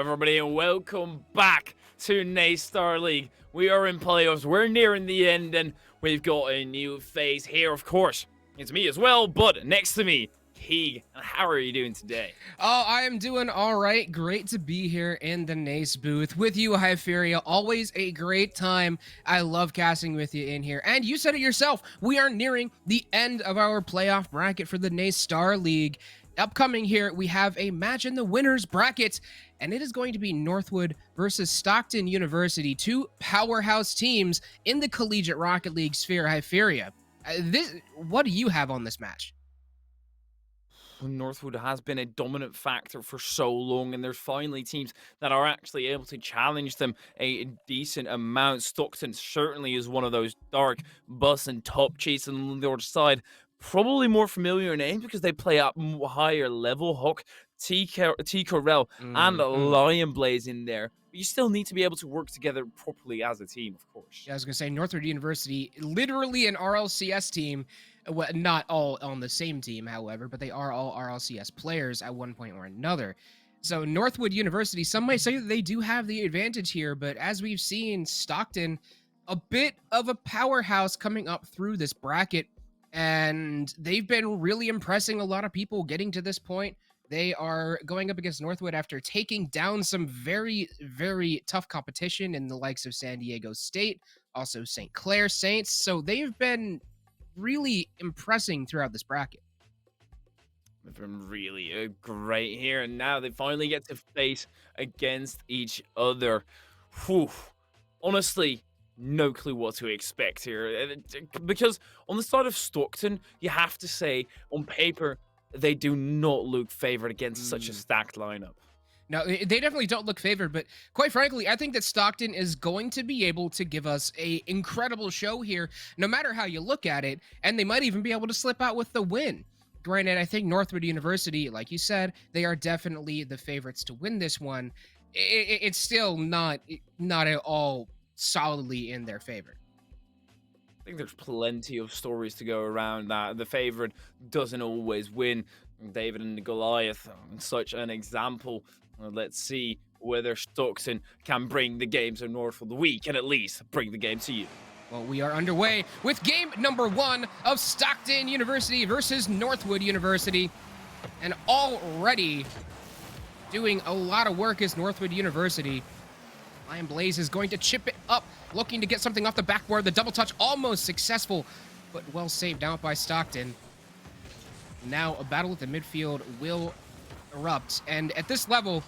everybody, and welcome back to NACE Starleague. We are in playoffs, we're nearing the end, and we've got a new phase here, of course. It's me as well, but next to me, Keeg. How are you doing today? Oh, I am doing all right. Great to be here in the NACE booth with you, Hypheria. Always a great time. I love casting with you in here. And you said it yourself. We are nearing the end of our playoff bracket for the NACE Star League. Upcoming here, we have a match in the winners bracket, and it is going to be Northwood versus Stockton University, two powerhouse teams in the Collegiate Rocket League sphere, Hypheria. What do you have on this match? Northwood has been a dominant factor for so long, and there's finally teams that are actually able to challenge them a decent amount. Stockton certainly is one of those. Dark, Bus, and Top Chase on the other side. Probably more familiar names because they play at higher level. Hawk, T. Corell, and Lion Blaze in there. But you still need to be able to work together properly as a team, of course. Yeah, I was going to say, Northwood University, literally an RLCS team. Well, not all on the same team, however, but they are all RLCS players at one point or another. So Northwood University, some might say that they do have the advantage here, but as we've seen, Stockton, a bit of a powerhouse coming up through this bracket, and they've been really impressing a lot of people getting to this point. They are going up against Northwood after taking down some very, very tough competition in the likes of San Diego State, also St. Clair Saints. So they've been really impressing throughout this bracket. They've been really great here, and now they finally get to face against each other. Whew. Honestly, no clue what to expect here. Because on the side of Stockton, you have to say, on paper, they do not look favored against such a stacked lineup. No, they definitely don't look favored, but quite frankly, I think that Stockton is going to be able to give us an incredible show here, no matter how you look at it, and they might even be able to slip out with the win. Granted, I think Northwood University, like you said, they are definitely the favorites to win this one. It's still not at all solidly in their favor. I think there's plenty of stories to go around that the favorite doesn't always win. David and Goliath, such an example. Let's see whether Stockton can bring the game to Northwood. We can at least bring the game to you. Well, we are underway with game number 1 of Stockton University versus Northwood University. And already doing a lot of work is Northwood University. Lion Blaze is going to chip it up, looking to get something off the backboard. The double touch almost successful, but well saved out by Stockton. Now a battle at the midfield will erupt, and at this level,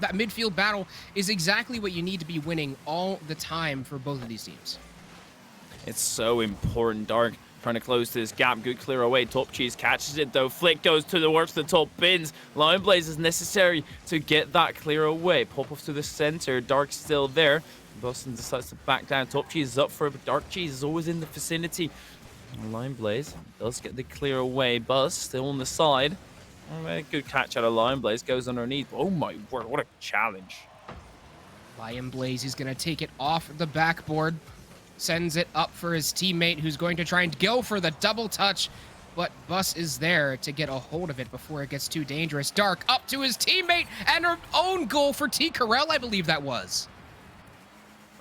that midfield battle is exactly what you need to be winning all the time for both of these teams. It's so important. Dark trying to close this gap. Good clear away. Top Cheese catches it though. Flick goes to the works. The top bins. Lion Blaze is necessary to get that clear away. Pop off to the center. Dark's still there. Boston decides to back down. Top Cheese is up for it, but Dark Cheese is always in the vicinity. Lion Blaze does get the clear away. Buzz still on the side. Oh, good catch out of Lion Blaze. Goes underneath. Oh my word, what a challenge. Lion Blaze is going to take it off the backboard. Sends it up for his teammate, who's going to try and go for the double touch. But Bus is there to get a hold of it before it gets too dangerous. Dark up to his teammate, and her own goal for T. Corell, I believe that was.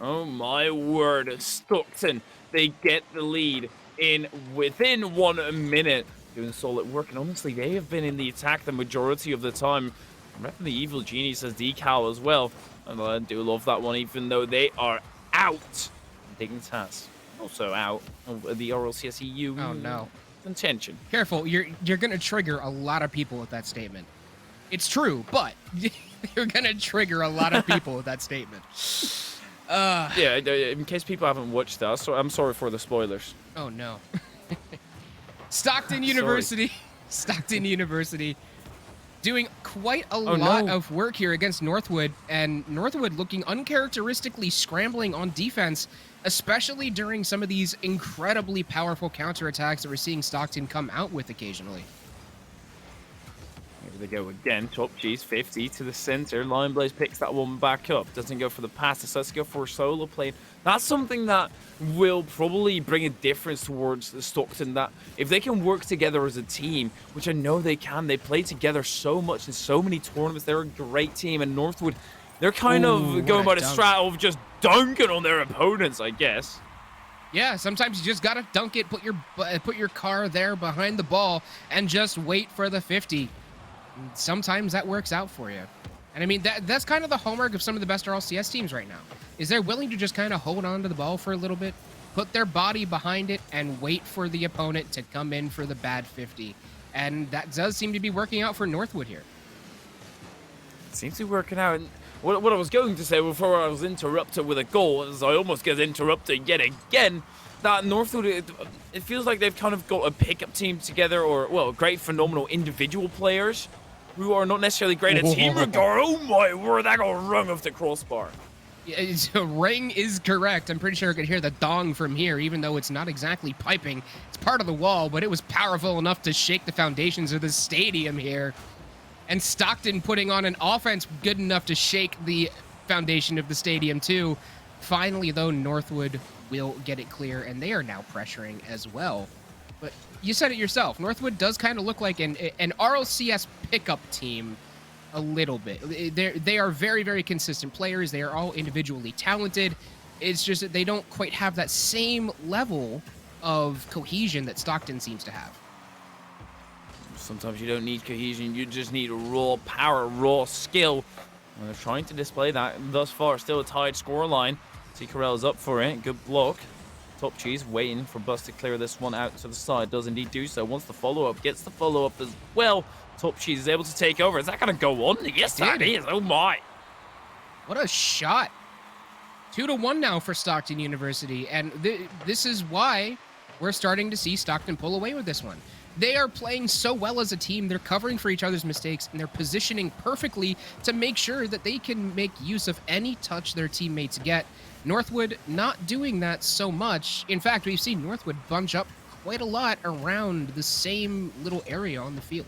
Oh my word, Stockton. They get the lead within 1 minute. Doing solid work, and honestly, they have been in the attack the majority of the time. I'm repping the Evil Genius as decal as well, and I do love that one, even though they are out. Diggins has also out of the RLCS EU oh no contention. Careful, you're gonna trigger a lot of people with that statement. It's true, but you're gonna trigger a lot of people with that statement. Yeah, in case people haven't watched that, so I'm sorry for the spoilers. Oh no. Stockton University. Stockton University doing quite a lot of work here against Northwood, and Northwood looking uncharacteristically scrambling on defense, especially during some of these incredibly powerful counterattacks that we're seeing Stockton come out with occasionally. Here they go again. Top G's 50 to the center. Lion Blaze picks that one back up. Doesn't go for the pass. Decides to go for a solo play. That's something that will probably bring a difference towards the Stockton, that if they can work together as a team, which I know they can, they play together so much in so many tournaments. They're a great team, and Northwood They're kind Ooh, of going what by a the dunk. strat of just dunking on their opponents, I guess. Yeah, sometimes you just gotta dunk it, put your car there behind the ball, and just wait for the 50. Sometimes that works out for you. And I mean, that's kind of the hallmark of some of the best RLCS teams right now, is they're willing to just kind of hold on to the ball for a little bit, put their body behind it, and wait for the opponent to come in for the bad 50. And that does seem to be working out for Northwood here. It seems to be working out. And what I was going to say before I was interrupted with a goal, as I almost get interrupted yet again, that Northwood, it feels like they've kind of got a pickup team together, or, well, great, phenomenal individual players who are not necessarily great at team regard. Oh my word, that got rung off the crossbar. Yeah, ring is correct. I'm pretty sure I could hear the dong from here, even though it's not exactly piping. It's part of the wall, but it was powerful enough to shake the foundations of the stadium here. And Stockton putting on an offense good enough to shake the foundation of the stadium too. Finally, though, Northwood will get it clear, and they are now pressuring as well. But you said it yourself. Northwood does kind of look like an RLCS pickup team a little bit. They are very, very consistent players. They are all individually talented. It's just that they don't quite have that same level of cohesion that Stockton seems to have. Sometimes you don't need cohesion, you just need raw power, raw skill. And they're trying to display that. Thus far, still a tied scoreline. Carell's up for it. Good block. Top Cheese waiting for Bus to clear this one out to the side. Does indeed do so. Wants the follow-up. Gets the follow-up as well. Top Cheese is able to take over. Is that going to go on? Yes, that is. Oh, my. What a shot. 2-1 now for Stockton University. And this is why we're starting to see Stockton pull away with this one. They are playing so well as a team. They're covering for each other's mistakes, and they're positioning perfectly to make sure that they can make use of any touch their teammates get. Northwood not doing that so much. In fact, we've seen Northwood bunch up quite a lot around the same little area on the field.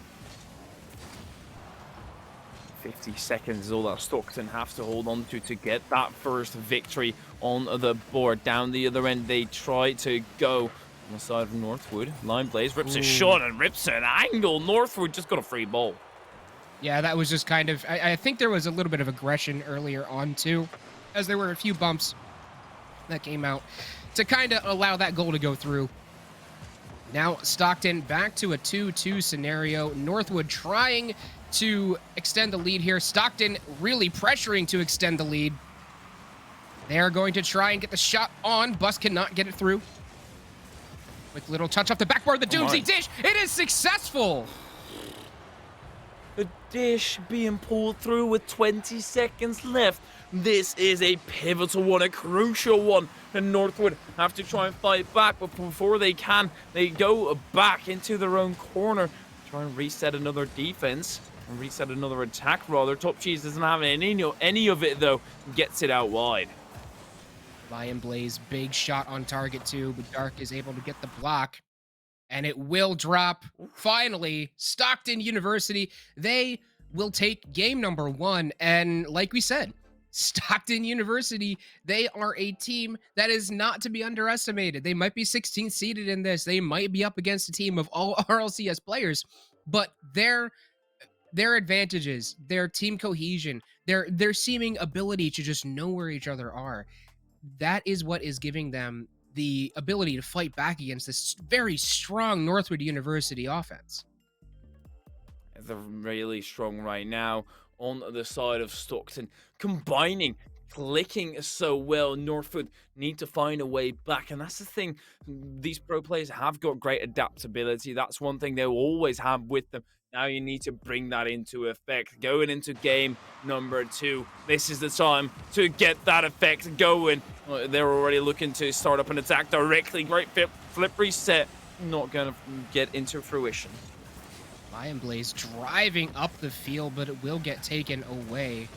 50 seconds is all that Stockton have to hold on to get that first victory on the board. Down the other end, they try to go on the side of Northwood. Line Blaze rips a shot and rips an angle. Northwood just got a free ball. Yeah, that was just kind of... I think there was a little bit of aggression earlier on, too, as there were a few bumps that came out to kind of allow that goal to go through. Now, Stockton back to a 2-2 scenario. Northwood trying to extend the lead here. Stockton really pressuring to extend the lead. They're going to try and get the shot on. Bus cannot get it through. Quick little touch off the backboard. The Doomsday dish. It is successful. The dish being pulled through with 20 seconds left. This is a pivotal one, a crucial one. And Northwood have to try and fight back, but before they can, they go back into their own corner. Try and reset another defense. And reset another attack, rather. Top Cheese doesn't have any of it, though. Gets it out wide. Lion Blaze, big shot on target, too, but Dark is able to get the block. And it will drop. Finally, Stockton University, they will take game number 1. And like we said, Stockton University, they are a team that is not to be underestimated. They might be 16th seeded in this. They might be up against a team of all RLCS players, but their advantages, their team cohesion, their seeming ability to just know where each other are, that is what is giving them the ability to fight back against this very strong Northwood University offense. They're really strong right now on the side of Stockton, combining, clicking so well. Northwood need to find a way back, and that's the thing. These pro players have got great adaptability. That's one thing they'll always have with them. Now you need to bring that into effect. Going into game number 2, this is the time to get that effect going. They're already looking to start up an attack directly. Great flip reset. Not going to get into fruition. Lion Blaze driving up the field, but it will get taken away.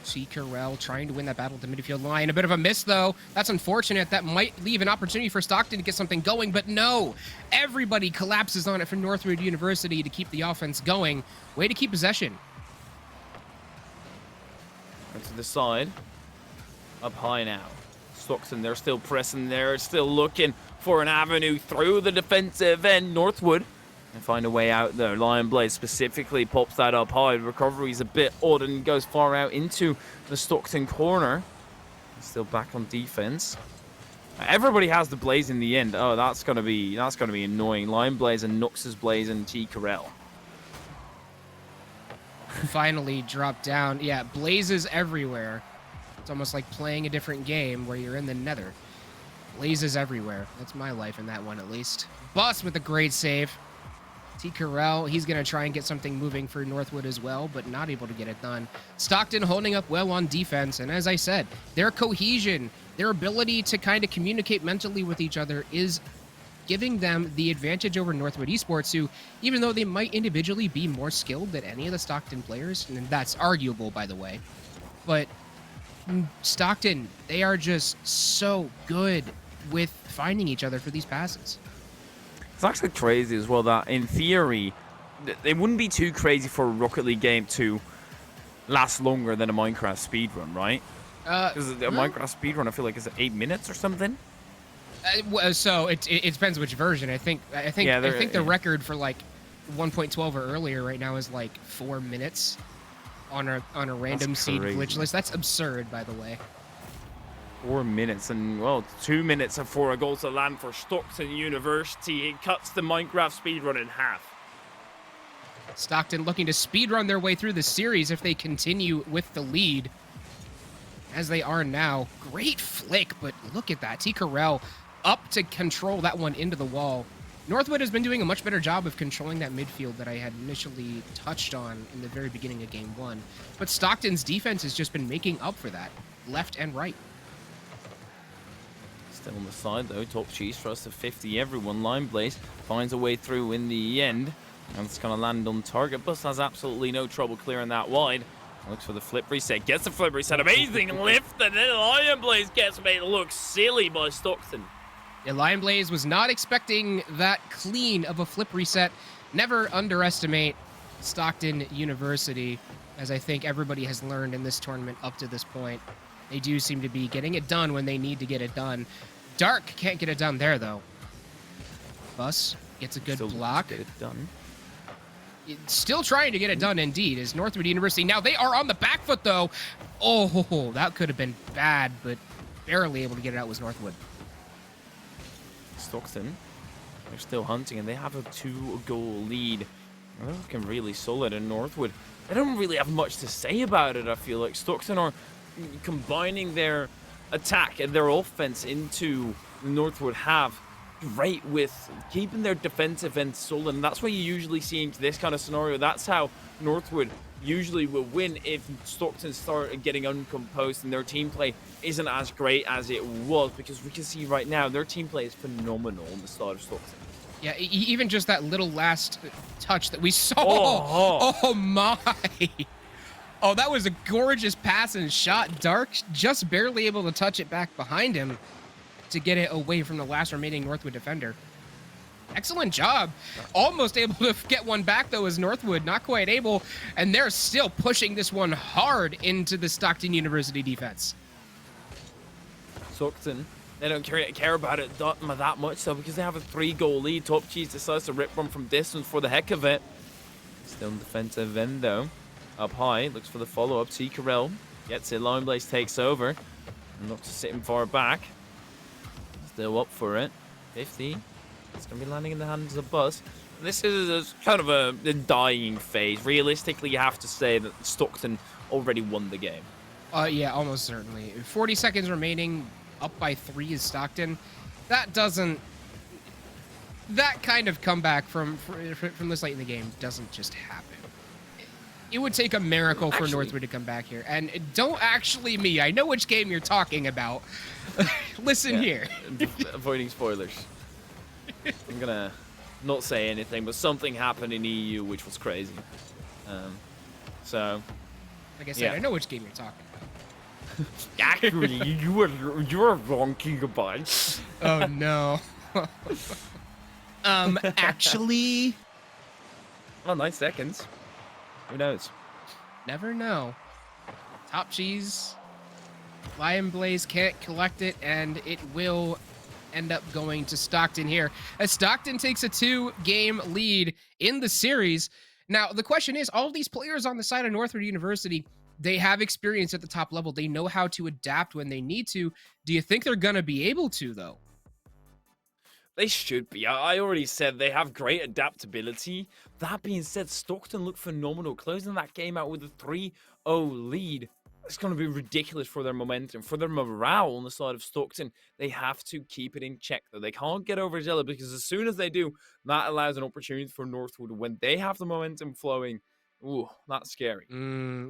Carell trying to win that battle at the midfield line. A bit of a miss, though. That's unfortunate. That might leave an opportunity for Stockton to get something going, but no. Everybody collapses on it for Northwood University to keep the offense going. Way to keep possession. And to the side. Up high now. Stockton, they're still pressing there. Still looking for an avenue through the defensive end. Northwood and find a way out there. Lion Blaze specifically pops that up high. Recovery's a bit odd and goes far out into the Stockton corner. He's still back on defense. Everybody has the Blaze in the end. Oh, that's gonna be annoying. Lion Blaze and Nux's Blaze and T. Corel. Finally dropped down. Yeah, blazes everywhere. It's almost like playing a different game where you're in the nether. Blazes everywhere. That's my life in that one, at least. Bus with a great save. T. Corel, he's going to try and get something moving for Northwood as well, but not able to get it done. Stockton holding up well on defense, and as I said, their cohesion, their ability to kind of communicate mentally with each other is giving them the advantage over Northwood Esports, who, even though they might individually be more skilled than any of the Stockton players, and that's arguable, by the way, but Stockton, they are just so good with finding each other for these passes. It's actually crazy as well that, in theory, it wouldn't be too crazy for a Rocket League game to last longer than a Minecraft speedrun, right? Because a Minecraft speedrun, I feel like, is 8 minutes or something? So it depends which version. I think the record for like 1.12 or earlier right now is like 4 minutes on a random seed glitch list. That's absurd, by the way. 4 minutes, and well, 2 minutes before a goal to land for Stockton University. It cuts the Minecraft speedrun in half. Stockton looking to speedrun their way through the series if they continue with the lead, as they are now. Great flick, but look at that. T. Corel up to control that one into the wall. Northwood has been doing a much better job of controlling that midfield that I had initially touched on in the very beginning of Game 1. But Stockton's defense has just been making up for that, left and right. Still on the side, though. Top cheese for us to 50 everyone. Line Blaze finds a way through in the end. And it's going to land on target. Bus has absolutely no trouble clearing that wide. Looks for the flip reset. Gets the flip reset. Amazing lift. And then Lion Blaze gets made look silly by Stockton. Yeah, Lion Blaze was not expecting that clean of a flip reset. Never underestimate Stockton University, as I think everybody has learned in this tournament up to this point. They do seem to be getting it done when they need to get it done. Dark can't get it done there, though. Bus gets a good block. Get it done. Still trying to get it done, indeed, is Northwood University. Now they are on the back foot, though. Oh, that could have been bad, but barely able to get it out was Northwood. Stockton, they're still hunting, and they have a 2-goal lead. They're looking really solid in Northwood. They don't really have much to say about it, I feel like. Stockton are combining their attack and their offense into the Northwood have great with keeping their defensive end solid, and that's what you usually see in this kind of scenario. That's how Northwood usually will win if Stockton start getting uncomposed and their team play isn't as great as it was, because we can see right now their team play is phenomenal on the start of Stockton. Yeah, even just that little last touch that we saw. Oh my. Oh, that was a gorgeous pass and shot. Dark just barely able to touch it back behind him to get it away from the last remaining Northwood defender. Excellent job. Almost able to get one back, though, as Northwood not quite able, and they're still pushing this one hard into the Stockton University defense. Stockton, they don't care about it that much, though, because they have a 3-goal lead. Top Cheese decides to rip one from distance for the heck of it. Still in defensive end, though. Up high, looks for the follow-up. T. Corel gets it. Lion Blaze takes over. Not to sit him far back. Still up for it. 50. It's going to be landing in the hands of Buzz. This is kind of a dying phase. Realistically, you have to say that Stockton already won the game. Yeah, almost certainly. 40 seconds remaining. Up by 3 is Stockton. That kind of comeback from this late in the game doesn't just happen. It would take a miracle for Northwood to come back here. And don't actually me. I know which game you're talking about. Listen here. Avoiding spoilers. I'm gonna not say anything, but something happened in EU which was crazy. So, like I said, I know which game you're talking about. Actually, you are wrong, Gigabyte. Oh no. Actually. Oh, 9 seconds. Who knows? Never know. Top cheese. Lion Blaze can't collect it, and it will end up going to Stockton here, as Stockton takes a 2-game lead in the series. Now, the question is, all of these players on the side of Northwood University, they have experience at the top level. They know how to adapt when they need to. Do you think they're going to be able to, though? They should be. I already said they have great adaptability. That being said, Stockton looked phenomenal, closing that game out with a 3-0 lead. It's going to be ridiculous for their momentum, for their morale on the side of Stockton. They have to keep it in check, though. They can't get overzealous, because as soon as they do, that allows an opportunity for Northwood. When they have the momentum flowing, ooh, that's scary.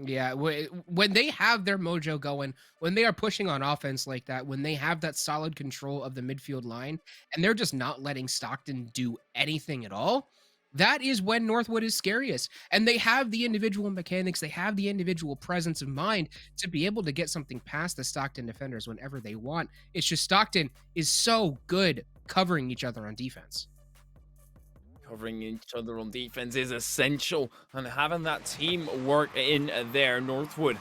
Yeah, when they have their mojo going, when they are pushing on offense like that, when they have that solid control of the midfield line, and they're just not letting Stockton do anything at all, that is when Northwood is scariest. And they have the individual mechanics, they have the individual presence of mind to be able to get something past the Stockton defenders whenever they want. It's just Stockton is so good covering each other on defense. Covering each other on defense is essential, and having that team work in there. Northwood,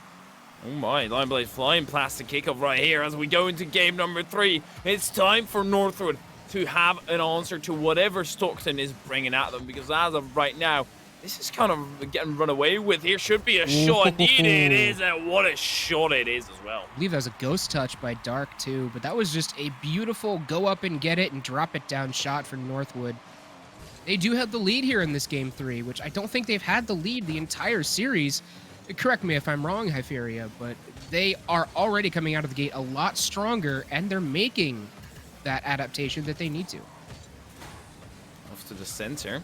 oh my, Lion Blaze flying past the kickoff right here as we go into game number 3. It's time for Northwood to have an answer to whatever Stockton is bringing at them, because as of right now, this is kind of getting run away with. Here should be a shot. Indeed it is, and what a shot it is as well. I believe that was a ghost touch by Dark too, but that was just a beautiful go up and get it and drop it down shot for Northwood. They do have the lead here in this game 3, which I don't think they've had the lead the entire series. Correct me if I'm wrong, Hyperia, but they are already coming out of the gate a lot stronger, and they're making that adaptation that they need to. Off to the center.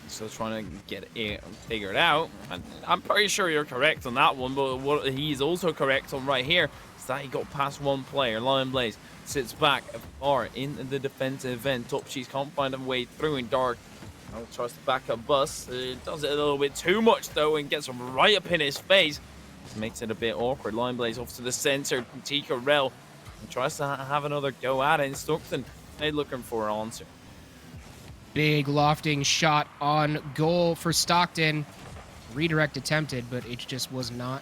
Still trying to get it figured out. And I'm pretty sure you're correct on that one, but what he's also correct on right here is that he got past one player. Lion Blaze sits back far in the defensive end. Top Cheese can't find a way through, in Dark tries to back up Bus. Does it a little bit too much though, and gets him right up in his face. This makes it a bit awkward. Lion Blaze off to the center. Tika Rel tries to have another go at it. And Stockton, they're looking for an answer. Big lofting shot on goal for Stockton. Redirect attempted, but it just was not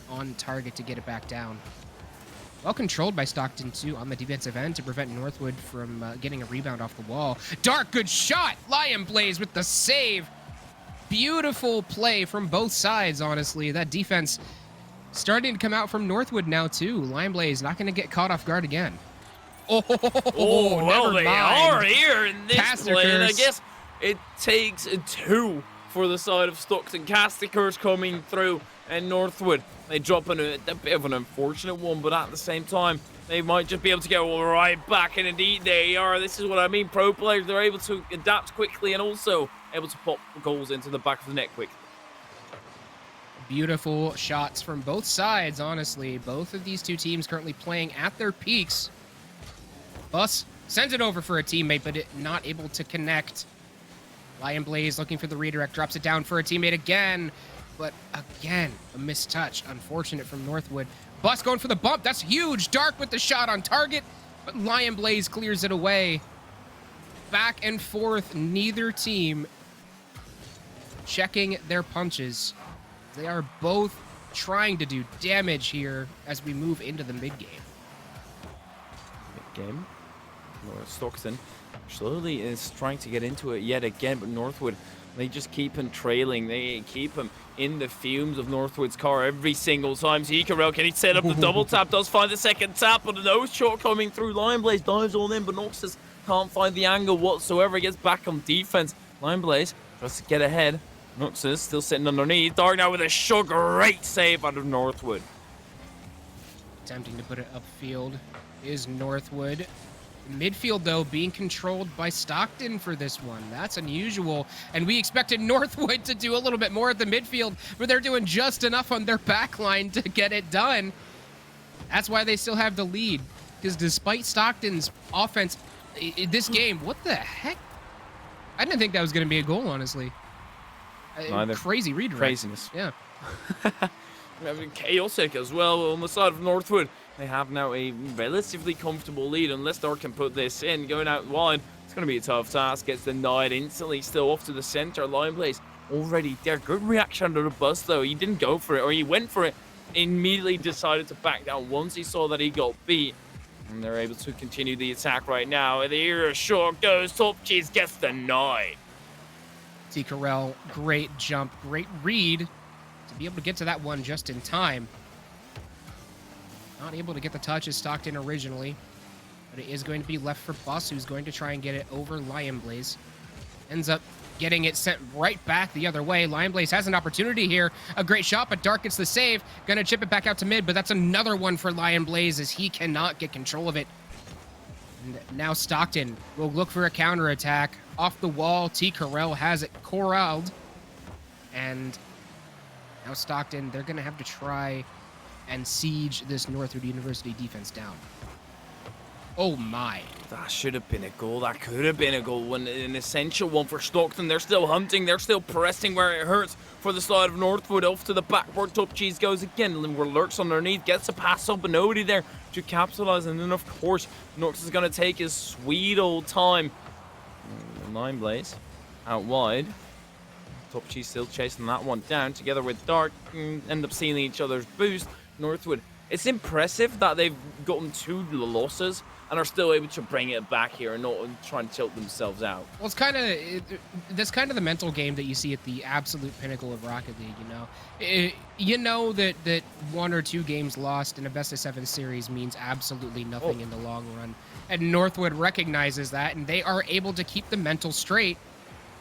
on target to get it back down. Well controlled by Stockton, too, on the defensive end to prevent Northwood from getting a rebound off the wall. Dark, good shot! Lion Blaze with the save. Beautiful play from both sides, honestly. That defense starting to come out from Northwood now, too. Lion Blaze not going to get caught off guard again. Oh, well, they are here in this Caster play, and I curse. guess it takes 2 for the side of Stockton. Caster curse coming through, and Northwood, they drop in a bit of an unfortunate one, but at the same time, they might just be able to go right back, and indeed they are. This is what I mean. Pro players, they're able to adapt quickly and also able to pop goals into the back of the net quickly. Beautiful shots from both sides, honestly. Both of these two teams currently playing at their peaks. Bus sends it over for a teammate, but not able to connect. Lion Blaze looking for the redirect, drops it down for a teammate again. But again, a missed touch. Unfortunate from Northwood. Bus going for the bump. That's huge. Dark with the shot on target, but Lion Blaze clears it away. Back and forth, neither team checking their punches. They are both trying to do damage here as we move into the mid-game. Mid-game. Stockton slowly is trying to get into it yet again, but Northwood, they just keep him trailing. They keep him in the fumes of Northwood's car every single time. So Icarel, can he set up the double tap? Does find the second tap, but no shot coming through. Lion Blaze dives all in, but Noxus can't find the angle whatsoever. He gets back on defense. Lion Blaze tries to get ahead. Noxus still sitting underneath. Dark now with a shot. Great save out of Northwood. Attempting to put it upfield is Northwood. Midfield, though, being controlled by Stockton for this one. That's unusual. And we expected Northwood to do a little bit more at the midfield, but they're doing just enough on their back line to get it done. That's why they still have the lead. Because despite Stockton's offense in this game, what the heck? I didn't think that was going to be a goal, honestly. Crazy redirect. Craziness. Yeah. I mean, chaotic as well on the side of Northwood. They have now a relatively comfortable lead. Unless Dark can put this in, going out wide, it's going to be a tough task. Gets denied instantly. Still off to the center. Lion Blaze already there. Good reaction under the bus, though. He didn't go for it, or he went for it. Immediately decided to back down once he saw that he got beat. And they're able to continue the attack right now. The ear short goes. Top Cheese gets the 9. T. Carell, great jump, great read to be able to get to that one just in time. Not able to get the touch as Stockton originally, but it is going to be left for Bus, who's going to try and get it over Lion Blaze. Ends up getting it sent right back the other way. Lion Blaze has an opportunity here. A great shot, but Dark gets the save. Gonna chip it back out to mid, but that's another one for Lion Blaze as he cannot get control of it. And now Stockton will look for a counterattack. Off the wall, T. Carell has it corralled. And now Stockton, they're gonna have to try and siege this Northwood University defense down. Oh my. That should have been a goal. That could have been a goal. An essential one for Stockton. They're still hunting. They're still pressing where it hurts for the side of Northwood. Off to the backboard. Top Cheese goes again. Limber lurks underneath. Gets a pass up, but nobody there to capitalize. And then, of course, Nox is going to take his sweet old time. Lion Blaze out wide. Top Cheese still chasing that one down together with Dark. End up seeing each other's boost. Northwood. It's impressive that they've gotten 2 losses and are still able to bring it back here and not try and tilt themselves out. Well, it's that's kind of the mental game that you see at the absolute pinnacle of Rocket League, you know? You know that 1 or 2 games lost in a best-of-7 series means absolutely nothing in the long run. And Northwood recognizes that, and they are able to keep the mental straight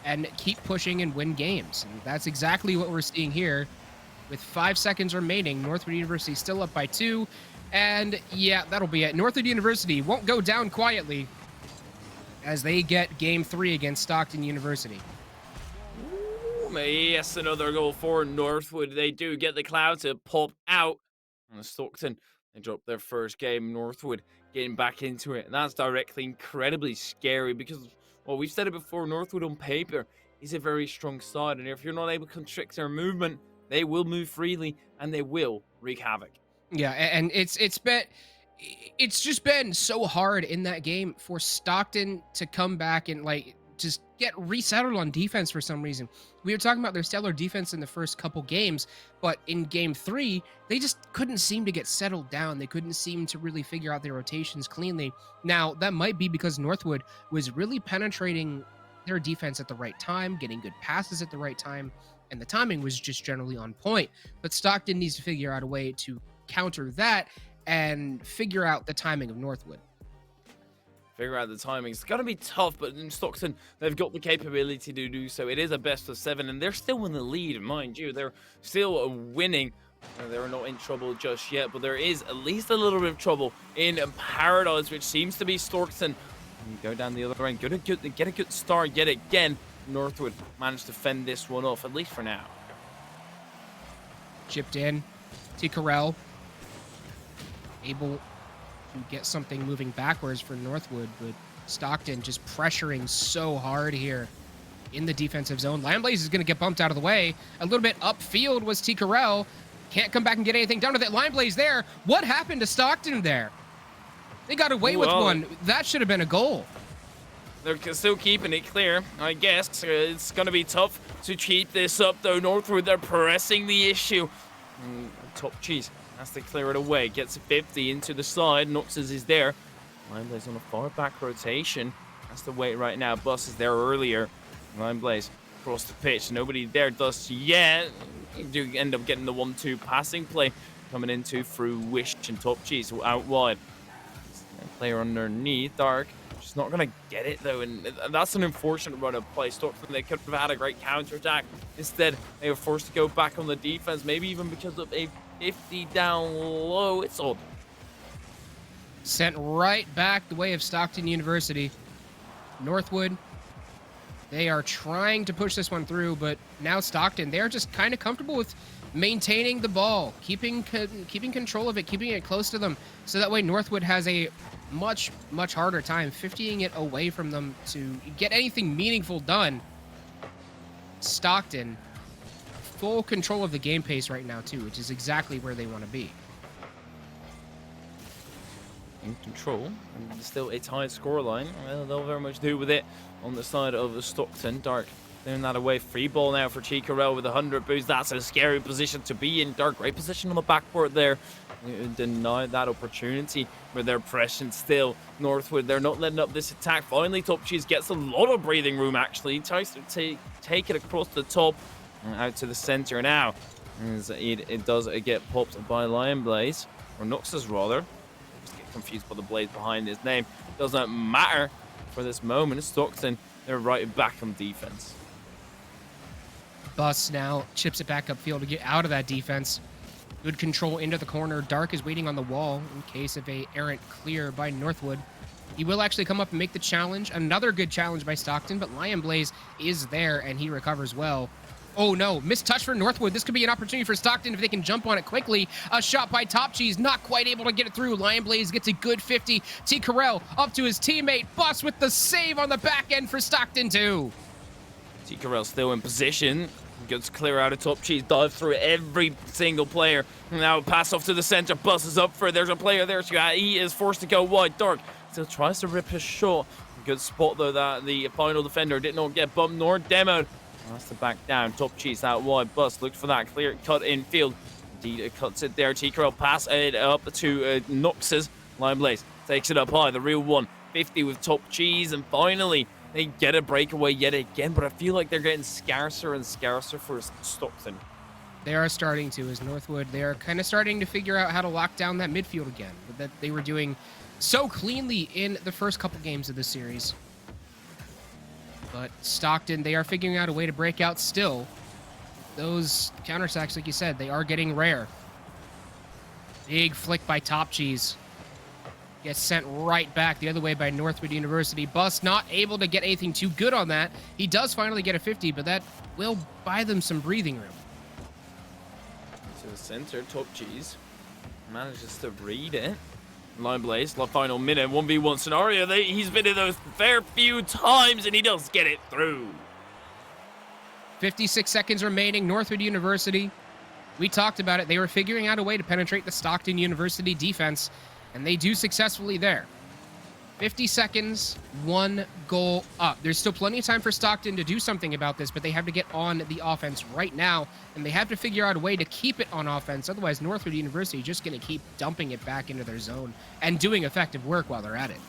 and keep pushing and win games. And that's exactly what we're seeing here. With 5 seconds remaining, Northwood University still up by 2. And yeah, that'll be it. Northwood University won't go down quietly as they get game 3 against Stockton University. Ooh, yes, another goal for Northwood. They do get the cloud to pop out. And Stockton, they drop their first game. Northwood getting back into it. And that's directly incredibly scary because, well, we've said it before, Northwood on paper is a very strong side. And if you're not able to constrict their movement, they will move freely and they will wreak havoc. Yeah, and it's just been so hard in that game for Stockton to come back and like just get resettled on defense for some reason. We were talking about their stellar defense in the first couple games, but in game 3, they just couldn't seem to get settled down. They couldn't seem to really figure out their rotations cleanly. Now, that might be because Northwood was really penetrating their defense at the right time, getting good passes at the right time, and the timing was just generally on point. But Stockton needs to figure out a way to counter that and figure out the timing of Northwood. Figure out the timing. It's going to be tough, but in Stockton, they've got the capability to do so. It is a best of 7, and they're still in the lead, mind you. They're still winning. They're not in trouble just yet, but there is at least a little bit of trouble in Paradise, which seems to be Stockton. And you go down the other end, get a good start yet again. Northwood managed to fend this one off, at least for now. Chipped in. T. Carell able to get something moving backwards for Northwood, but Stockton just pressuring so hard here in the defensive zone. Lion Blaze is going to get bumped out of the way. A little bit upfield was T. Carell. Can't come back and get anything done with it. Lion Blaze there. What happened to Stockton there? They got away with one. That should have been a goal. They're still keeping it clear, I guess. It's going to be tough to keep this up, though. Northwood, they're pressing the issue. Top Cheese has to clear it away. Gets a 50 into the side. Noxus is there. Lion Blaze on a far back rotation. Has to wait right now. Bus is there earlier. Lion Blaze across the pitch. Nobody there just yet. You do end up getting the 1-2 passing play coming into through Wish and Top Cheese out wide. Player underneath. Dark. Just not going to get it, though, and that's an unfortunate run of play. Stockton, they could have had a great counter-attack. Instead, they were forced to go back on the defense, maybe even because of a 50 down low. It's odd. Sent right back the way of Stockton University. Northwood, they are trying to push this one through, but now Stockton, they're just kind of comfortable with maintaining the ball, keeping control of it, keeping it close to them, so that way Northwood has a much harder time 50ing it away from them to get anything meaningful done. Stockton, full control of the game pace right now too, which is exactly where they want to be. In control, and still a tight scoreline. Well, they'll very much do with it on the side of Stockton. Dark Clearing that away. Free ball now for Chikorel with 100 boost. That's a scary position to be in. Dark, great position on the backboard there. Denied that opportunity, but they're pressing still. Northwood, they're not letting up this attack. Finally, Top Cheese gets a lot of breathing room, actually. Tries to take it across the top and out to the center now. As it does get popped by Lion Blaze, or Noxus rather. Just get confused by the blaze behind his name. Doesn't matter for this moment. Stockton, they're right back on defense. Bus now chips it back upfield to get out of that defense. Good control into the corner. Dark is waiting on the wall in case of a errant clear by Northwood. He will actually come up and make the challenge. Another good challenge by Stockton, but Lion Blaze is there and he recovers well. Oh no, missed touch for Northwood. This could be an opportunity for Stockton if they can jump on it quickly. A shot by Top Cheese, not quite able to get it through. Lion Blaze gets a good 50. T. Carell up to his teammate. Bus with the save on the back end for Stockton too. T. Carell still in position. Gets clear out of Top Cheese, dive through every single player. Now pass off to the center, buses up for it. There's a player there. So he is forced to go wide. Dark still tries to rip his shot. Good spot though that the final defender did not get bumped nor demoed. Has to back down. Top Cheese out wide. Bus looks for that clear cut infield. Indeed, it cuts it there. T-Curl pass it up to Noxus. Lion Blaze takes it up high. The real 150 with Top Cheese, and finally they get a breakaway yet again, but I feel like they're getting scarcer and scarcer for Stockton. They are starting to, as Northwood, they are kind of starting to figure out how to lock down that midfield again, that they were doing so cleanly in the first couple games of the series. But Stockton, they are figuring out a way to break out still. Those counterattacks, like you said, they are getting rare. Big flick by Top Cheese. Gets sent right back the other way by Northwood University. Bus not able to get anything too good on that. He does finally get a 50, but that will buy them some breathing room. To the center, Top Cheese manages to read it. Lion Blaze, the final minute, 1v1 scenario. He's been in those fair few times, and he does get it through. 56 seconds remaining, Northwood University. We talked about it. They were figuring out a way to penetrate the Stockton University defense, and they do successfully there. 50 seconds, 1 goal up. There's still plenty of time for Stockton to do something about this, but they have to get on the offense right now, and they have to figure out a way to keep it on offense. Otherwise, Northwood University is just going to keep dumping it back into their zone and doing effective work while they're at it.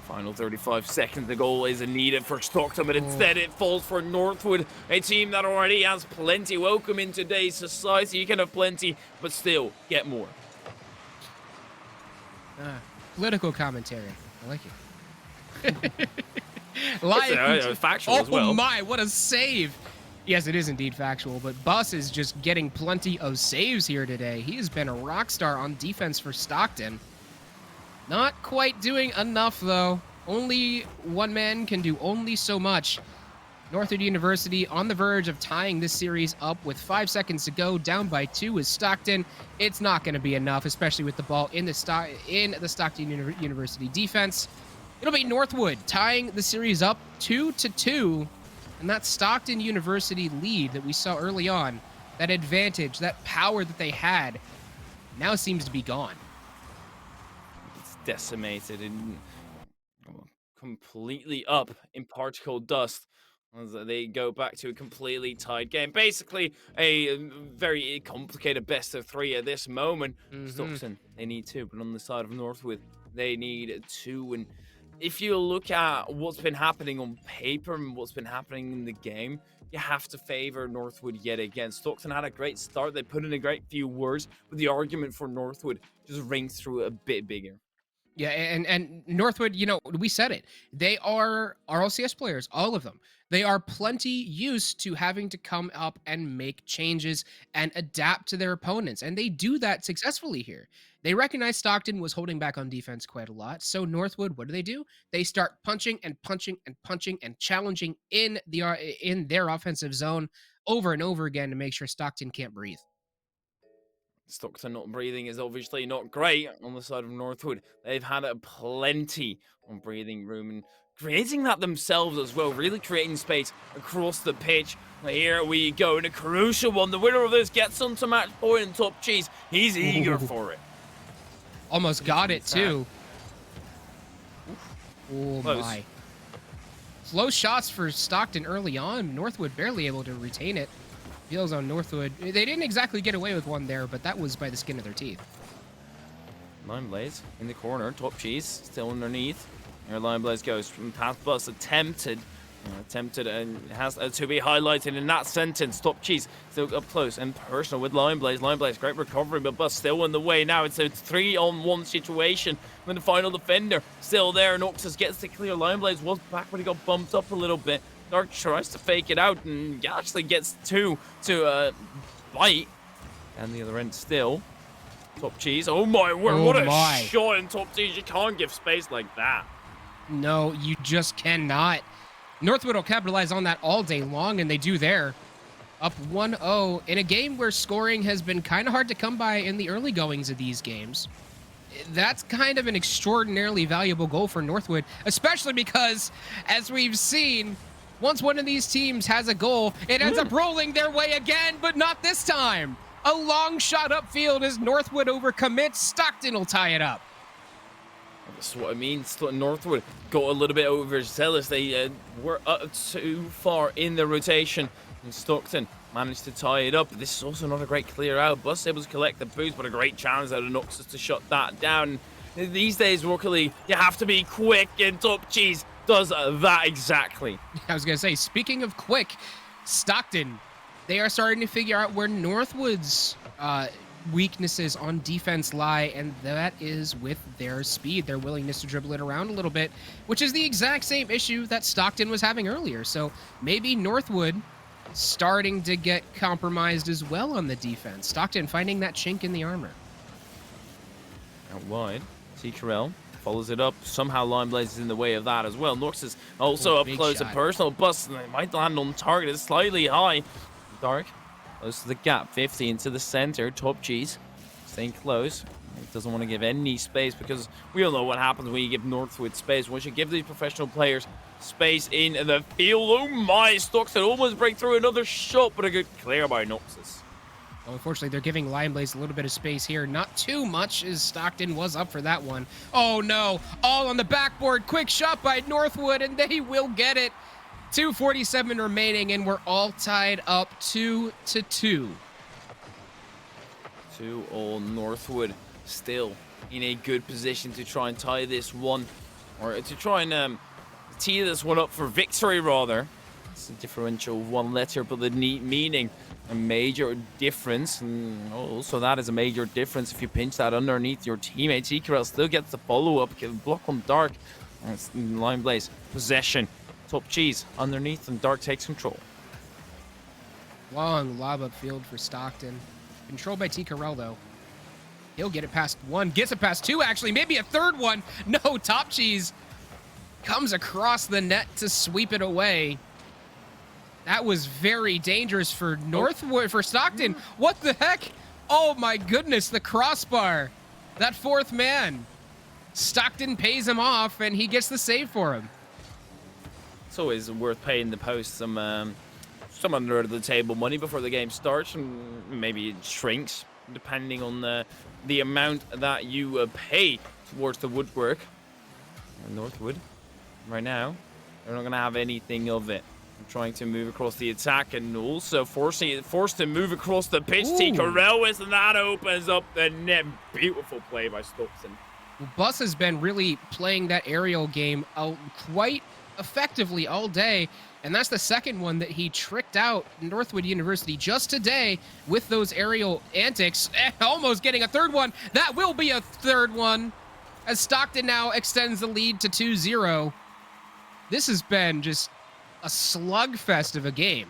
Final 35 seconds, the goal is needed for Stockton, but instead it falls for Northwood, a team that already has plenty. Welcome in today's society. You can have plenty, but still get more. Political commentary. I like it. Live. Factual as well. Oh my, what a save. Yes, it is indeed factual, but Bus is just getting plenty of saves here today. He has been a rock star on defense for Stockton. Not quite doing enough, though. Only one man can do only so much. Northwood University on the verge of tying this series up with 5 seconds to go. Down by 2 is Stockton. It's not going to be enough, especially with the ball in the Stockton University defense. It'll be Northwood tying the series up 2-2. And that Stockton University lead that we saw early on, that advantage, that power that they had, now seems to be gone. It's decimated and completely up in particle dust as they go back to a completely tied game. Basically, a very complicated best of 3 at this moment. Stockton, they need 2, but on the side of Northwood, they need 2. And if you look at what's been happening on paper and what's been happening in the game, you have to favor Northwood yet again. Stockton had a great start. They put in a great few words, but the argument for Northwood just rings through a bit bigger. Yeah, and Northwood, you know, we said it. They are RLCS players, all of them. They are plenty used to having to come up and make changes and adapt to their opponents, and they do that successfully here. They recognize Stockton was holding back on defense quite a lot, so Northwood, what do? They start punching and punching and punching and challenging in their offensive zone over and over again to make sure Stockton can't breathe. Stockton not breathing is obviously not great on the side of Northwood. They've had plenty on breathing room and creating that themselves as well, really creating space across the pitch. Here we go, in a crucial one. The winner of this gets onto match point and Top Cheese. He's eager for it. Almost got it too. Oh Close. my. close shots for Stockton early on. Northwood barely able to retain it. Feels on Northwood. They didn't exactly get away with one there, but that was by the skin of their teeth. Lion Blaze in the corner. Top Cheese still underneath. Here Lion Blaze goes from past bus. Attempted and has to be highlighted in that sentence. Top Cheese still up close and personal with Lion Blaze. Lion Blaze, great recovery, but Bus still in the way now. It's a 3-on-1 situation with the final defender still there. Noxus gets to clear. Lion Blaze was back, but he got bumped up a little bit. Dark tries to fake it out and actually gets two to bite. And the other end still. Top Cheese. Oh my word, what a shot in Top Cheese. You can't give space like that. No, you just cannot. Northwood will capitalize on that all day long, and they do there. Up 1-0 in a game where scoring has been kind of hard to come by in the early goings of these games. That's kind of an extraordinarily valuable goal for Northwood, especially because, as we've seen, once one of these teams has a goal, it ends up rolling their way again, but not this time. A long shot upfield as Northwood overcommits. Stockton will tie it up. That's what I mean. Northwood got a little bit overzealous. They were up too far in the rotation. And Stockton managed to tie it up. This is also not a great clear out. Bus able to collect the boost, but a great challenge out of Noxus to shut that down. These days, Rocket League, you have to be quick, and Top Cheese does that exactly. I was going to say, speaking of quick, Stockton, they are starting to figure out where Northwood's weaknesses on defense lie, and that is with their speed, their willingness to dribble it around a little bit, which is the exact same issue that Stockton was having earlier. So maybe Northwood starting to get compromised as well on the defense. Stockton finding that chink in the armor. Out wide, T-Carell follows it up. Somehow Lion Blaze is in the way of that as well. Nox is also up close and personal. Bust, and they might land on target. It's slightly high. Dark close to the gap, 50 into the center. Top Cheese staying close. He doesn't want to give any space because we all know what happens when you give Northwood space. Once you give these professional players space in the field, oh my, Stockton almost break through another shot, but a good clear by Noxus. Well, unfortunately, they're giving Lion Blaze a little bit of space here. Not too much, as Stockton was up for that one. Oh no, all on the backboard. Quick shot by Northwood, and they will get it. 2:47 remaining, and we're all tied up 2-2. 2-all Northwood, still in a good position to try and tie this one, or to try and tee this one up for victory, rather. It's a differential of one letter, but the neat meaning a major difference. And also that is a major difference if you pinch that underneath your teammate. T-Carell still gets the follow-up, block on Dark. And it's Lion Blaze, possession. Top Cheese underneath, and Dark takes control. Long lob upfield for Stockton. Controlled by T-Carell, though. He'll get it past one, gets it past two, actually, maybe a third one. No, Top Cheese comes across the net to sweep it away. That was very dangerous for Northwood, for Stockton. What the heck? Oh my goodness, the crossbar. That fourth man. Stockton pays him off, and he gets the save for him. It's always worth paying the post some under the table money before the game starts, and maybe it shrinks depending on the amount that you pay towards the woodwork. And Northwood, right now, they're not going to have anything of it. I'm trying to move across the attack and also forced to move across the pitch. T-Carell, and that opens up the net. Beautiful play by Stockton. Bus has been really playing that aerial game quite effectively all day, and that's the second one that he tricked out Northwood University just today with those aerial antics. Almost getting a third one. That will be a third one as Stockton now extends the lead to 2-0. This has been just a slugfest of a game.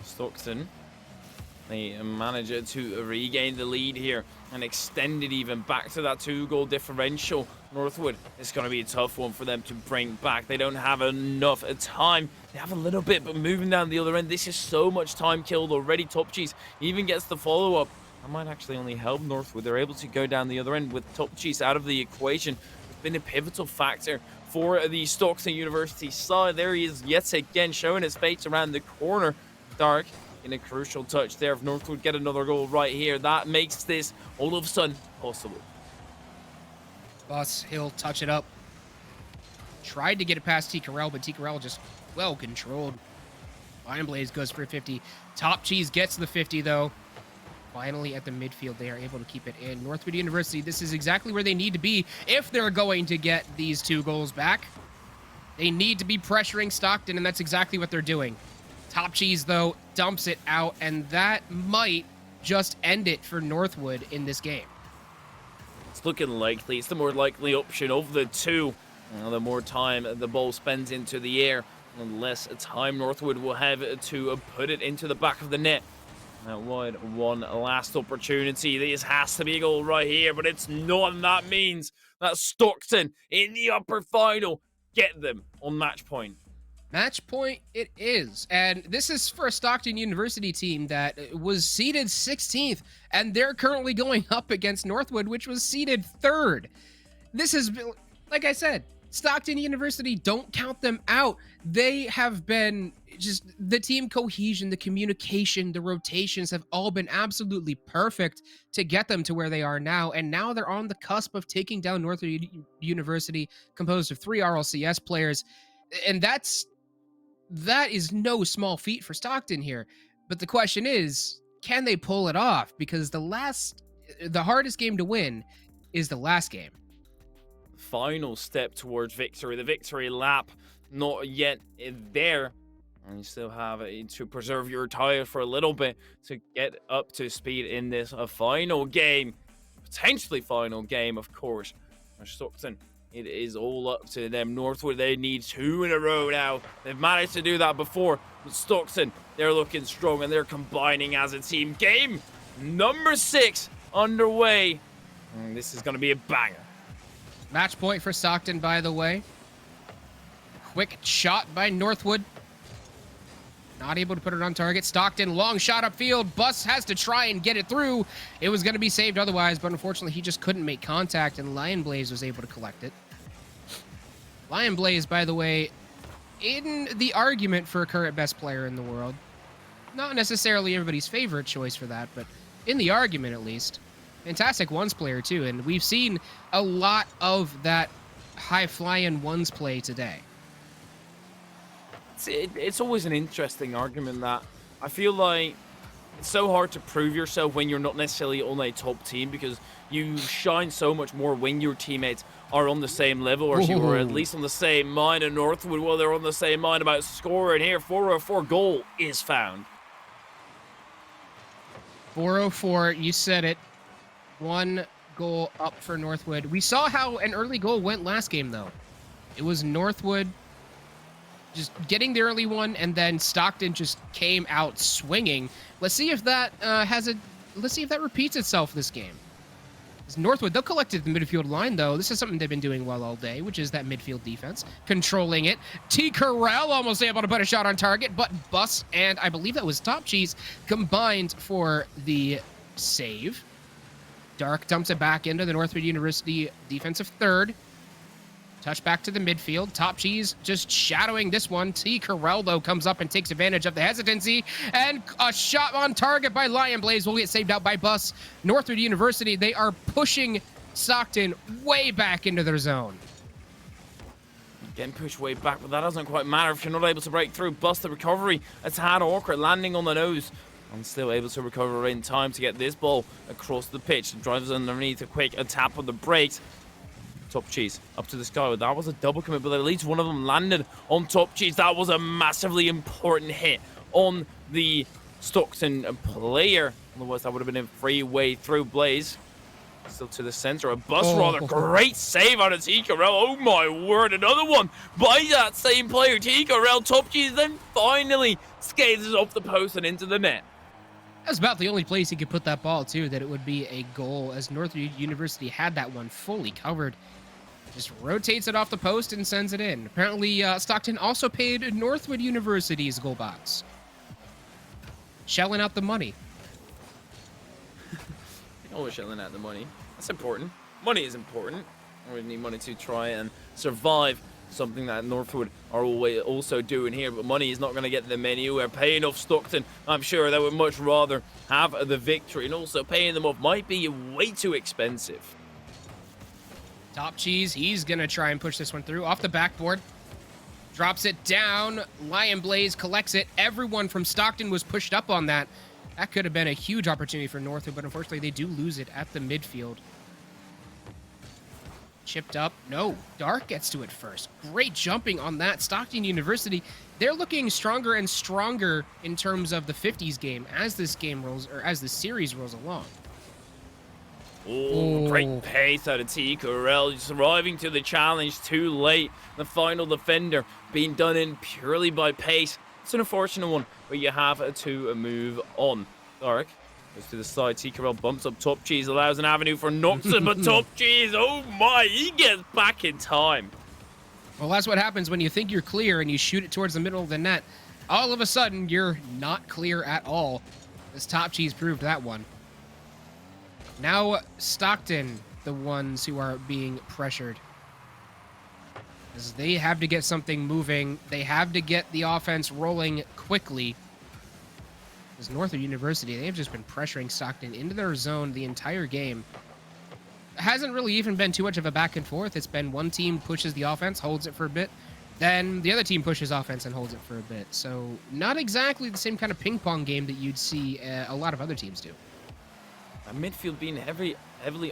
Stockton, they manage to regain the lead here and extend it even back to that 2-goal differential. Northwood, it's going to be a tough one for them to bring back. They don't have enough time. They have a little bit, but moving down the other end, this is so much time killed already. Top Cheese even gets the follow-up. That might actually only help Northwood. They're able to go down the other end with Top Cheese out of the equation. It's been a pivotal factor for the Stockton University side. There he is yet again, showing his face around the corner. Dark in a crucial touch there. If Northwood get another goal right here, that makes this all of a sudden possible. Bus, he'll touch it up. Tried to get it past T-Corral, but T-Corral just well controlled. Lion Blaze goes for 50. Top Cheese gets the 50, though. Finally, at the midfield, they are able to keep it in. Northwood University, this is exactly where they need to be if they're going to get these 2 goals back. They need to be pressuring Stockton, and that's exactly what they're doing. Top Cheese, though, dumps it out, and that might just end it for Northwood in this game. It's looking likely. It's the more likely option of the two. The more time the ball spends into the air, the less time Northwood will have to put it into the back of the net. Now, one last opportunity. This has to be a goal right here, but it's not, and that means that Stockton in the upper final get them on match point. Match point it is, and this is for a Stockton University team that was seeded 16th, and they're currently going up against Northwood, which was seeded 3rd. This has been, like I said, Stockton University, don't count them out. They have been just, the team cohesion, the communication, the rotations have all been absolutely perfect to get them to where they are now. And now they're on the cusp of taking down Northwood University, composed of 3 RLCS players. And that is no small feat for Stockton here. But the question is, can they pull it off? Because the hardest game to win is the last game. Final step towards victory. The victory lap not yet there. And you still have to preserve your tire for a little bit to get up to speed in this final game. Potentially final game, of course. For Stockton, it is all up to them. Northwood, they need 2 in a row now. They've managed to do that before. But Stockton, they're looking strong and they're combining as a team. Game number 6 underway. And this is going to be a banger. Match point for Stockton, by the way. Quick shot by Northwood. Not able to put it on target. Stockton, long shot upfield. Bus has to try and get it through. It was going to be saved otherwise, but unfortunately he just couldn't make contact, and Lion Blaze was able to collect it. Lion Blaze, by the way, in the argument for current best player in the world. Not necessarily everybody's favorite choice for that, but in the argument at least. Fantastic ones player too, and we've seen a lot of that high-flying ones play today. It's always an interesting argument that I feel like it's so hard to prove yourself when you're not necessarily on a top team, because you shine so much more when your teammates are on the same level, or you are at least on the same mind. And Northwood, well, they're on the same mind about scoring here. 404 goal is found. 404, you said it. 1 goal up for Northwood. We saw how an early goal went last game, though. It was Northwood just getting the early one, and then Stockton just came out swinging. Let's see if that let's see if that repeats itself this game. It's Northwood, they'll collect it at the midfield line, though. This is something they've been doing well all day, which is that midfield defense, controlling it. T-Corral almost able to put a shot on target, but Bus and I believe that was Top Cheese combined for the save. Dark dumps it back into the Northwood University defensive third. Touch back to the midfield. Top Cheese just shadowing this one. T-Corral, though, comes up and takes advantage of the hesitancy. And a shot on target by Lion Blaze will get saved out by Bus. Northwood University, they are pushing Stockton way back into their zone. Getting pushed way back, but that doesn't quite matter if you're not able to break through. Bus the recovery. A tad awkward, landing on the nose. And still able to recover in time to get this ball across the pitch. Drives underneath, a quick tap on the brakes. Top Cheese up to the sky. That was a double commit, but at least one of them landed on Top Cheese. That was a massively important hit on the Stockton player. Otherwise, that would have been a free way through. Blaze still to the center. A Bus rather. Great save out of T-Corral. Oh my word, another one by that same player. T-Corral. Top Cheese then finally skates off the post and into the net. That was about the only place he could put that ball, too, that it would be a goal, as Northwood University had that one fully covered. Just rotates it off the post and sends it in. Apparently, Stockton also paid Northwood University's goal box. Shelling out the money. Always shelling out the money. That's important. Money is important. We need money to try and survive. Something that Northwood are always also doing here, but money is not going to get them anywhere. Paying off Stockton, I'm sure they would much rather have the victory, and also paying them off might be way too expensive. Top Cheese, he's gonna try and push this one through off the backboard. Drops it down. Lion Blaze collects it. Everyone from Stockton was pushed up on that. That could have been a huge opportunity for Northwood, but unfortunately they do lose it at the midfield. Chipped up. No, Dark gets to it first. Great jumping on that. Stockton University, they're looking stronger and stronger in terms of the 50s game as this game rolls, or as the series rolls along. Oh, great pace out of TKRL, surviving to the challenge too late. The final defender being done in purely by pace. It's an unfortunate one, but you have to move on. Dark goes to the side. TKRL bumps up Top Cheese, allows an avenue for Noxon, but Top Cheese, oh my, he gets back in time. Well, that's what happens when you think you're clear and you shoot it towards the middle of the net. All of a sudden, you're not clear at all. This Top Cheese proved that one. Now, Stockton, the ones who are being pressured. As they have to get something moving. They have to get the offense rolling quickly. As Northwood University, they've just been pressuring Stockton into their zone the entire game. It hasn't really even been too much of a back and forth. It's been one team pushes the offense, holds it for a bit. Then the other team pushes offense and holds it for a bit. So not exactly the same kind of ping pong game that you'd see a lot of other teams do. Midfield being heavily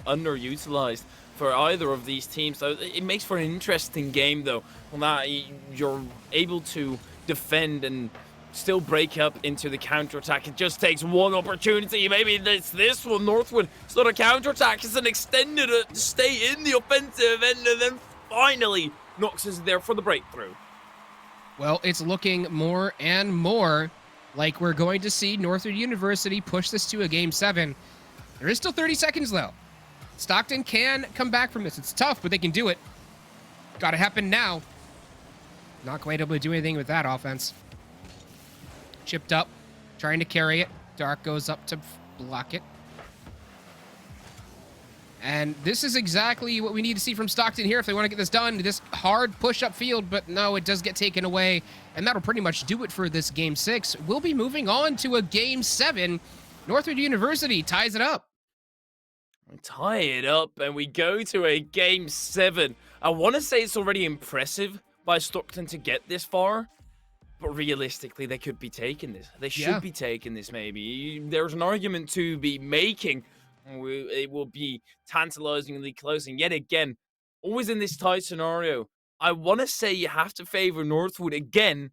underutilized for either of these teams. So it makes for an interesting game, though, when that you're able to defend and still break up into the counter-attack. It just takes one opportunity. Maybe it's this one. Northwood, it's not a counter-attack. It's an extended stay in the offensive end, and then finally Nox is there for the breakthrough. Well, it's looking more and more like we're going to see Northwood University push this to a Game 7. There is still 30 seconds, though. Stockton can come back from this. It's tough, but they can do it. Got to happen now. Not quite able to do anything with that offense. Chipped up, trying to carry it. Dark goes up to block it. And this is exactly what we need to see from Stockton here if they want to get this done. This hard push-up field, but no, it does get taken away. And that'll pretty much do it for this Game 6. We'll be moving on to a Game 7. Northwood University ties it up. We tie it up, and we go to a Game 7. I want to say it's already impressive by Stockton to get this far, but realistically, they could be taking this. They should be taking this, maybe. There's an argument to be making. It will be tantalizingly close, and yet again, always in this tight scenario, I want to say you have to favor Northwood again,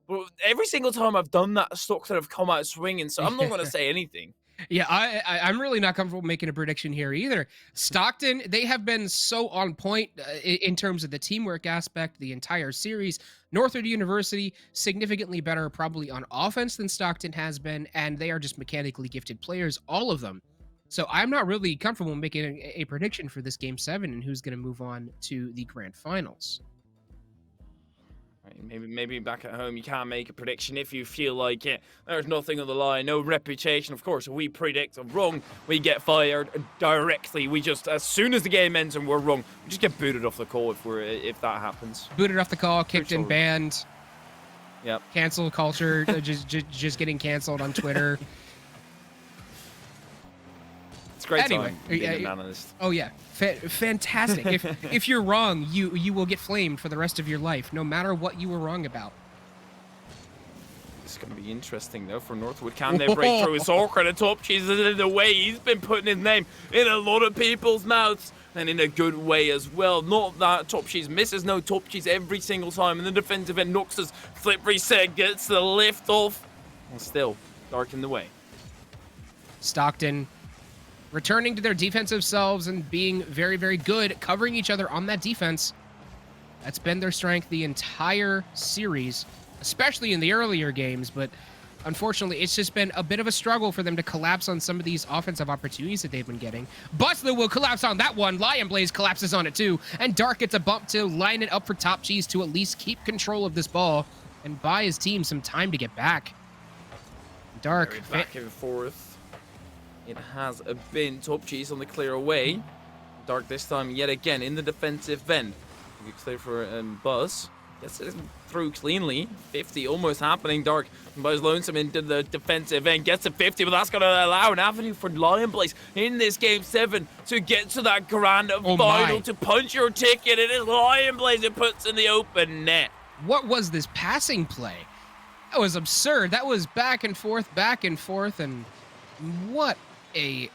but every single time I've done that, Stockton have come out swinging, so I'm not going to say anything. Yeah, I'm really not comfortable making a prediction here either. Stockton, they have been so on point in terms of the teamwork aspect the entire series. Northwood University, significantly better probably on offense than Stockton has been, and they are just mechanically gifted players, all of them. So I'm not really comfortable making a prediction for this Game 7 and who's going to move on to the grand finals. Maybe back at home you can't make a prediction if you feel like it. There's nothing on the line, no reputation. Of course, if we predict wrong, we get fired directly. We just, as soon as the game ends and we're wrong, we just get booted off the call if that happens. Booted off the call, kicked and banned. Yep. Cancel culture, just getting canceled on Twitter. It's great anyway, time being an analyst. Oh yeah, fantastic. if you're wrong, you will get flamed for the rest of your life, no matter what you were wrong about. It's going to be interesting though for Northwood. Can they break through? It's awkward at Top Cheese in the way. He's been putting his name in a lot of people's mouths, and in a good way as well. Not that Top Cheese misses, no, Top Cheese every single time. In the defensive end, Nox's flip reset gets the lift off, and still Dark in the way. Stockton returning to their defensive selves and being very, very good at covering each other on that defense. That's been their strength the entire series, especially in the earlier games, but unfortunately, it's just been a bit of a struggle for them to collapse on some of these offensive opportunities that they've been getting. Buster will collapse on that one. Lion Blaze collapses on it too, and Dark gets a bump to line it up for Top Cheese to at least keep control of this ball and buy his team some time to get back. Dark. Back and forth. It has been Top Cheese on the clear away. Dark this time yet again in the defensive end. You clear for Buzz. Gets it through cleanly. 50 almost happening. Dark buys Lonesome into the defensive end. Gets to 50, but that's going to allow an avenue for Lion Blaze in this Game 7 to get to that grand final, to punch your ticket. It is Lion Blaze it puts in the open net. What was this passing play? That was absurd. That was back and forth, and what a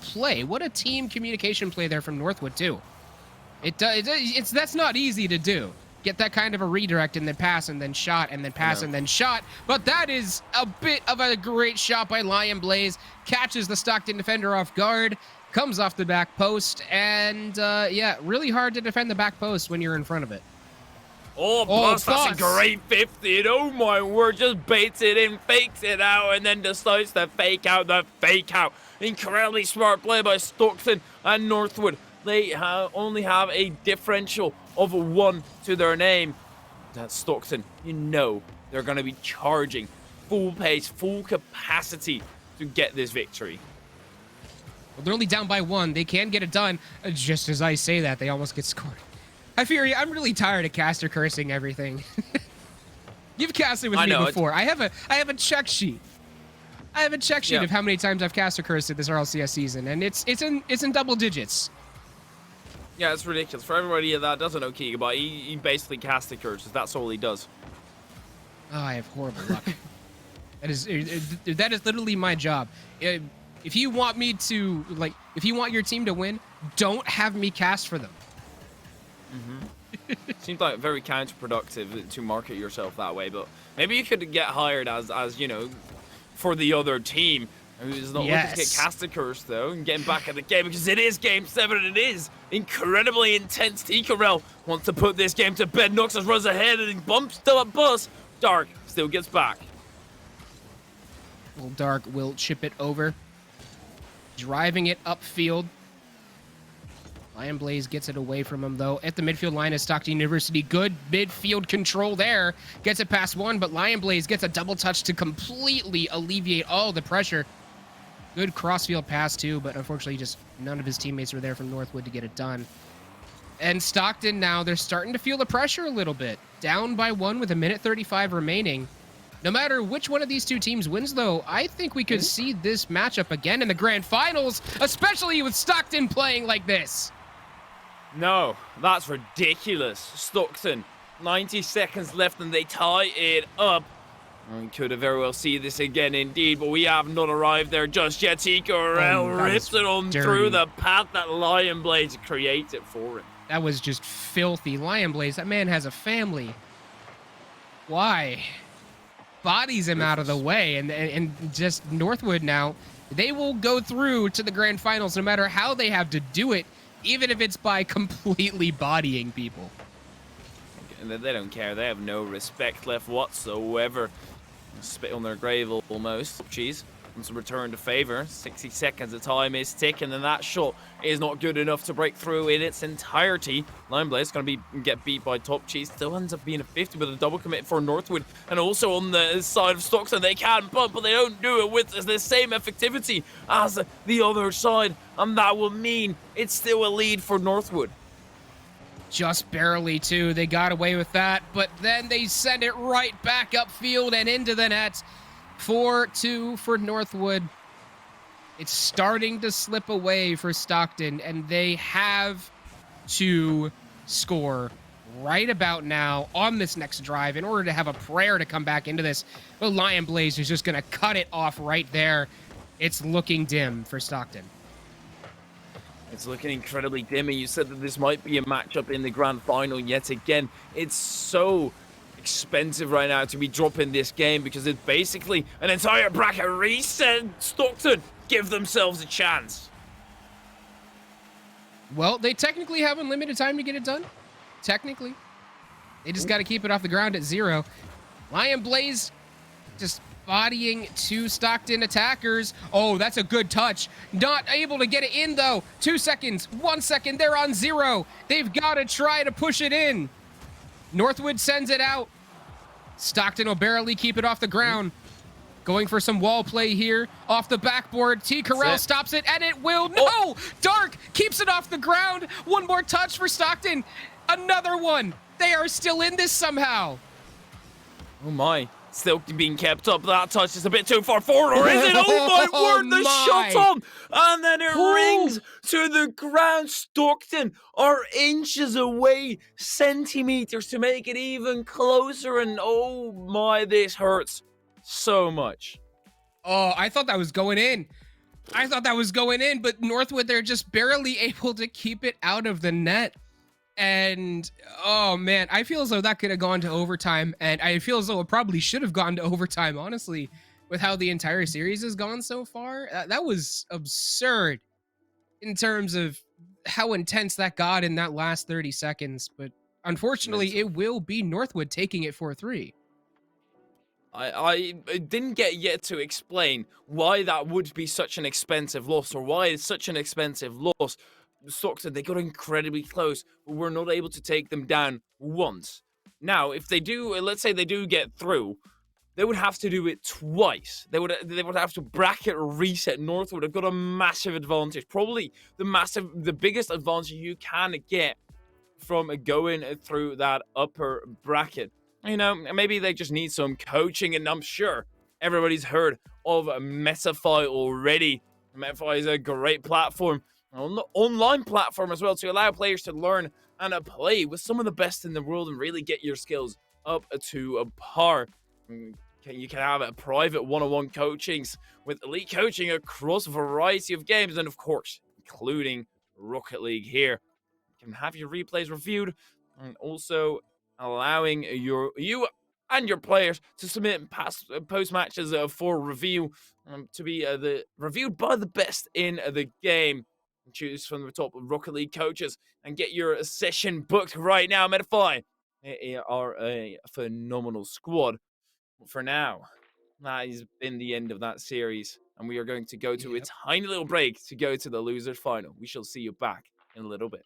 play. What a team communication play there from Northwood, too. That's not easy to do. Get that kind of a redirect and then pass and then shot and then pass and then shot. But that is a bit of a great shot by Lion Blaze. Catches the Stockton defender off guard, comes off the back post, and yeah, really hard to defend the back post when you're in front of it. Oh, plus that's a great 50. And oh my word, just baits it in, fakes it out, and then decides to fake out the fake out. Incredibly smart play by Stockton and Northwood. They only have a differential of a 1 to their name. That's Stockton. You know they're going to be charging full pace, full capacity to get this victory. Well, they're only down by 1. They can get it done. Just as I say that, they almost get scored. I fear you. I'm really tired of caster cursing everything. You've casted with me before. I have a check sheet. I have a check sheet of how many times I've caster cursed this RLCS season, and it's in double digits. Yeah, it's ridiculous. For everybody that doesn't know Keegaby, he basically caster curses. That's all he does. Oh, I have horrible luck. That is literally my job. If you want me to, if you want your team to win, don't have me cast for them. Seems like very counterproductive to market yourself that way, but maybe you could get hired as you know, for the other team who's not looking to get casted curse though and getting back in the game, because it is Game 7 and it is incredibly intense. T-Corel wants to put this game to bed. Noxus runs ahead and bumps to a bus. Dark still gets back. Well, Dark will chip it over, driving it upfield. Lion Blaze gets it away from him, though. At the midfield line is Stockton University. Good midfield control there. Gets it past 1, but Lion Blaze gets a double touch to completely alleviate all the pressure. Good crossfield pass, too, but unfortunately just none of his teammates were there from Northwood to get it done. And Stockton now, they're starting to feel the pressure a little bit. Down by 1 with 1:35 remaining. No matter which one of these two teams wins, though, I think we could see this matchup again in the grand finals, especially with Stockton playing like this. No, that's ridiculous. Stockton, 90 seconds left and they tie it up. We could have very well seen this again indeed, but we have not arrived there just yet. T-Corel rips it on through the path that Lion Blaze created for him. That was just filthy. Lion Blaze, that man has a family. Why? Bodies him out of the way, and just Northwood now, they will go through to the grand finals no matter how they have to do it, even if it's by completely bodying people. They don't care. They have no respect left whatsoever. Spit on their grave almost. Cheese wants to return to favor. 60 seconds of time is ticking, and that shot is not good enough to break through in its entirety. Lion Blaze going to get beat by Top Cheese. Still ends up being a 50 with a double commit for Northwood. And also on the side of Stockton, they can bump, but they don't do it with the same effectivity as the other side. And that will mean it's still a lead for Northwood. Just barely, too. They got away with that, but then they send it right back upfield and into the net. 4-2 for Northwood. It's starting to slip away for Stockton, and they have to score right about now on this next drive in order to have a prayer to come back into this. But Lion Blaze is just going to cut it off right there. It's looking dim for Stockton. It's looking incredibly dim, and you said that this might be a matchup in the grand final yet again. It's so expensive right now to be dropping this game because it's basically an entire bracket reset. Stockton give themselves a chance. Well, they technically have unlimited time to get it done. Technically. They just got to keep it off the ground at 0. Lion Blaze just bodying 2 Stockton attackers. Oh, that's a good touch. Not able to get it in, though. 2 seconds, 1 second, they're on 0. They've got to try to push it in. Northwood sends it out. Stockton will barely keep it off the ground. Going for some wall play here. Off the backboard, T-Corel stops it, and it will. No! Dark keeps it off the ground. One more touch for Stockton. Another one. They are still in this somehow. Oh my, still being kept up. That touch is a bit too far forward, or is it? Oh my word, the shot on! And then it rings to the ground. Stockton are inches away, centimeters to make it even closer. And oh my, this hurts so much. Oh, I thought that was going in. But Northwood, they're just barely able to keep it out of the net. And oh man, I feel as though that could have gone to overtime, and I feel as though it probably should have gone to overtime, honestly, with how the entire series has gone so far. That was absurd in terms of how intense that got in that last 30 seconds. But unfortunately, it will be Northwood taking it 4-3. I didn't get yet to explain why that would be such an expensive loss, or why it's such an expensive loss. Stockton, they got incredibly close, but we're not able to take them down once. Now, if they do, let's say they do get through, they would have to do it twice. They would have to bracket reset. Northwood have got a massive advantage, probably the biggest advantage you can get from going through that upper bracket. You know, maybe they just need some coaching, and I'm sure everybody's heard of Metafy already. Metafy is a great platform, an online platform as well, to allow players to learn and play with some of the best in the world and really get your skills up to a par. You can have a private one-on-one coachings with elite coaching across a variety of games, and of course, including Rocket League here. You can have your replays reviewed, and also allowing you and your players to submit post matches for review, to be reviewed by the best in the game. Choose from the top Rocket League coaches and get your session booked right now. Metafy are a phenomenal squad. For now, that has been the end of that series, and we are going to go to a tiny little break to go to the losers final. We shall see you back in a little bit.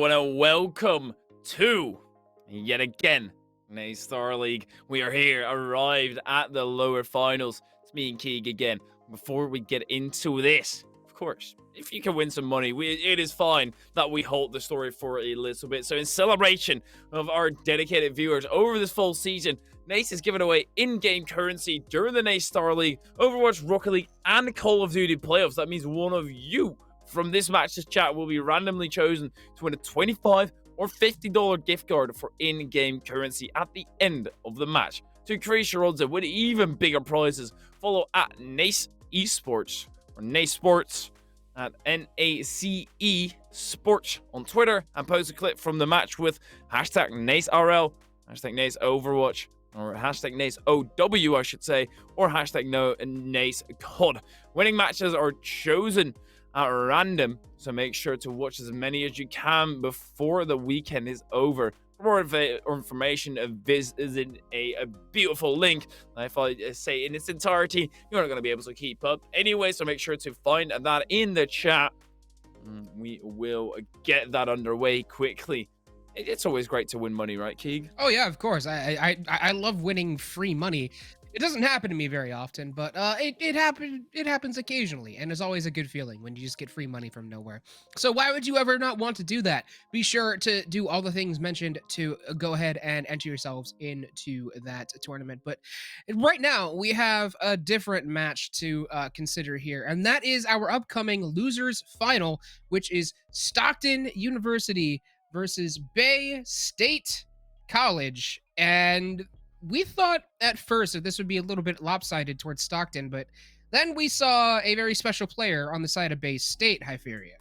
everyone, and welcome to, yet again, NACE Starleague. We are here, arrived at the lower finals. It's me and Keeg again. Before we get into this, of course, if you can win some money, it is fine that we halt the story for a little bit. So in celebration of our dedicated viewers over this full season, NACE is giving away in-game currency during the NACE Starleague, Overwatch, Rocket League, and Call of Duty playoffs. That means one of you from this match's chat will be randomly chosen to win a $25 or $50 gift card for in-game currency at the end of the match. To increase your odds and win even bigger prizes, follow at NACE Esports or NACE Sports at NACE Sports on Twitter and post a clip from the match with hashtag NACERL, hashtag NACE Overwatch, or hashtag NACE OW, I should say, or hashtag NACE COD. Winning matches are chosen at random, so make sure to watch as many as you can before the weekend is over. For more information, visit a beautiful link. If I say in its entirety, you're not going to be able to keep up anyway, so make sure to find that in the chat. We will get that underway quickly. It's always great to win money, right, Keeg? Oh yeah, of course. I love winning free money. It doesn't happen to me very often, but it happens occasionally, and it's always a good feeling when you just get free money from nowhere. So why would you ever not want to do that? Be sure to do all the things mentioned to go ahead and enter yourselves into that tournament. But right now we have a different match to consider here, and that is our upcoming losers final, which is Stockton University versus Bay State College. And we thought at first that this would be a little bit lopsided towards Stockton, but then we saw a very special player on the side of Bay State, Hyperia.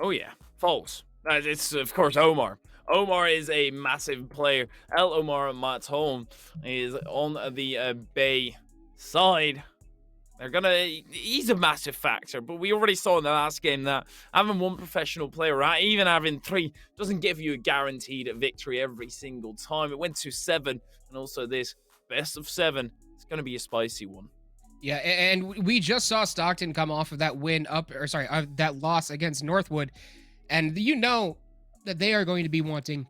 Oh yeah, false. It's of course Omar. Omar is a massive player. El Omar Maton is on the Bay side. He's a massive factor, but we already saw in the last game that having one professional player, right, even having three, doesn't give you a guaranteed victory every single time. It went to 7, and also this best of 7. It's going to be a spicy one. Yeah, and we just saw Stockton come off of that that loss against Northwood, and you know that they are going to be wanting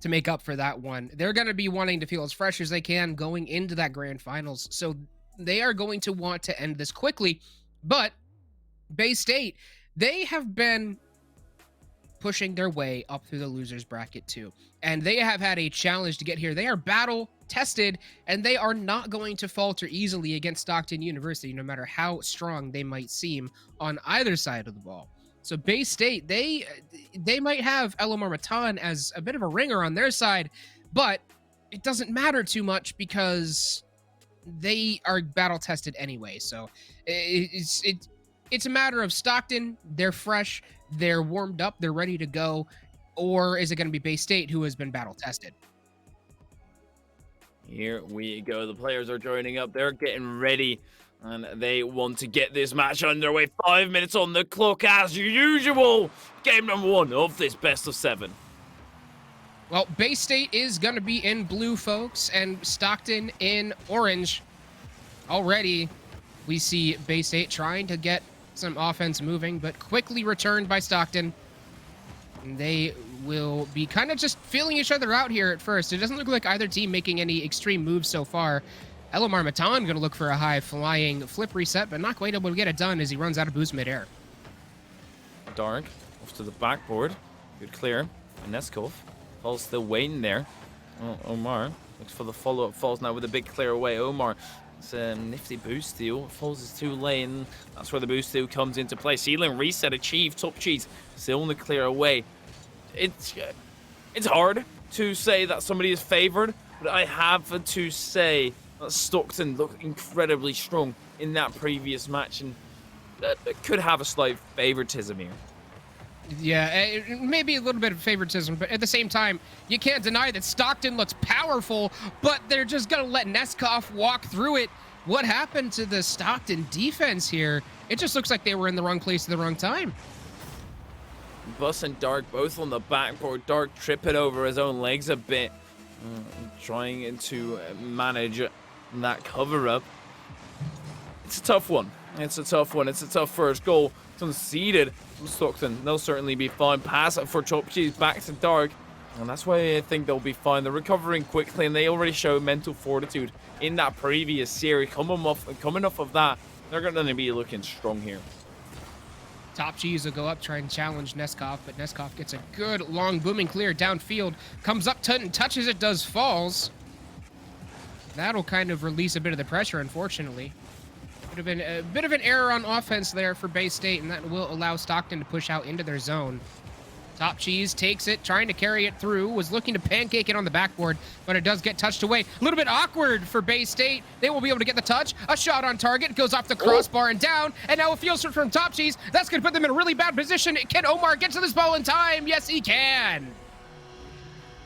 to make up for that one. They're going to be wanting to feel as fresh as they can going into that grand finals, so they are going to want to end this quickly. But Bay State, they have been pushing their way up through the losers bracket too, and they have had a challenge to get here. They are battle tested, and they are not going to falter easily against Stockton University, no matter how strong they might seem on either side of the ball. So Bay State, they might have Elomar Matan as a bit of a ringer on their side, but it doesn't matter too much because they are battle tested anyway. So it's a matter of Stockton. They're fresh, they're warmed up, they're ready to go, or is it going to be Bay State who has been battle tested? Here we go. The players are joining up. They're getting ready, and they want to get this match underway. 5 minutes on the clock as usual. Game number 1 of this best of 7. Well, Bay State is going to be in blue, folks, and Stockton in orange. Already, we see Bay State trying to get some offense moving, but quickly returned by Stockton. And they will be kind of just feeling each other out here at first. It doesn't look like either team making any extreme moves so far. Elomar Matan going to look for a high flying flip reset, but not quite able to get it done as he runs out of boost midair. Dark off to the backboard. Good clear. Neskov. Falls still waiting there. Oh, Omar looks for the follow-up. Falls now with a big clear away. Omar, it's a nifty boost steal. Falls is too late, and that's where the boost steal comes into play. Ceiling reset achieved. Top cheese still in the clear away. It's hard to say that somebody is favored, but I have to say that Stockton looked incredibly strong in that previous match, and that could have a slight favoritism here. Yeah, maybe a little bit of favoritism, but at the same time, you can't deny that Stockton looks powerful, but they're just going to let Neskov walk through it. What happened to the Stockton defense here? It just looks like they were in the wrong place at the wrong time. Bus and Dark both on the backboard. Dark tripping over his own legs a bit, trying to manage that cover-up. It's a tough one. It's a tough one. It's a tough first goal. It's unseeded from Stockton. They'll certainly be fine. Pass it for Chop Cheese back to Dark. And that's why I think they'll be fine. They're recovering quickly, and they already show mental fortitude in that previous series. Coming off of that, they're going to be looking strong here. Top Cheese will go up, try and challenge Neskov, but Neskov gets a good, long, booming clear downfield. Comes up, touches it, does falls. That'll kind of release a bit of the pressure, unfortunately. Would have been a bit of an error on offense there for Bay State, and that will allow Stockton to push out into their zone. Top Cheese takes it, trying to carry it through, was looking to pancake it on the backboard, but it does get touched away. A little bit awkward for Bay State. They will be able to get the touch. A shot on target, goes off the crossbar and down, and now a field strip from Top Cheese. That's going to put them in a really bad position. Can Omar get to this ball in time? Yes, he can.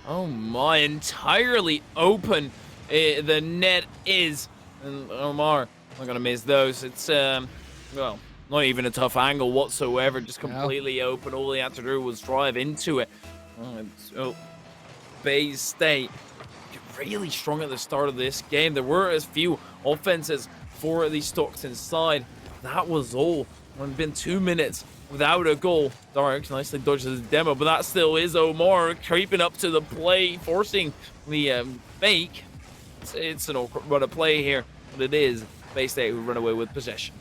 Oh my, entirely open the net is. And Omar, not going to miss those. It's, well, not even a tough angle whatsoever, just completely open. All he had to do was drive into it. So, Bay State really strong at the start of this game. There were as few offenses for the Stockton side. That was all. It's been 2 minutes without a goal. Dark nicely dodges the demo, but that still is Omar creeping up to the play, forcing the fake. It's an awkward run of play here, but it is Bay State who run away with possession.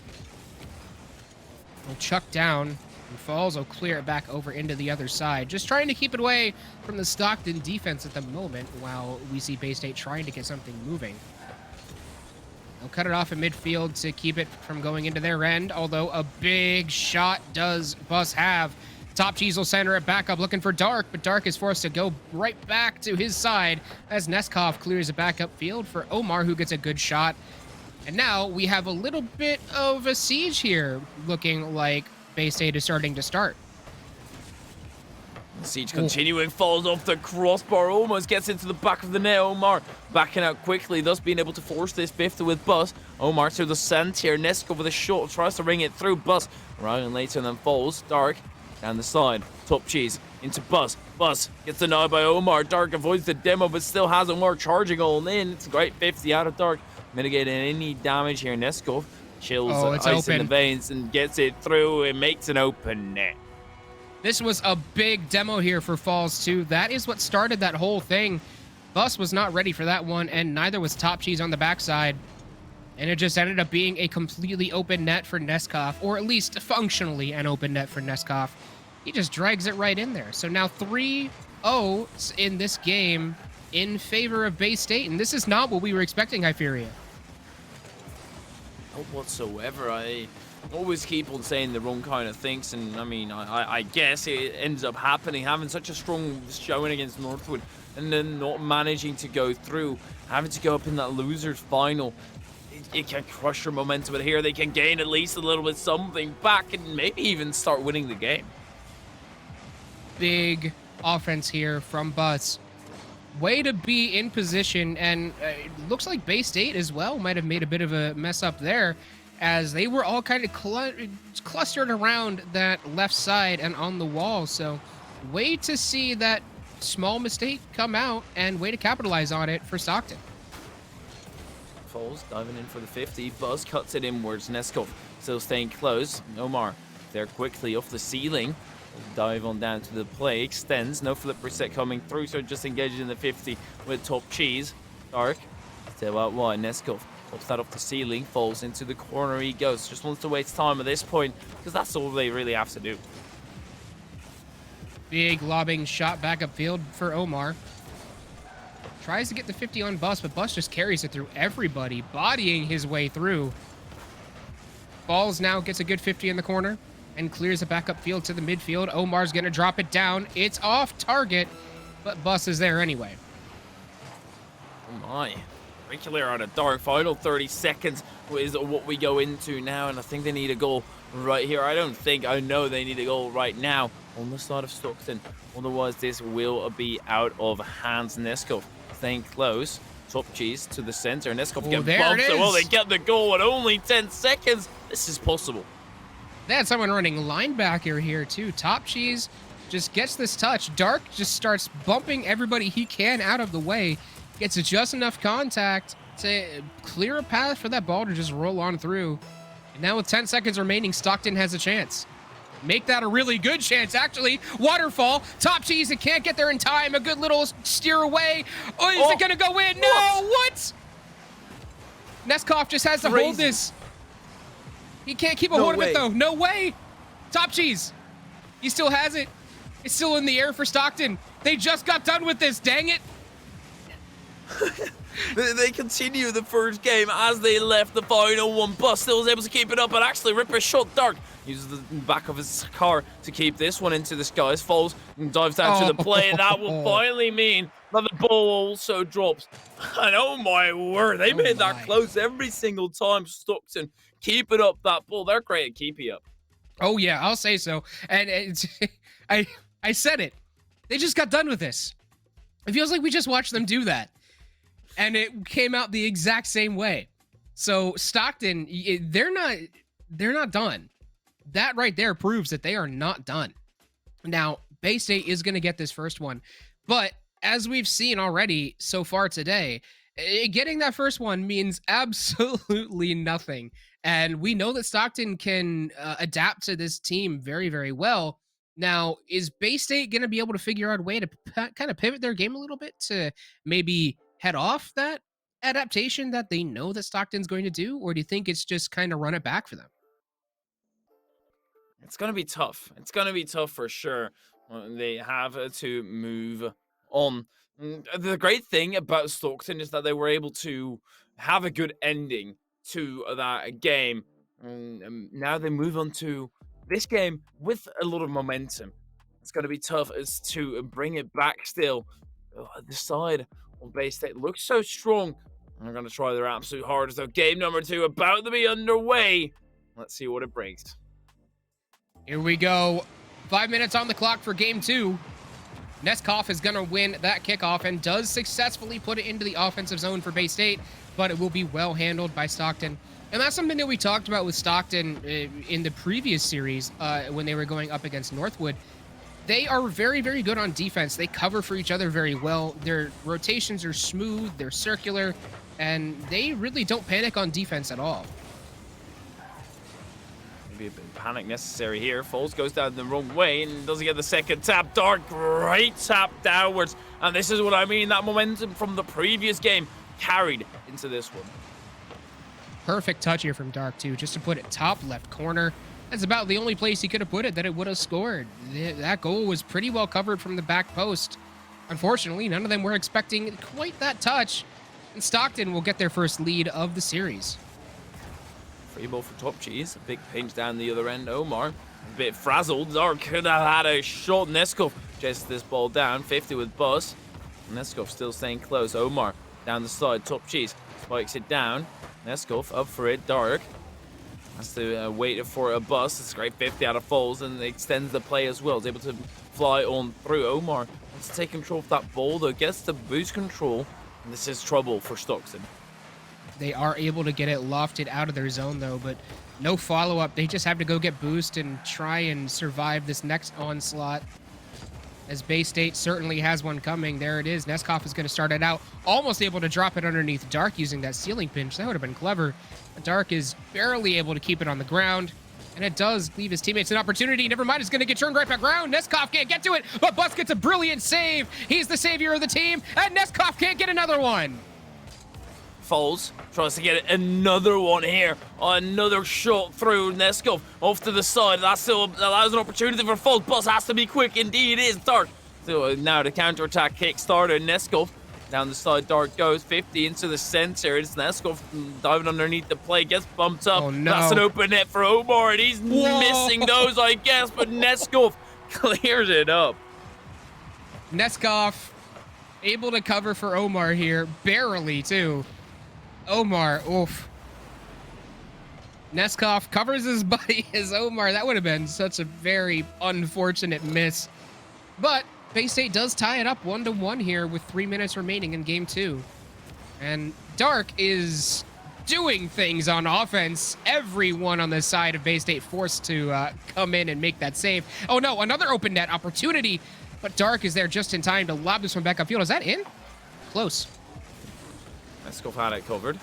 Will chuck down, and Falls will clear it back over into the other side. Just trying to keep it away from the Stockton defense at the moment, while we see Bay State trying to get something moving. They'll cut it off in midfield to keep it from going into their end, although a big shot does Bus have. Top Cheese will center it back up, looking for Dark, but Dark is forced to go right back to his side as Neskov clears it back upfield for Omar, who gets a good shot. And now we have a little bit of a siege here, looking like Bay State is starting to start. Siege continuing, falls off the crossbar, almost gets into the back of the net. Omar backing out quickly, thus being able to force this fifth with Bus. Omar to the center, Neskov with a shot, tries to ring it through Bus. Ryan later and then falls. Dark down the side, Top Cheese into Bus. Bus gets denied by Omar. Dark avoids the demo, but still has Omar charging all in. It's a great 50 out of Dark. Mitigating any damage here. Neskov chills ice in the veins and gets it through and makes an open net. This was a big demo here for Falls, too. That is what started that whole thing. Bus was not ready for that one, and neither was Top Cheese on the backside. And it just ended up being a completely open net for Neskov, or at least functionally an open net for Neskov. He just drags it right in there. So now 3-0 in this game in favor of Bay State, and this is not what we were expecting, Hyperia. Not whatsoever. I always keep on saying the wrong kind of things, and I mean, I guess it ends up happening, having such a strong showing against Northwood and then not managing to go through, having to go up in that loser's final. It can crush your momentum, but here they can gain at least a little bit something back and maybe even start winning the game. Big offense here from Bus. Way to be in position, and it looks like Bay State as well might have made a bit of a mess up there, as they were all kind of clustered around that left side and on the wall. So way to see that small mistake come out, and way to capitalize on it for Stockton. Falls diving in for the 50. Buzz cuts it inwards. Neskov still staying close. Omar there quickly off the ceiling. Dive on down to the play, extends, no flip reset coming through, so just engages in the 50 with Top Cheese. Dark, still out wide, Neskov pops that off the ceiling, falls into the corner, he goes, just wants to waste time at this point, because that's all they really have to do. Big lobbing shot back upfield for Omar. Tries to get the 50 on Bus, but Bus just carries it through everybody, bodying his way through. Falls now gets a good 50 in the corner and clears it back upfield to the midfield. Omar's going to drop it down. It's off target, but Bus is there anyway. Oh my. Great clear out of Dark. Final 30 seconds is what we go into now, and I think they need a goal right here. I know they need a goal right now on the side of Stockton. Otherwise, this will be out of hands. Neskov staying close. Top Cheese to the center. Neskov get bumped. So, well, they get the goal in only 10 seconds. This is possible. They had someone running linebacker here, too. Top Cheese just gets this touch. Dark just starts bumping everybody he can out of the way. Gets just enough contact to clear a path for that ball to just roll on through. And now with 10 seconds remaining, Stockton has a chance. Make that a really good chance, actually. Waterfall, top cheese, it can't get there in time. A good little steer away. Oh, is it gonna go in? No, what? Neskov just has to hold this. He can't keep a hold of it though, no way. Top cheese, he still has it. It's still in the air for Stockton. They just got done with this, dang it. They continue the first game as they left the final one. Bus still was able to keep it up, but actually Ripper shot Dark. Uses the back of his car to keep this one into the skies. Falls and dives down to the play, and that will finally mean that the ball also drops. And oh my word, they made that close every single time. Stockton keeping up that ball. They're great at keeping up. Oh yeah, I'll say so. And it's, I said it. They just got done with this. It feels like we just watched them do that. And it came out the exact same way. So Stockton, they're not done. That right there proves that they are not done. Now, Bay State is going to get this first one, but as we've seen already so far today, getting that first one means absolutely nothing. And we know that Stockton can adapt to this team very, very well. Now, is Bay State going to be able to figure out a way to kind of pivot their game a little bit to maybe head off that adaptation that they know that Stockton's going to do? Or do you think it's just kind of run it back for them? It's going to be tough. It's going to be tough for sure. They have to move on. The great thing about Stockton is that they were able to have a good ending to that game. Now they move on to this game with a lot of momentum. It's going to be tough as to bring it back still. The side on Bay State looks so strong. They're going to try their absolute hardest. So game number 2 about to be underway. Let's see what it brings. Here we go. 5 minutes on the clock for game 2. Neskov is going to win that kickoff and does successfully put it into the offensive zone for Bay State, but it will be well handled by Stockton. And that's something that we talked about with Stockton in the previous series when they were going up against Northwood. They are very, very good on defense. They cover for each other very well. Their rotations are smooth, they're circular, and they really don't panic on defense at all. Maybe a bit of panic necessary here. Foles goes down the wrong way and doesn't get the second tap. Dark, great tap downwards. And this is what I mean, that momentum from the previous game carried into this one. Perfect touch here from Dark, too, just to put it top left corner. That's about the only place he could have put it that it would have scored. That goal was pretty well covered from the back post. Unfortunately, none of them were expecting quite that touch. And Stockton will get their first lead of the series. Free ball for Top Cheese. A big pinch down the other end. Omar, a bit frazzled. Dark could have had a shot. Neskov chases this ball down. 50 with Buzz. Neskov still staying close. Omar down the side. Top Cheese spikes it down. Neskov up for it. Dark has to wait for a bus. It's a great 50 out of Foles and extends the play as well. Is able to fly on through. Omar wants to take control of that ball though. Gets to boost control. And this is trouble for Stockton. They are able to get it lofted out of their zone, though, but no follow-up. They just have to go get boost and try and survive this next onslaught. As Bay State certainly has one coming. There it is. Neskov is going to start it out. Almost able to drop it underneath Dark using that ceiling pinch. That would have been clever. But Dark is barely able to keep it on the ground. And it does leave his teammates an opportunity. Never mind, it's going to get turned right back around. Neskov can't get to it, but Bus gets a brilliant save. He's the savior of the team, and Neskov can't get another one. Foles tries to get another one here. Another shot through. Neskov off to the side. That still allows an opportunity for Foles. Bus has to be quick. Indeed, it is. Dark. So now the counterattack kick started. Neskov down the side. Dark goes 50 into the center. It's Neskov diving underneath the play. Gets bumped up. Oh, no. That's an open net for Omar. And he's missing those, I guess. But Neskov clears it up. Neskov able to cover for Omar here. Barely, too. Omar, oof. Neskov covers his buddy as Omar. That would have been such a very unfortunate miss. But Bay State does tie it up 1-1 here with 3 minutes remaining in game 2. And Dark is doing things on offense. Everyone on the side of Bay State forced to come in and make that save. Oh no, another open net opportunity. But Dark is there just in time to lob this one back upfield. Is that in? Close. Neskov had it covered.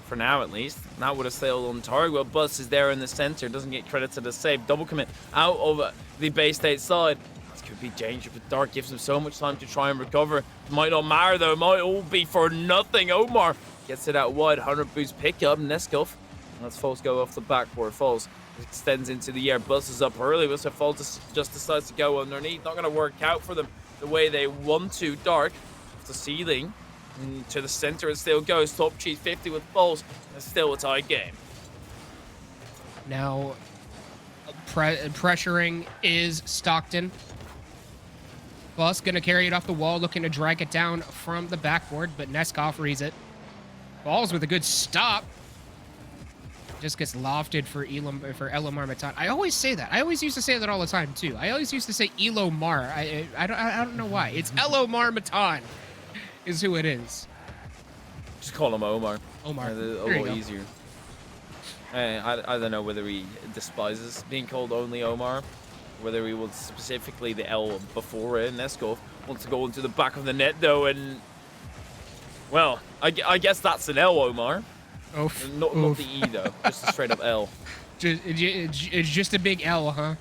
for now at least. That would have sailed on target. Well, Bus is there in the center, doesn't get credit to the save. Double commit out of the Bay State side. This could be dangerous, but Dark gives him so much time to try and recover. Might not matter though, might all be for nothing. Omar gets it out wide, 100 boost pick up, Neskov. Let's Falls go off the backboard. Falls extends into the air, buses up early, but so Falls just decides to go underneath. Not going to work out for them the way they want to. Dark off the ceiling to the center, it still goes. Top Cheese 50 with Falls, and still a tie game. Now, pressuring is Stockton. Bus going to carry it off the wall, looking to drag it down from the backboard, but Neskov reads it. Falls with a good stop. Just gets lofted for Elomar Matan. I always say that. I always used to say that all the time too. I always used to say Elomar. I don't know why. It's Elomar Matan is who it is. Just call him Omar. Omar. A lot easier. I don't know whether he despises being called only Omar, whether he wants specifically the L before it. Neskov wants to go into the back of the net though, and well, I guess that's an L, Omar. Oof. Not the E though, just a straight up L. It's just a big L, huh?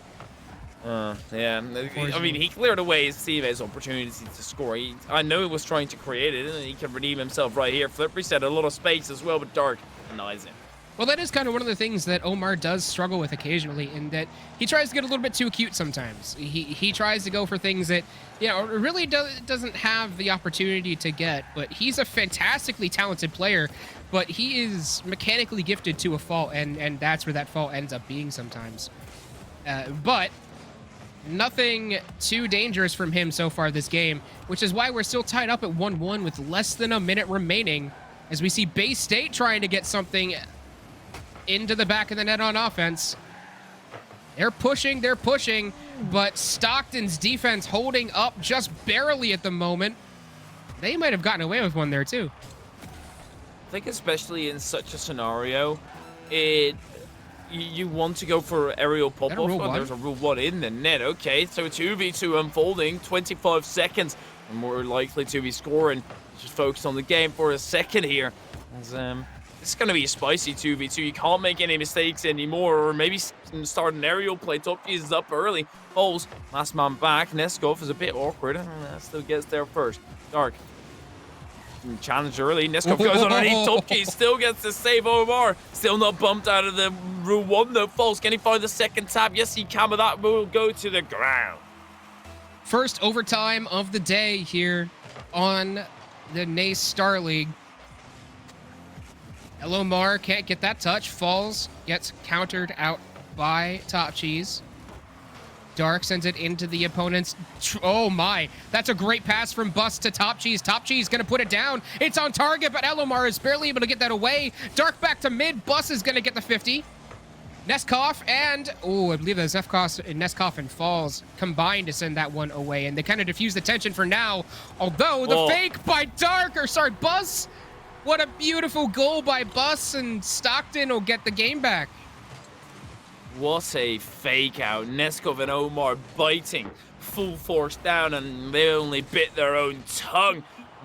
Yeah. I mean, he cleared away his teammates' opportunity to score. I know he was trying to create it, and he can redeem himself right here. Flip reset a lot of space as well, but Dark denies him. Well, that is kind of one of the things that Omar does struggle with occasionally, in that he tries to get a little bit too cute sometimes. He tries to go for things that, you know, really doesn't have the opportunity to get, but he's a fantastically talented player, but he is mechanically gifted to a fault, and that's where that fault ends up being sometimes. But nothing too dangerous from him so far this game, which is why we're still tied up at 1-1 with less than a minute remaining, as we see Bay State trying to get something into the back of the net on offense. They're pushing, but Stockton's defense holding up just barely at the moment. They might have gotten away with one there too. I think especially in such a scenario, you want to go for aerial pop-off. Oh, there's a rule 1 in the net. Okay, so 2v2 unfolding, 25 seconds, and more likely to be scoring. Just focus on the game for a second here. As, it's going to be a spicy 2v2. You can't make any mistakes anymore, or maybe start an aerial play. Top Cheese is up early. Falls, last man back. Neskov is a bit awkward. Still gets there first. Dark. Challenge early. Neskov goes underneath. Top Cheese still gets the save. Omar still not bumped out of the rule 1 though. Falls, can he find the second tap? Yes, he can, but that will go to the ground. First overtime of the day here on the NACE Starleague. Elomar can't get that touch. Falls, gets countered out by Top Cheese. Dark sends it into the opponent's... Oh my, that's a great pass from Bus to Top Cheese. Top Cheese gonna put it down. It's on target, but Elomar is barely able to get that away. Dark back to mid. Bus is gonna get the 50. Neskov and... Oh, I believe that's Neskov and Falls combined to send that one away, and they kind of diffuse the tension for now. Although the fake by Dark, or sorry, Bus... What a beautiful goal by Bus, and Stockton will get the game back. What a fake out. Neskov and Omar biting full force down, and they only bit their own tongue.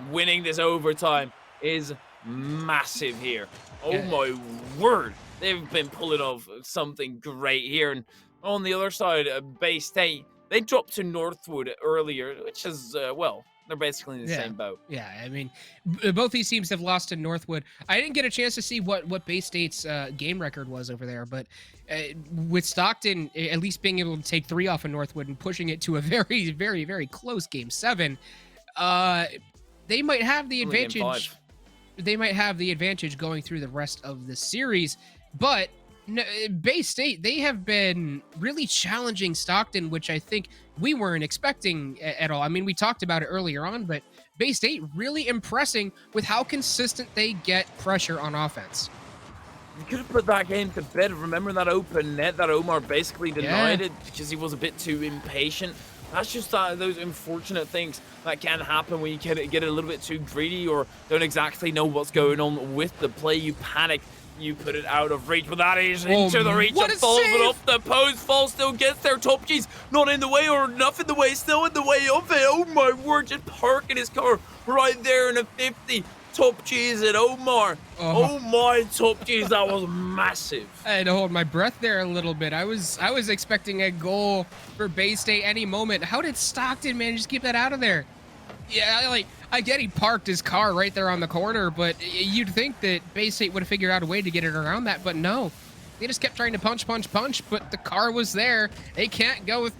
Winning this overtime is massive here. Oh my word. They've been pulling off something great here. And on the other side, Bay State, they dropped to Northwood earlier, which is, well, they're basically in the same boat. Yeah, I mean, both these teams have lost to Northwood. I didn't get a chance to see what Bay State's game record was over there, but with Stockton at least being able to take 3 off of Northwood and pushing it to a very, very, very close Game 7, they might have the advantage. They might have the advantage going through the rest of the series, but Bay State, they have been really challenging Stockton, which I think we weren't expecting at all. I mean, we talked about it earlier on, but Bay State really impressing with how consistent they get pressure on offense. You could have put that game to bed. Remember that open net that Omar basically denied it because he was a bit too impatient? That's just those unfortunate things that can happen when you get a little bit too greedy or don't exactly know what's going on with the play. You panic. You put it out of reach, but that is into the reach of Falls, but off the post. Falls still gets there. Top Cheese not in the way or enough in the way, still in the way of it. Oh my word, just parking his car right there in a 50. Top G's and Omar. Oh my, Top G's, that was massive. I had to hold my breath there a little bit. I was expecting a goal for Bay State any moment. How did Stockton manage to keep that out of there? Yeah, like, I get he parked his car right there on the corner, but you'd think that Bay State would have figured out a way to get it around that, but no. They just kept trying to punch, but the car was there. They can't go with...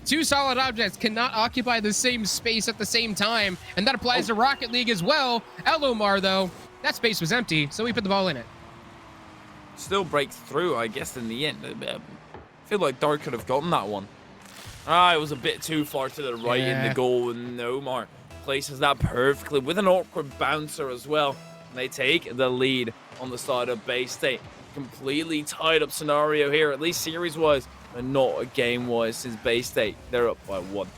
Two solid objects cannot occupy the same space at the same time, and that applies to Rocket League as well. Elomar, though, that space was empty, so we put the ball in it. Still breaks through, I guess, in the end. I feel like Dark could have gotten that one. It was a bit too far to the right in the goal, and Omar places that perfectly with an awkward bouncer as well. And they take the lead on the side of Bay State. Completely tied up scenario here, at least series-wise. And not a game-wise, since Bay State, they're up by 1.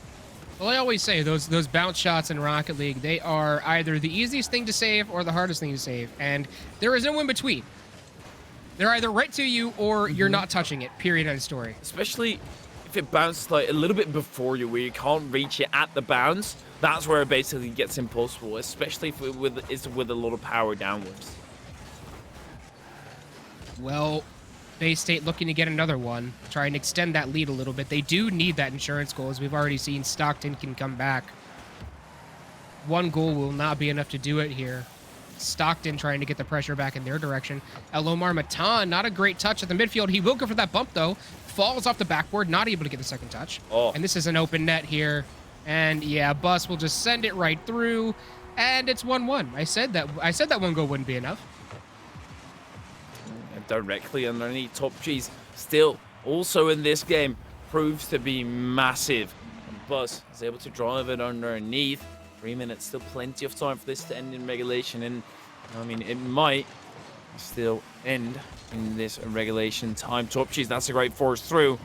Well, I always say those bounce shots in Rocket League, they are either the easiest thing to save or the hardest thing to save, and there is no in between. They're either right to you or you're not touching it. Period. End of story. Especially if it bounces like a little bit before you, where you can't reach it at the bounce. That's where it basically gets impossible, especially if it's with a lot of power downwards. Well, Bay State looking to get another one, try and extend that lead a little bit. They do need that insurance goal, as we've already seen. Stockton can come back. One goal will not be enough to do it here. Stockton trying to get the pressure back in their direction. Elomar Matan, not a great touch at the midfield. He will go for that bump, though. Falls off the backboard, not able to get the second touch. And this is an open net here. And yeah, Bus will just send it right through. And it's 1-1. I said that one goal wouldn't be enough. Directly underneath. Top G's still also in this game proves to be massive. And Buzz is able to drive it underneath. 3 minutes, still plenty of time for this to end in regulation. And I mean, it might still end in this regulation time. Top G's, that's a great force through.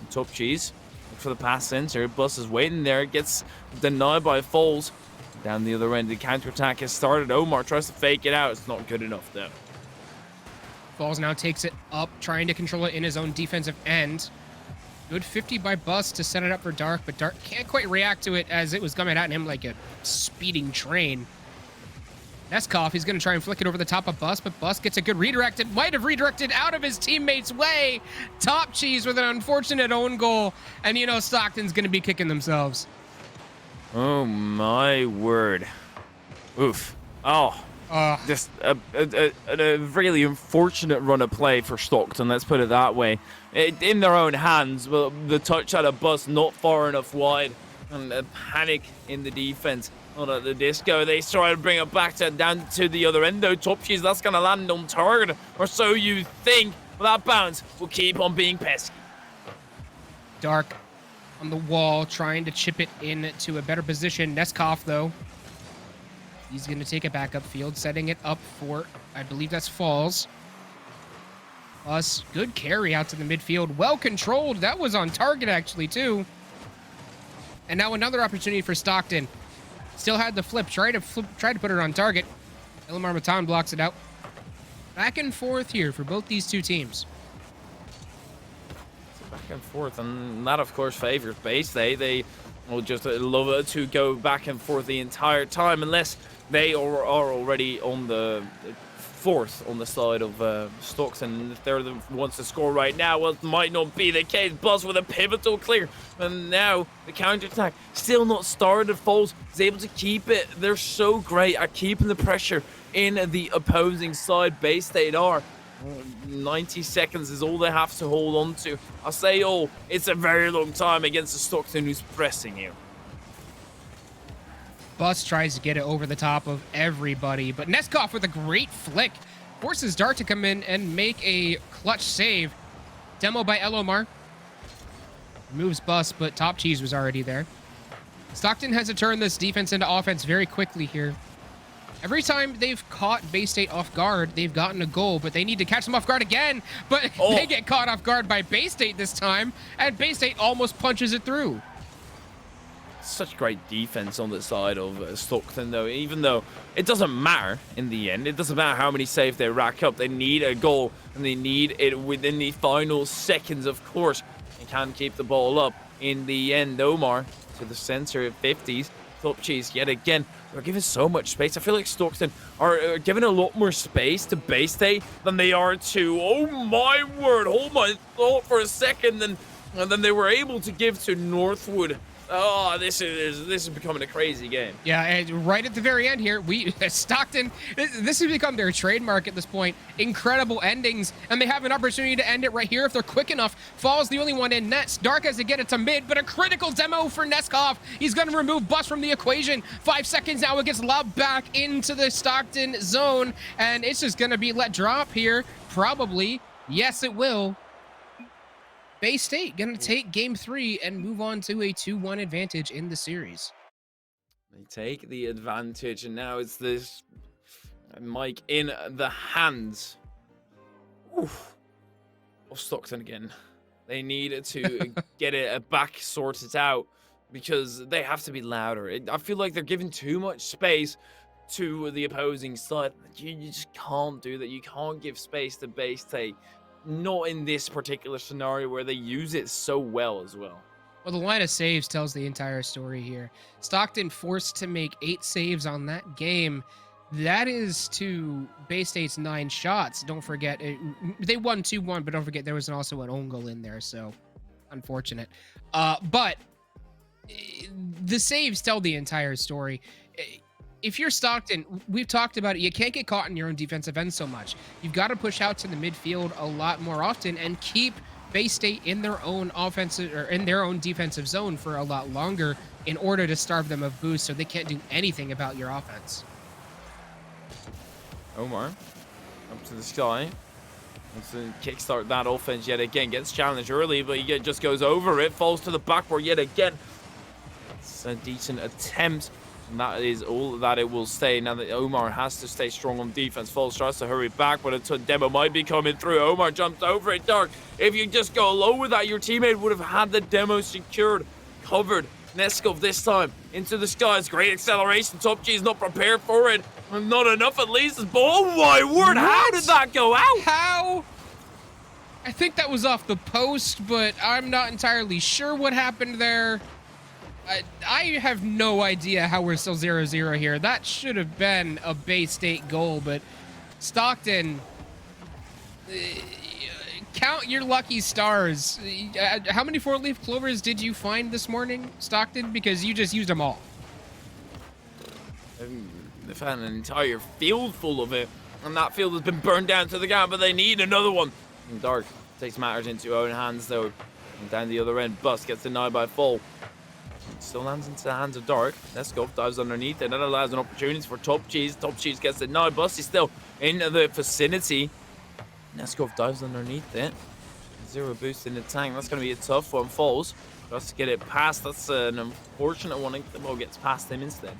Top G's look for the pass center. Bus is waiting there. Gets denied by Foles. Down the other end, the counterattack has started. Omar tries to fake it out. It's not good enough though. Falls now takes it up, trying to control it in his own defensive end. Good 50 by Bus to set it up for Dark, but Dark can't quite react to it as it was coming at him like a speeding train. Neskov, he's going to try and flick it over the top of Bus, but Bus gets a good redirect. It might have redirected out of his teammate's way. Top Cheese with an unfortunate own goal, and you know Stockton's going to be kicking themselves. Oh my word. Oof. Oh. Just a really unfortunate run of play for Stockton, let's put it that way. In their own hands, but the touch out of Bus not far enough wide, and a panic in the defense. On at the disco, they try to bring it back down to the other end though. Top Cheese, that's going to land on target, or so you think, but that bounce will keep on being pesky. Dark on the wall, trying to chip it into a better position. Neskov, though, he's going to take it back upfield, setting it up for, I believe that's Falls. Us, good carry out to the midfield. Well controlled. That was on target, actually, too. And now another opportunity for Stockton. Still had the flip. Tried to put it on target. Elomar Matan blocks it out. Back and forth here for both these two teams. Back and forth, and that, of course, favors Bay State. They will just love it to go back and forth the entire time, unless they are already on the fourth on the side of Stockton. If they're the ones to score right now, well, it might not be the case. Buzz with a pivotal clear, and now the counterattack still not started. Foles is able to keep it. They're so great at keeping the pressure in the opposing side. Bay State are. 90 seconds is all they have to hold on to. I say all, it's a very long time against the Stockton who's pressing you. Bus tries to get it over the top of everybody, but Neskov with a great flick forces Dart to come in and make a clutch save. Demo by Elomar. Moves Bus, but Top Cheese was already there. Stockton has to turn this defense into offense very quickly here. Every time they've caught Bay State off guard, they've gotten a goal, but they need to catch them off guard again. But they get caught off guard by Bay State this time, and Bay State almost punches it through. Such great defense on the side of Stockton, though. Even though it doesn't matter in the end, it doesn't matter how many saves they rack up. They need a goal, and they need it within the final seconds, of course. They can't keep the ball up in the end. Omar to the center at 50s. Top Cheese yet again. They're giving so much space. I feel like Stockton are giving a lot more space to Bay State than they are to, oh my word, hold my thought for a second, and then they were able to give to Northwood. Oh, this is becoming a crazy game. Yeah, and right at the very end here, Stockton, this has become their trademark at this point. Incredible endings, and they have an opportunity to end it right here if they're quick enough. Fall's the only one in nets. Dark has to get it to mid, but a critical demo for Neskov. He's going to remove Bus from the equation. 5 seconds now, it gets lobbed back into the Stockton zone, and it's just going to be let drop here, probably. Yes, it will. Bay State going to take game 3 and move on to a 2-1 advantage in the series. They take the advantage, and now it's this mic in the hands of Stockton again. They need to get it back sorted out because they have to be louder. I feel like they're giving too much space to the opposing side. You just can't do that. You can't give space to Bay State. Not in this particular scenario where they use it so well as well. Well, the line of saves tells the entire story here. Stockton forced to make 8 saves on that game. That is to Bay State's 9 shots. Don't forget, they won 2-1, but don't forget there was also an own goal in there, so unfortunate. But the saves tell the entire story. If you're Stockton, we've talked about it, you can't get caught in your own defensive end so much. You've got to push out to the midfield a lot more often and keep Bay State in their own offensive or in their own defensive zone for a lot longer in order to starve them of boost so they can't do anything about your offense. Omar up to the sky. Wants to kickstart that offense yet again. Gets challenged early, but he just goes over it. Falls to the backboard yet again. It's a decent attempt. And that is all that it will stay. Now that Omar has to stay strong on defense. Falls tries to hurry back, but a demo might be coming through. Omar jumps over it. Dark, if you just go low with that, your teammate would have had the demo secured, covered. Neskov this time into the skies. Great acceleration. Top G is not prepared for it. Not enough at least. But oh my word, how did that go out? How? I think that was off the post, but I'm not entirely sure what happened there. I have no idea how we're still 0-0 here. That should have been a Bay State goal, but Stockton, count your lucky stars. How many 4-leaf clovers did you find this morning, Stockton? Because you just used them all. They found an entire field full of it, and that field has been burned down to the ground, but they need another one. And Dark takes matters into own hands, though. And down the other end, Bus gets denied by Fall. Still lands into the hands of Dark. Neskov dives underneath, and that allows an opportunity for Top Cheese. Top Cheese gets it now. Bus is still in the vicinity. Neskov dives underneath it. 0 boost in the tank. That's going to be a tough one. Falls. Just to get it past. That's an unfortunate one. The ball gets past him instead.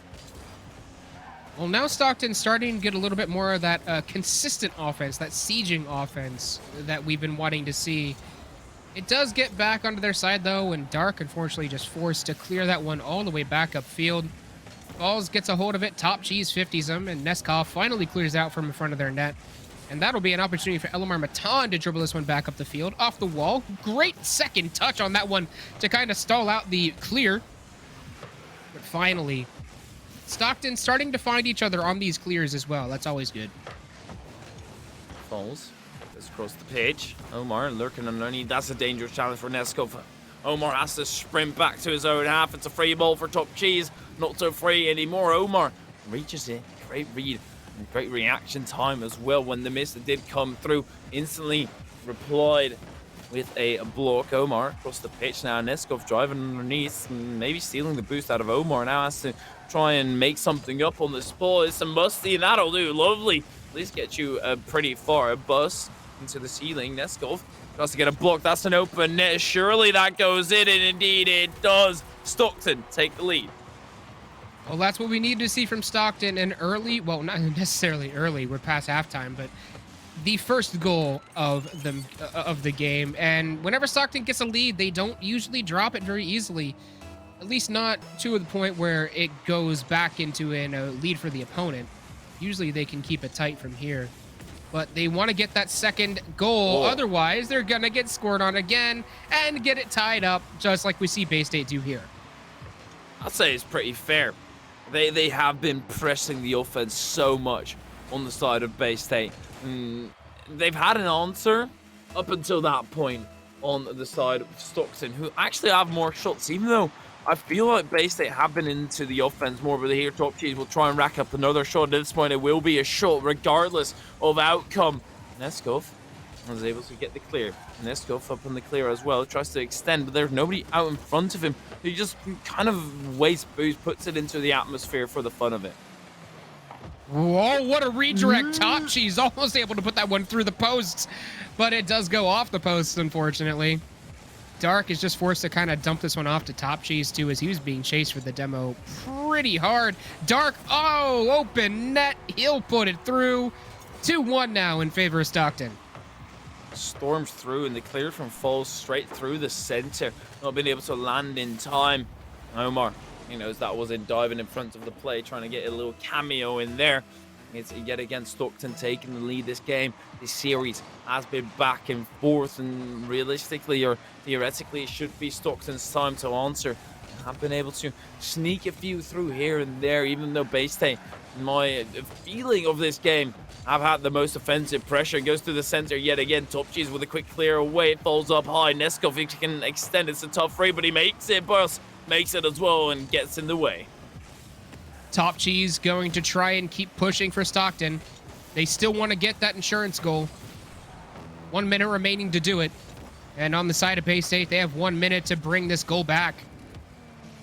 Well, now Stockton's starting to get a little bit more of that consistent offense, that sieging offense that we've been wanting to see. It does get back onto their side, though, and Dark, unfortunately, just forced to clear that one all the way back upfield. Falls gets a hold of it. Top Cheese 50s him, and Neskov finally clears out from in front of their net. And that'll be an opportunity for Elamar Matan to dribble this one back up the field, off the wall. Great second touch on that one to kind of stall out the clear. But finally, Stockton starting to find each other on these clears as well. That's always good. Falls. Across the pitch. Omar lurking underneath. That's a dangerous challenge for Neskov. Omar has to sprint back to his own half. It's a free ball for Top Cheese. Not so free anymore. Omar reaches it. Great read and great reaction time as well when the miss that did come through. Instantly replied with a block. Omar across the pitch now. Neskov driving underneath. Maybe stealing the boost out of Omar. Now has to try and make something up on the spot. It's a musty, and that'll do. Lovely. At least get you pretty far. A bus into the ceiling. Neskov tries to get a block. That's an open net. Surely that goes in, and indeed it does. Stockton take the lead. Well, that's what we need to see from Stockton. And early, well, not necessarily early, we're past halftime, but the first goal of the game. And whenever Stockton gets a lead, they don't usually drop it very easily. At least not to the point where it goes back into a lead for the opponent. Usually they can keep it tight from here. But they want to get that second goal. Otherwise, they're going to get scored on again and get it tied up, just like we see Bay State do here. I'd say it's pretty fair. They have been pressing the offense so much on the side of Bay State. They've had an answer up until that point on the side of Stockton, who actually have more shots, even though I feel like Bay State have been into the offense more, but here Top Cheese will try and rack up another shot. At this point, it will be a shot regardless of outcome. Neskov was able to get the clear. Neskov up in the clear as well, tries to extend, but there's nobody out in front of him. He just kind of wastes boost, puts it into the atmosphere for the fun of it. Whoa, what a redirect. Top Cheese almost able to put that one through the posts, but it does go off the posts, unfortunately. Dark is just forced to kind of dump this one off to Top Cheese, too, as he was being chased for the demo pretty hard. Dark, oh, open net. He'll put it through. 2-1 now in favor of Stockton. Storms through, and the clear from falls straight through the center. Not being able to land in time. Omar, he knows that was in diving in front of the play, trying to get a little cameo in there. It's yet again Stockton taking the lead this game. This series has been back and forth, and realistically or theoretically it should be Stockton's time to answer. Have been able to sneak a few through here and there, even though Bay State, my feeling of this game, have had the most offensive pressure. Goes to the center yet again. Top Cheese with a quick clear away. It falls up high. Neskov, if he can extend, it's a tough free, but he makes it. Burst makes it as well and gets in the way. Top Cheese going to try and keep pushing for Stockton. They still want to get that insurance goal. 1 minute remaining to do it. And on the side of Bay State, they have 1 minute to bring this goal back.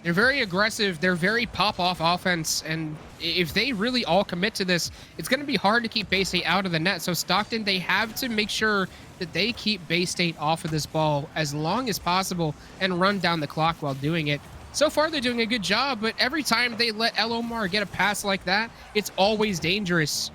They're very aggressive. They're very pop-off offense. And if they really all commit to this, it's going to be hard to keep Bay State out of the net. So Stockton, they have to make sure that they keep Bay State off of this ball as long as possible and run down the clock while doing it. So far, they're doing a good job, but every time they let El Omar get a pass like that, it's always dangerous.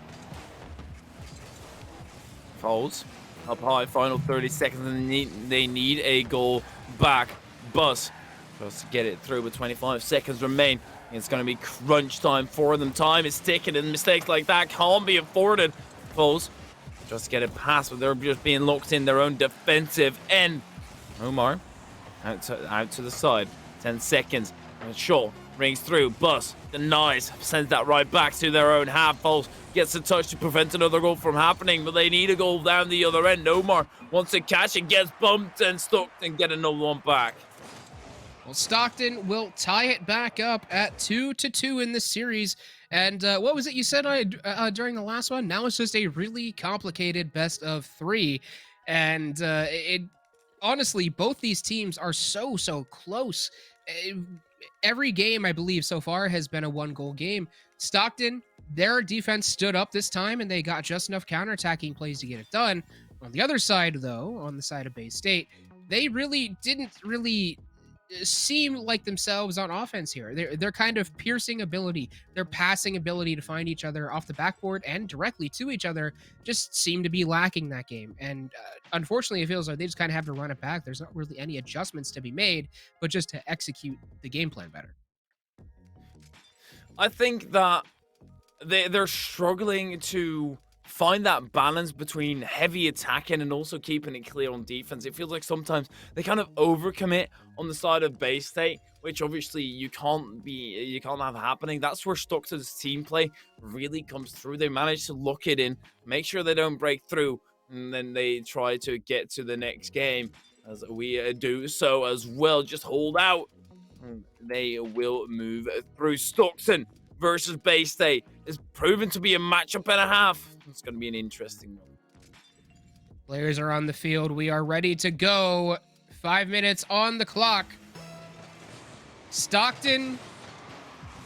Falls up high, final 30 seconds, and they need a goal back. Bus tries to get it through with 25 seconds remain. It's going to be crunch time for them. Time is ticking, and mistakes like that can't be afforded. Falls just get it past, but they're just being locked in their own defensive end. Omar out to the side. 10 seconds. And Shaw rings through. Bus denies. Sends that right back to their own half. Falls gets a touch to prevent another goal from happening, but they need a goal down the other end. Omar wants to catch it, gets bumped and stuck and get another one back. Well, Stockton will tie it back up at 2-2 in this series. And what was it you said during the last one? Now it's just a really complicated best of 3. And honestly, both these teams are so close. Every game, I believe, so far has been a 1-goal game. Stockton, their defense stood up this time, and they got just enough counterattacking plays to get it done. On the other side, though, on the side of Bay State, they didn't really seem like themselves on offense here. Their kind of piercing ability, their passing ability to find each other off the backboard and directly to each other just seemed to be lacking that game. And unfortunately, it feels like they just kind of have to run it back. There's not really any adjustments to be made, but just to execute the game plan better. I think that they're struggling to find that balance between heavy attacking and also keeping it clear on defense. It feels like sometimes they kind of overcommit on the side of Bay State, which obviously you can't have happening. That's where Stockton's team play really comes through. They manage to lock it in, make sure they don't break through, and then they try to get to the next game, as we do so as well. Just hold out. They will move through. Stockton versus Bay State is proven to be a matchup and a half. It's going to be an interesting one. Players are on the field. We are ready to go. 5 minutes on the clock. Stockton,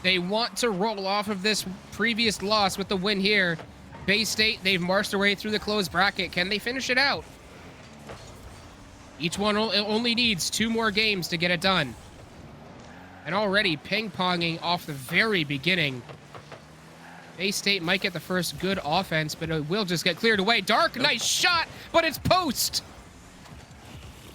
they want to roll off of this previous loss with the win here. Bay State, they've marched their way through the closed bracket. Can they finish it out? Each one only needs 2 more games to get it done. And already ping-ponging off the very beginning. Bay State might get the first good offense, but it will just get cleared away. Dark, nice shot, but it's post.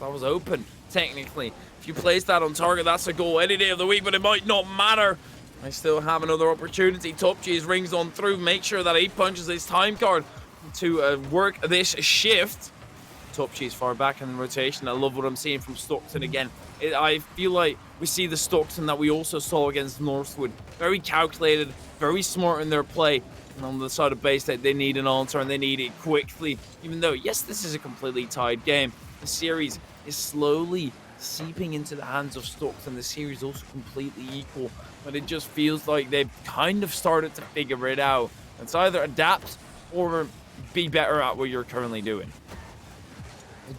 That was open, technically. If you place that on target, that's a goal any day of the week, but it might not matter. I still have another opportunity. Top Cheese rings on through. Make sure that he punches his time card to work this shift. Top Cheese far back in the rotation. I love what I'm seeing from Stockton again. I feel like we see the Stockton that we also saw against Northwood. Very calculated, very smart in their play. And on the side of base, they need an answer and they need it quickly. Even though, yes, this is a completely tied game, the series is slowly seeping into the hands of Stockton. The series also completely equal, but it just feels like they've kind of started to figure it out. It's either adapt or be better at what you're currently doing.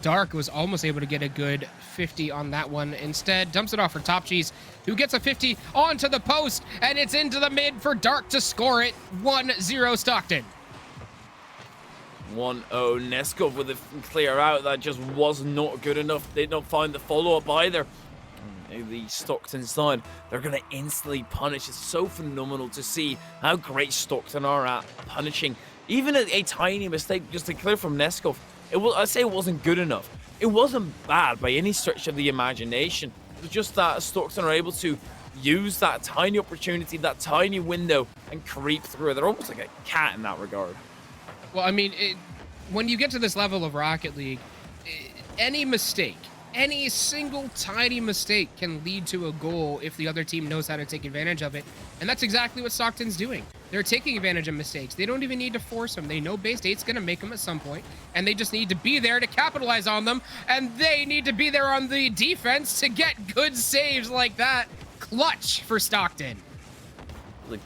Dark was almost able to get a good 50 on that one. Instead, dumps it off for Top Cheese, who gets a 50 onto the post, and it's into the mid for Dark to score it. 1-0 Stockton. 1-0 Neskov with a clear out that just was not good enough. They did not find the follow-up either. The Stockton side, they're going to instantly punish. It's so phenomenal to see how great Stockton are at punishing. Even a tiny mistake, just to clear from Neskov, I'd say it wasn't good enough. It wasn't bad by any stretch of the imagination. It was just that Stockton are able to use that tiny opportunity, that tiny window, and creep through. They're almost like a cat in that regard. Well, I mean, when you get to this level of Rocket League, any mistake, any single tiny mistake can lead to a goal if the other team knows how to take advantage of it. And that's exactly what Stockton's doing. They're taking advantage of mistakes. They don't even need to force them. They know Bay State's going to make them at some point, and they just need to be there to capitalize on them, and they need to be there on the defense to get good saves like that. Clutch for Stockton. The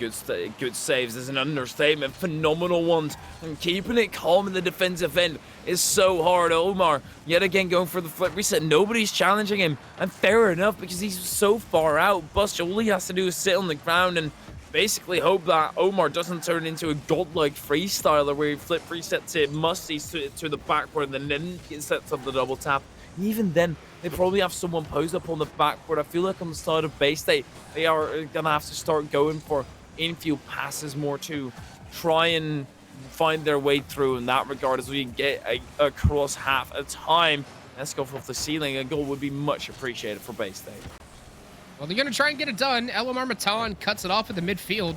good saves is an understatement. Phenomenal ones. And keeping it calm in the defensive end is so hard. Omar, yet again, going for the flip reset. Nobody's challenging him. And fair enough, because he's so far out. Bust, all he has to do is sit on the ground and basically hope that Omar doesn't turn into a godlike freestyler where he flip resets it musties to the backboard and then sets up the double tap. And even then, they probably have someone posed up on the backboard. I feel like on the side of Bay State, they are going to have to start going for infield passes more to try and find their way through in that regard as we get across half a time. Let's go off the ceiling. A goal would be much appreciated for Bay State. Well, they're going to try and get it done. Elomar Matan cuts it off at the midfield.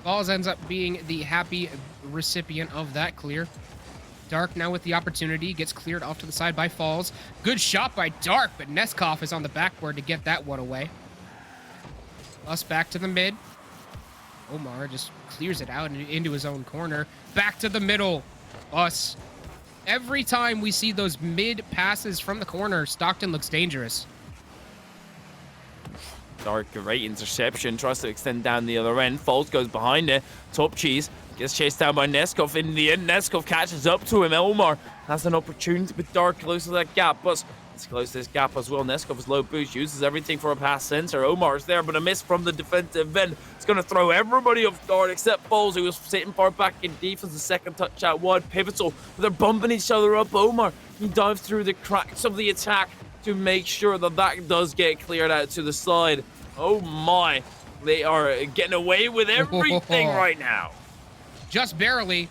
Balls ends up being the happy recipient of that clear. Dark now with the opportunity, gets cleared off to the side by Falls. Good shot by Dark, but Neskov is on the backboard to get that one away. Us back to the mid. Omar just clears it out into his own corner. Back to the middle. Us. Every time we see those mid passes from the corner, Stockton looks dangerous. Dark, great interception. Tries to extend down the other end. Falls goes behind it. Top Cheese gets chased down by Neskov. In the end, Neskov catches up to him. Elmar has an opportunity with Dark close to that gap, but let's close this gap as well. Neskov's low boost uses everything for a pass center. Omar's there, but a miss from the defensive end. It's going to throw everybody off guard except Falls, who was sitting far back in defense. The second touch out wide, pivotal. They're bumping each other up. Omar, he dives through the cracks of the attack to make sure that that does get cleared out to the side. Oh my, they are getting away with everything right now. Just barely.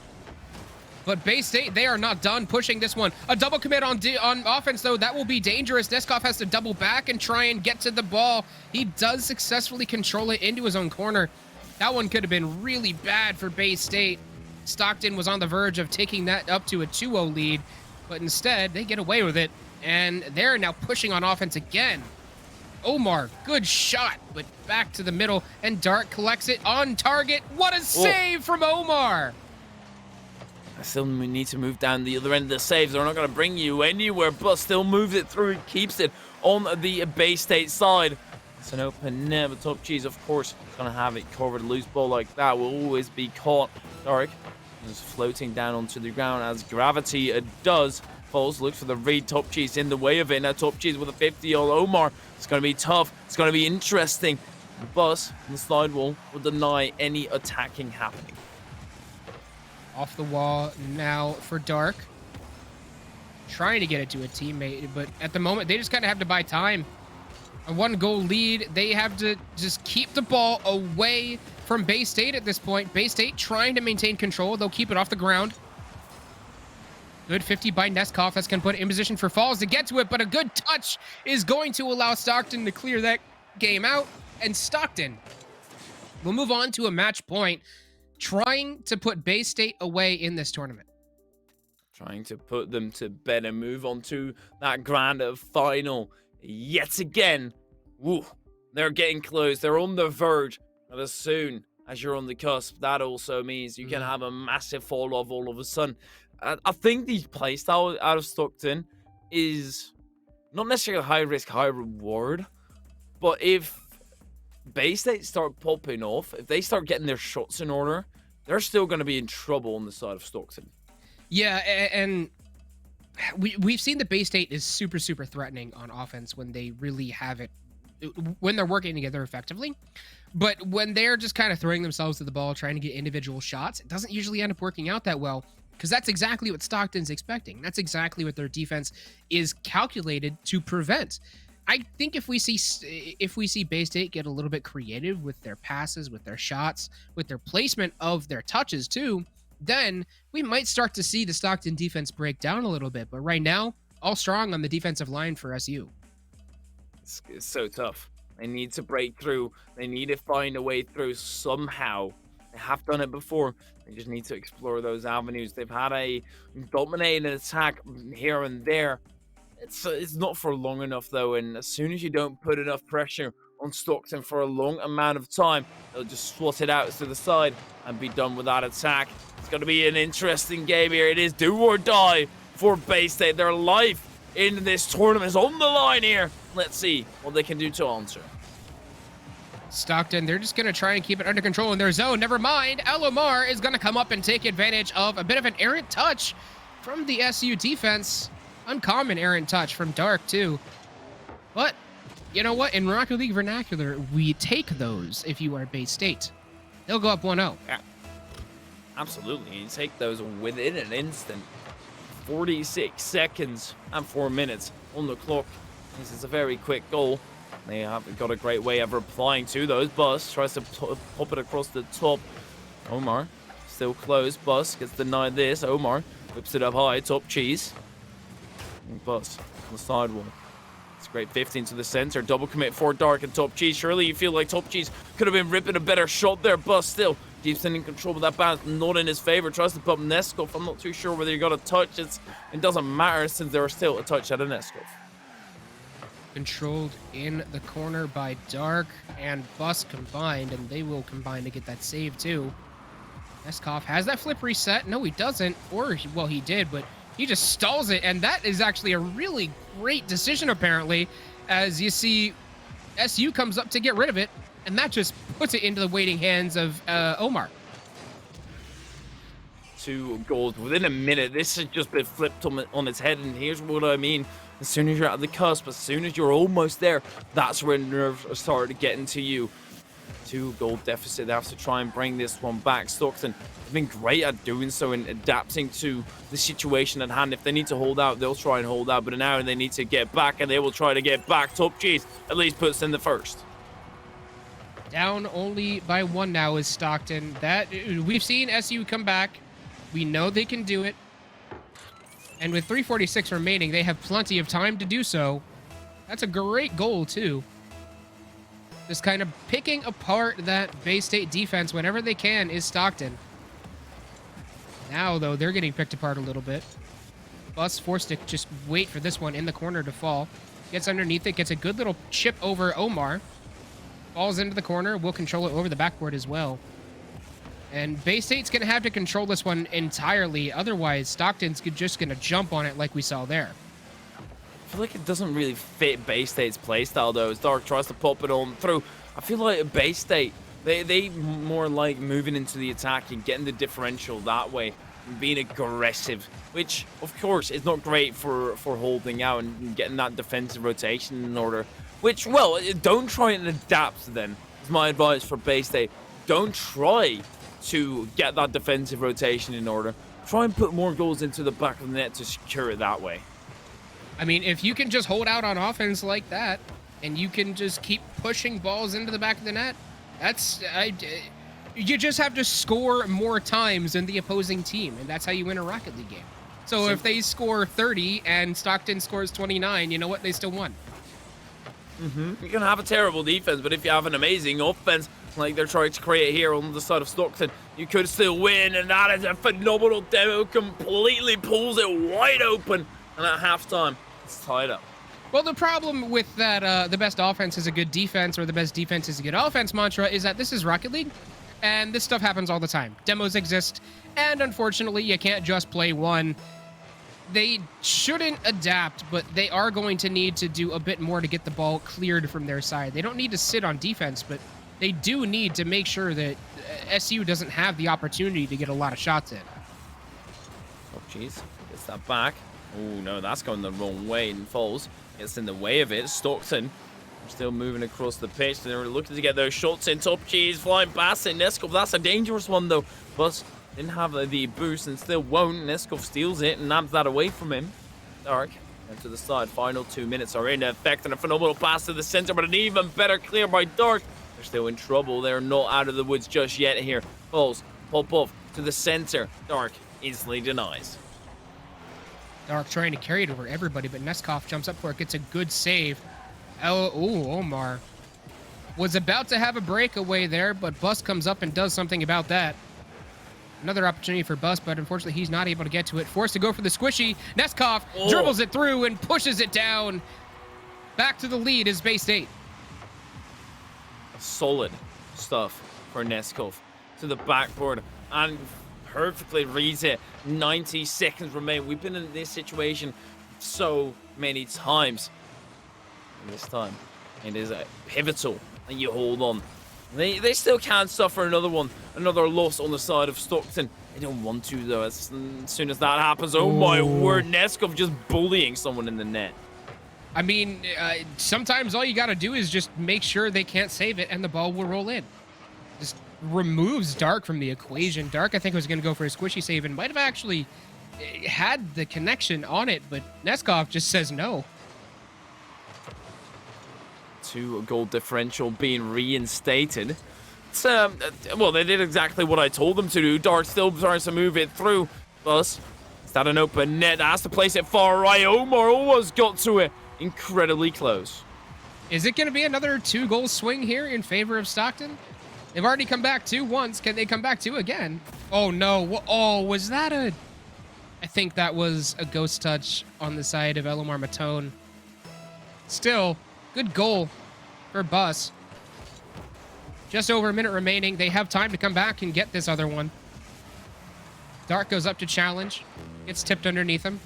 But Bay State, they are not done pushing this one. A double commit on offense, though. That will be dangerous. Neskov has to double back and try and get to the ball. He does successfully control it into his own corner. That one could have been really bad for Bay State. Stockton was on the verge of taking that up to a 2-0 lead, but instead, they get away with it. And they're now pushing on offense again. Omar, good shot, but back to the middle, and Dark collects it on target. What a save from Omar! I still need to move down the other end of the saves. They're not going to bring you anywhere, but still moves it through and keeps it on the Bay State side. It's an open net, but Top Cheese, of course, is going to have it covered. A loose ball like that will always be caught. Dark is floating down onto the ground as gravity does. Falls looks for the read. Top Cheese in the way of it. Now Top Cheese with a 50 on Omar. It's going to be tough. It's going to be interesting. But the slide wall will deny any attacking happening. Off the wall now for Dark. Trying to get it to a teammate, but at the moment, they just kind of have to buy time. A 1-goal lead. They have to just keep the ball away from Bay State at this point. Bay State trying to maintain control. They'll keep it off the ground. Good 50 by Neskov. That's going to put it in position for Falls to get to it, but a good touch is going to allow Stockton to clear that game out. And Stockton will move on to a match point, trying to put Bay State away in this tournament. trying to put them to bed and move on to that grand final yet again. Woo, they're getting close. They're on the verge. But as soon as you're on the cusp, that also means you can have a massive fall off all of a sudden. I think the playstyle out of Stockton is not necessarily high risk, high reward, but if Bay State start popping off, if they start getting their shots in order, they're still going to be in trouble on the side of Stockton. Yeah, and we've seen that Bay State is super threatening on offense when they really have it, when they're working together effectively. But when they're just kind of throwing themselves to the ball, trying to get individual shots, it doesn't usually end up working out that well, because that's exactly what Stockton's expecting. That's exactly what their defense is calculated to prevent. I think if we see Bay State get a little bit creative with their passes, with their shots, with their placement of their touches too, then we might start to see the Stockton defense break down a little bit. But right now, all strong on the defensive line for SU. It's so tough. They need to break through. They need to find a way through somehow. They have done it before. They just need to explore those avenues. They've had a dominating attack here and there. It's not for long enough, though, and as soon as you don't put enough pressure on Stockton for a long amount of time, they'll just swat it out to the side and be done with that attack. It's going to be an interesting game here. It is do or die for Bay State. Their life in this tournament is on the line here. Let's see what they can do to answer. Stockton, they're just going to try and keep it under control in their zone. Never mind, Alomar is going to come up and take advantage of a bit of an errant touch from the SU defense. Uncommon errant touch from Dark, too. But, you know what? In Rocket League vernacular, we take those if you are Bay State. They'll go up 1-0. Yeah, absolutely. You take those within an instant. 46 seconds and 4 minutes on the clock. This is a very quick goal. They have got a great way of replying to those. Bus tries to pop it across the top. Omar still close. Bus gets denied this. Omar whips it up high. Top cheese. Bus on the sidewall. It's a great 15 to the center. Double commit for Dark and Top Cheese. Surely you feel like Top Cheese could have been ripping a better shot there. Bus still keeps in control, but that bounce not in his favor. Tries to pump Neskov. I'm not too sure whether he got a touch. It doesn't matter since there was still a touch at a Neskov. Controlled in the corner by Dark and Bus combined, and they will combine to get that save too. Neskov has that flip reset. No, he doesn't. Or, well, he did, but he just stalls it, and that is actually a really great decision, apparently, as you see SU comes up to get rid of it, and that just puts it into the waiting hands of Omar. 2 goals within a minute. This has just been flipped on its head, and here's what I mean. As soon as you're at the cusp, as soon as you're almost there, that's when nerves are starting to get into you. 2-goal deficit. They have to try and bring this one back. Stockton have been great at doing so and adapting to the situation at hand. If they need to hold out, they'll try and hold out. But now they need to get back, and they will try to get back. Top Cheese at least puts in the first. Down only by 1 now is Stockton. That we've seen SU come back. We know they can do it. And with 3:46 remaining, they have plenty of time to do so. That's a great goal, too. Just kind of picking apart that Bay State defense whenever they can is Stockton. Now, though, they're getting picked apart a little bit. Bus forced to just wait for this one in the corner to fall. Gets underneath it, gets a good little chip over Omar. Falls into the corner, will control it over the backboard as well. And Bay State's going to have to control this one entirely. Otherwise, Stockton's just going to jump on it like we saw there. I feel like it doesn't really fit Bay State's playstyle, though, as Dark tries to pop it on through. I feel like Bay State, they more like moving into the attack and getting the differential that way and being aggressive, which, of course, is not great for holding out and getting that defensive rotation in order. Which, well, don't try and adapt, then, is my advice for Bay State. Don't try to get that defensive rotation in order. Try and put more goals into the back of the net to secure it that way. I mean, if you can just hold out on offense like that, and you can just keep pushing balls into the back of the net, you just have to score more times than the opposing team, and that's how you win a Rocket League game. So if they score 30 and Stockton scores 29, you know what? They still won. You can have a terrible defense, but if you have an amazing offense, like they're trying to create here on the side of Stockton. You could still win, and that is a phenomenal demo. Completely pulls it wide open, and at halftime, it's tied up. Well, the problem with that, the best offense is a good defense, or the best defense is a good offense mantra, is that this is Rocket League, and this stuff happens all the time. Demos exist, and unfortunately, you can't just play one. They shouldn't adapt, but they are going to need to do a bit more to get the ball cleared from their side. They don't need to sit on defense, but they do need to make sure that SU doesn't have the opportunity to get a lot of shots in. Oh, jeez. Gets that back. Oh, no, that's going the wrong way and falls. Gets in the way of it. Stockton still moving across the pitch. They're looking to get those shots in. Top cheese, flying past it. Neskov, that's a dangerous one, though. But didn't have the boost and still won't. Neskov steals it and naps that away from him. Dark. And to the side. Final 2 minutes are in effect. And a phenomenal pass to the center, but an even better clear by Dark. They're still in trouble. They're not out of the woods just yet here. Falls. Pop off to the center. Dark easily denies. Dark trying to carry it over everybody, but Neskov jumps up for it, gets a good save. Omar was about to have a breakaway there, but Bus comes up and does something about that. Another opportunity for Bus, but unfortunately he's not able to get to it. Forced to go for the squishy. Neskov dribbles it through and pushes it down. Back to the lead is Bay State. Solid stuff for Neskov to the backboard and perfectly reads it. 90 seconds remain. We've been in this situation so many times. And this time, it is pivotal that you hold on. They still can't suffer another loss on the side of Stockton. They don't want to, though. As soon as that happens, oh my word, Neskov just bullying someone in the net. I mean, sometimes all you got to do is just make sure they can't save it and the ball will roll in. Just removes Dark from the equation. Dark, I think, was going to go for a squishy save and might have actually had the connection on it, but Neskov just says no. 2-goal differential being reinstated. It's, well, they did exactly what I told them to do. Dark still tries to move it through. Plus, is that an open net? Has to place it far right. Omar almost got to it. Incredibly close. Is it going to be another 2-goal swing here in favor of Stockton? They've already come back 2 once. Can they come back 2 again? Oh, no. Oh, was that a... I think that was a ghost touch on the side of Elomar Matone. Still, good goal for Bus. Just over a minute remaining. They have time to come back and get this other one. Dark goes up to challenge. Gets tipped underneath him.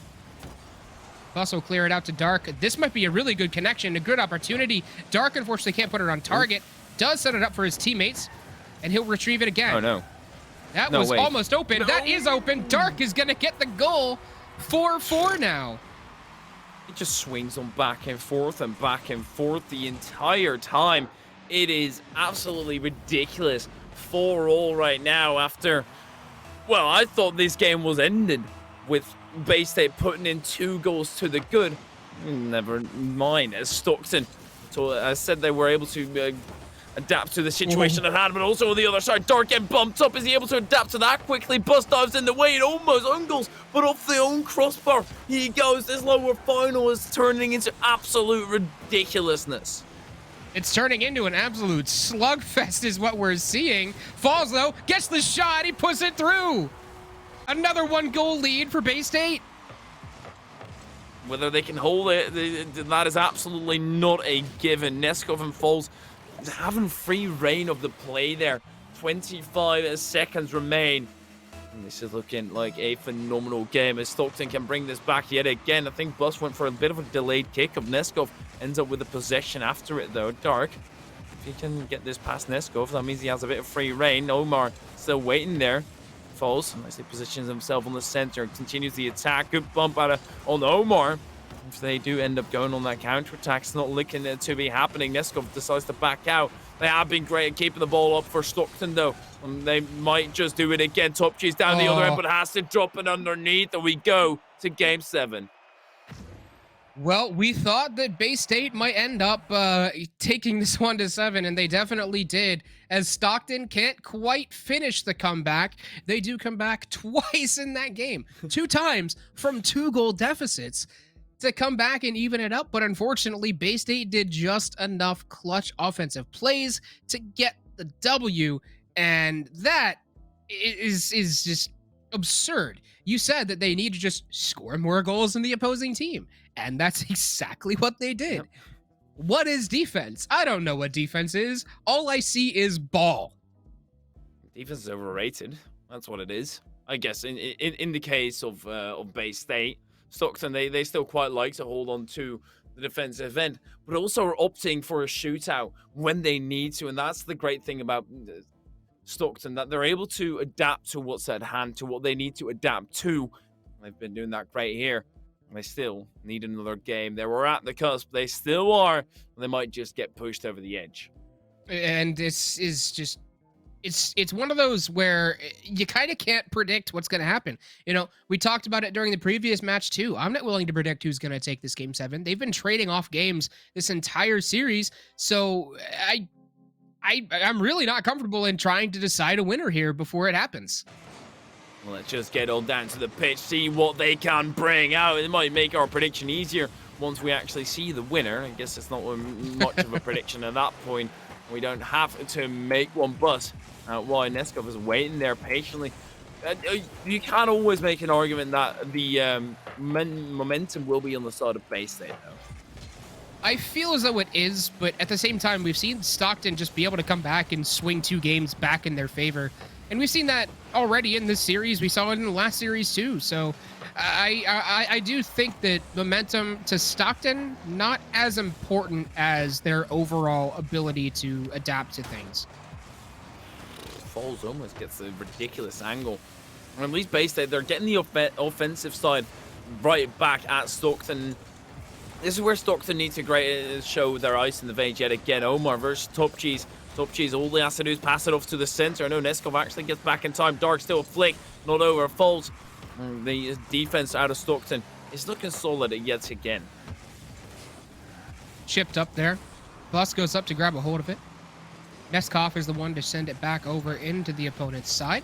Bus will clear it out to Dark. This might be a really good connection, a good opportunity. Dark, unfortunately, can't put it on target. Does set it up for his teammates, and he'll retrieve it again. Oh, no. That was almost open. No. That is open. Dark is going to get the goal. 4-4 now. It just swings on back and forth the entire time. It is absolutely ridiculous. 4-4 right now after... Well, I thought this game was ended with Bay State putting in 2 goals to the good. Never mind. As Stockton, so I said they were able to adapt to the situation at hand, but also on the other side, Dark getting bumped up. Is he able to adapt to that quickly? Bus dives in the way and almost ungles, but off the own crossbar he goes. This lower final is turning into absolute ridiculousness. It's turning into an absolute slugfest is what we're seeing. Falls, though, gets the shot, he puts it through. Another 1-goal lead for Bay State. Whether they can hold it, that is absolutely not a given. Neskov and Falls having free reign of the play there. 25 seconds remain. And this is looking like a phenomenal game as Stockton can bring this back yet again. I think Bus went for a bit of a delayed kick of Neskov. Ends up with a possession after it, though. Dark, if he can get this past Neskov, that means he has a bit of free reign. Omar still waiting there. Falls, nicely positions himself on the center, continues the attack. Good bump out on Omar. If they do end up going on that counter-attack, it's not looking to be happening. Neskov decides to back out. They have been great at keeping the ball up for Stockton, though. And they might just do it again. Top cheese down the other end, but has to drop it underneath, and we go to Game 7. Well, we thought that Bay State might end up taking this 1-7, and they definitely did. As Stockton can't quite finish the comeback, they do come back twice in that game. 2 times from 2-goal deficits to come back and even it up. But unfortunately, Bay State did just enough clutch offensive plays to get the W, and that is just absurd. You said that they need to just score more goals than the opposing team, and that's exactly what they did. Yep. What is defense? I don't know what defense is. All I see is ball. Defense is overrated. That's what it is. I guess in the case of Bay State, Stockton, they still quite like to hold on to the defensive end, but also are opting for a shootout when they need to. And that's the great thing about Stockton, that they're able to adapt to what's at hand, to what they need to adapt to. They've been doing that great here. They still need another game. They were at the cusp. They still are. They might just get pushed over the edge. And this is just it's one of those where you kind of can't predict what's going to happen. You know, we talked about it during the previous match too. I'm not willing to predict who's going to take this game 7. They've been trading off games this entire series, so I'm really not comfortable in trying to decide a winner here before it happens. Well, let's just get on down to the pitch, see what they can bring out. It might make our prediction easier once we actually see the winner. I guess it's not much of a prediction at that point. We don't have to make one, but while Neskov is waiting there patiently, you can always make an argument that the momentum will be on the side of Bay State, though. I feel as though it is, but at the same time, we've seen Stockton just be able to come back and swing 2 games back in their favor. And we've seen that already in this series. We saw it in the last series too. So I do think that momentum to Stockton, not as important as their overall ability to adapt to things. Falls almost gets a ridiculous angle. And at least Bay State, they're getting the offensive side right back at Stockton. This is where Stockton needs to show their ice in the veins yet again. Omar versus Top Cheese. Top Cheese, all he has to do is pass it off to the center. I know Neskov actually gets back in time. Dark still a flick, not over. Falls. The defense out of Stockton is looking solid yet again. Chipped up there. Bus goes up to grab a hold of it. Neskov is the one to send it back over into the opponent's side.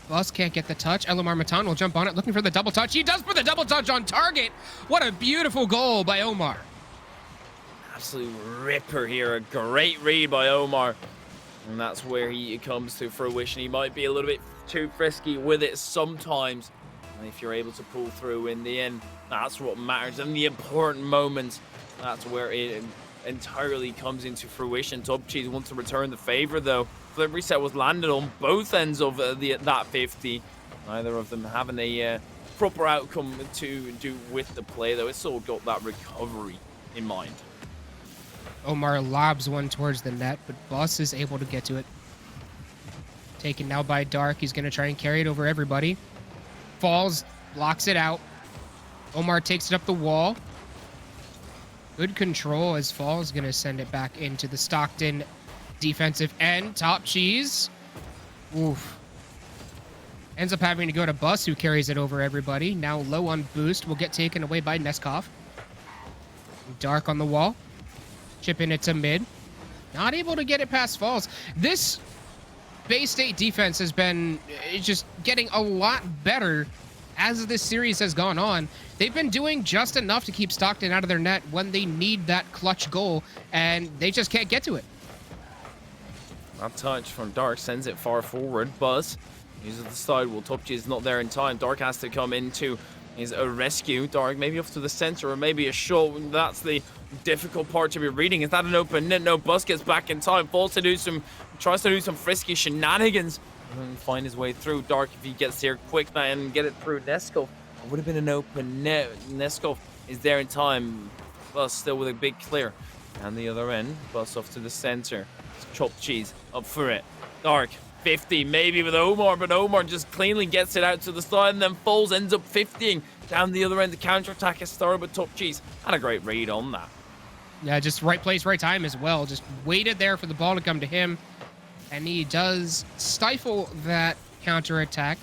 Bus can't get the touch. Elomar Matan will jump on it, looking for the double touch. He does put the double touch on target. What a beautiful goal by Omar. Absolute ripper here. A great read by Omar. And that's where he comes to fruition. He might be a little bit too frisky with it sometimes. And if you're able to pull through in the end, that's what matters. And the important moments, that's where it entirely comes into fruition. Top Cheese wants to return the favor, though. Flip reset was landed on both ends of that 50. Neither of them having a proper outcome to do with the play, though. It's all got that recovery in mind. Omar lobs one towards the net, but Bus is able to get to it. Taken now by Dark. He's going to try and carry it over everybody. Falls, blocks it out. Omar takes it up the wall. Good control as Falls going to send it back into the Stockton defensive end. Top Cheese. Oof. Ends up having to go to Bus, who carries it over everybody. Now low on boost. Will get taken away by Neskov. Dark on the wall. Chipping it to mid. Not able to get it past Falls. This Bay State defense has been just getting a lot better as this series has gone on. They've been doing just enough to keep Stockton out of their net when they need that clutch goal, and they just can't get to it. That touch from Dark sends it far forward. Buzz uses the side. Well, Top Cheese is not there in time. Dark has to come into his rescue. Dark maybe off to the center or maybe a shot. That's the difficult part to be reading. Is that an open net? No, Buzz gets back in time. Tries to do some frisky shenanigans and find his way through. Dark, if he gets here quick and get it through Neskov, it would have been an open net. Neskov is there in time. Buzz still with a big clear. And the other end, Buzz off to the center. Chopped Cheese up for it. Dark 50 maybe with Omar, but Omar just cleanly gets it out to the side, and then Falls ends up 50ing down the other end. The counter-attack is started, but Top Cheese had a great read on that. Yeah, just right place, right time as well. Just waited there for the ball to come to him, and he does stifle that counter-attack.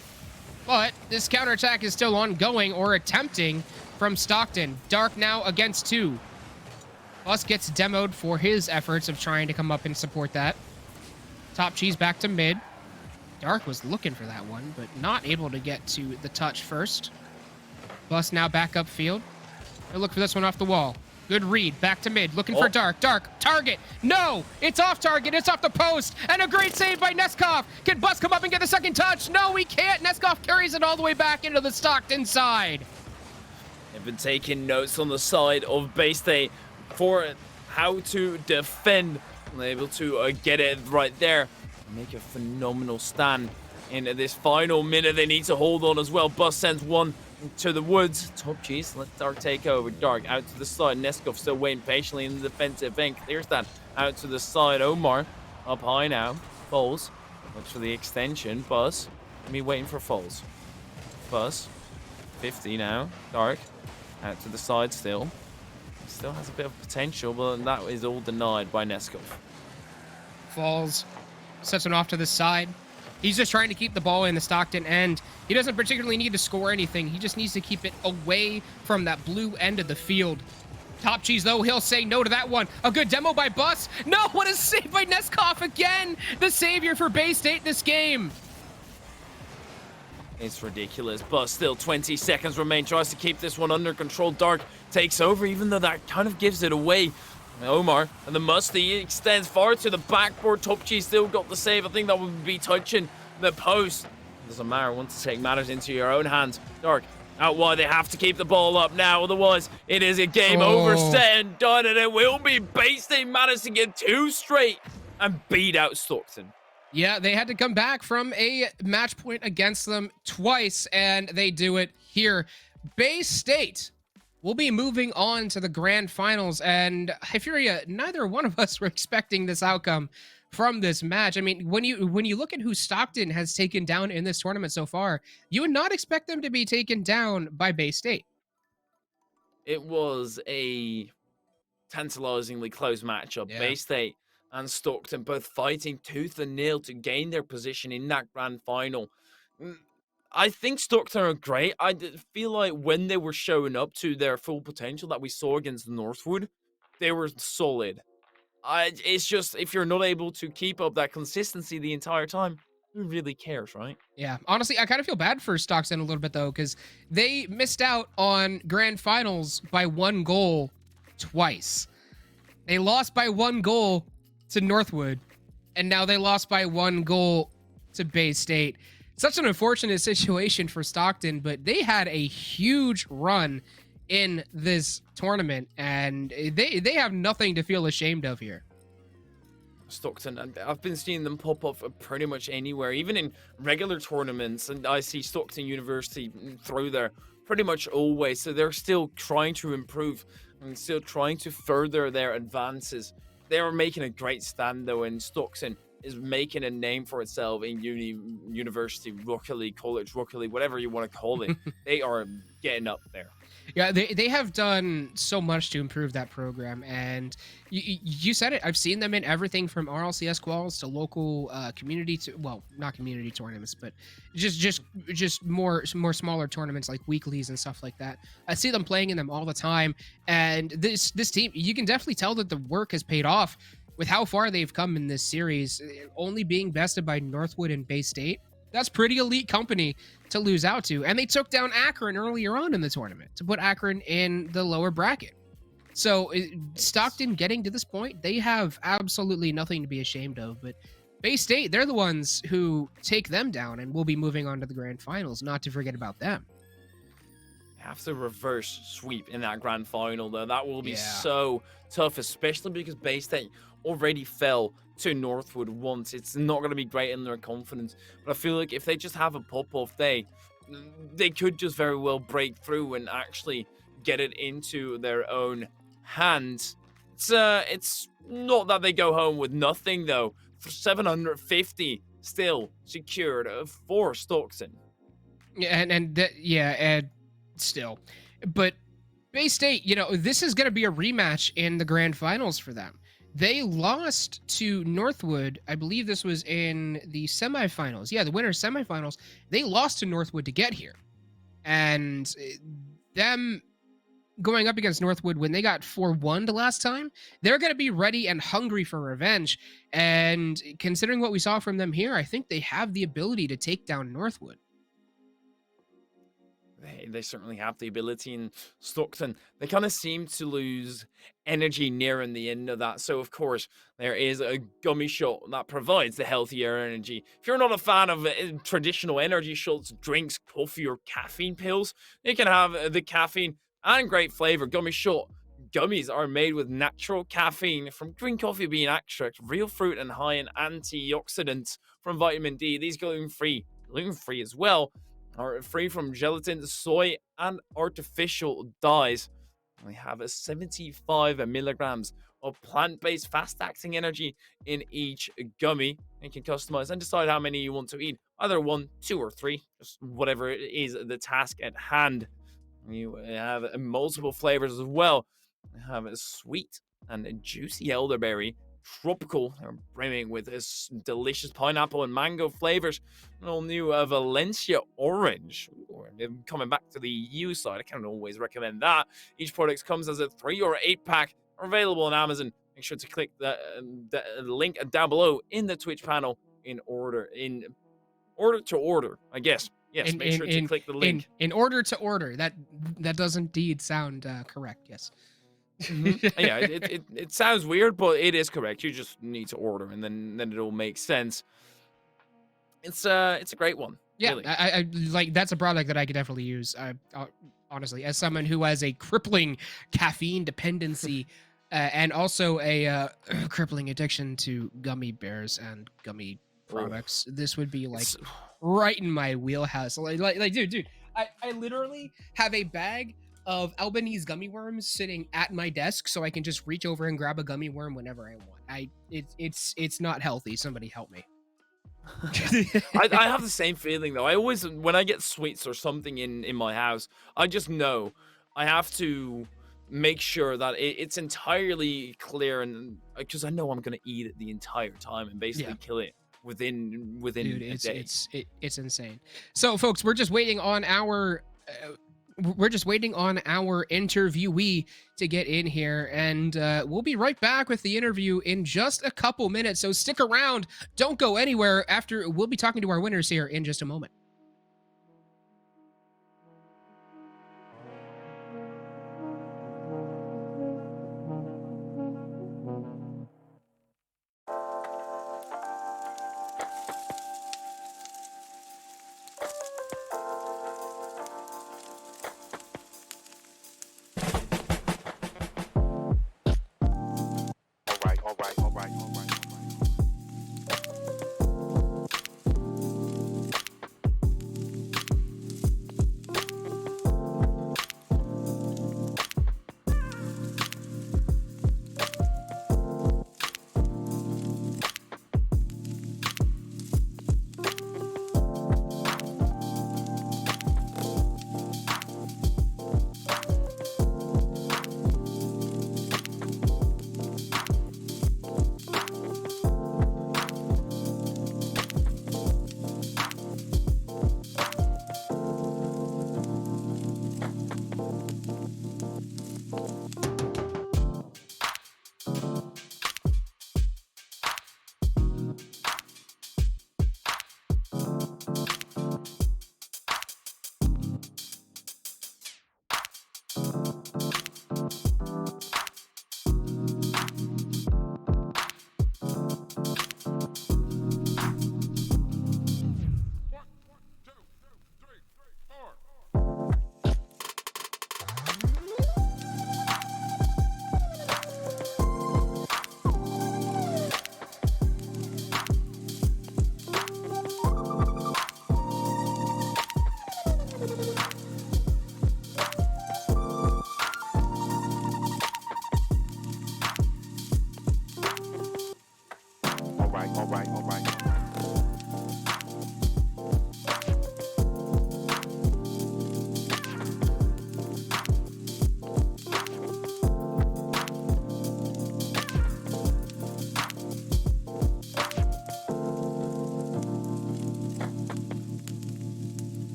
But this counter-attack is still ongoing, or attempting, from Stockton. Dark now against 2. Bus gets demoed for his efforts of trying to come up and support that. Top Cheese back to mid. Dark was looking for that one, but not able to get to the touch first. Bus now back upfield. He'll look for this one off the wall. Good read. Back to mid. Looking Oh. for Dark. Dark. Target. No! It's off target. It's off the post. And a great save by Neskov. Can Bus come up and get the second touch? No, he can't. Neskov carries it all the way back into the Stockton side. They've been taking notes on the side of Bay State for how to defend. And they're able to get it right there. Make a phenomenal stand in this final minute. They need to hold on as well. Bus sends one to the woods. Top Cheese, let Dark take over. Dark out to the side. Neskov still waiting patiently in the defensive end. Clears that out to the side. Omar up high now. Foles looks for the extension. Buzz, me waiting for Foles. Buzz, 50 now. Dark out to the side still. Still has a bit of potential, but that is all denied by Neskov. Falls. Sets it off to the side. He's just trying to keep the ball in the Stockton end. He doesn't particularly need to score anything. He just needs to keep it away from that blue end of the field. Top Cheese, though, he'll say no to that one. A good demo by Bus. No, what a save by Neskov again. The savior for Bay State this game. It's ridiculous, but still 20 seconds remain. Tries to keep this one under control. Dark takes over, even though that kind of gives it away. Omar and the Musty extends far to the backboard. Top Cheese still got the save. I think that would be touching the post. Doesn't matter. Want to take matters into your own hands. Dark out wide. They have to keep the ball up now. Otherwise, it is a game over, set and done. And it will be Bay State managed to get 2 straight and beat out Stockton. Yeah, they had to come back from a match point against them twice, and they do it here. Bay State will be moving on to the grand finals, and Hyperia, neither one of us were expecting this outcome from this match. I mean, when you look at who Stockton has taken down in this tournament so far, you would not expect them to be taken down by Bay State. It was a tantalizingly close matchup. Yeah. Bay State and Stockton both fighting tooth and nail to gain their position in that grand final. I think Stockton are great. I feel like when they were showing up to their full potential that we saw against Northwood, they were solid. It's just, if you're not able to keep up that consistency the entire time, who really cares, right? Yeah, honestly, I kind of feel bad for Stockton a little bit, though, because they missed out on grand finals by 1 goal twice. They lost by 1 goal to Northwood, and now they lost by 1 goal to Bay State. Such an unfortunate situation for Stockton, but they had a huge run in this tournament, and they have nothing to feel ashamed of here. Stockton, and I've been seeing them pop up pretty much anywhere, even in regular tournaments, and I see Stockton University through there pretty much always. So they're still trying to improve and still trying to further their advances. They are making a great stand, though, and Stockton is making a name for itself in university, rookie league, college rookie league, whatever you want to call it. They are getting up there. Yeah, they have done so much to improve that program, and you said it. I've seen them in everything from RLCS quals to local community, well, not community tournaments, but just more smaller tournaments like weeklies and stuff like that. I see them playing in them all the time, and this team, you can definitely tell that the work has paid off with how far they've come in this series, only being bested by Northwood and Bay State. That's pretty elite company to lose out to. And they took down Akron earlier on in the tournament to put Akron in the lower bracket. So Stockton getting to this point, they have absolutely nothing to be ashamed of. But Bay State, they're the ones who take them down and will be moving on to the grand finals, not to forget about them. Have to reverse sweep in that grand final, though. That will be so tough, especially because Bay State already fell to Northwood once. It's not going to be great in their confidence, but I feel like if they just have a pop-off day, they could just very well break through and actually get it into their own hands. It's not that they go home with nothing, though. For 750 still secured for Stockton. Yeah, and still, but Bay State, this is going to be a rematch in the grand finals for them. They lost to Northwood. I believe this was in the semifinals. Yeah, the winner's semifinals. They lost to Northwood to get here. And them going up against Northwood when they got 4-1 the last time, they're going to be ready and hungry for revenge. And considering what we saw from them here, I think they have the ability to take down Northwood. They certainly have the ability. In Stockton, they kind of seem to lose energy nearing the end of that. So, of course, there is a gummy shot that provides the healthier energy. If you're not a fan of traditional energy shots, drinks, coffee, or caffeine pills, you can have the caffeine and great flavor gummy shot. Gummies are made with natural caffeine from green coffee bean extract, real fruit, and high in antioxidants from vitamin D. These gluten free as well, are free from gelatin, soy, and artificial dyes. We have a 75 milligrams of plant-based fast-acting energy in each gummy. You can customize and decide how many you want to eat, either one, two, or three, just whatever it is the task at hand. You have multiple flavors as well. You have a sweet and a juicy elderberry, tropical, brimming with this delicious pineapple and mango flavors. An all new Valencia orange. Ooh, coming back to the EU side, I can't always recommend that. Each product comes as a 3 or 8 pack, available on Amazon. Make sure to click the link down below in the Twitch panel in order to order. I guess. Yes, make sure to click the link. In order to order. That does indeed sound correct. Yes. Yeah, it sounds weird, but it is correct. You just need to order, and then it'll make sense. It's a great one. Yeah, Really. I like that's a product that I could definitely use. Honestly, as someone who has a crippling caffeine dependency and also a crippling addiction to gummy bears and gummy products, this would be like right in my wheelhouse. Like, dude, I literally have a bag of Albanese gummy worms sitting at my desk, so I can just reach over and grab a gummy worm whenever I want. It's not healthy. Somebody help me. I have the same feeling though. I always, when I get sweets or something in my house, I just know I have to make sure that it's entirely clear, and because I know I'm gonna eat it the entire time and basically kill it within Dude, a day. it's insane. So, folks, we're just waiting on our interviewee to get in here, and we'll be right back with the interview in just a couple minutes. So stick around, don't go anywhere. After we'll be talking to our winners here in just a moment.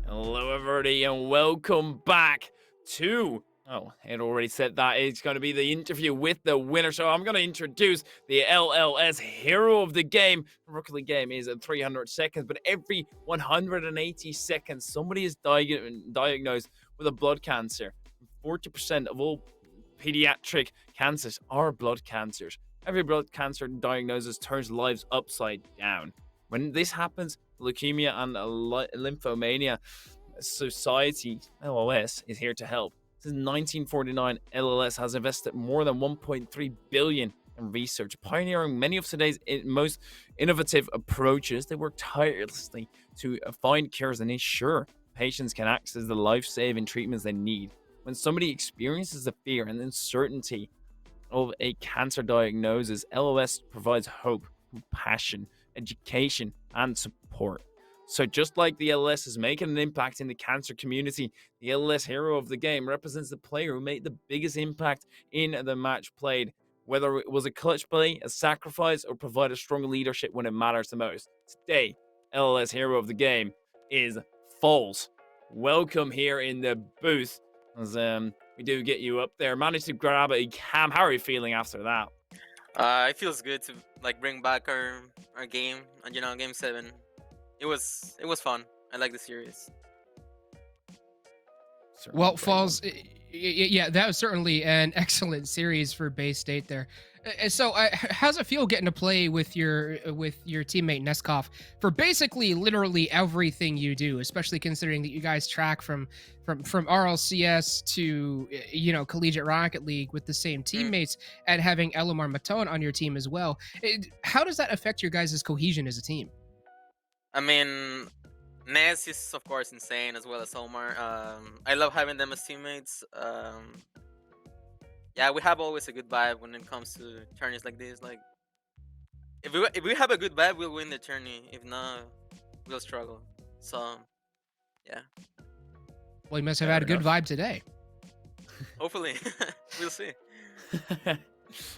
Hello, everybody, and welcome back to. Oh, it already said that it's going to be the interview with the winner. So I'm going to introduce the LLS hero of the game. The Rocket League game is at 300 seconds, but every 180 seconds, somebody is diagnosed with a blood cancer. 40% of all pediatric cancers are blood cancers. Every blood cancer diagnosis turns lives upside down. When this happens, Leukemia and Lymphomania Society, LOS, is here to help. Since 1949, LLS has invested more than 1.3 billion in research, pioneering many of today's most innovative approaches. They work tirelessly to find cures and ensure patients can access the life-saving treatments they need. When somebody experiences the fear and uncertainty of a cancer diagnosis, LOS provides hope, compassion, education, and support. So just like the LS is making an impact in the cancer community, the LS hero of the game represents the player who made the biggest impact in the match played, whether it was a clutch play, a sacrifice, or provide a strong leadership when it matters the most. Today, LS hero of the game is Falls. Welcome here in the booth, as we do get you up there. Managed to grab a cam. How are you feeling after that? It feels good to like bring back our game, and Game 7. It was fun. I like the series. Certainly a Well, great one. Falls, yeah, that was certainly an excellent series for Bay State there. So, how's it feel getting to play with your teammate Neskov for basically literally everything you do, especially considering that you guys track from RLCS to Collegiate Rocket League with the same Mm. teammates and having Elamar Matone on your team as well. How does that affect your guys' cohesion as a team? I mean, NACE is of course insane as well as Omar. I love having them as teammates. Yeah, we have always a good vibe when it comes to tourneys like this. Like, if we have a good vibe, we'll win the tourney. If not, we'll struggle. So yeah, Well, you must have Fair had a good enough. vibe today. hopefully we'll see.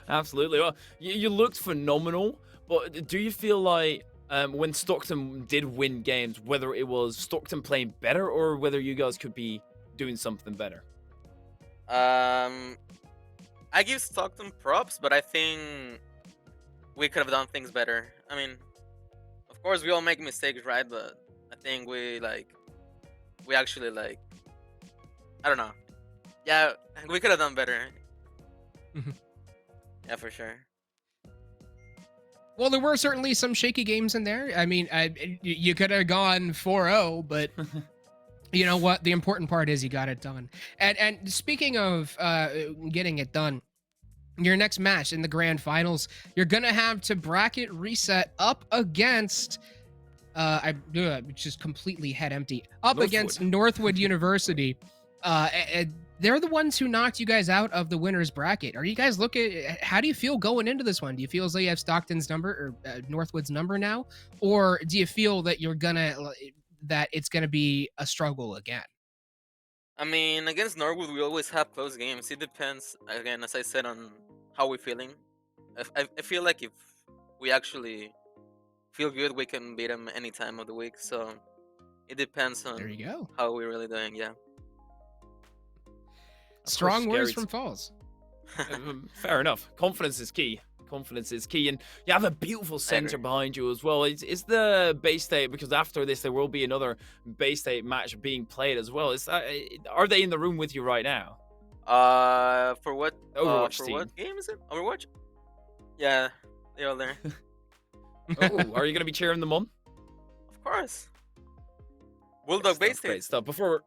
Absolutely. Well, you looked phenomenal, but do you feel like when Stockton did win games, whether it was Stockton playing better or whether you guys could be doing something better? Um, I give Stockton props, but I think we could have done things better. I mean, of course we all make mistakes, right? But I think we actually like, I don't know. Yeah, we could have done better. Yeah, for sure. Well, there were certainly some shaky games in there. I mean, you could have gone 4-0, but you know what? The important part is you got it done. And speaking of getting it done, your next match in the grand finals, you're gonna have to bracket reset up against just completely head empty up against Northwood University. They're the ones who knocked you guys out of the winners bracket. Are you guys how do you feel going into this one? Do you feel as though you have Stockton's number or Northwood's number now, or do you feel that that it's gonna be a struggle again? I mean, against Norwood, we always have close games. It depends, again, as I said, on how we're feeling. I feel like if we actually feel good, we can beat them any time of the week. So it depends There on you go. how we're really doing. Yeah. Strong words from Falls. Fair enough. Confidence is key. Confidence is key, and you have a beautiful center behind you as well. Is the Bay State, because after this there will be another Bay State match being played as well. Are they in the room with you right now? For what? Overwatch For team. what game is it? Overwatch. Yeah, they're all there. Oh, are you going to be cheering them on? Of course. Bulldog Bay State. Great stuff. Before.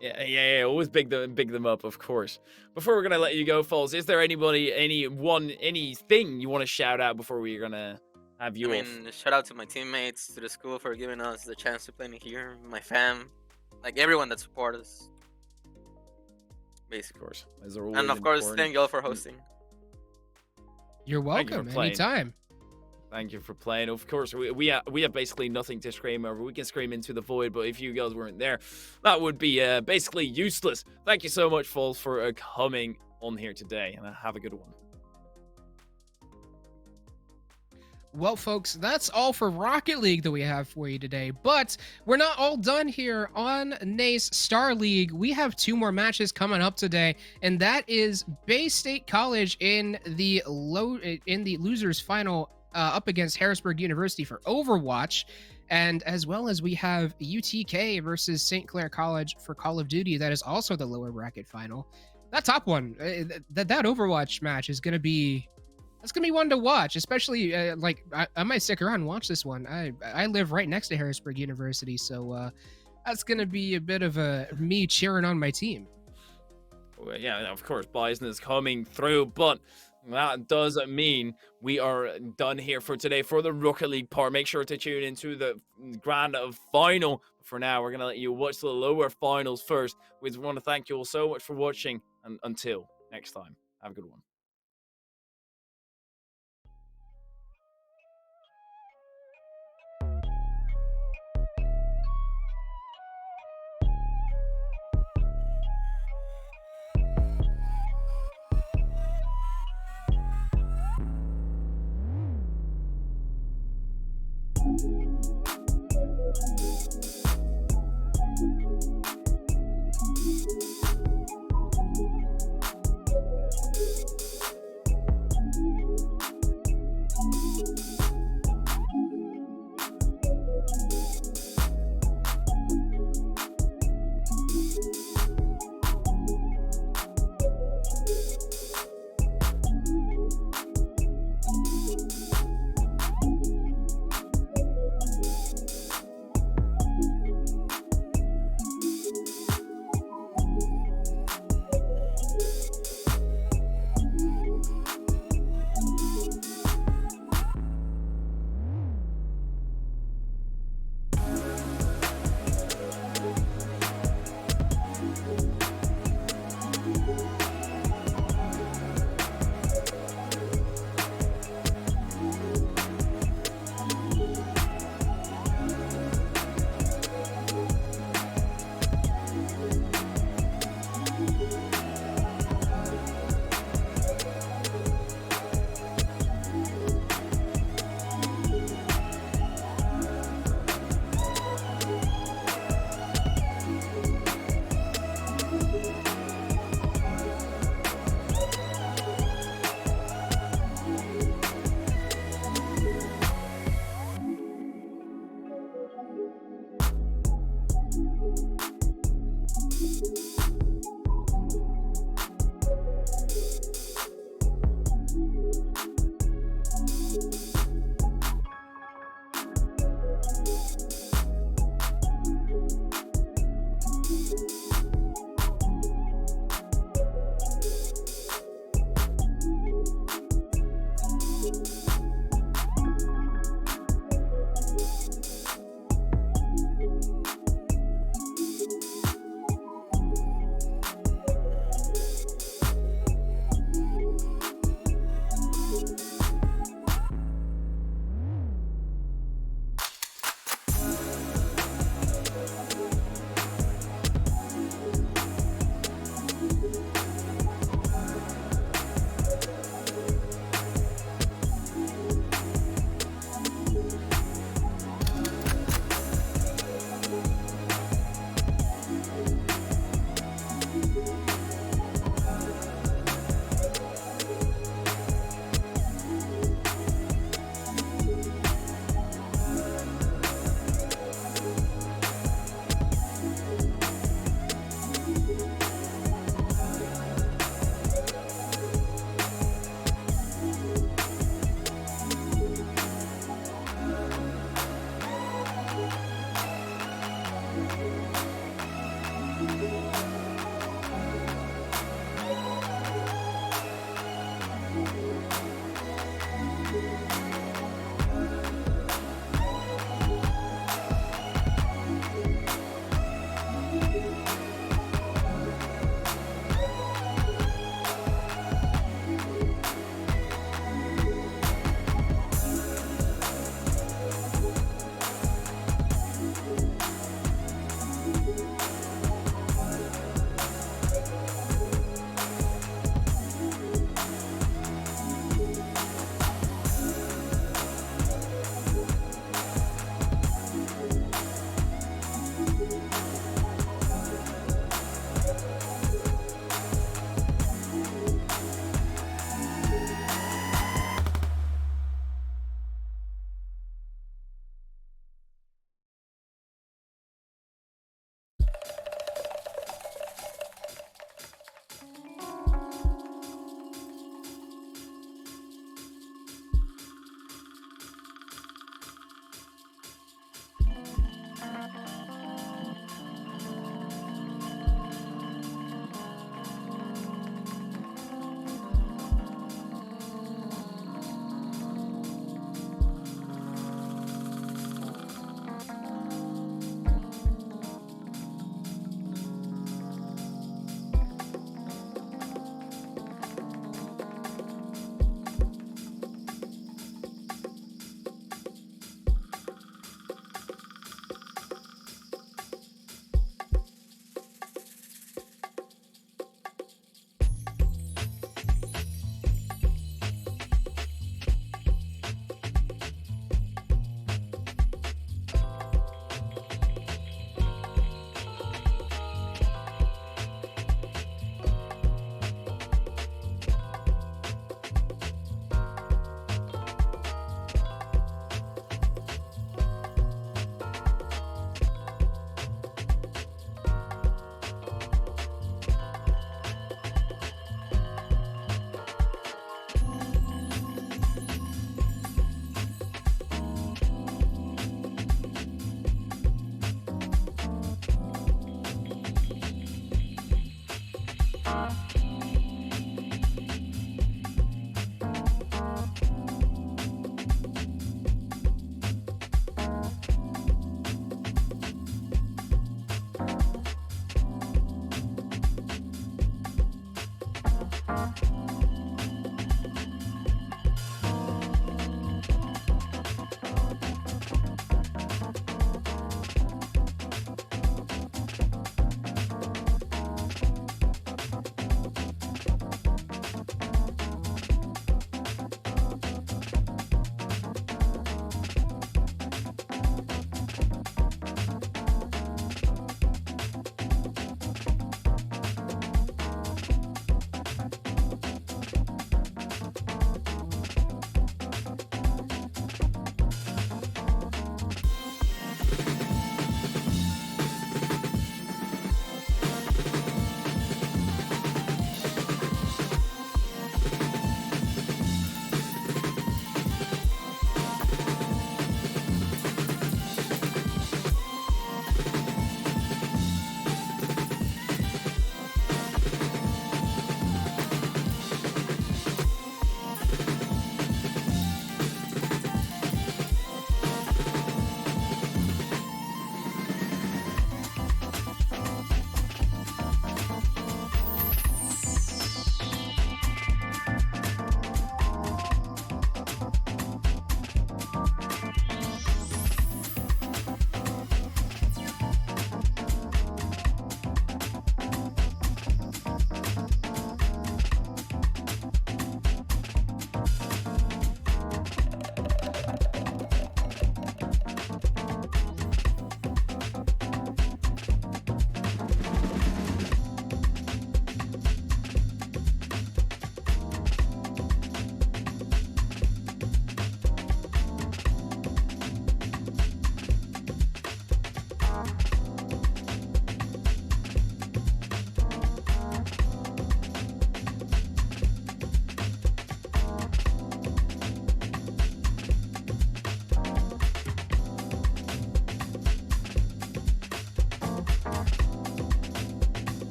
Yeah. Always big them up, of course. Before we're gonna let you go, Falls, is there anybody, anything you want to shout out before we're gonna have you? I mean, shout out to my teammates, to the school for giving us the chance to play here, my fam, like everyone that supports us. Basically. Of course. Those are always And of course, important. thank y'all for hosting. You're Thank you for welcome playing. anytime. Thank you for playing. Of course, we have basically nothing to scream over. We can scream into the void, but if you guys weren't there, that would be basically useless. Thank you so much, Falls, for coming on here today, and have a good one. Well, folks, that's all for Rocket League that we have for you today. But we're not all done here on NACE Starleague. We have 2 more matches coming up today, and that is Bay State College in the losers final up against Harrisburg University for Overwatch, and as well as we have UTK versus St. Clair College for Call of Duty. That is also the lower bracket final. That top one, that Overwatch match is gonna be. That's gonna be one to watch, especially I might stick around and watch this one. I live right next to Harrisburg University, so that's gonna be a bit of me cheering on my team. Well, yeah, of course, Bison is coming through, but that doesn't mean we are done here for today for the Rocket League part. Make sure to tune into the grand final. For now, we're gonna let you watch the lower finals first. We just want to thank you all so much for watching, and until next time, have a good one.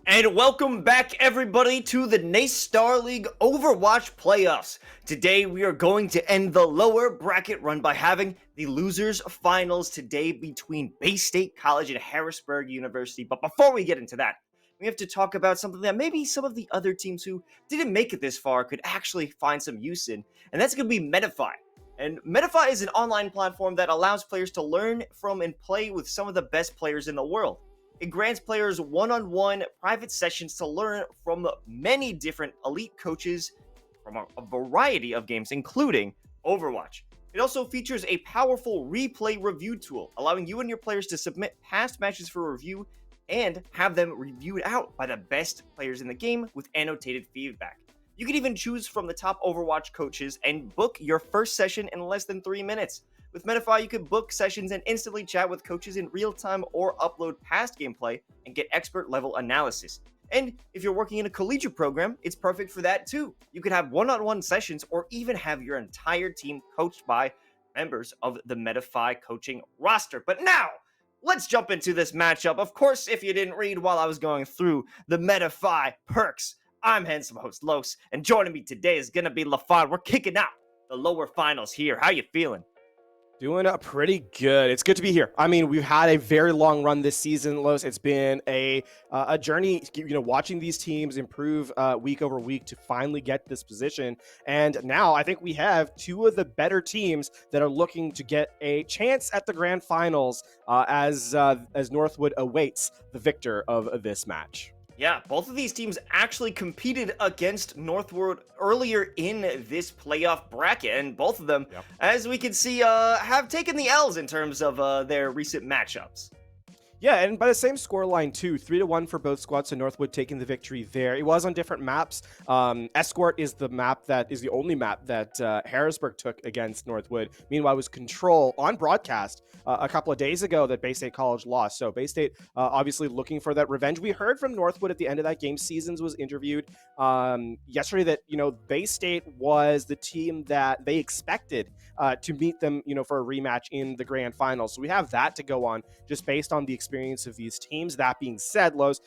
And welcome back, everybody, to the NACE Starleague Overwatch playoffs. Today, we are going to end the lower bracket run by having the losers finals today between Bay State College and Harrisburg University. But before we get into that, we have to talk about something that maybe some of the other teams who didn't make it this far could actually find some use in, and that's going to be Medify. And Medify is an online platform that allows players to learn from and play with some of the best players in the world. It grants players one-on-one private sessions to learn from many different elite coaches from a variety of games, including Overwatch. It also features a powerful replay review tool, allowing you and your players to submit past matches for review and have them reviewed out by the best players in the game with annotated feedback. You can even choose from the top Overwatch coaches and book your first session in less than 3 minutes. With Medify, you can book sessions and instantly chat with coaches in real time or upload past gameplay and get expert level analysis. And if you're working in a collegiate program, it's perfect for that too. You could have one-on-one sessions or even have your entire team coached by members of the Medify coaching roster. But now, let's jump into this matchup. Of course, if you didn't read while I was going through the Medify perks, I'm handsome host Los, and joining me today is going to be LaFon. We're kicking out the lower finals here. How you feeling? Doing pretty good. It's good to be here. I mean, we've had a very long run this season, Los. It's been a journey, watching these teams improve week over week to finally get this position. And now I think we have two of the better teams that are looking to get a chance at the grand finals as Northwood awaits the victor of this match. Yeah, both of these teams actually competed against Northwood earlier in this playoff bracket, and both of them, as we can see, have taken the L's in terms of their recent matchups. Yeah, and by the same scoreline too, 3-1 for both squads, so Northwood taking the victory there. It was on different maps. Escort is the only map that Harrisburg took against Northwood. Meanwhile, it was Control on broadcast a couple of days ago that Bay State College lost. So Bay State obviously looking for that revenge. We heard from Northwood at the end of that game. Seasons was interviewed yesterday that Bay State was the team that they expected to meet them for a rematch in the grand final. So we have that to go on just based on the experience of these teams. That being said, Los,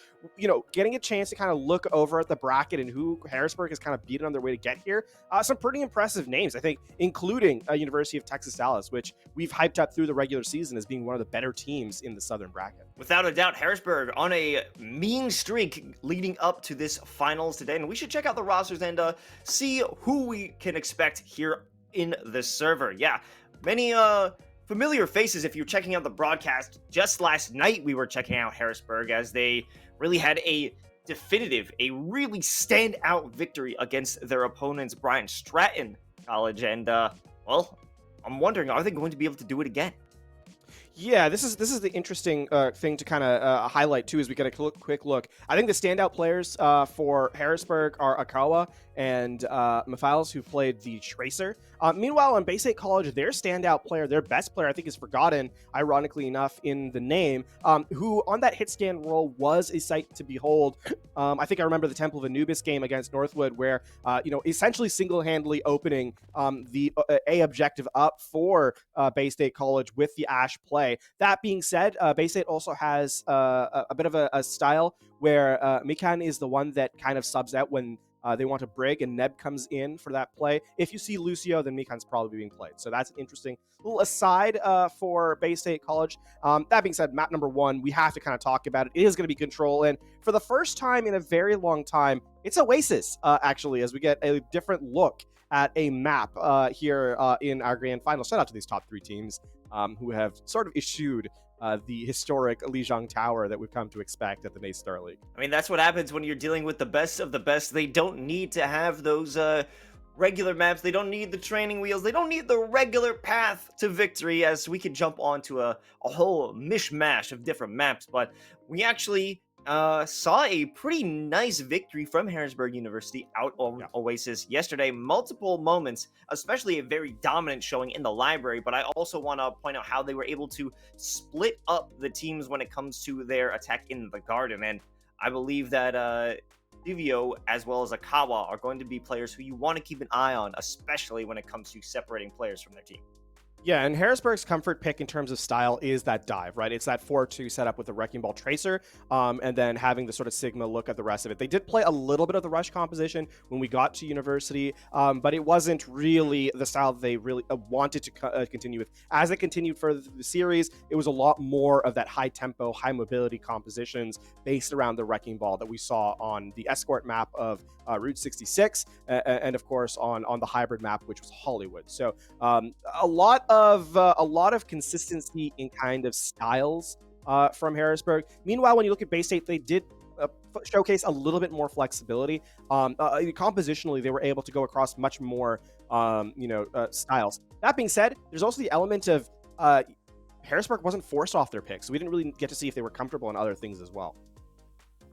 getting a chance to kind of look over at the bracket and who Harrisburg has kind of beaten on their way to get here, some pretty impressive names, I think, including University of Texas Dallas, which we've hyped up through the regular season as being one of the better teams in the Southern bracket. Without a doubt, Harrisburg on a mean streak leading up to this finals today, and we should check out the rosters and see who we can expect here in the server. Yeah, many familiar faces if you're checking out the broadcast. Just last night we were checking out Harrisburg as they really had a really standout victory against their opponents, Bryant Stratton College, and well, I'm wondering, are they going to be able to do it again? Yeah, this is the interesting thing to kind of highlight too as we get a quick look. I think the standout players for Harrisburg are Akawa and Mathias, who played the Tracer. Meanwhile, on Bay State College, their standout player, their best player, I think is forgotten, ironically enough, in the name, who on that hit scan role was a sight to behold. I think I remember the Temple of Anubis game against Northwood where, essentially single-handedly opening the A objective up for Bay State College with the Ash play. That being said, Bay State also has a bit of a style where Mikan is the one that kind of subs out when they want to brig, and Neb comes in for that play. If you see Lucio, then Mikan's probably being played. So that's an interesting little aside for Bay State College. That being said, map number one, we have to kind of talk about it. It is going to be Control, and for the first time in a very long time, it's Oasis, actually, as we get a different look at a map here in our grand final. Shout out to these top three teams who have sort of issued the historic Lijiang Tower that we've come to expect at the NACE Starleague. I mean, that's what happens when you're dealing with the best of the best. They don't need to have those regular maps. They don't need the training wheels. They don't need the regular path to victory, as we could jump onto a whole mishmash of different maps. But we actually saw a pretty nice victory from Harrisburg University out on Oasis yesterday. Multiple moments, especially a very dominant showing in the library, but I also want to point out how they were able to split up the teams when it comes to their attack in the garden. And I believe that Divio as well as Akawa are going to be players who you want to keep an eye on, especially when it comes to separating players from their team. Yeah, and Harrisburg's comfort pick in terms of style is that dive, right? It's that 4-2 setup with the Wrecking Ball Tracer, and then having the sort of Sigma look at the rest of it. They did play a little bit of the rush composition when we got to University, but it wasn't really the style that they really wanted to continue with. As it continued further through the series, it was a lot more of that high tempo, high mobility compositions based around the Wrecking Ball that we saw on the Escort map of Route 66, and of course on the hybrid map, which was Hollywood. So a lot of consistency in kind of styles from Harrisburg. Meanwhile, when you look at Bay State, they did showcase a little bit more flexibility. Compositionally, they were able to go across much more, styles. That being said, there's also the element of Harrisburg wasn't forced off their picks, so we didn't really get to see if they were comfortable in other things as well.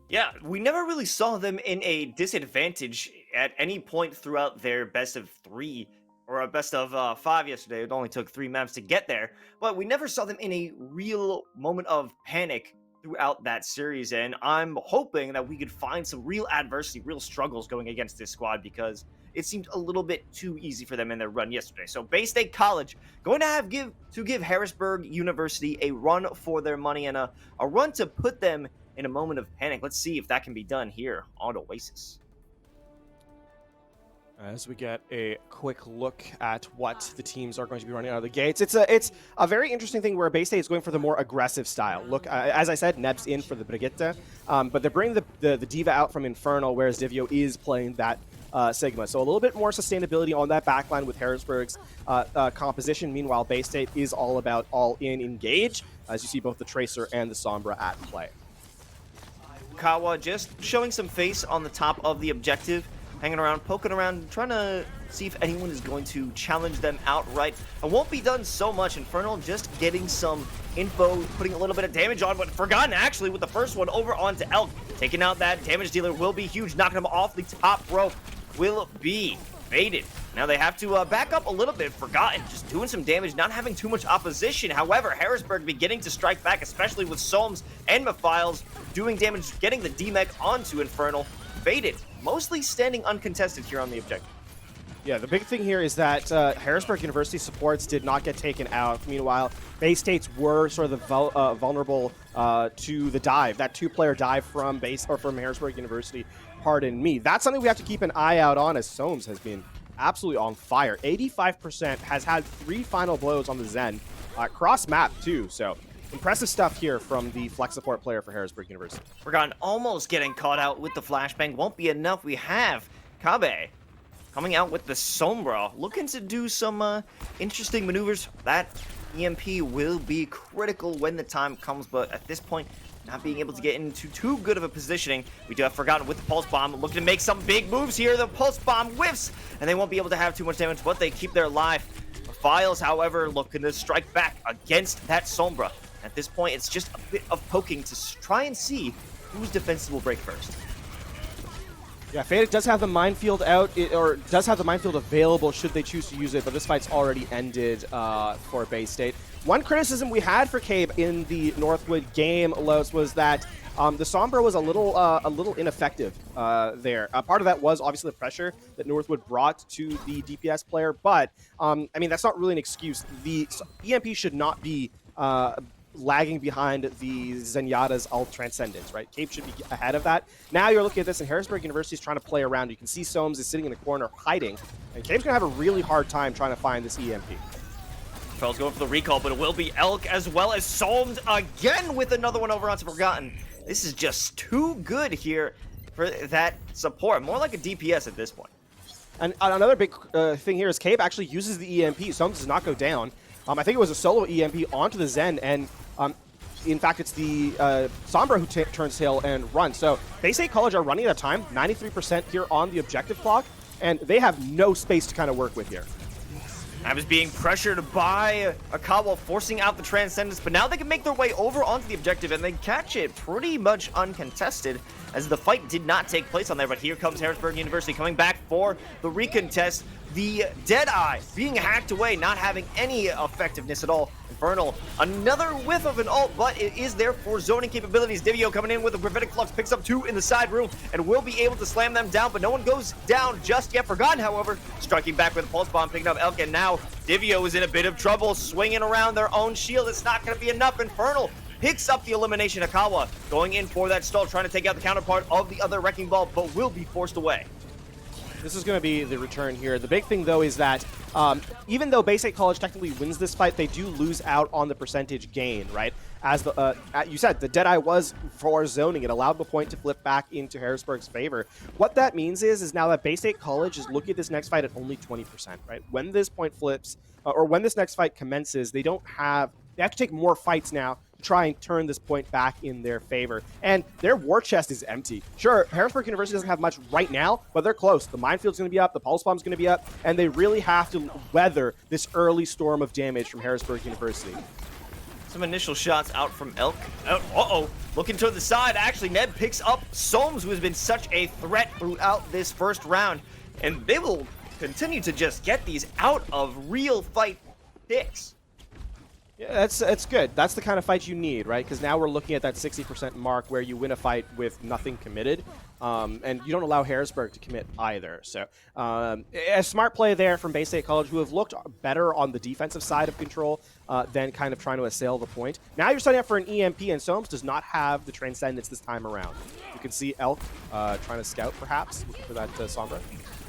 Yeah, we never really saw them in a disadvantage at any point throughout their best of three or a best of 5 yesterday. It only took 3 maps to get there, but we never saw them in a real moment of panic throughout that series. And I'm hoping that we could find some real adversity, real struggles going against this squad, because it seemed a little bit too easy for them in their run yesterday. So Bay State College going to give Harrisburg University a run for their money and a run to put them in a moment of panic. Let's see if that can be done here on Oasis. As we get a quick look at what the teams are going to be running out of the gates, it's a very interesting thing where Bay State is going for the more aggressive style. Look, as I said, Neb's in for the Brigitte, but they're bringing the Diva out from Infernal, whereas Divio is playing that Sigma. So a little bit more sustainability on that backline with Harrisburg's composition. Meanwhile, Bay State is all about all-in engage, as you see both the Tracer and the Sombra at play. Kawa just showing some face on the top of the objective, hanging around, poking around, trying to see if anyone is going to challenge them outright. It won't be done so much. Infernal just getting some info, putting a little bit of damage on, but Forgotten actually with the first one over onto Elk. Taking out that damage dealer will be huge, knocking him off the top rope will be faded. Now they have to back up a little bit. Forgotten just doing some damage, not having too much opposition. However, Harrisburg beginning to strike back, especially with Solms and Mephiles doing damage, getting the D-Mech onto Infernal. Faded, mostly standing uncontested here on the objective. Yeah, the big thing here is that Harrisburg University supports did not get taken out. Meanwhile, Bay States were sort of the vulnerable to the dive, that two-player dive from Harrisburg University. Pardon me. That's something we have to keep an eye out on, as Soames has been absolutely on fire. 85% has had 3 final blows on the Zen, cross map too. So impressive stuff here from the flex support player for Harrisburg University. Forgotten almost getting caught out with the flashbang. Won't be enough. We have Kabe coming out with the Sombra, looking to do some interesting maneuvers. That EMP will be critical when the time comes, but at this point, not being able to get into too good of a positioning. We do have Forgotten with the Pulse Bomb, looking to make some big moves here. The Pulse Bomb whiffs, and they won't be able to have too much damage, but they keep their life. Files, however, looking to strike back against that Sombra. At this point, it's just a bit of poking to try and see whose defenses will break first. Yeah, Faded does have the minefield out, or does have the minefield available should they choose to use it, but this fight's already ended for Bay State. One criticism we had for Cabe in the Northwood game, Los, was that the Sombra was a little ineffective there. Part of that was obviously the pressure that Northwood brought to the DPS player, but I mean, that's not really an excuse. The EMP should not be lagging behind the Zenyatta's Alt Transcendence, right? Cape should be ahead of that. Now you're looking at this, and Harrisburg University is trying to play around. You can see Soames is sitting in the corner hiding, and Cape's going to have a really hard time trying to find this EMP. Fell's going for the recall, but it will be Elk as well as Solms again with another one over onto Forgotten. This is just too good here for that support. More like a DPS at this point. And another big thing here is Cape actually uses the EMP. Soames does not go down. I think it was a solo EMP onto the Zen, and in fact, it's the Sombra who turns tail and runs. So Bay State College are running out of time, 93% here on the objective clock, and they have no space to kind of work with here. I was being pressured by Akawa, forcing out the Transcendence, but now they can make their way over onto the objective, and they catch it pretty much uncontested, as the fight did not take place on there. But here comes Harrisburg University coming back for the recontest. The Deadeye being hacked away, not having any effectiveness at all. Infernal, another whiff of an ult, but it is there for zoning capabilities. Divio coming in with a Prophetic Flux, picks up 2 in the side room, and will be able to slam them down, but no one goes down just yet. Forgotten, however, striking back with a Pulse Bomb, picking up Elk, and now Divio is in a bit of trouble, swinging around their own shield. It's not going to be enough. Infernal picks up the elimination. Akawa going in for that stall, trying to take out the counterpart of the other Wrecking Ball, but will be forced away. This is going to be the return here. The big thing, though, is that even though Bay State College technically wins this fight, they do lose out on the percentage gain, right? As the you said, the Deadeye was for zoning. It allowed the point to flip back into Harrisburg's favor. What that means is now that Bay State College is looking at this next fight at only 20%, right? When this point flips, or when this next fight commences, they have to take more fights now to try and turn this point back in their favor. And their war chest is empty. Sure, Harrisburg University doesn't have much right now, but they're close. The minefield's going to be up, the pulse bomb's going to be up, and they really have to weather this early storm of damage from Harrisburg University. Some initial shots out from Elk. Uh-oh, looking to the side. Actually, Ned picks up Solms, who has been such a threat throughout this first round, and they will continue to just get these out of real fight picks. Yeah, that's good. That's the kind of fight you need, right? Because now we're looking at that 60% mark where you win a fight with nothing committed, and you don't allow Harrisburg to commit either. So a smart play there from Bay State College, who have looked better on the defensive side of control than kind of trying to assail the point. Now you're setting up for an EMP, and Soames does not have the Transcendence this time around. You can see Elk trying to scout, perhaps, looking for that Sombra.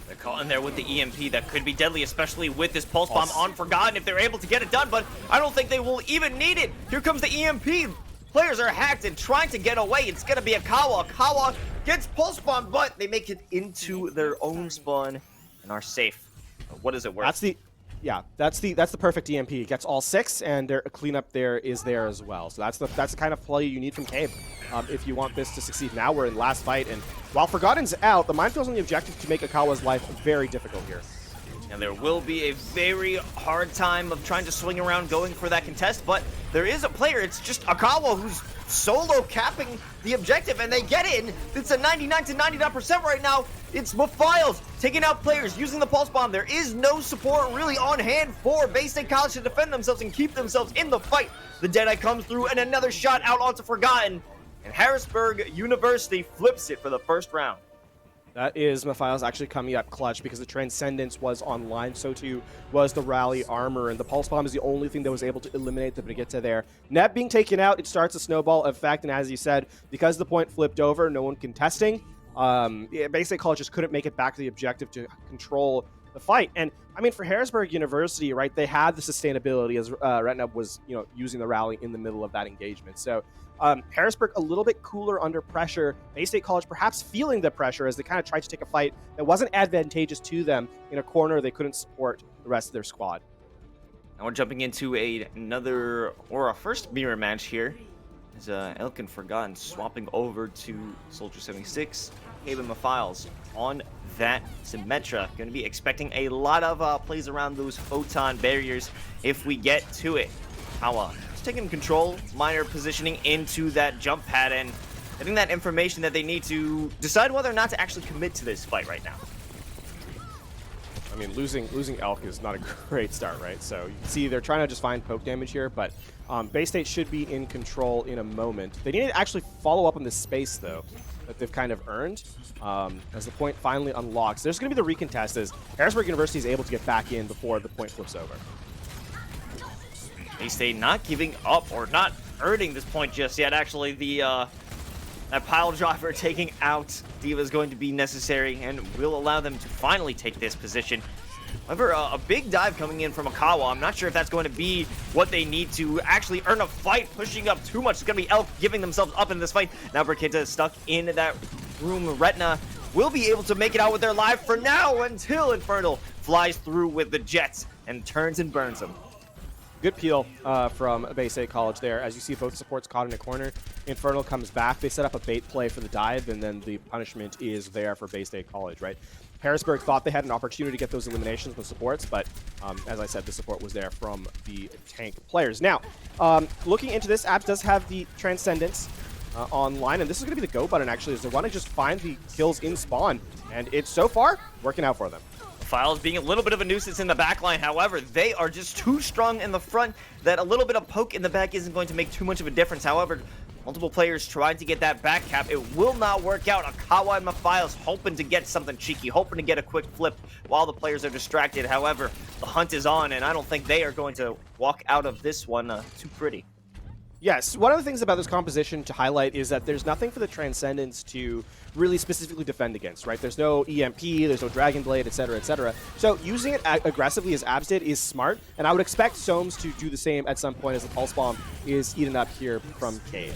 They're caught in there with the EMP that could be deadly, especially with this Pulse Bomb on Forgotten if they're able to get it done, but I don't think they will even need it. Here comes the EMP. Players are hacked and trying to get away. It's going to be Akawa. Akawa gets Pulse Bomb, but they make it into their own spawn and are safe. What is it worth? That's the perfect EMP. It gets all 6, and their cleanup there is there as well. So that's the kind of play you need from Cabe if you want this to succeed. Now we're in last fight, and while Forgotten's out, the Mindfield's on the objective to make Akawa's life very difficult here. And there will be a very hard time of trying to swing around going for that contest, but there is a player. It's just Akawa who's solo capping the objective, and they get in. It's a 99 to 99% right now. It's Mafiles taking out players, using the Pulse Bomb. There is no support really on hand for Bay State College to defend themselves and keep themselves in the fight. The Deadeye comes through, and another shot out onto Forgotten. And Harrisburg University flips it for the first round. That is Mafiles actually coming up clutch because the Transcendence was online, so too was the Rally Armor, and the Pulse Bomb is the only thing that was able to eliminate the Brigitte there. Net being taken out, it starts a snowball effect, and as you said, because the point flipped over, no one contesting, Bay State College just couldn't make it back to the objective to control the fight. And I mean, for Harrisburg University, right, they had the sustainability as Retnub was, using the rally in the middle of that engagement. So Harrisburg a little bit cooler under pressure. Bay State College perhaps feeling the pressure as they kind of tried to take a fight that wasn't advantageous to them in a corner they couldn't support the rest of their squad. Now we're jumping into a first mirror match here. As Elk and Forgotten swapping over to Soldier 76. Cabe and Mafiles on that Symmetra. Going to be expecting a lot of plays around those photon barriers if we get to it. Hawa just taking control, minor positioning into that jump pad, and getting that information that they need to decide whether or not to actually commit to this fight right now. I mean, losing Elk is not a great start, right? So you can see they're trying to just find poke damage here, but Bay State should be in control in a moment. They need to actually follow up on this space, though, that they've kind of earned as the point finally unlocks. There's going to be the recontest as Harrisburg University is able to get back in before the point flips over. Bay State not giving up or not earning this point just yet. Actually, that pile driver taking out Diva is going to be necessary and will allow them to finally take this position. However, a big dive coming in from Akawa. I'm not sure if that's going to be what they need to actually earn a fight. Pushing up too much. It's going to be Elk giving themselves up in this fight. Now Brigitte is stuck in that room. Retina will be able to make it out with their life for now until Infernal flies through with the jets and turns and burns them. Good peel from Bay State College there. As you see, both supports caught in a corner. Infernal comes back. They set up a bait play for the dive, and then the punishment is there for Bay State College, right? Harrisburg thought they had an opportunity to get those eliminations with supports, but as I said, the support was there from the tank players. Now, looking into this, Abs does have the Transcendence online, and this is going to be the go button, actually, as they want to just find the kills in spawn, and it's so far working out for them. Files being a little bit of a nuisance in the back line. However, they are just too strong in the front that a little bit of poke in the back isn't going to make too much of a difference. However, multiple players trying to get that back cap. It will not work out. Akawa and Mafiles hoping to get something cheeky, hoping to get a quick flip while the players are distracted. However, the hunt is on, and I don't think they are going to walk out of this one too pretty. Yes, one of the things about this composition to highlight is that there's nothing for the Transcendence to really specifically defend against, right? There's no EMP, there's no Dragon Blade, etc., etc. So using it aggressively as Abs did is smart, and I would expect Soames to do the same at some point as the Pulse Bomb is eaten up here from Cade.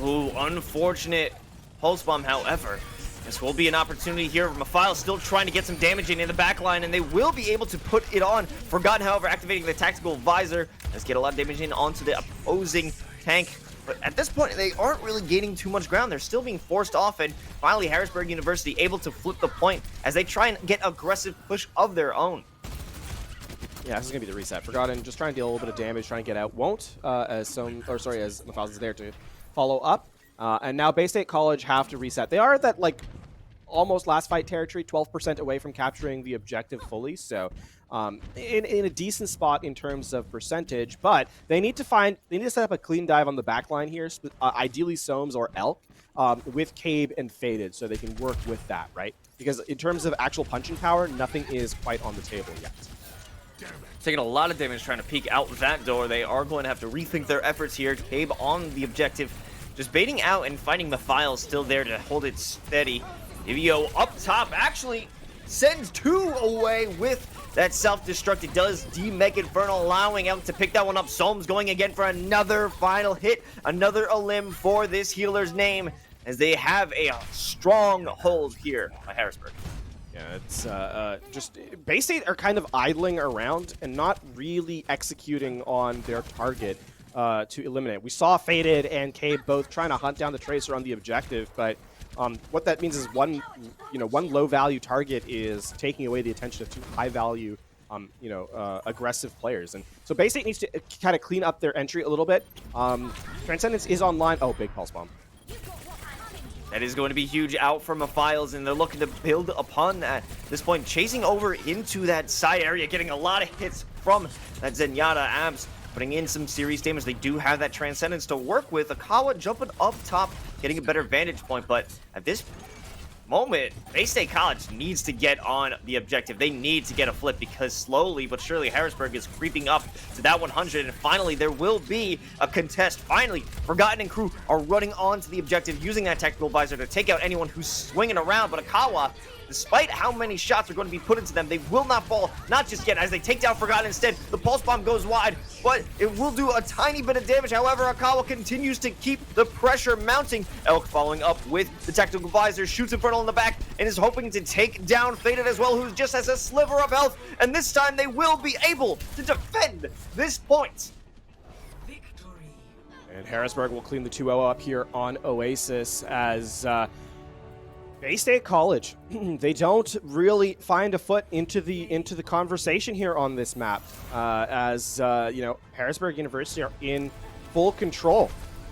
Ooh, unfortunate Pulse Bomb, however. This will be an opportunity here. Mafile still trying to get some damage in the back line, and they will be able to put it on. Forgotten, however, activating the Tactical Visor. Let's get a lot of damage in onto the opposing tank. But at this point, they aren't really gaining too much ground. They're still being forced off, and finally Harrisburg University able to flip the point as they try and get aggressive push of their own. Yeah, this is going to be the reset. Forgotten just trying to deal a little bit of damage, trying to get out. Won't, as Mafiles is there to follow up. And now Bay State College have to reset. They are at that, like, almost last fight territory, 12% away from capturing the objective fully. So in a decent spot in terms of percentage, but they need to set up a clean dive on the back line here, ideally Soames or Elk, with Cabe and Faded, so they can work with that, right? Because in terms of actual punching power, nothing is quite on the table yet. Taking a lot of damage trying to peek out that door. They are going to have to rethink their efforts here. Cabe on the objective, just baiting out and finding the files still there to hold it steady. Ivio up top, actually sends 2 away with that self-destruct. It does demech Infernal, allowing Elk to pick that one up. Solms going again for another final hit, another elim for this healer's name, as they have a strong hold here by Harrisburg. Yeah, it's just Bay State are kind of idling around and not really executing on their target to eliminate. We saw Faded and Cabe both trying to hunt down the Tracer on the objective, but what that means is one low-value target is taking away the attention of 2 high-value, aggressive players. And so Bay State needs to kind of clean up their entry a little bit. Transcendence is online. Oh, big pulse bomb. That is going to be huge out from Mephiles, and they're looking to build upon that. At this point, chasing over into that side area, getting a lot of hits from that Zenyatta Abs, putting in some serious damage. They do have that Transcendence to work with. Akawa jumping up top, getting a better vantage point, but at this moment, Bay State College needs to get on the objective. They need to get a flip, because slowly but surely Harrisburg is creeping up to that 100, and finally there will be a contest. Finally, Forgotten and crew are running onto the objective, using that tactical visor to take out anyone who's swinging around, but Akawa, despite how many shots are going to be put into them, they will not fall, not just yet, as they take down Forgotten instead. The pulse bomb goes wide, but it will do a tiny bit of damage. However, Akawa continues to keep the pressure mounting. Elk following up with the tactical visor, shoots Infernal in the back, and is hoping to take down Faded as well, who just has a sliver of health, and this time they will be able to defend this point. And Harrisburg will clean the 2-0 up here on Oasis, as Bay State College, they don't really find a foot into the conversation here on this map, as Harrisburg University are in full control.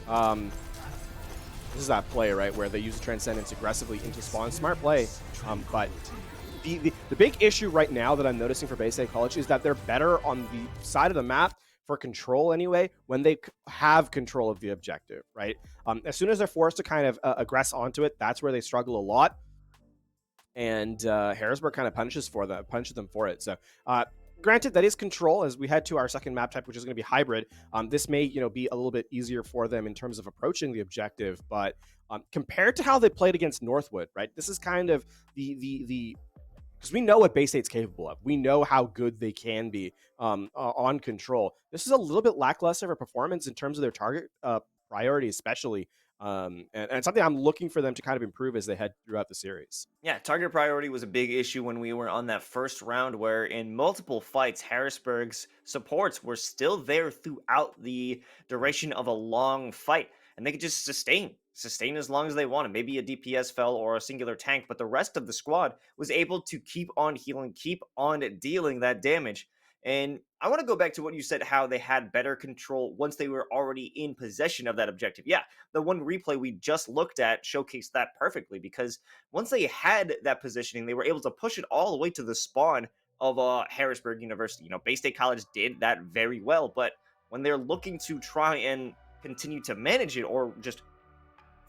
This is that play, right, where they use the Transcendence aggressively into spawn. Smart play, but the big issue right now that I'm noticing for Bay State College is that they're better on the side of the map for control anyway, when they have control of the objective, right? As soon as they're forced to kind of aggress onto it, that's where they struggle a lot. And Harrisburg kind of punishes them for it. So granted, that is control. As we head to our second map type, which is going to be hybrid, this may be a little bit easier for them in terms of approaching the objective. But compared to how they played against Northwood, right? This is kind of the because we know what Bay State's capable of. We know how good they can be on control. This is a little bit lackluster of a performance in terms of their target priority, especially. And something I'm looking for them to kind of improve as they head throughout the series. Yeah, target priority was a big issue when we were on that first round, where in multiple fights, Harrisburg's supports were still there throughout the duration of a long fight, and they could just sustain as long as they wanted. Maybe a DPS fell or a singular tank, but the rest of the squad was able to keep on healing, keep on dealing that damage. And I want to go back to what you said, how they had better control once they were already in possession of that objective. Yeah, the one replay we just looked at showcased that perfectly, because once they had that positioning, they were able to push it all the way to the spawn of Harrisburg University. Bay State College did that very well, but when they're looking to try and continue to manage it, or just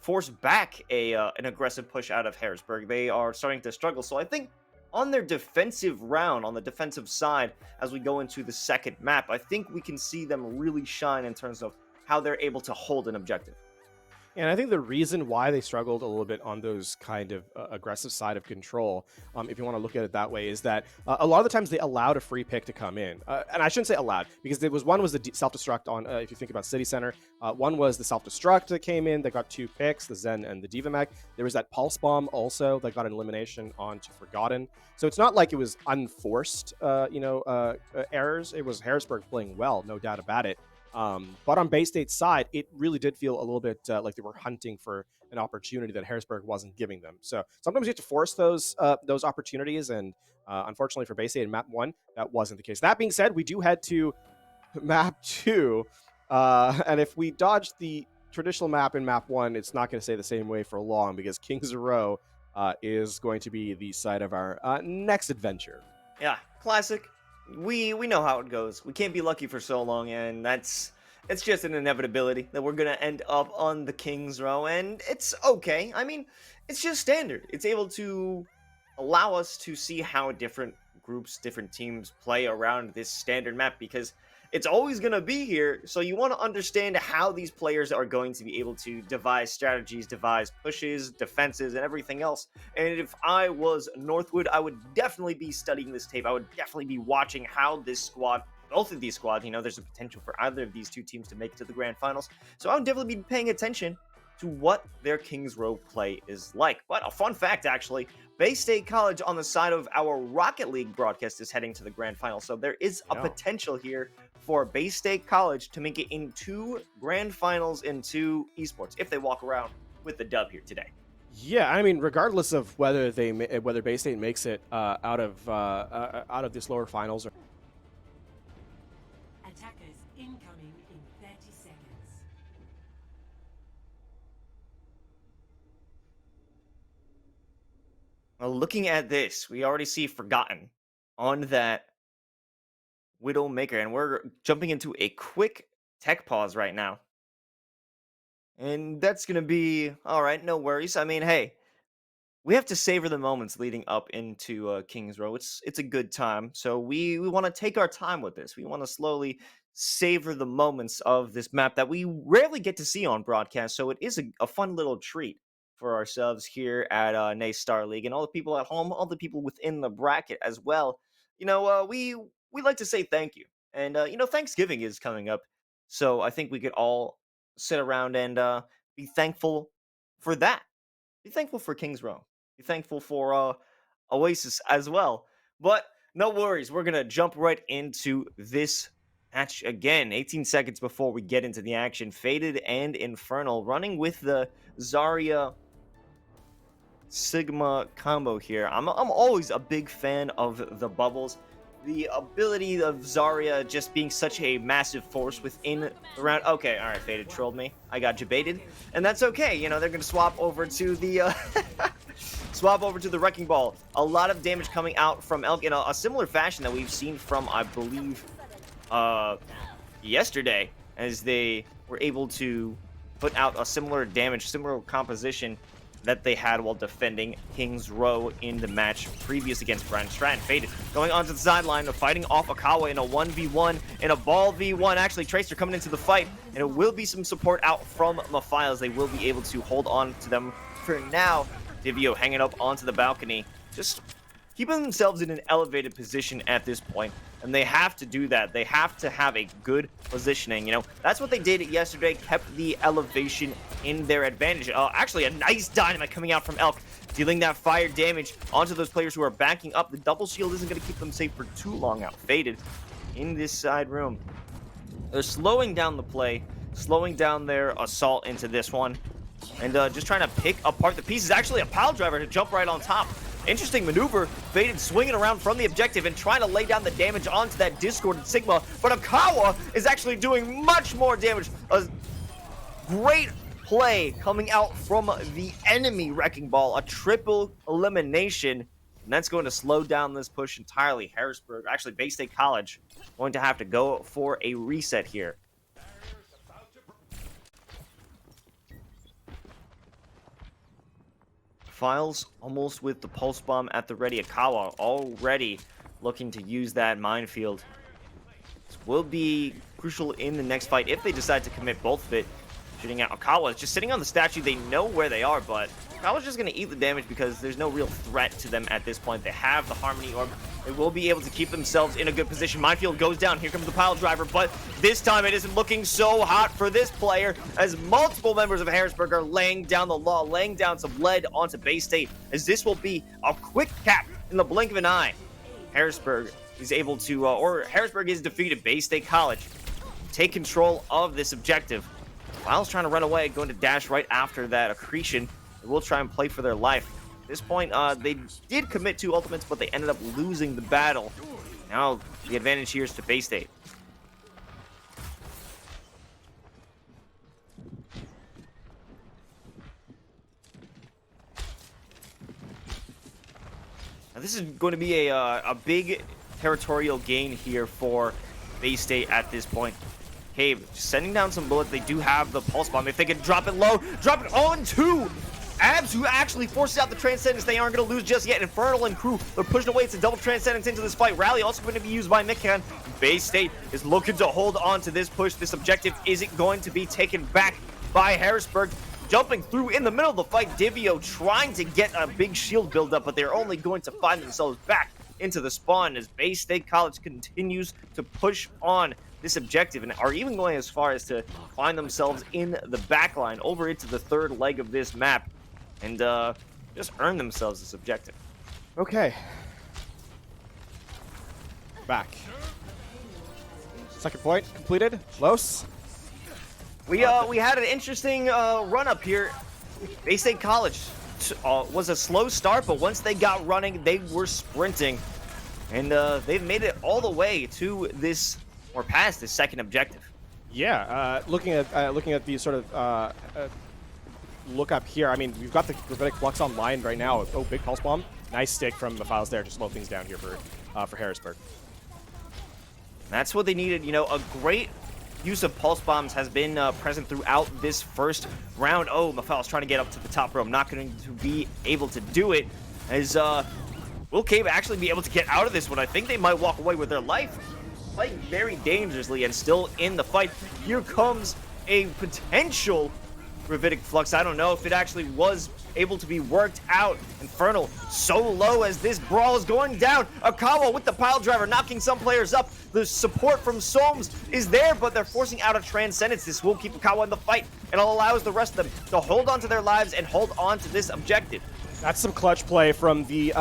force back an aggressive push out of Harrisburg, they are starting to struggle. So I think on their defensive round, on the defensive side, as we go into the second map, I think we can see them really shine in terms of how they're able to hold an objective. And I think the reason why they struggled a little bit on those kind of aggressive side of control, if you want to look at it that way, is that a lot of the times they allowed a free pick to come in. And I shouldn't say allowed, because one was the self-destruct on, if you think about City Center, one was the self-destruct that came in, that got 2 picks, the Zen and the Diva Mech. There was that Pulse Bomb also that got an elimination onto Forgotten. So it's not like it was unforced, errors. It was Harrisburg playing well, no doubt about it. But on Bay State's side, it really did feel a little bit like they were hunting for an opportunity that Harrisburg wasn't giving them. So sometimes you have to force those opportunities, and unfortunately for Bay State in map 1, that wasn't the case. That being said, we do head to map 2, and if we dodge the traditional map in map 1, it's not going to stay the same way for long, because Kings Row is going to be the site of our next adventure. Yeah, classic. We know how it goes. We can't be lucky for so long, and it's just an inevitability that we're gonna end up on the King's Row, and it's okay. I mean, it's just standard. It's able to allow us to see how different groups, different teams play around this standard map, because it's always going to be here. So you want to understand how these players are going to be able to devise strategies, devise pushes, defenses, and everything else. And if I was Northwood, I would definitely be studying this tape. I would definitely be watching how this squad, both of these squads, there's a potential for either of these two teams to make it to the grand finals. So I would definitely be paying attention to what their Kings Row play is like. But a fun fact, actually, Bay State College on the side of our Rocket League broadcast is heading to the grand final. So there is a potential here for Bay State College to make it in 2 grand finals in 2 esports if they walk around with the dub here today. Yeah, I mean, regardless of whether Bay State makes it out of this lower finals or. Attackers incoming in 30 seconds. Well, looking at this, we already see Forgotten on that Widowmaker, and we're jumping into a quick tech pause right now. And that's going to be, all right, no worries. I mean, hey, we have to savor the moments leading up into Kings Row. It's a good time, so we want to take our time with this. We want to slowly savor the moments of this map that we rarely get to see on broadcast, so it is a fun little treat for ourselves here at NACE Starleague, and all the people at home, all the people within the bracket as well. We like to say thank you. And, Thanksgiving is coming up, so I think we could all sit around and be thankful for that. Be thankful for Kings Row. Be thankful for Oasis as well. But no worries, we're going to jump right into this match again. 18 seconds before we get into the action. Faded and Infernal running with the Zarya Sigma combo here. I'm always a big fan of the bubbles. The ability of Zarya just being such a massive force within the round. Okay, all right, Faded trolled me. I got jebaited, and that's okay. They're going to swap over to the Wrecking Ball. A lot of damage coming out from Elk in a similar fashion that we've seen from, I believe, yesterday, as they were able to put out a similar damage, similar composition that they had while defending Kings Row in the match previous against Brand Stratton. Faded going onto the sideline of fighting off Akawa in a 1v1, in a ball v1. Actually, Tracer coming into the fight, and it will be some support out from Mephiles. They will be able to hold on to them for now. Divio hanging up onto the balcony, just keeping themselves in an elevated position at this point, and they have to do that. They have to have a good positioning. That's what they did yesterday, kept the elevation in their advantage. Actually, a nice dynamite coming out from Elk, dealing that fire damage onto those players who are backing up. The double shield isn't going to keep them safe for too long out. Faded in this side room. They're slowing down the play, slowing down their assault into this one, and just trying to pick apart the pieces. Actually, a pile driver to jump right on top. Interesting maneuver. Faded swinging around from the objective and trying to lay down the damage onto that discorded Sigma, but Akawa is actually doing much more damage. A great play coming out from the enemy Wrecking Ball. A triple elimination, and that's going to slow down this push entirely. Harrisburg, actually Bay State College, going to have to go for a reset here. Files almost with the pulse bomb at the ready. Akawa already looking to use that minefield. This will be crucial in the next fight if they decide to commit both of it. Shooting out Akawa is just sitting on the statue. They know where they are, but Akawa's just going to eat the damage because there's no real threat to them at this point. They have the Harmony Orb. They will be able to keep themselves in a good position. Minefield goes down. Here comes the pile driver, but this time it isn't looking so hot for this player, as multiple members of Harrisburg are laying down the law, laying down some lead onto Bay State, as this will be a quick cap in the blink of an eye. Harrisburg is able to, Harrisburg is defeated. Bay State College take control of this objective. Miles trying to run away, going to dash right after that accretion. They will try and play for their life. At this point, they did commit 2 ultimates, but they ended up losing the battle. Now, the advantage here is to Bay State. Now, this is going to be a big territorial gain here for Bay State at this point. Cave just sending down some bullets. They do have the pulse bomb. If they can drop it low, drop it onto Abs, who actually forces out the Transcendence. They aren't going to lose just yet. Infernal and crew, they're pushing away. It's a double Transcendence into this fight. Rally also going to be used by Mikan. Bay State is looking to hold on to this push. This objective isn't going to be taken back by Harrisburg. Jumping through in the middle of the fight, Divio trying to get a big shield buildup, but they're only going to find themselves back into the spawn as Bay State College continues to push on this objective and are even going as far as to find themselves in the backline over into the third leg of this map and just earn themselves this objective. Okay. Back. Second point completed. Los. We had an interesting run up here. Bay State College was a slow start, but once they got running, they were sprinting, and they've made it all the way to this or past this second objective. Yeah, looking at the sort of look up here. I mean, we've got the Gravitic Flux online right now. Oh, big pulse bomb. Nice stick from the files there to slow things down here for Harrisburg. That's what they needed. You know, a great use of pulse bombs has been present throughout this first round. Oh, Mafal's trying to get up to the top row. Not going to be able to do it. As will Cave actually be able to get out of this one? I think they might walk away with their life. Playing very dangerously and still in the fight. Here comes a potential Gravitic Flux. I don't know if it actually was able to be worked out. Infernal so low as this brawl is going down. Akawa with the pile driver knocking some players up. The support from Soames is there, but they're forcing out a Transcendence. This will keep Akawa in the fight and allows the rest of them to hold on to their lives and hold on to this objective. That's some clutch play from the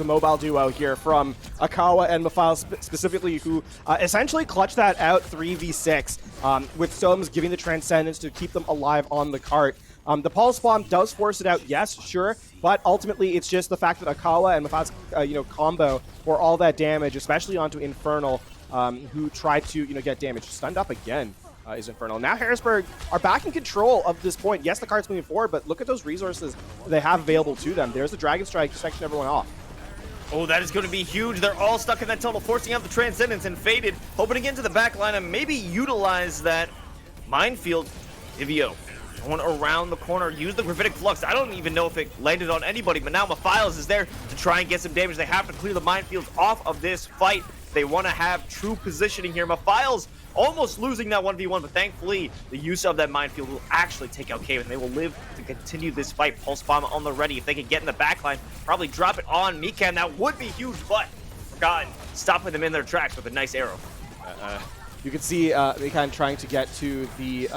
mobile duo here from Akawa and Mafile specifically, who essentially clutched that out 3v6 with Soames giving the Transcendence to keep them alive on the cart. The Pulse Bomb does force it out, yes, sure, but ultimately it's just the fact that Akawa and Mafile's combo for all that damage, especially onto Infernal, who tried to get damage. Stunned up again. Is Infernal. Now Harrisburg are back in control of this point. Yes, the card's moving forward, but look at those resources they have available to them. There's the Dragon Strike to section everyone off. Oh, that is going to be huge. They're all stuck in that tunnel, forcing out the Transcendence, and Faded hoping to get into the back line and maybe utilize that minefield. Divio going around the corner, use the Gravitic Flux. I don't even know if it landed on anybody, but now Maphiles is there to try and get some damage. They have to clear the minefields off of this fight. They want to have true positioning here. Maphiles almost losing that 1v1, but thankfully the use of that minefield will actually take out Cave, and they will live to continue this fight. Pulse Bomb on the ready. If they can get in the backline, probably drop it on Mikan. That would be huge, but Forgotten stopping them in their tracks with a nice arrow. You can see Mikan trying to get to the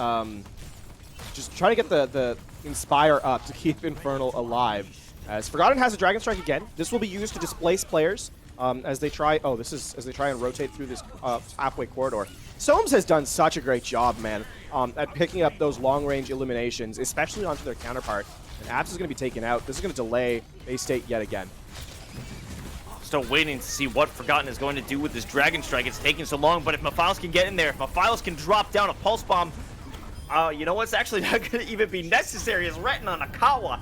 just trying to get the Inspire up to keep Infernal alive. As Forgotten has a Dragon Strike again. This will be used to displace players as they try. Oh, this is as they try and rotate through this halfway corridor. Soames has done such a great job, man, at picking up those long-range eliminations, especially onto their counterpart. And Abs is going to be taken out. This is going to delay Bay State yet again. Still waiting to see what Forgotten is going to do with this Dragon Strike. It's taking so long, but if Maphiles can get in there, if Maphiles can drop down a Pulse Bomb, you know what's actually not going to even be necessary is Retin on Akawa,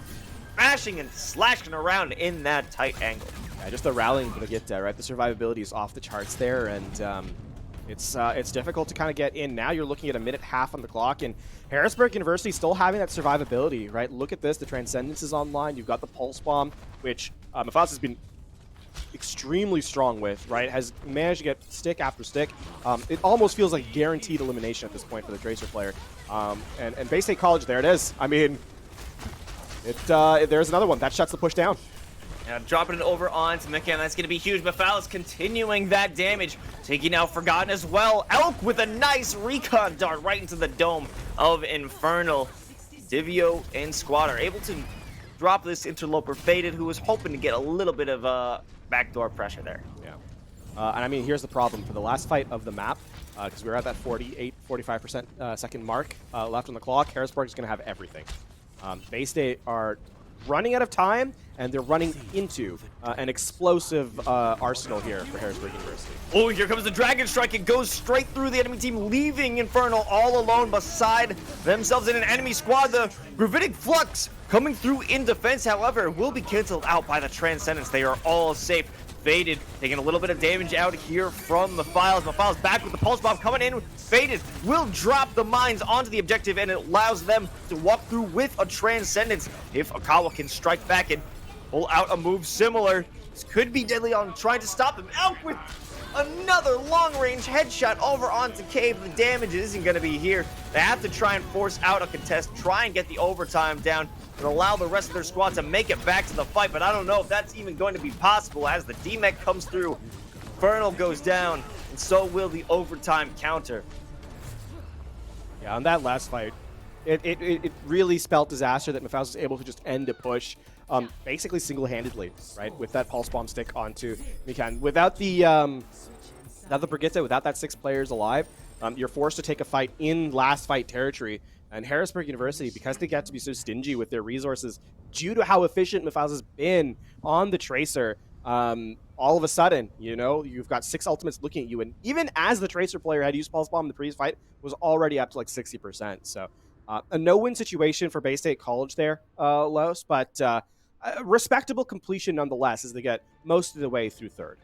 smashing and slashing around in that tight angle. Yeah, just the rallying to get right. The survivability is off the charts there, and it's difficult to kind of get in. Now you're looking at a minute half on the clock, and Harrisburg University still having that survivability, right? Look at this. The Transcendence is online. You've got the Pulse Bomb, which Mafaz has been extremely strong with, right? Has managed to get stick after stick. It almost feels like guaranteed elimination at this point for the Tracer player. And Bay State College, there it is. I mean, there's another one. That shuts the push down. Now dropping it over onto Mikan, that's going to be huge. Mafal continuing that damage, taking out Forgotten as well. Elk with a nice recon dart right into the dome of Infernal. Divio and Squad are able to drop this interloper. Faded, who was hoping to get a little bit of backdoor pressure there. Yeah. And I mean, here's the problem. For the last fight of the map, because we're at that 45% second mark left on the clock, Harrisburg is going to have everything. Bay State are running out of time, and they're running into an explosive arsenal here for Harrisburg University. Oh, here comes the Dragon Strike. It goes straight through the enemy team, leaving Infernal all alone beside themselves in an enemy squad. The Gravitic Flux coming through in defense, however, will be canceled out by the Transcendence. They are all safe. Faded taking a little bit of damage out here from Mephiles. Mephiles back with the pulse bomb coming in. Faded will drop the mines onto the objective, and it allows them to walk through with a Transcendence. If Akawa can strike back and pull out a move similar, this could be deadly on trying to stop him. Out with another long-range headshot over onto Cave. The damage isn't going to be here. They have to try and force out a contest, try and get the overtime down, and allow the rest of their squad to make it back to the fight. But I don't know if that's even going to be possible as the D-Mech comes through. Infernal goes down, and so will the overtime counter. Yeah, on that last fight, it really spelled disaster that Mephiles was able to just end a push basically single-handedly, right? With that pulse bomb stick onto Mikan. Without the Brigitte, without that 6 players alive, you're forced to take a fight in last fight territory. And Harrisburg University, because they get to be so stingy with their resources due to how efficient Mephiles has been on the Tracer, all of a sudden, you know, you've got 6 ultimates looking at you. And even as the Tracer player had used Pulse Bomb in the previous fight, was already up to like 60%. So a no-win situation for Bay State College there, Los, but a respectable completion nonetheless as they get most of the way through third.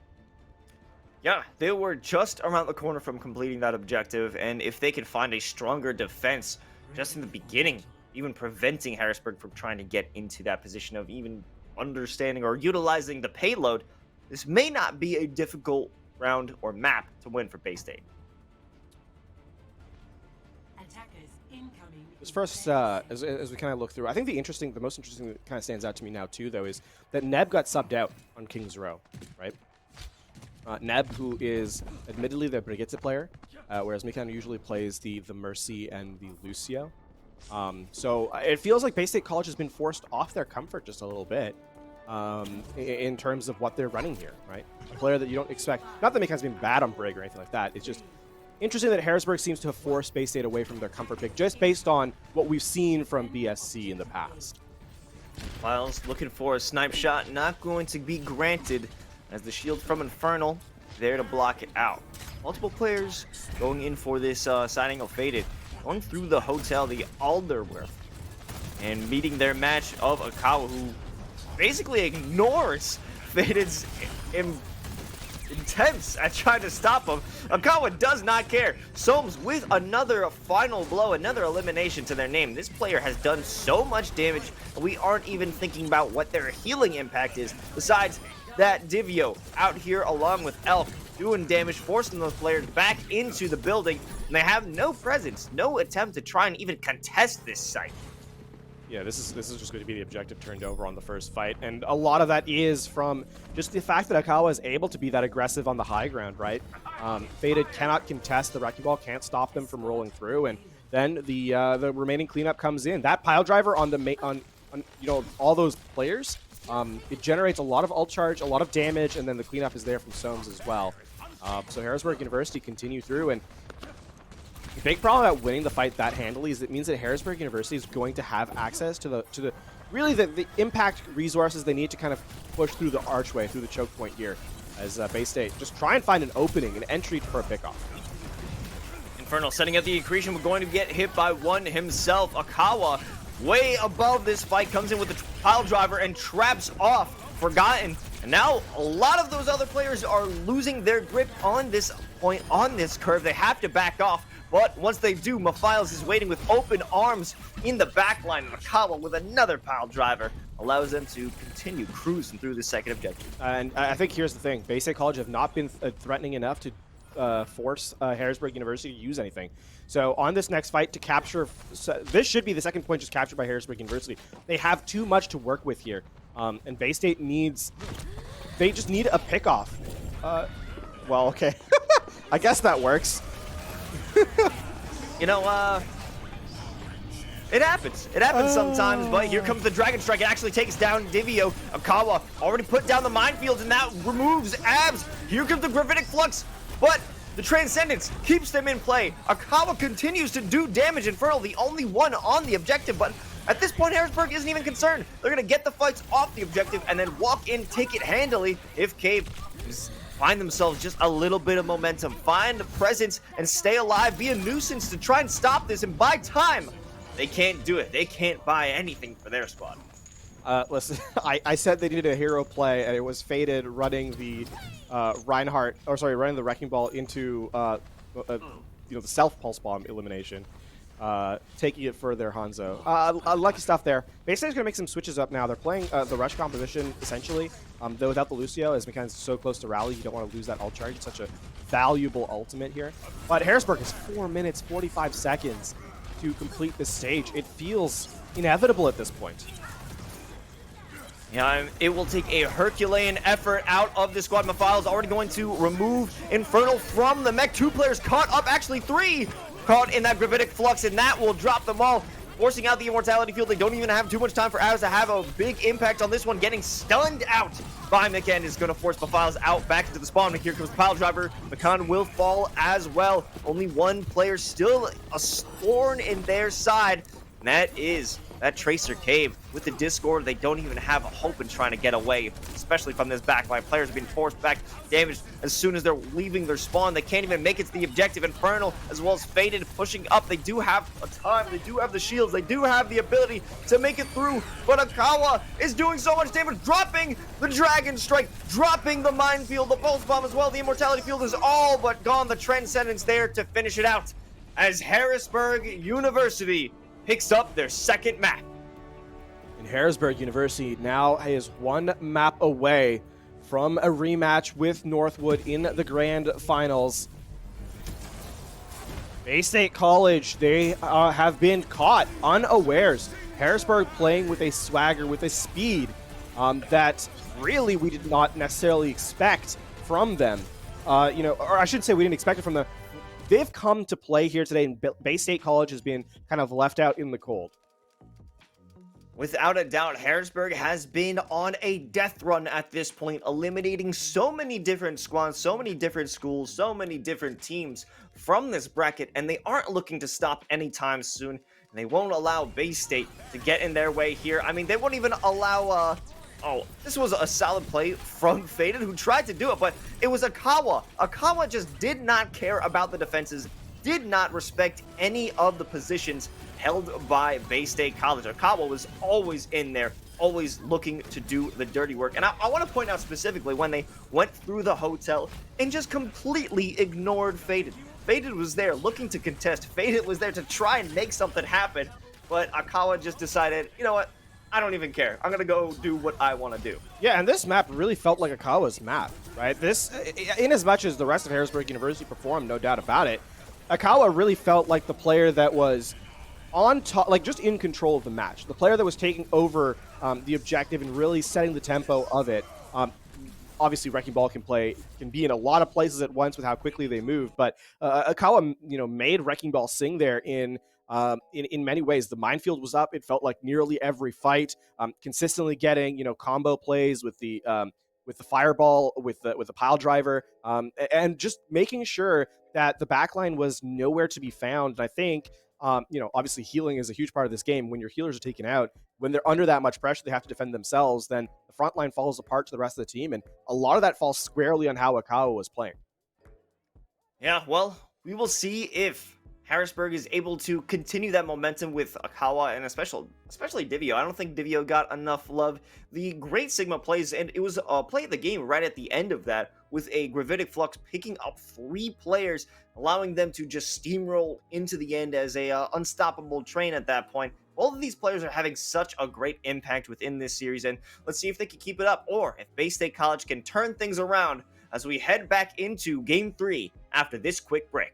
Yeah, they were just around the corner from completing that objective, and if they could find a stronger defense just in the beginning, even preventing Harrisburg from trying to get into that position of even understanding or utilizing the payload, this may not be a difficult round or map to win for Bay State. Attackers incoming. This first, as we kind of look through, I think the most interesting that kind of stands out to me now too, though, is that Neb got subbed out on King's Row, right? Neb, who is admittedly the Brigitte player, whereas Mikan usually plays the Mercy and the Lucio. So it feels like Bay State College has been forced off their comfort just a little bit in terms of what they're running here, right? A player that you don't expect, not that Mikan's been bad on Brig or anything like that, it's just interesting that Harrisburg seems to have forced Bay State away from their comfort pick just based on what we've seen from BSC in the past. Miles looking for a snipe shot, not going to be granted as the shield from Infernal there to block it out. Multiple players going in for this signing of Faded, going through the hotel, the Alderworth, and meeting their match of Akawa, who basically ignores Faded's attempts at trying to stop him. Akawa does not care. Soames with another final blow, another elimination to their name. This player has done so much damage, and we aren't even thinking about what their healing impact is. Besides that, Divio out here along with Elk doing damage, forcing those players back into the building, and they have no presence, no attempt to try and even contest this site. Yeah, this is just going to be the objective turned over on the first fight, and a lot of that is from just the fact that Akawa is able to be that aggressive on the high ground, right? Faded cannot contest the Wrecking Ball, can't stop them from rolling through, and then the remaining cleanup comes in. That pile driver on the on you know, all those players, it generates a lot of ult charge, a lot of damage, and then the cleanup is there from Soames as well. So Harrisburg University continue through, and the big problem about winning the fight that handily is it means that Harrisburg University is going to have access to the really the impact resources they need to kind of push through the archway, through the choke point here, as Bay State just try and find an opening, an entry for a pickoff. Infernal setting up the accretion. We're going to get hit by one himself. Akawa, way above this fight, comes in with the pile driver and traps off Forgotten. And now a lot of those other players are losing their grip on this point, on this curve. They have to back off. But once they do, Mephiles is waiting with open arms in the back line. Akawa with another pile driver allows them to continue cruising through the second objective. And I think here's the thing. Bay State College have not been threatening enough to force Harrisburg University to use anything. So on this next fight to capture, this should be the second point just captured by Harrisburg University. They have too much to work with here. And Bay State needs, they just need a pickoff. Well, okay. I guess that works. You know, it happens. It happens sometimes, but here comes the Dragon Strike. It actually takes down Divio. Akawa already put down the minefields, and that removes Abs. Here comes the Gravitic Flux, but the Transcendence keeps them in play. Akawa continues to do damage. Infernal, the only one on the objective, but at this point, Harrisburg isn't even concerned. They're going to get the fights off the objective and then walk in, take it handily if Cave find themselves just a little bit of momentum, find a presence, and stay alive, be a nuisance to try and stop this, and buy time. They can't do it. They can't buy anything for their squad. Listen, I said they needed a hero play, and it was Faded running the running the Wrecking Ball into the self pulse bomb elimination, taking it further. Hanzo, lucky stuff there. Basically, going to make some switches up now. They're playing the rush composition essentially, though without the Lucio, as Mekan's so close to rally, you don't want to lose that ult charge. It's such a valuable ultimate here. But Harrisburg has 4 minutes 45 seconds to complete this stage. It feels inevitable at this point. Yeah, it will take a Herculean effort out of the squad. Mephile's already going to remove Infernal from the mech. 2 players caught up, actually 3 caught in that gravitic flux, and that will drop them all, forcing out the immortality field. They don't even have too much time for Arrows to have a big impact on this one. Getting stunned out by Mekan is going to force Mephiles out back into the spawn. Here comes the pile driver. Mekan will fall as well. Only 1 player still a thorn in their side, and that is that Tracer Cave. With the Discord, they don't even have a hope in trying to get away, especially from this backline. Players are being forced back, damaged as soon as they're leaving their spawn. They can't even make it to the objective. Infernal, as well as Faded, pushing up. They do have a time, they do have the shields, they do have the ability to make it through, but Akawa is doing so much damage, dropping the Dragon Strike, dropping the Minefield, the Pulse Bomb as well. The Immortality Field is all but gone. The Transcendence there to finish it out, as Harrisburg University picks up their 2nd map. And Harrisburg University now is 1 map away from a rematch with Northwood in the grand finals. Bay State College, they have been caught unawares. Harrisburg playing with a swagger, with a speed that really we did not necessarily expect from them. Or I should say we didn't expect it from them. They've come to play here today, and Bay State College has been kind of left out in the cold. Without a doubt, Harrisburg has been on a death run at this point, eliminating so many different squads, so many different schools, so many different teams from this bracket, and they aren't looking to stop anytime soon. And they won't allow Bay State to get in their way here. I mean, they won't even allow this was a solid play from Faded, who tried to do it, but it was Akawa. Akawa just did not care about the defenses, did not respect any of the positions held by Bay State College. Akawa was always in there, always looking to do the dirty work. And I want to point out specifically when they went through the hotel and just completely ignored Faded. Faded was there looking to contest. Faded was there to try and make something happen, but Akawa just decided, you know what? I don't even care. I'm going to go do what I want to do. Yeah, and this map really felt like Akawa's map, right? This, in as much as the rest of Harrisburg University performed, no doubt about it, Akawa really felt like the player that was on top, like just in control of the match. The player that was taking over the objective and really setting the tempo of it. Obviously, Wrecking Ball can be in a lot of places at once with how quickly they move, but Akawa, made Wrecking Ball sing there in many ways. The minefield was up. It felt like nearly every fight, consistently getting combo plays with the fireball, with the pile driver, and just making sure that the backline was nowhere to be found. And I think obviously healing is a huge part of this game. When your healers are taken out, when they're under that much pressure, they have to defend themselves, then the front line falls apart to the rest of the team, and a lot of that falls squarely on how Akawa was playing. Yeah, well, we will see if Harrisburg is able to continue that momentum with Akawa and especially Divio. I don't think Divio got enough love. The great Sigma plays, and it was a play of the game right at the end of that, with a Gravitic Flux picking up 3 players, allowing them to just steamroll into the end as a unstoppable train at that point. Both of these players are having such a great impact within this series, and let's see if they can keep it up, or if Bay State College can turn things around as we head back into Game 3 after this quick break.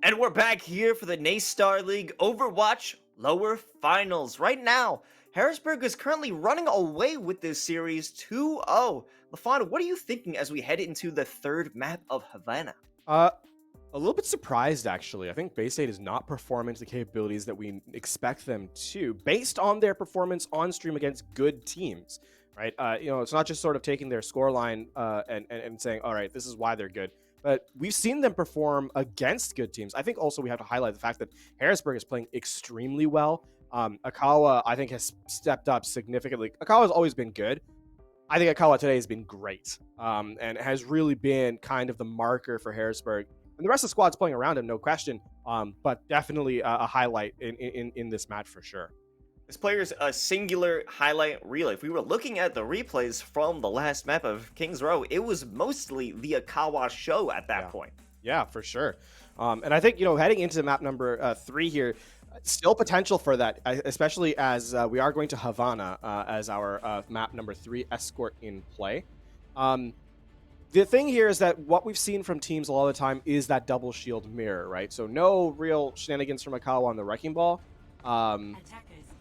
And we're back here for the NACE Starleague Overwatch Lower Finals. Right now, Harrisburg is currently running away with this series 2-0. LaFon, what are you thinking as we head into the third map of Havana? A little bit surprised, actually. I think Bay State is not performing to the capabilities that we expect them to, based on their performance on stream against good teams, right? It's not just sort of taking their scoreline and saying, all right, this is why they're good. But we've seen them perform against good teams. I think also we have to highlight the fact that Harrisburg is playing extremely well. Akawa, I think, has stepped up significantly. Akawa has always been good. I think Akawa today has been great and has really been kind of the marker for Harrisburg. And the rest of the squad's playing around him, no question, but definitely a highlight in this match for sure. This player's a singular highlight reel. If we were looking at the replays from the last map of Kings Row, it was mostly the Akawa show at that point. Yeah, for sure. And I think, heading into map number 3 here, still potential for that, especially as we are going to Havana as our map number 3 escort in play. The thing here is that what we've seen from teams a lot of the time is that double shield mirror, right? So no real shenanigans from Akawa on the Wrecking Ball.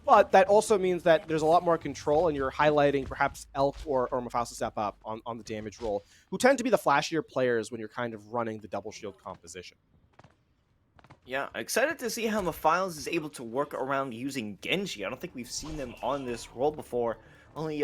But that also means that there's a lot more control, and you're highlighting perhaps Elk or Mafals to step up on the damage roll, who tend to be the flashier players when you're kind of running the double shield composition. Yeah, excited to see how Mafals is able to work around using Genji. I don't think we've seen them on this role before. Only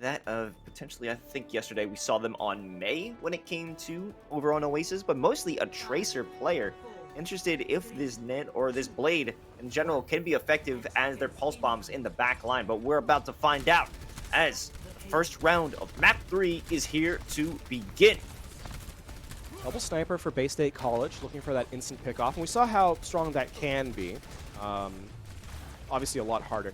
potentially, I think yesterday we saw them on May when it came to over on Oasis, but mostly a Tracer player. Interested if this net or this blade in general can be effective as their pulse bombs in the back line, but we're about to find out as the first round of map 3 is here to begin. Double sniper for Bay State College, looking for that instant pickoff, and we saw how strong that can be. Obviously a lot harder.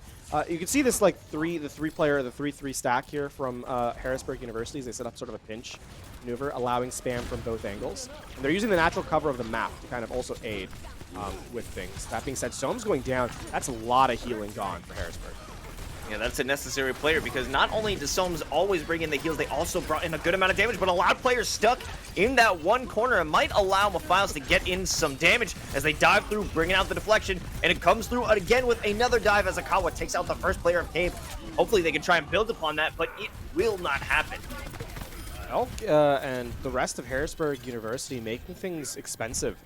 You can see this like the 3-3 stack here from Harrisburg University as they set up sort of a pinch maneuver, allowing spam from both angles. And they're using the natural cover of the map to kind of also aid with things. That being said, Soam's going down. That's a lot of healing gone for Harrisburg. Yeah, that's a necessary player because not only does Soams always bring in the heals, they also brought in a good amount of damage, but a lot of players stuck in that one corner. It might allow Mafals to get in some damage as they dive through, bringing out the deflection, and it comes through again with another dive as Akawa takes out the first player of Cave. Hopefully they can try and build upon that, but it will not happen. Elk and the rest of Harrisburg University making things expensive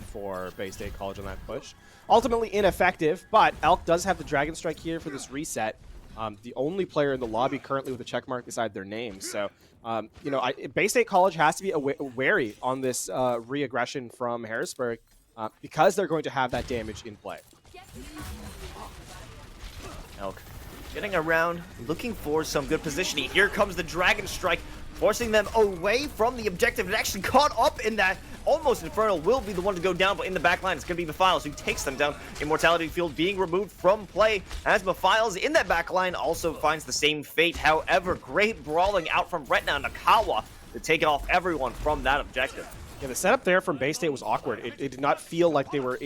for Bay State College on that push. Ultimately ineffective, but Elk does have the Dragon Strike here for this reset. the only player in the lobby currently with a check mark beside their name. So, you know, Bay State College has to be wary on this re-aggression from Harrisburg because they're going to have that damage in play. Elk getting around, looking for some good positioning. Here comes the Dragon Strike, forcing them away from the objective. It actually caught up in that. Almost Infernal will be the one to go down, but in the back line, it's going to be Mephiles who takes them down. Immortality Field being removed from play as Mephiles in that back line also finds the same fate. However, great brawling out from Retna and Nakawa to take off everyone from that objective. Yeah, the setup there from Bay State was awkward. It did not feel like they were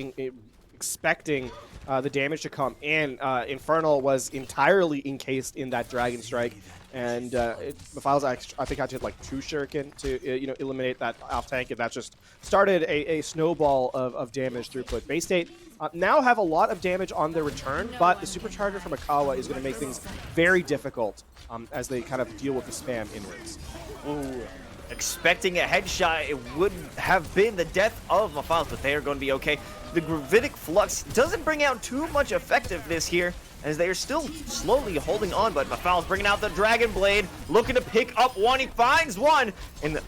expecting the damage to come in. Infernal was entirely encased in that Dragon Strike, and Mephiles, I think, had to hit like 2 shuriken to you know, eliminate that off tank, and that just started a snowball of damage throughput. Bay State now have a lot of damage on their return, but the supercharger from Akawa is going to make things very difficult as they kind of deal with the spam inwards. Ooh. Expecting a headshot, it would have been the death of Mephiles, but they are going to be okay. The Gravitic Flux doesn't bring out too much effectiveness here, as they are still slowly holding on, but Mephiles bringing out the Dragon Blade, looking to pick up one. He finds one, and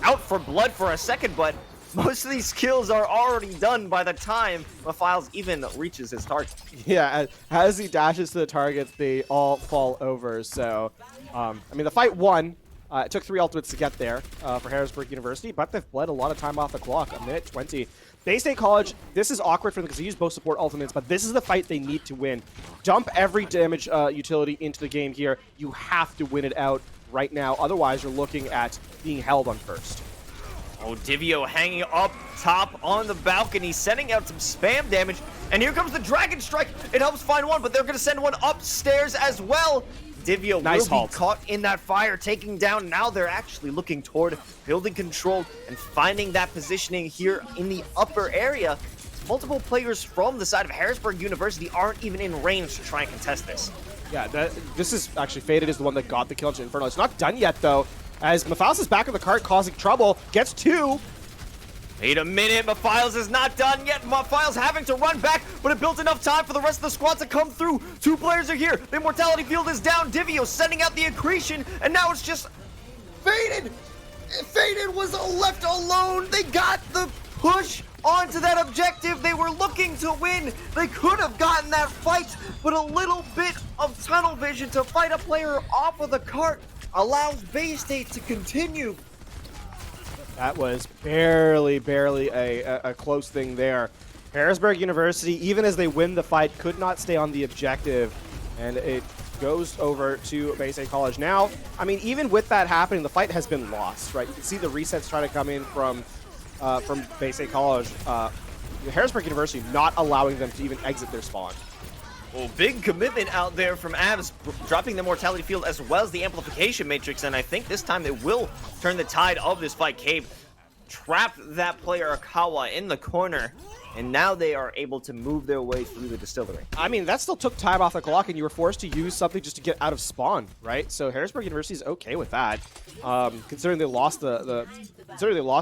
out for blood for a second, but most of these kills are already done by the time Mephiles even reaches his target. Yeah, as he dashes to the targets, they all fall over, so, I mean, the fight won. It took 3 ultimates to get there for Harrisburg University, but they've bled a lot of time off the clock, a minute 20. Bay State College, this is awkward for them because they use both support ultimates, but this is the fight they need to win. Dump every damage utility into the game here. You have to win it out right now, otherwise you're looking at being held on first. Oh, Divio hanging up top on the balcony, sending out some spam damage, and here comes the Dragon Strike. It helps find one, but they're going to send one upstairs as well. Divio will be caught in that fire, taking down. Now they're actually looking toward building control and finding that positioning here in the upper area. Multiple players from the side of Harrisburg University aren't even in range to try and contest this. Yeah, this is actually Faded is the one that got the kill into Inferno. It's not done yet, though, as Mephiles is back in the cart causing trouble. Gets 2. Wait a minute, Mephiles is not done yet. Mephiles having to run back, but it built enough time for the rest of the squad to come through. 2 players are here. The Immortality Field is down. Divio sending out the accretion, and now it's just Faded. Faded was left alone. They got the push onto that objective. They were looking to win. They could have gotten that fight, but a little bit of tunnel vision to fight a player off of the cart allows Bay State to continue. That was barely a close thing there. Harrisburg University, even as they win the fight, could not stay on the objective, and it goes over to Bay State College. Now, I mean, even with that happening, the fight has been lost, right? You can see the resets trying to come in from Bay State College. Harrisburg University not allowing them to even exit their spawn. Well, big commitment out there from Avs, dropping the Mortality Field as well as the Amplification Matrix, and I think this time they will turn the tide of this fight. Cave trapped that player Akawa in the corner, and now they are able to move their way through the distillery. I mean, that still took time off the clock, and you were forced to use something just to get out of spawn, right? So Harrisburg University is okay with that. Considering they lost the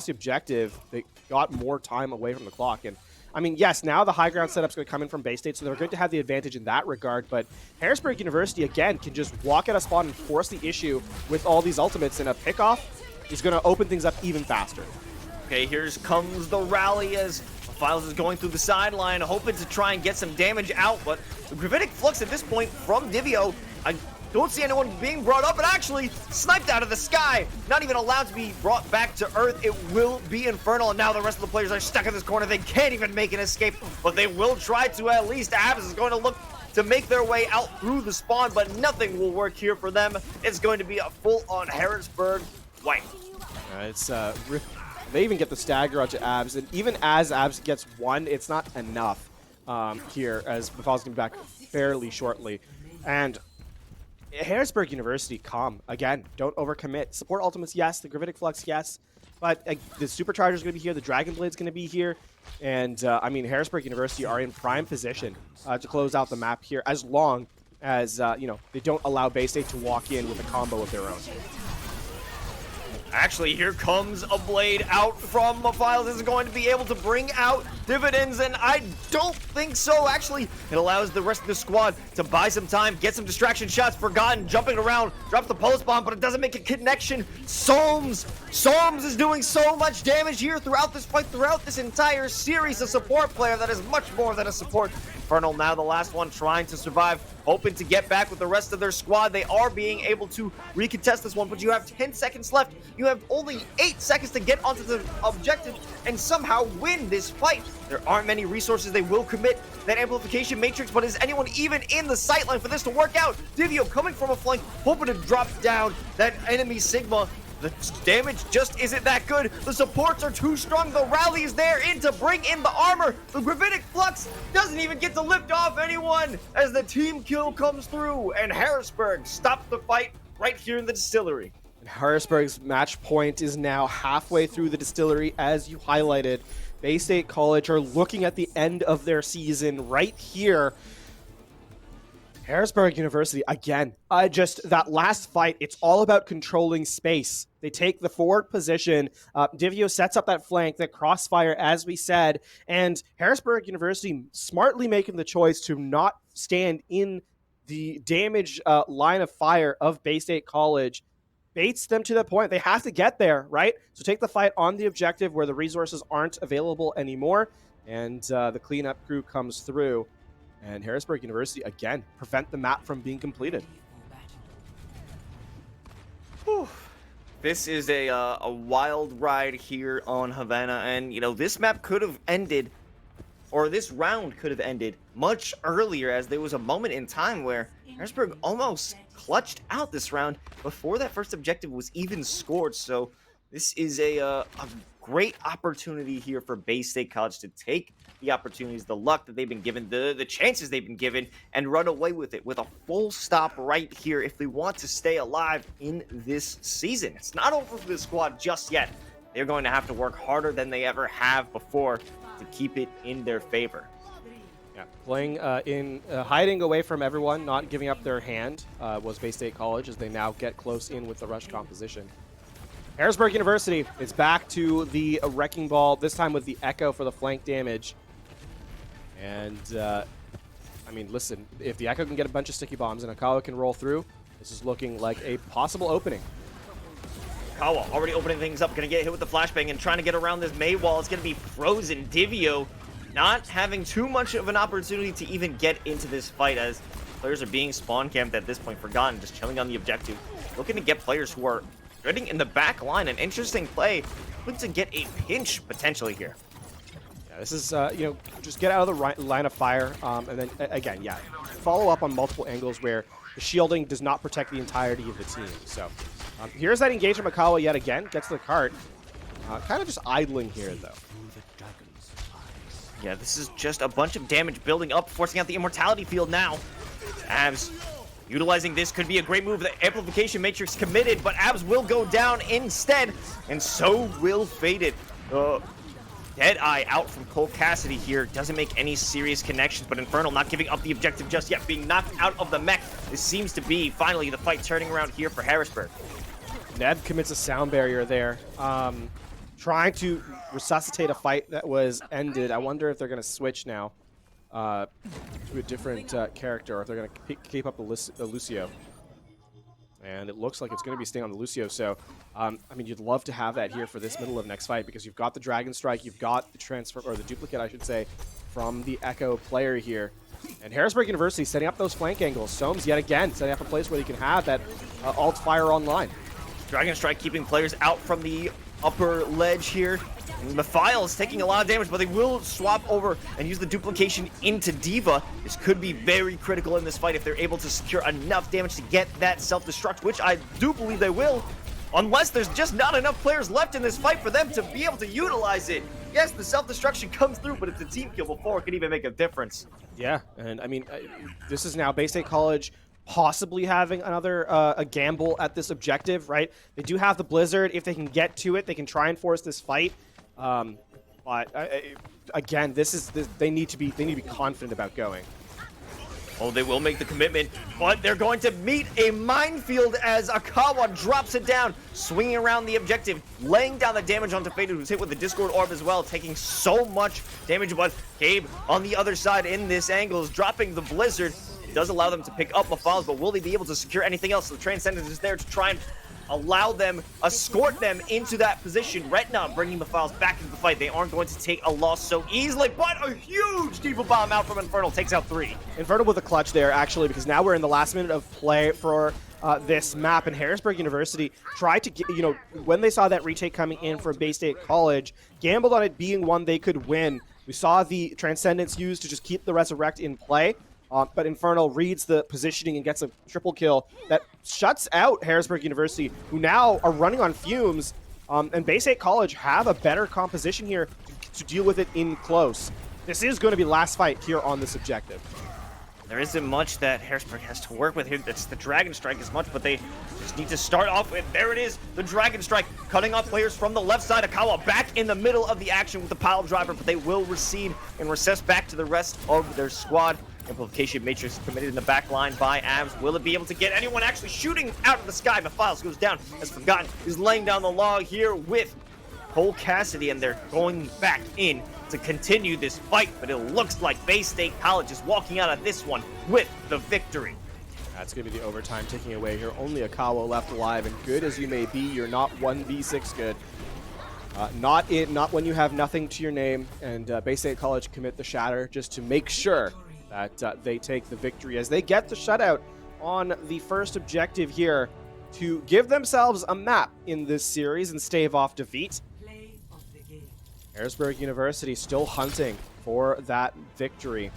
objective, they got more time away from the clock, and I mean, yes, now the high ground setup's going to come in from Bay State, so they're going to have the advantage in that regard, but Harrisburg University, again, can just walk out of spawn and force the issue with all these ultimates, and a pickoff is going to open things up even faster. Okay, here comes the rally as Mephiles is going through the sideline, hoping to try and get some damage out, but the Gravitic Flux at this point from Divio, I don't see anyone being brought up, and actually sniped out of the sky. Not even allowed to be brought back to Earth. It will be Infernal, and now the rest of the players are stuck in this corner. They can't even make an escape, but they will try to at least. Abs is going to look to make their way out through the spawn, but nothing will work here for them. It's going to be a full-on Harrisburg wipe. They even get the stagger out to Abs, and even as Abs gets 1, it's not enough here, as Mephiles going to be back fairly shortly. And Harrisburg University, calm. Again, don't overcommit. Support ultimates, yes. The Gravitic Flux, yes. But the Supercharger's going to be here. The Dragon Blade's going to be here. And, I mean, Harrisburg University are in prime position to close out the map here, as long as, you know, they don't allow Bay State to walk in with a combo of their own. Actually, here comes a blade out from Mephiles. This is going to be able to bring out dividends, and I don't think so. Actually, it allows the rest of the squad to buy some time, get some distraction shots. Forgotten jumping around, drops the pulse bomb, but it doesn't make a connection. Soms is doing so much damage here throughout this fight, throughout this entire series. A support player that is much more than a support. Infernal now the last one trying to survive, hoping to get back with the rest of their squad. They are being able to recontest this one, but you have 10 seconds left. You have only 8 seconds to get onto the objective and somehow win this fight. There aren't many resources. They will commit that amplification matrix, but is anyone even in the sightline for this to work out? Divio coming from a flank, hoping to drop down that enemy Sigma. The damage just isn't that good. The supports are too strong. The rally is there in to bring in the armor. The Gravitic Flux doesn't even get to lift off anyone as the team kill comes through. And Harrisburg stops the fight right here in the distillery. And Harrisburg's match point is now halfway through the distillery, as you highlighted. Bay State College are looking at the end of their season right here. Harrisburg University, again, just that last fight, it's all about controlling space. They take the forward position. Divio sets up that flank, that crossfire, as we said, and Harrisburg University smartly making the choice to not stand in the damage line of fire of Bay State College. Baits them to the point. They have to get there, right? So take the fight on the objective where the resources aren't available anymore, and the cleanup crew comes through. And Harrisburg University, again, prevent the map from being completed. Whew. This is a wild ride here on Havana, and, you know, this map could have ended, or this round could have ended much earlier, as there was a moment in time where Harrisburg almost clutched out this round before that first objective was even scored. So this is a great opportunity here for Bay State College to take the opportunities, the luck that they've been given, the chances they've been given, and run away with it with a full stop right here if they want to stay alive in this season. It's not over for this squad just yet. They're going to have to work harder than they ever have before to keep it in their favor. Yeah, playing hiding away from everyone, not giving up their hand was Bay State College as they now get close in with the rush composition. Harrisburg University is back to the wrecking ball, this time with the Echo for the flank damage. And, I mean, listen, if the Echo can get a bunch of sticky bombs and Akawa can roll through, this is looking like a possible opening. Akawa already opening things up, going to get hit with the flashbang and trying to get around this May wall. It's going to be frozen. Divio not having too much of an opportunity to even get into this fight as players are being spawn camped at this point. Forgotten, just chilling on the objective. Looking to get players who are getting in the back line. An interesting play. Looking to get a pinch potentially here. Yeah, this is, you know, just get out of the line of fire. And then, again, yeah, follow up on multiple angles where the shielding does not protect the entirety of the team. So here's that engagement. Makawa yet again gets to the cart. Kind of just idling here, though. Yeah, this is just a bunch of damage building up, forcing out the immortality field now. Abs utilizing this could be a great move. The amplification matrix committed, but Abs will go down instead, and so will Faded. Deadeye out from Cole Cassidy here. Doesn't make any serious connections, but Infernal not giving up the objective just yet, being knocked out of the mech. This seems to be finally the fight turning around here for Harrisburg. Neb commits a sound barrier there. Trying to resuscitate a fight that was ended. I wonder if they're going to switch now to a different character, or if they're going to keep up the Lucio. And it looks like it's going to be staying on the Lucio. So, I mean, you'd love to have that here for this middle of next fight, because you've got the Dragon Strike, you've got the transfer, or the duplicate, I should say, from the Echo player here. And Harrisburg University setting up those flank angles. Soames yet again setting up a place where he can have that alt fire online. Dragon Strike keeping players out from the upper ledge here. And Mephiles taking a lot of damage, but they will swap over and use the duplication into Diva. This could be very critical in this fight if they're able to secure enough damage to get that self-destruct, which I do believe they will, unless there's just not enough players left in this fight for them to be able to utilize it. Yes, the self-destruction comes through, but it's a team kill before it can even make a difference. Yeah, and I mean, this is now Bay State College possibly having another a gamble at this objective, right? They do have the Blizzard. If they can get to it, they can try and force this fight. But again, they need to be confident about going. Oh, they will make the commitment, but they're going to meet a minefield as Akawa drops it down, swinging around the objective, laying down the damage onto Faded, who's hit with the Discord Orb as well, taking so much damage, but Gabe on the other side in this angle is dropping the Blizzard. It does allow them to pick up Mafiles, but will they be able to secure anything else? The Transcendence is there to try and allow them, escort them into that position. Retina bringing the Files back into the fight. They aren't going to take a loss so easily, but a huge Diva Bomb out from Infernal takes out 3. Infernal with a clutch there, actually, because now we're in the last minute of play for this map, and Harrisburg University tried to get, when they saw that retake coming in from Bay State College, gambled on it being one they could win. We saw the Transcendence used to just keep the Resurrect in play. But Infernal reads the positioning and gets a triple kill that shuts out Harrisburg University, who now are running on fumes. And Bay State College have a better composition here to deal with it in close. This is going to be last fight here on this objective. There isn't much that Harrisburg has to work with here. That's the Dragon Strike as much, but they just need to start off with. There it is, the Dragon Strike, cutting off players from the left side. Akawa back in the middle of the action with the pile driver, but they will recede and recess back to the rest of their squad. Amplification Matrix committed in the back line by Abs. Will it be able to get anyone actually shooting out of the sky? Mafiles goes down, as Forgotten is laying down the log here with Cole Cassidy, and they're going back in to continue this fight, but it looks like Bay State College is walking out of this one with the victory. That's going to be the overtime taking away here. Only Akawa left alive, and good as you may be, you're not 1v6 good. Not when you have nothing to your name, and Bay State College commit the shatter just to make sure that they take the victory as they get the shutout on the first objective here to give themselves a map in this series and stave off defeat. Play of the game. Harrisburg University still hunting for that victory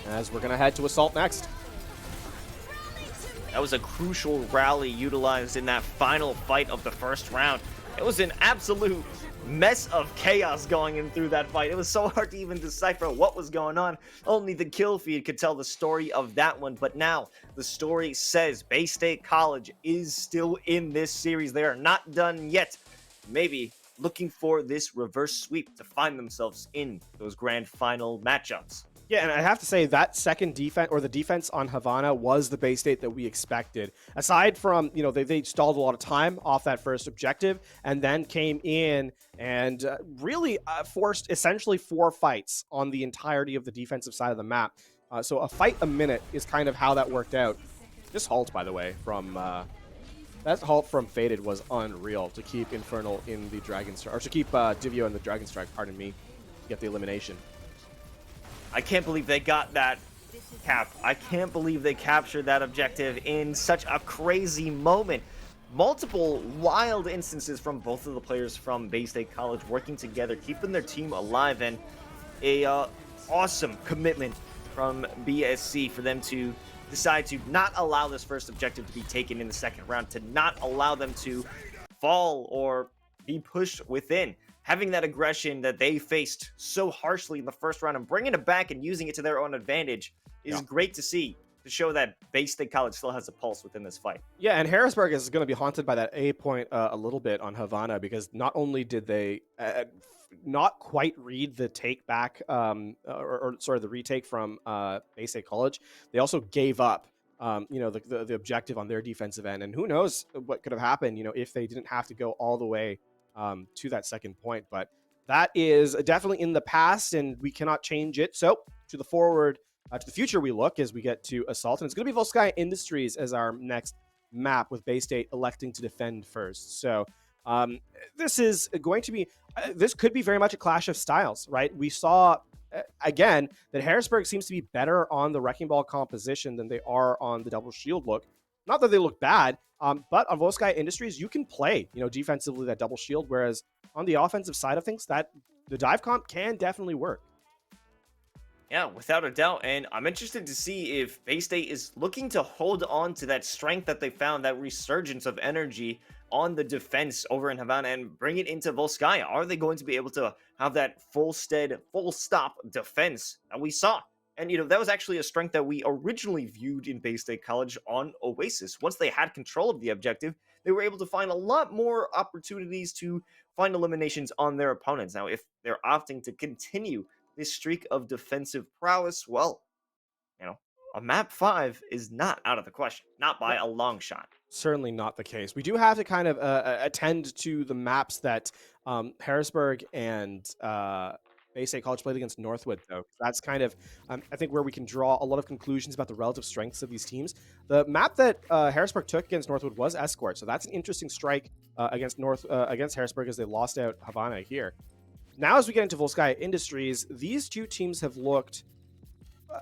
as we're going to head to Assault next. That was a crucial rally utilized in that final fight of the first round. It was an absolute mess of chaos going in through that fight. It was so hard to even decipher what was going on. Only the kill feed could tell the story of that one. But now the story says Bay State College is still in this series. They are not done yet. Maybe looking for this reverse sweep to find themselves in those grand final matchups. Yeah, and I have to say that second defense, or the defense on Havana, was the Bay State that we expected. Aside from, they stalled a lot of time off that first objective and then came in and really forced essentially 4 fights on the entirety of the defensive side of the map. So a fight a minute is kind of how that worked out. This halt, by the way, from that halt from Faded was unreal to keep Infernal in the Dragon Strike, or to keep Divio in the Dragon Strike, pardon me, get the elimination. I can't believe they got that cap. I can't believe they captured that objective in such a crazy moment. Multiple wild instances from both of the players from Bay State College working together, keeping their team alive, and a awesome commitment from BSC for them to decide to not allow this first objective to be taken in the second round, to not allow them to fall or be pushed within. Having that aggression that they faced so harshly in the first round and bringing it back and using it to their own advantage is great to see, to show that Bay State College still has a pulse within this fight. Yeah, and Harrisburg is going to be haunted by that A point a little bit on Havana, because not only did they not quite read the take back, or the retake from Bay State College, they also gave up the objective on their defensive end. And who knows what could have happened, if they didn't have to go all the way to that second point. But that is definitely in the past, and we cannot change it. So to the future we look as we get to Assault, and it's going to be Volskaya Industries as our next map, with Bay State electing to defend first. So this is going to be this could be very much a clash of styles, right? We saw again that Harrisburg seems to be better on the Wrecking Ball composition than they are on the Double Shield look. Not that they look bad, but on Volskaya Industries, you can play, defensively that Double Shield, whereas on the offensive side of things, that the dive comp can definitely work. Yeah, without a doubt, and I'm interested to see if Bay State is looking to hold on to that strength that they found, that resurgence of energy on the defense over in Havana, and bring it into Volskaya. Are they going to be able to have that full stop defense that we saw? And, that was actually a strength that we originally viewed in Bay State College on Oasis. Once they had control of the objective, they were able to find a lot more opportunities to find eliminations on their opponents. Now, if they're opting to continue this streak of defensive prowess, well, a map 5 is not out of the question, not by a long shot. Certainly not the case. We do have to kind of attend to the maps that Harrisburg and Bay State College played against Northwood, though. That's kind of, I think, where we can draw a lot of conclusions about the relative strengths of these teams. The map that Harrisburg took against Northwood was Escort, so that's an interesting strike against Harrisburg as they lost out Havana here. Now, as we get into Volskaya Industries, these two teams have looked,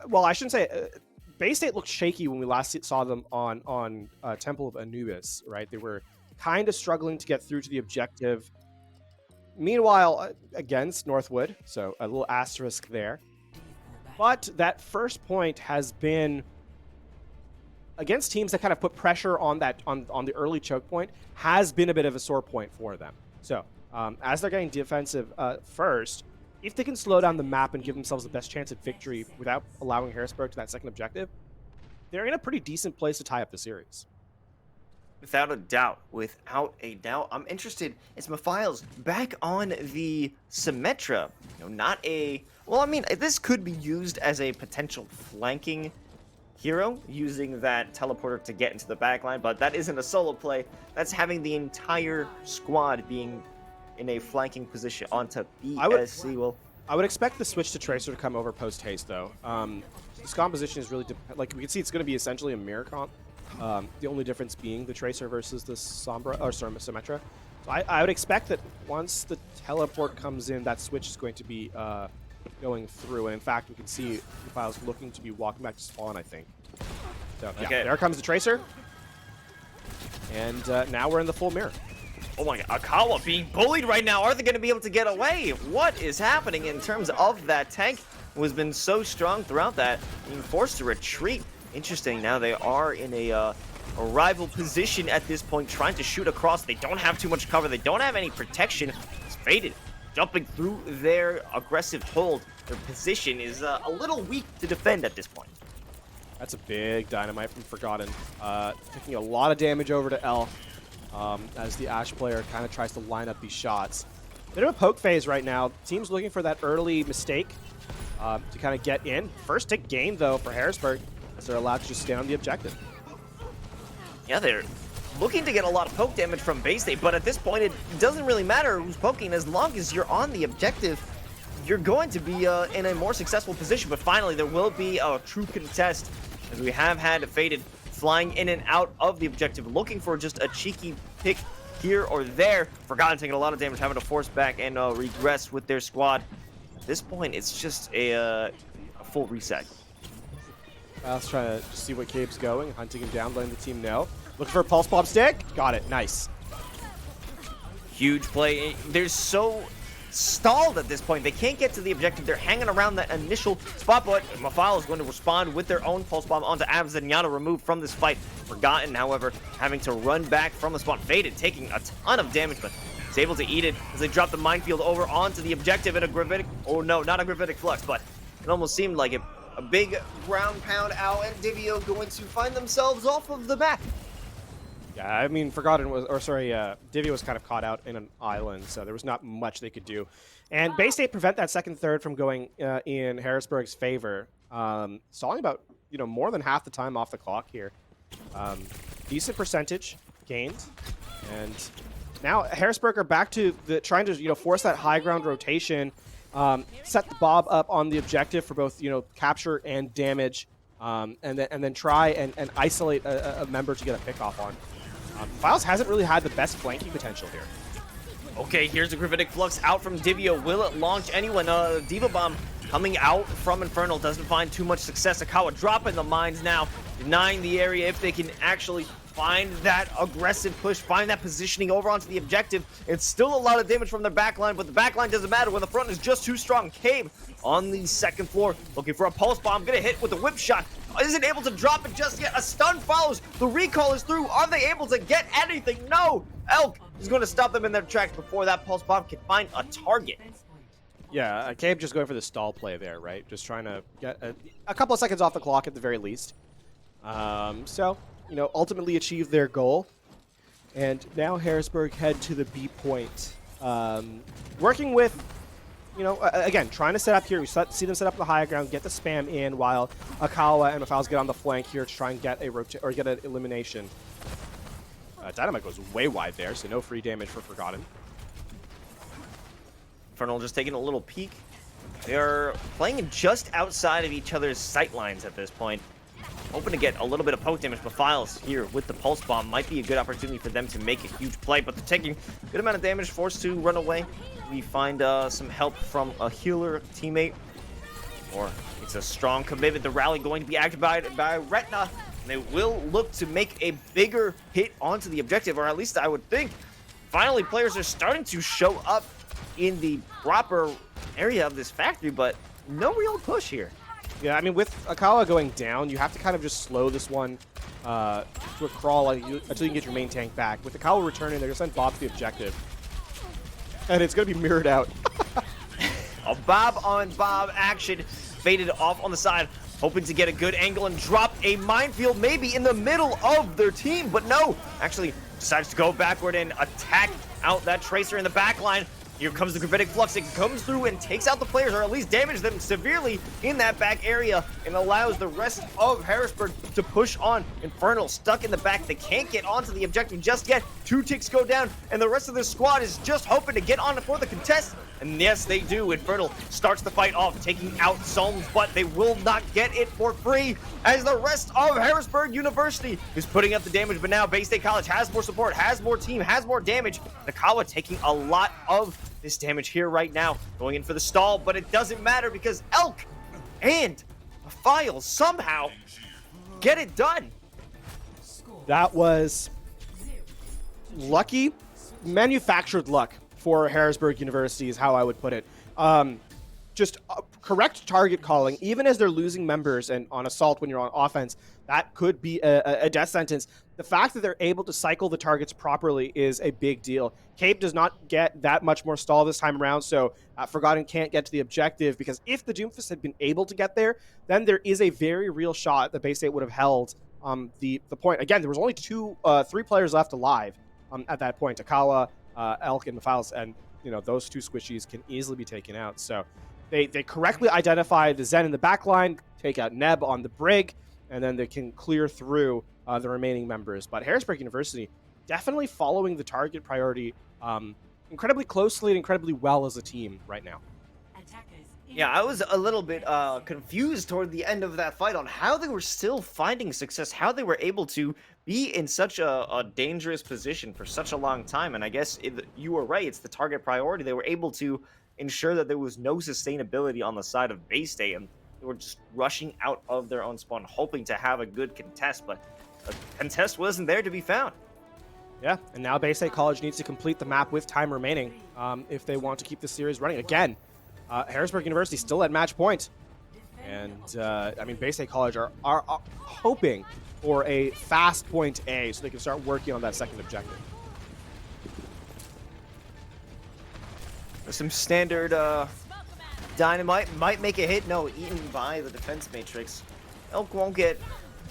well, I shouldn't say, Bay State looked shaky when we last saw them on Temple of Anubis, right? They were kind of struggling to get through to the objective. Meanwhile, against Northwood, so a little asterisk there. But that first point has been against teams that kind of put pressure on that on the early choke point, has been a bit of a sore point for them. So as they're getting defensive first, if they can slow down the map and give themselves the best chance at victory without allowing Harrisburg to that second objective, they're in a pretty decent place to tie up the series. Without a doubt. I'm interested. It's Mephiles back on the Symmetra. Not a... Well, I mean, this could be used as a potential flanking hero, using that teleporter to get into the backline, but that isn't a solo play. That's having the entire squad being in a flanking position onto BSC. I would expect the switch to Tracer to come over post-haste, though. This composition is really... like, we can see it's going to be essentially a mirror comp. The only difference being the Tracer versus the Symmetra. So I would expect that once the teleport comes in, that switch is going to be going through. And in fact, we can see Mephiles looking to be walking back to spawn, I think. So, yeah, okay. There comes the Tracer. And now we're in the full mirror. Oh my god, Akawa being bullied right now. Are they going to be able to get away? What is happening in terms of that tank who has been so strong throughout that, being forced to retreat? Interesting, now they are in a rival position at this point, trying to shoot across. They don't have too much cover. They don't have any protection. It's Faded jumping through their aggressive hold. Their position is a little weak to defend at this point. That's a big dynamite from Forgotten. Taking a lot of damage over to L. As the Ashe player kind of tries to line up these shots. Bit of a poke phase right now. Team's looking for that early mistake to kind of get in. First tick gain, though, for Harrisburg, as they're allowed to just stay on the objective. Yeah, they're looking to get a lot of poke damage from Bay State, but at this point, it doesn't really matter who's poking. As long as you're on the objective, you're going to be in a more successful position. But finally, there will be a true contest, as we have had Faded flying in and out of the objective, looking for just a cheeky pick here or there. Forgotten taking a lot of damage, having to force back and regress with their squad. At this point, it's just a full reset. Let's try to see what Cabe's going, hunting him down, letting the team know. Looking for a pulse bomb stick. Got it. Nice. Huge play. They're so stalled at this point. They can't get to the objective. They're hanging around that initial spot, but Mephiles is going to respond with their own pulse bomb onto Abs and Yana, removed from this fight. Forgotten, however, having to run back from the spawn. Faded, taking a ton of damage, but is able to eat it as they drop the minefield over onto the objective in a gravitic... Oh, no, not a gravitic flux, but it almost seemed like it. A big ground pound out, and Divio going to find themselves off of the map. Yeah, I mean, Forgotten was... Or, sorry, Divio was kind of caught out in an island, so there was not much they could do. And Bay State prevent that second third from going in Harrisburg's favor. Stalling about, more than half the time off the clock here. Decent percentage gained. And now Harrisburg are back to trying to, force that high ground rotation. Set the Bob up on the objective for both, capture and damage. And then try and isolate a member to get a pick off on. Files hasn't really had the best flanking potential here. Okay, here's a gravitic flux out from Divio. Will it launch anyone? Diva Bomb coming out from Infernal doesn't find too much success. Akawa dropping the mines now, denying the area if they can actually find that aggressive push, find that positioning over onto the objective. It's still a lot of damage from their backline, but the backline doesn't matter when the front is just too strong. Cabe on the second floor, looking for a pulse bomb, gonna hit with a whip shot. Isn't able to drop it just yet. A stun follows. The recall is through. Are they able to get anything? No. Elk is going to stop them in their tracks before that pulse bomb can find a target. Yeah, Cabe just going for the stall play there, right? Just trying to get a couple of seconds off the clock at the very least. So, ultimately achieve their goal. And now Harrisburg head to the B point. Working with you know, again, trying to set up here. We see them set up the high ground, get the spam in, while Akawa and Mafiles get on the flank here to try and get get an elimination. Dynamite goes way wide there, so no free damage for Forgotten. Infernal just taking a little peek. They are playing just outside of each other's sight lines at this point. Hoping to get a little bit of poke damage. Mafiles here with the Pulse Bomb might be a good opportunity for them to make a huge play, but they're taking a good amount of damage, forced to run away. We find some help from a healer teammate, or it's a strong commitment. The rally going to be activated by Retina. They will look to make a bigger hit onto the objective, or at least I would think. Finally, players are starting to show up in the proper area of this factory, but no real push here. Yeah, I mean, with Akawa going down, you have to kind of just slow this one to a crawl until you can get your main tank back. With Akawa returning, they're going to send Bob to the objective. And it's going to be mirrored out. A Bob on Bob action, faded off on the side, hoping to get a good angle and drop a minefield maybe in the middle of their team, but no, actually decides to go backward and attack out that Tracer in the back line. Here comes the Gravitic Flux. It comes through and takes out the players, or at least damage them severely in that back area, and allows the rest of Harrisburg to push on. Infernal stuck in the back. They can't get onto the objective just yet. 2 ticks go down, and the rest of the squad is just hoping to get on for the contest. And yes, they do. Infernal starts the fight off, taking out Solms, but they will not get it for free, as the rest of Harrisburg University is putting up the damage. But now Bay State College has more support, has more team, has more damage. Nakawa taking a lot of this damage here right now, going in for the stall, but it doesn't matter because Elk and Mafiles somehow get it done. That was lucky, manufactured luck for Harrisburg University is how I would put it. Just correct target calling, even as they're losing members, and on assault when you're on offense, that could be a death sentence. The fact that they're able to cycle the targets properly is a big deal. Cape does not get that much more stall this time around, so Forgotten can't get to the objective, because if the Doomfist had been able to get there, then there is a very real shot that Bay State would have held the point. Again, there was only 3 players left alive at that point, Akawa, Elk, and Mafiles, and you know those 2 squishies can easily be taken out. So they correctly identify the Zen in the backline, take out Neb on the Brig, and then they can clear through the remaining members. But Harrisburg University definitely following the target priority incredibly closely and incredibly well as a team right now. Yeah, I was a little bit confused toward the end of that fight on how they were still finding success, how they were able to be in such a dangerous position for such a long time. And I guess you were right, it's the target priority. They were able to ensure that there was no sustainability on the side of Bay State, and they were just rushing out of their own spawn, hoping to have a good contest, but a contest wasn't there to be found. Yeah, and now Bay State College needs to complete the map with time remaining if they want to keep this series running. Again, Harrisburg University still at match point. And, I mean, Bay State College are hoping for a fast point A so they can start working on that second objective. Some standard dynamite might make a hit. No, eaten by the defense matrix. Elk won't get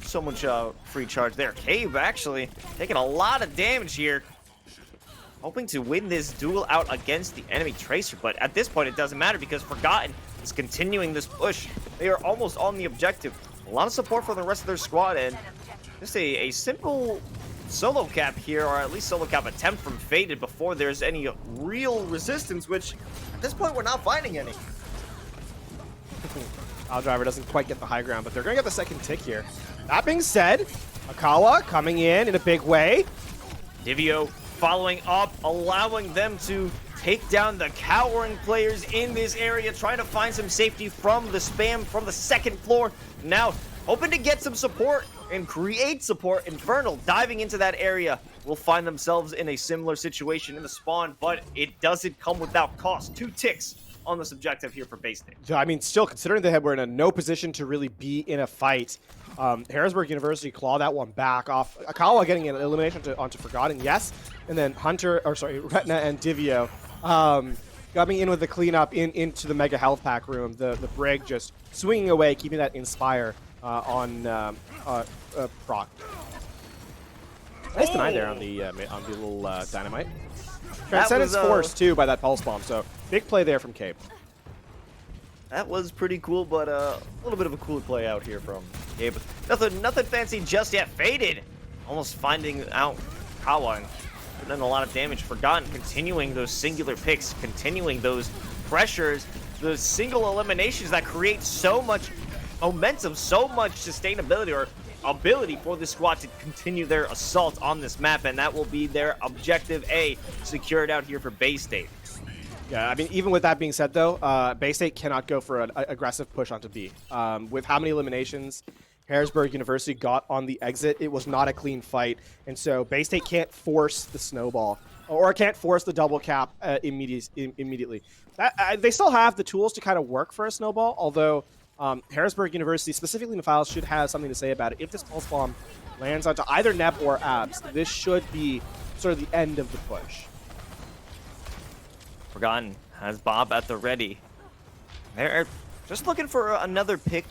so much free charge there. Cave actually taking a lot of damage here, hoping to win this duel out against the enemy Tracer, but at this point it doesn't matter because Forgotten is continuing this push. They are almost on the objective. A lot of support for the rest of their squad, and just a simple solo cap here, or at least solo cap attempt from Faded before there's any real resistance, which at this point we're not finding any. Our driver doesn't quite get the high ground, but they're going to get the second tick here. That being said, Akawa coming in a big way. Divio following up, allowing them to take down the cowering players in this area, trying to find some safety from the spam from the second floor. Now, hoping to get some support and create support. Infernal diving into that area will find themselves in a similar situation in the spawn, but it doesn't come without cost. 2 ticks on this objective here for Bay State. I mean, still, considering they were in a no position to really be in a fight, Harrisburg University claw that one back off. Akawa getting an elimination onto Forgotten, yes. And then Retina and Divio coming in with the cleanup into the Mega Health Pack room. The Brig just swinging away, keeping that Inspire on proc. Nice deny there on the little Dynamite. Transcendence force too by that Pulse Bomb, so big play there from Cape. That was pretty cool, but a little bit of a cool play out here from Gabe. Nothing fancy just yet. Faded, almost finding out Kawa and putting in a lot of damage. Forgotten, continuing those singular picks, continuing those pressures, those single eliminations that create so much momentum, so much sustainability or ability for this squad to continue their assault on this map, and that will be their objective A secured out here for Bay State. Yeah, I mean, even with that being said, though, Bay State cannot go for an aggressive push onto B. With how many eliminations Harrisburg University got on the exit, it was not a clean fight, and so Bay State can't force the snowball or can't force the double cap immediately. They still have the tools to kind of work for a snowball, although Harrisburg University, specifically Mephiles, should have something to say about it. If this pulse bomb lands onto either Neb or Abs, this should be sort of the end of the push. Forgotten has Bob at the ready. They're just looking for another pick,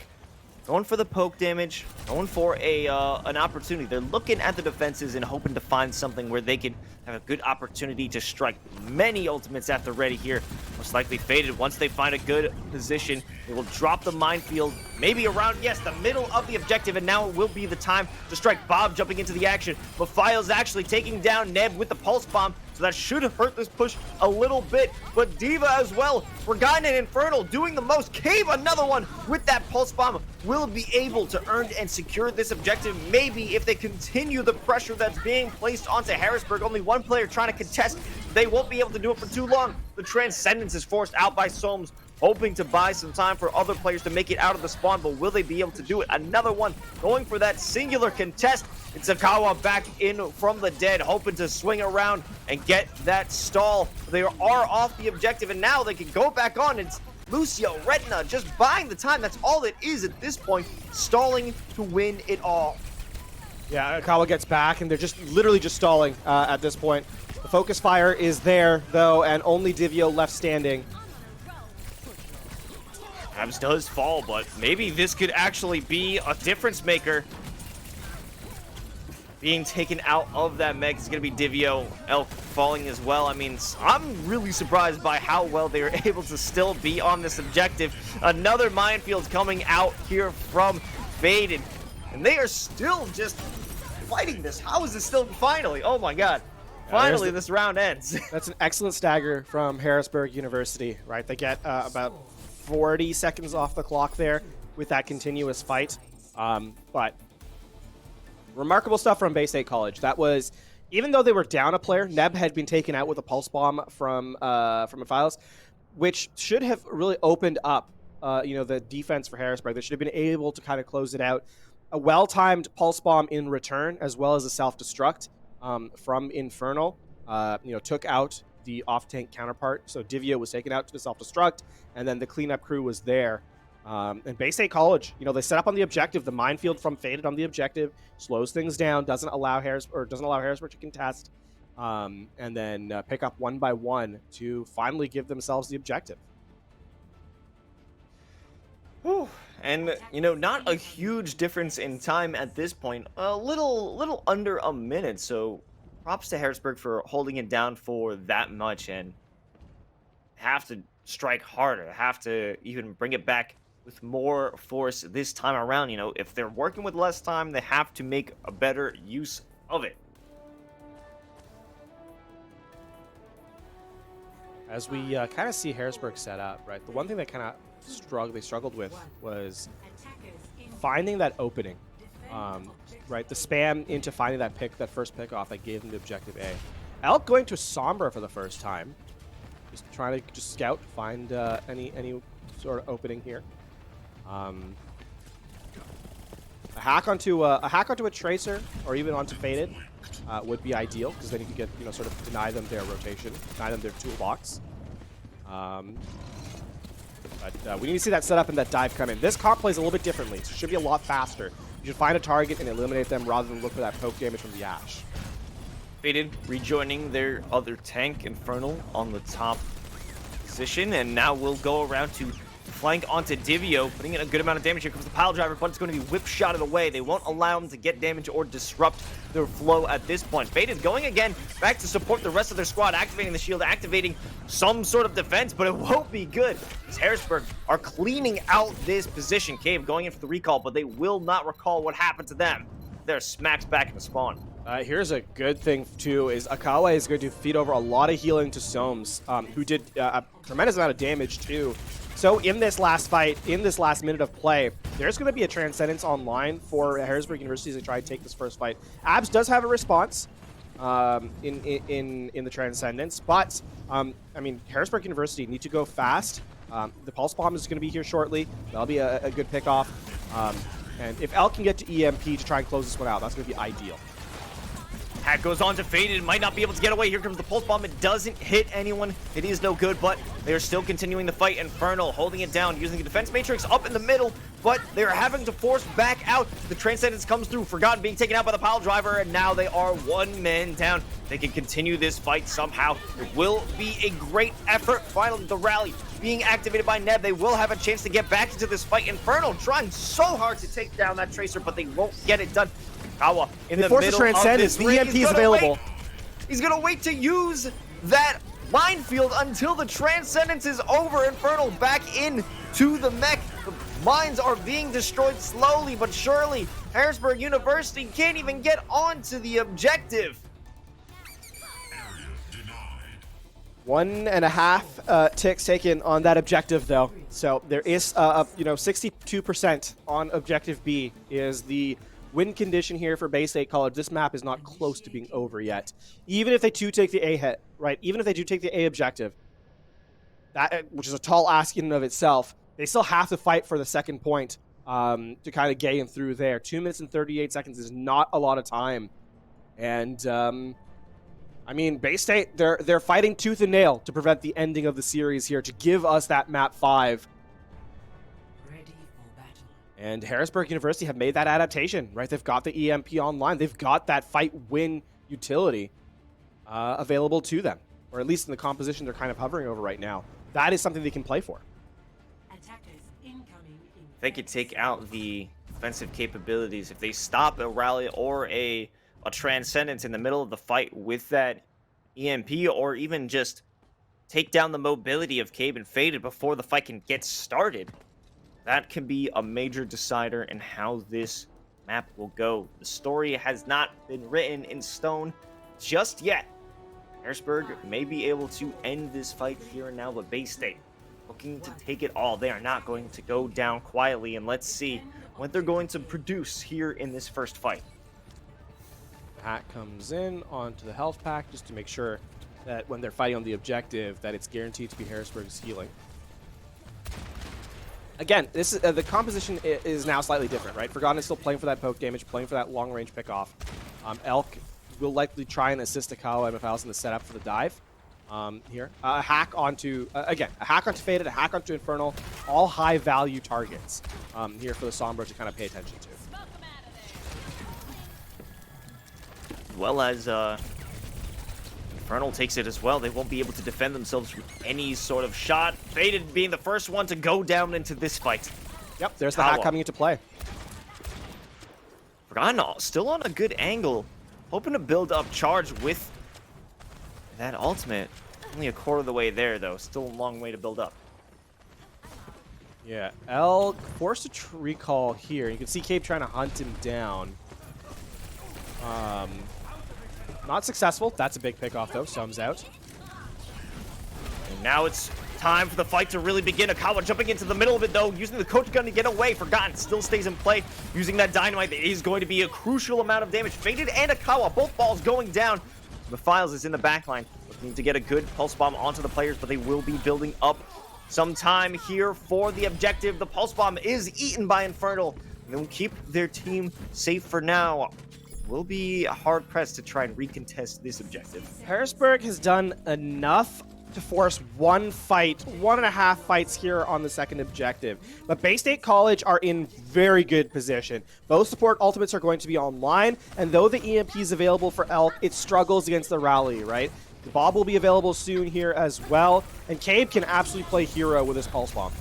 going for the poke damage, going for an opportunity. They're looking at the defenses and hoping to find something where they can have a good opportunity to strike. Many ultimates at the ready here. Most likely Faded. Once they find a good position, they will drop the minefield, maybe around, yes, the middle of the objective, and now it will be the time to strike. Bob jumping into the action. Mephiles actually taking down Neb with the pulse bomb, so that should hurt this push a little bit. But Diva as well, Forgotten and Infernal doing the most. Cave another one with that pulse bomb. Will be able to earn and secure this objective. Maybe if they continue the pressure that's being placed onto Harrisburg, only one player trying to contest, they won't be able to do it for too long. The Transcendence is forced out by Soames, hoping to buy some time for other players to make it out of the spawn, but will they be able to do it? Another one going for that singular contest. It's Akawa back in from the dead, hoping to swing around and get that stall. They are off the objective, and now they can go back on. It's Lucio, Retina, just buying the time. That's all it is at this point, stalling to win it all. Yeah, Akawa gets back, and they're just literally just stalling at this point. The focus fire is there, though, and only Divio left standing. Abs does fall, but maybe this could actually be a difference maker. Being taken out of that mech is going to be Divio. Elk falling as well. I mean, I'm really surprised by how well they were able to still be on this objective. Another minefield coming out here from Faded. And they are still just fighting this. How is this still finally? Oh my god. Finally, this round ends. That's an excellent stagger from Harrisburg University, right? They get about 40 seconds off the clock there with that continuous fight. But remarkable stuff from Bay State College. That was, even though they were down a player, Neb had been taken out with a pulse bomb from Mephiles, which should have really opened up, the defense for Harrisburg. They should have been able to kind of close it out. A well-timed pulse bomb in return, as well as a self-destruct from Infernal, took out the off-tank counterpart. So Divio was taken out to the self-destruct, and then the cleanup crew was there. And Bay State College, they set up on the objective. The minefield from Faded on the objective slows things down, doesn't allow Harrisburg to contest, and then pick up one by one to finally give themselves the objective. Whew. And, not a huge difference in time at this point. A little under a minute, so props to Harrisburg for holding it down for that much and have to strike harder, have to even bring it back with more force this time around. If they're working with less time, they have to make a better use of it. As we kind of see Harrisburg set up, right? The one thing that kind of they struggled with was finding that opening, right? The spam into finding that first pick off that gave them the objective A. Elk going to Sombra for the first time, just trying to scout, find any sort of opening here. A hack onto a tracer or even onto Faded would be ideal, because then you could get sort of deny them their rotation, deny them their toolbox. But we need to see that setup and that dive come in. This comp plays a little bit differently. So it should be a lot faster. You should find a target and eliminate them rather than look for that poke damage from the Ash. Faded rejoining their other tank, Infernal, on the top position. And now we'll go around to flank onto Divio, putting in a good amount of damage. Here comes the pile driver, but it's going to be whip shotted away. They won't allow him to get damage or disrupt their flow at this point. Faded going again back to support the rest of their squad, activating the shield, activating some sort of defense, but it won't be good. As Harrisburg are cleaning out this position. Cave going in for the recall, but they will not recall what happened to them. They're smacked back into spawn. Here's a good thing, too, is Akawa is going to feed over a lot of healing to Soames, who did a tremendous amount of damage, too. So in this last fight, in this last minute of play, there's going to be a Transcendence online for Harrisburg University to try and take this first fight. Abs does have a response in the Transcendence, but, I mean, Harrisburg University need to go fast. The Pulse Bomb is going to be here shortly. That'll be a good pickoff. And if Elk can get to EMP to try and close this one out, that's going to be ideal. Hack goes on to Faded, might not be able to get away. Here comes the Pulse Bomb. It doesn't hit anyone. It is no good, but they are still continuing the fight. Infernal holding it down, using the Defense Matrix up in the middle, but they are having to force back out. The Transcendence comes through. Forgotten being taken out by the pile driver, and now they are one man down. They can continue this fight somehow. It will be a great effort. Finally, the rally being activated by Neb. They will have a chance to get back into this fight. Infernal trying so hard to take down that Tracer, but they won't get it done. Kawa in the middle of this the ring. EMP is available. He's gonna wait to use that minefield until the Transcendence is over. Infernal back in to the mech. The mines are being destroyed slowly but surely. Harrisburg University can't even get onto the objective. 1.5 ticks taken on that objective, though. So there is, 62% on objective B is the win condition here for Bay State College. This map is not close to being over yet. Even if they do take the A hit, right? Even if they do take the A objective, that which is a tall ask in and of itself, they still have to fight for the second point to kind of gain through there. 2 minutes and 38 seconds is not a lot of time, and I mean, Bay State, they're fighting tooth and nail to prevent the ending of the series here, to give us that map 5. Ready for battle. And Harrisburg University have made that adaptation, right? They've got the EMP online. They've got that fight win utility available to them, or at least in the composition they're kind of hovering over right now. That is something they can play for. Attackers incoming. If they could take out the defensive capabilities, if they stop a rally or a Transcendence in the middle of the fight with that EMP, or even just take down the mobility of Cabe and Faded before the fight can get started, that can be a major decider in how this map will go. The story has not been written in stone just yet. Harrisburg may be able to end this fight here and now, but Bay State looking to take it all. They are not going to go down quietly, and let's see what they're going to produce here in this first fight. Hat comes in onto the health pack just to make sure that when they're fighting on the objective, that it's guaranteed to be Harrisburg's healing. Again, this is, the composition is now slightly different, right? Forgotten is still playing for that poke damage, playing for that long-range pickoff. Elk will likely try and assist Akawa and Mafalson to set up for the dive here. A hack onto, again, a hack onto Faded, a hack onto Infernal, all high-value targets here for the Sombra to kind of pay attention to. As well as Infernal takes it as well. They won't be able to defend themselves with any sort of shot. Faded being the first one to go down into this fight. Yep, there's the hack coming into play. Forgotten still on a good angle. Hoping to build up charge with that ultimate. Only a quarter of the way there, though. Still a long way to build up. Yeah, Elk forced a recall here. You can see Cape trying to hunt him down. Not successful. That's a big pickoff, though. Sums out. And now it's time for the fight to really begin. Akawa jumping into the middle of it, though, using the coach gun to get away. Forgotten still stays in play, using that dynamite. That is going to be a crucial amount of damage. Faded and Akawa, both balls going down. The Files is in the backline, looking to get a good pulse bomb onto the players, but they will be building up some time here for the objective. The pulse bomb is eaten by Infernal, and they will keep their team safe for now. Will be hard-pressed to try and recontest this objective. Harrisburg has done enough to force 1.5 fights here on the second objective. But Bay State College are in very good position. Both support ultimates are going to be online, and though the EMP is available for Elk, it struggles against the rally, right? The Bob will be available soon here as well, and Cabe can absolutely play hero with his Pulse Bomb.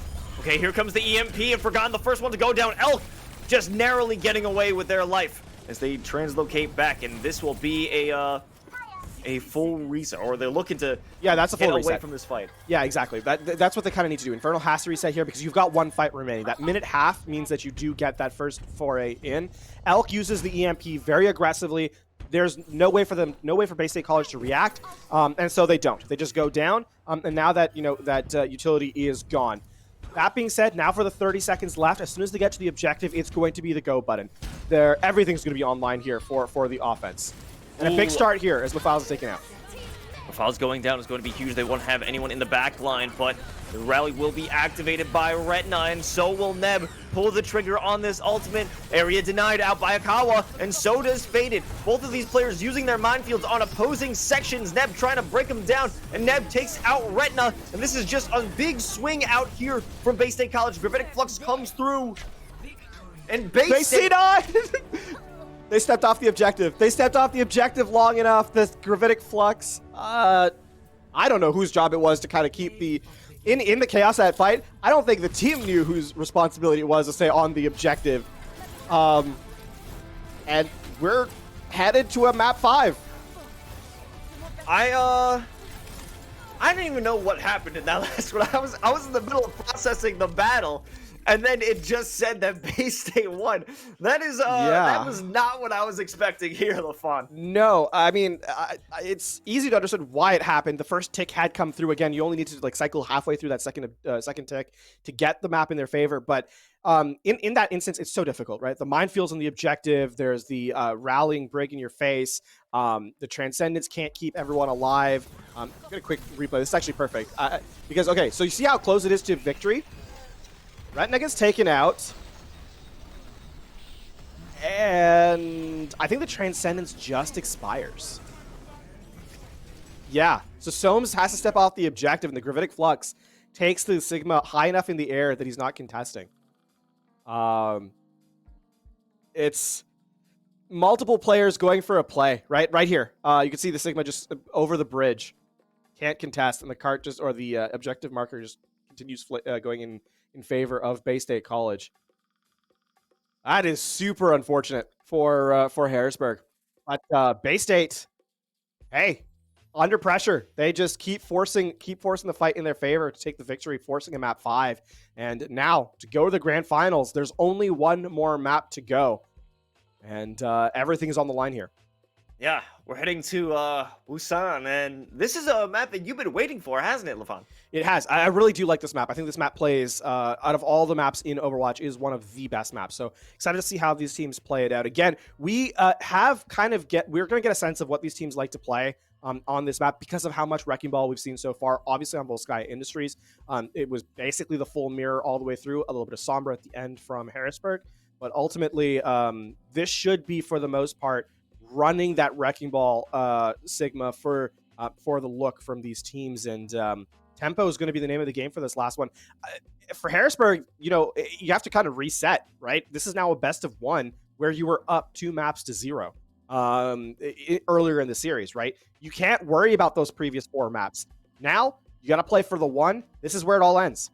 Okay, here comes the EMP, and Forgotten the first one to go down. Elk just narrowly getting away with their life as they translocate back, and this will be a full reset, or they're looking to that's a full get away reset from this fight. Yeah, exactly. That's what they kind of need to do. Infernal has to reset here because you've got one fight remaining. That minute half means that you do get that first foray in. Elk uses the EMP very aggressively. There's no way for Bay State College to react, and so they don't. They just go down, and now that that utility is gone. That being said, now for the 30 seconds left, as soon as they get to the objective, it's going to be the go button. Everything's going to be online here for the offense. And a big start here as Mafiles is taken out. Mafiles going down is going to be huge. They won't have anyone in the back line, but the rally will be activated by Retina, and so will Neb. Pull the trigger on this ultimate. Area denied out by Akawa, and so does Faded. Both of these players using their minefields on opposing sections. Neb trying to break them down, and Neb takes out Retina, and this is just a big swing out here from Bay State College. Gravitic Flux comes through, and Bay State... They stepped off the objective. They stepped off the objective long enough. This Gravitic Flux, I don't know whose job it was to kind of keep the... In the chaos of that fight, I don't think the team knew whose responsibility it was to stay on the objective. And we're headed to a map 5. I don't even know what happened in that last one. I was in the middle of processing the battle, and then it just said that Bay State won. That is that was not what I was expecting here, LaFon. No, I mean it's easy to understand why it happened. The first tick had come through. Again, you only need to cycle halfway through that second tick to get the map in their favor. But in that instance, it's so difficult, right? The minefield's on the objective. There's the rallying break in your face. The Transcendence can't keep everyone alive. Get a quick replay. This is actually perfect because okay, so you see how close it is to victory. Retina gets taken out. And I think the Transcendence just expires. Yeah, so Soames has to step off the objective, and the Gravitic Flux takes the Sigma high enough in the air that he's not contesting. It's multiple players going for a play, right? Right here. You can see the Sigma just over the bridge. Can't contest, and the cart just, or the objective marker just continues going in favor of Bay State College. That is super unfortunate for Harrisburg. But Bay State, hey, under pressure. They just keep forcing the fight in their favor to take the victory, forcing a map 5. And now, to go to the grand finals, there's only one more map to go. And everything is on the line here. Yeah, we're heading to Busan, and this is a map that you've been waiting for, hasn't it, LaFon? It has. I really do like this map. I think this map plays, out of all the maps in Overwatch, is one of the best maps. So excited to see how these teams play it out. Again, we we're going to get a sense of what these teams like to play on this map because of how much Wrecking Ball we've seen so far. Obviously on Volskaya Industries, it was basically the full mirror all the way through, a little bit of Sombra at the end from Harrisburg. But ultimately, this should be, for the most part, running that Wrecking Ball Sigma for the look from these teams, and tempo is going to be the name of the game for this last one. For Harrisburg, you have to kind of reset, right? This is now a best of 1 where you were up 2 maps to 0 earlier in the series, right? You can't worry about those previous 4 maps. Now you got to play for the 1. This is where it all ends.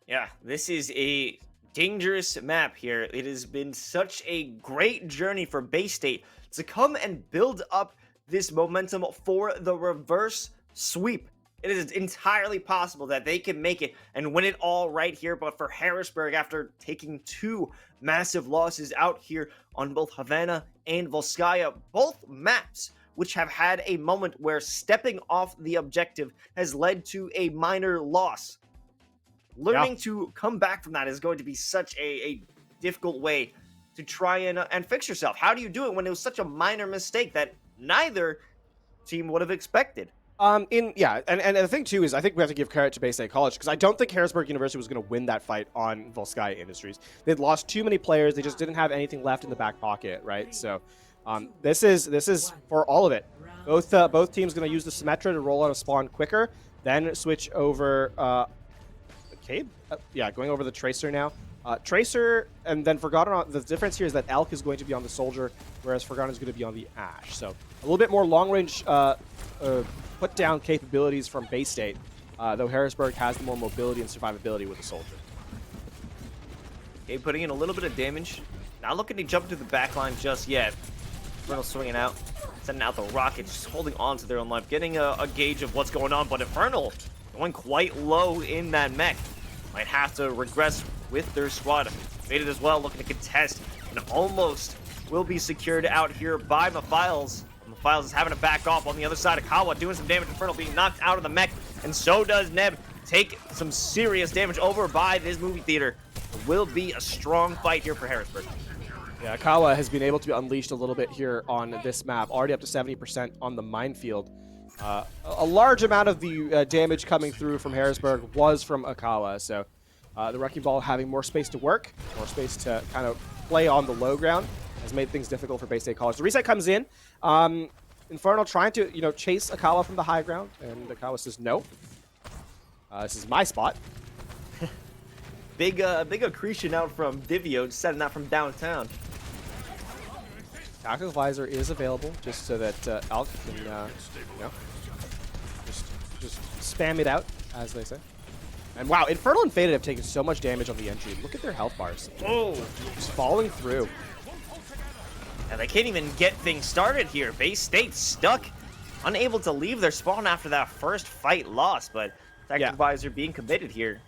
Yeah, this is a dangerous map here. It has been such a great journey for Bay State to come and build up this momentum for the reverse sweep. It is entirely possible that they can make it and win it all right here, but for Harrisburg, after taking 2 massive losses out here on both Havana and Volskaya, both maps which have had a moment where stepping off the objective has led to a minor loss. Learning to come back from that is going to be such a difficult way to try and fix yourself. How do you do it when it was such a minor mistake that neither team would have expected? And the thing too is I think we have to give credit to Bay State College because I don't think Harrisburg University was going to win that fight on Volskaya Industries. They'd lost too many players. They just didn't have anything left in the back pocket, right? So this is for all of it. Both teams going to use the Symmetra to roll out a spawn quicker, then switch over. Cabe? Going over the Tracer now. Tracer, and then Forgotten. The difference here is that Elk is going to be on the Soldier, whereas Forgotten is going to be on the Ashe. So a little bit more long-range put-down capabilities from Bay State, though Harrisburg has the more mobility and survivability with the Soldier. Okay, putting in a little bit of damage. Not looking to jump to the back line just yet. Infernal swinging out, sending out the rockets, just holding on to their own life, getting a gauge of what's going on. But Infernal going quite low in that mech. Might have to regress with their squad. Faded as well, looking to contest, and almost will be secured out here by Mephiles. Mephiles is having to back off on the other side. Akawa doing some damage. Infernal being knocked out of the mech, and so does Neb. Take some serious damage over by this movie theater. It will be a strong fight here for Harrisburg. Yeah, Akawa has been able to be unleashed a little bit here on this map, already up to 70% on the minefield. A large amount of the damage coming through from Harrisburg was from Akawa, so the Wrecking Ball having more space to work, more space to kind of play on the low ground has made things difficult for Bay State College. The reset comes in. Infernal trying to, chase Akawa from the high ground, and Akawa says no. This is my spot. Big accretion out from Divio, setting that from downtown. Tactical Visor is available just so that Alk can, just spam it out, as they say. And wow, Infernal and Faded have taken so much damage on the entry. Look at their health bars. Oh, Just falling through. and they can't even get things started here. Bay State stuck, unable to leave their spawn after that first fight loss, but Tactical Visor being committed here.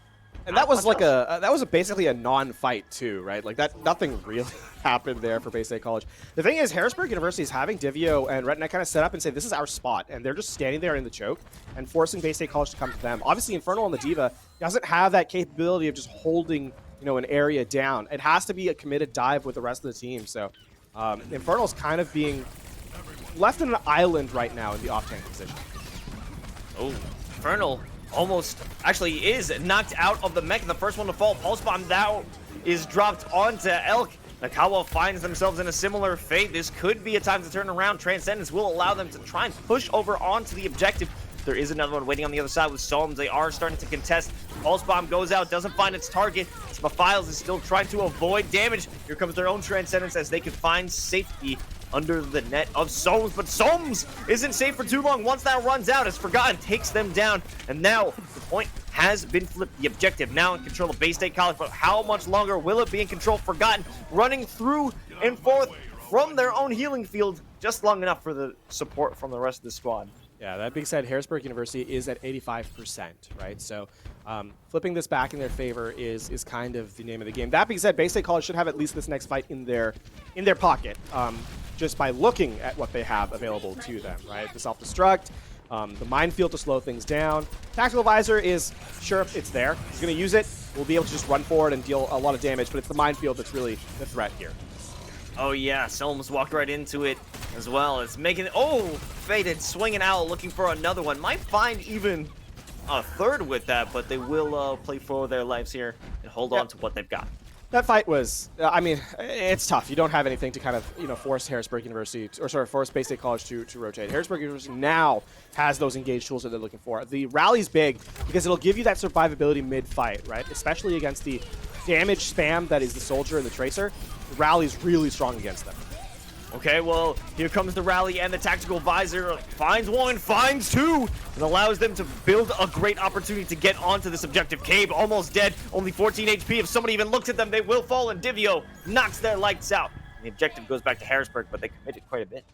And that was like basically a non-fight too, right? Like that, nothing really happened there for Bay State College. The thing is, Harrisburg University is having Divio and Redneck kind of set up and say, this is our spot. And they're just standing there in the choke and forcing Bay State College to come to them. Obviously, Infernal and the Diva doesn't have that capability of just holding, an area down. It has to be a committed dive with the rest of the team. So Infernal's kind of being left in an island right now in the off-tank position. Oh, Infernal almost actually is knocked out of the mech, and the first one to fall. Pulse Bomb now is dropped onto Elk. Nakawa finds themselves in a similar fate. This could be a time to turn around. Transcendence will allow them to try and push over onto the objective. There is another one waiting on the other side with Solms. They are starting to contest. Pulse Bomb goes out, doesn't find its target. Mephiles is still trying to avoid damage. Here comes their own Transcendence as they can find safety under the net of Solms, but Solms isn't safe for too long. Once that runs out, as Forgotten takes them down, and now the point has been flipped. The objective now in control of Bay State College, but how much longer will it be in control? Forgotten running through and forth from their own healing field, just long enough for the support from the rest of the squad. Yeah, that being said, Harrisburg University is at 85%, right? So flipping this back in their favor is kind of the name of the game. That being said, Bay State College should have at least this next fight in their pocket, just by looking at what they have available to them, right? The self-destruct, the minefield to slow things down. Tactical Visor is, sure, it's there. He's going to use it. We'll be able to just run forward and deal a lot of damage, but it's the minefield that's really the threat here. Oh yeah, Solms walked right into it as well. It's making it, Faded swinging out, looking for another one. Might find even a third with that, but they will play for their lives here and hold on to what they've got. That fight was, it's tough. You don't have anything to kind of, force Harrisburg University, force Bay State College to rotate. Harrisburg University now has those engaged tools that they're looking for. The rally's big because it'll give you that survivability mid-fight, right? Especially against the damage spam that is the Soldier and the Tracer. The rally's really strong against them. Okay, well, here comes the rally, and the Tactical Visor finds one, finds two, and allows them to build a great opportunity to get onto this objective. Cabe almost dead, only 14 HP. If somebody even looks at them, they will fall, and Divio knocks their lights out. And the objective goes back to Harrisburg, but they committed quite a bit.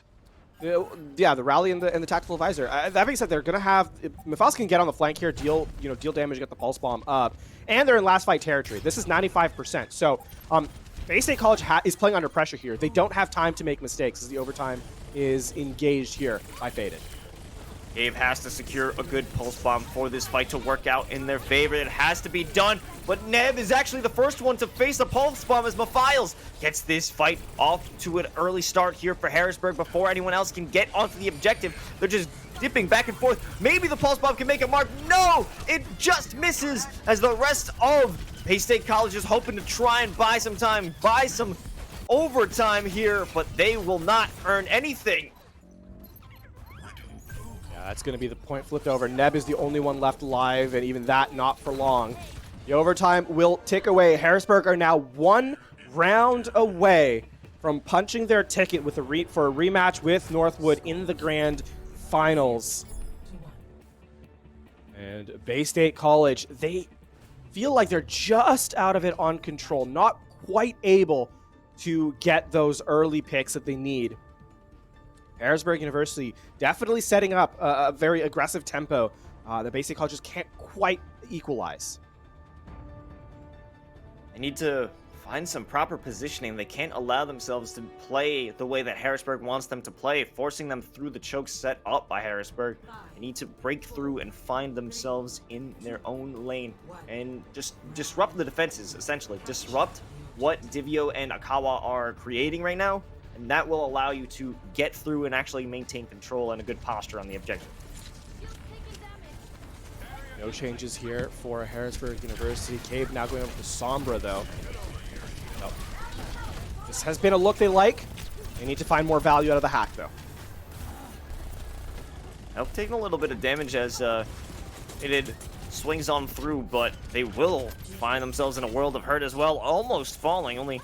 Yeah, the rally and the Tactical Visor. That being said, they're gonna have Mephiles can get on the flank here, deal damage, get the pulse bomb up, and they're in last fight territory. This is 95%. So, Bay State College is playing under pressure here. They don't have time to make mistakes as the overtime is engaged here by Faded. Gabe has to secure a good pulse bomb for this fight to work out in their favor. It has to be done, but Neb is actually the first one to face a pulse bomb as Mephiles gets this fight off to an early start here for Harrisburg before anyone else can get onto the objective. They're just dipping back and forth. Maybe the pulse bomb can make a mark. No, it just misses as the rest of Bay State College is hoping to try and buy some time, buy some overtime here, but they will not earn anything. Yeah, that's going to be the point flipped over. Neb is the only one left alive, and even that not for long. The overtime will tick away. Harrisburg are now 1 round away from punching their ticket with for a rematch with Northwood in the grand finals. And Bay State College, they feel like they're just out of it on control. Not quite able to get those early picks that they need. Harrisburg University definitely setting up a very aggressive tempo. The Bay State College just can't quite equalize. They need to find some proper positioning. They can't allow themselves to play the way that Harrisburg wants them to play, forcing them through the choke set up by Harrisburg. They need to break through and find themselves in their own lane and just disrupt the defenses, essentially. Disrupt what Divio and Akawa are creating right now, and that will allow you to get through and actually maintain control and a good posture on the objective. No changes here for Harrisburg University. Cabe now going over to Sombra, though. No. This has been a look they like. They need to find more value out of the hack, though. Elk taking a little bit of damage as it swings on through, but they will find themselves in a world of hurt as well. Almost falling, only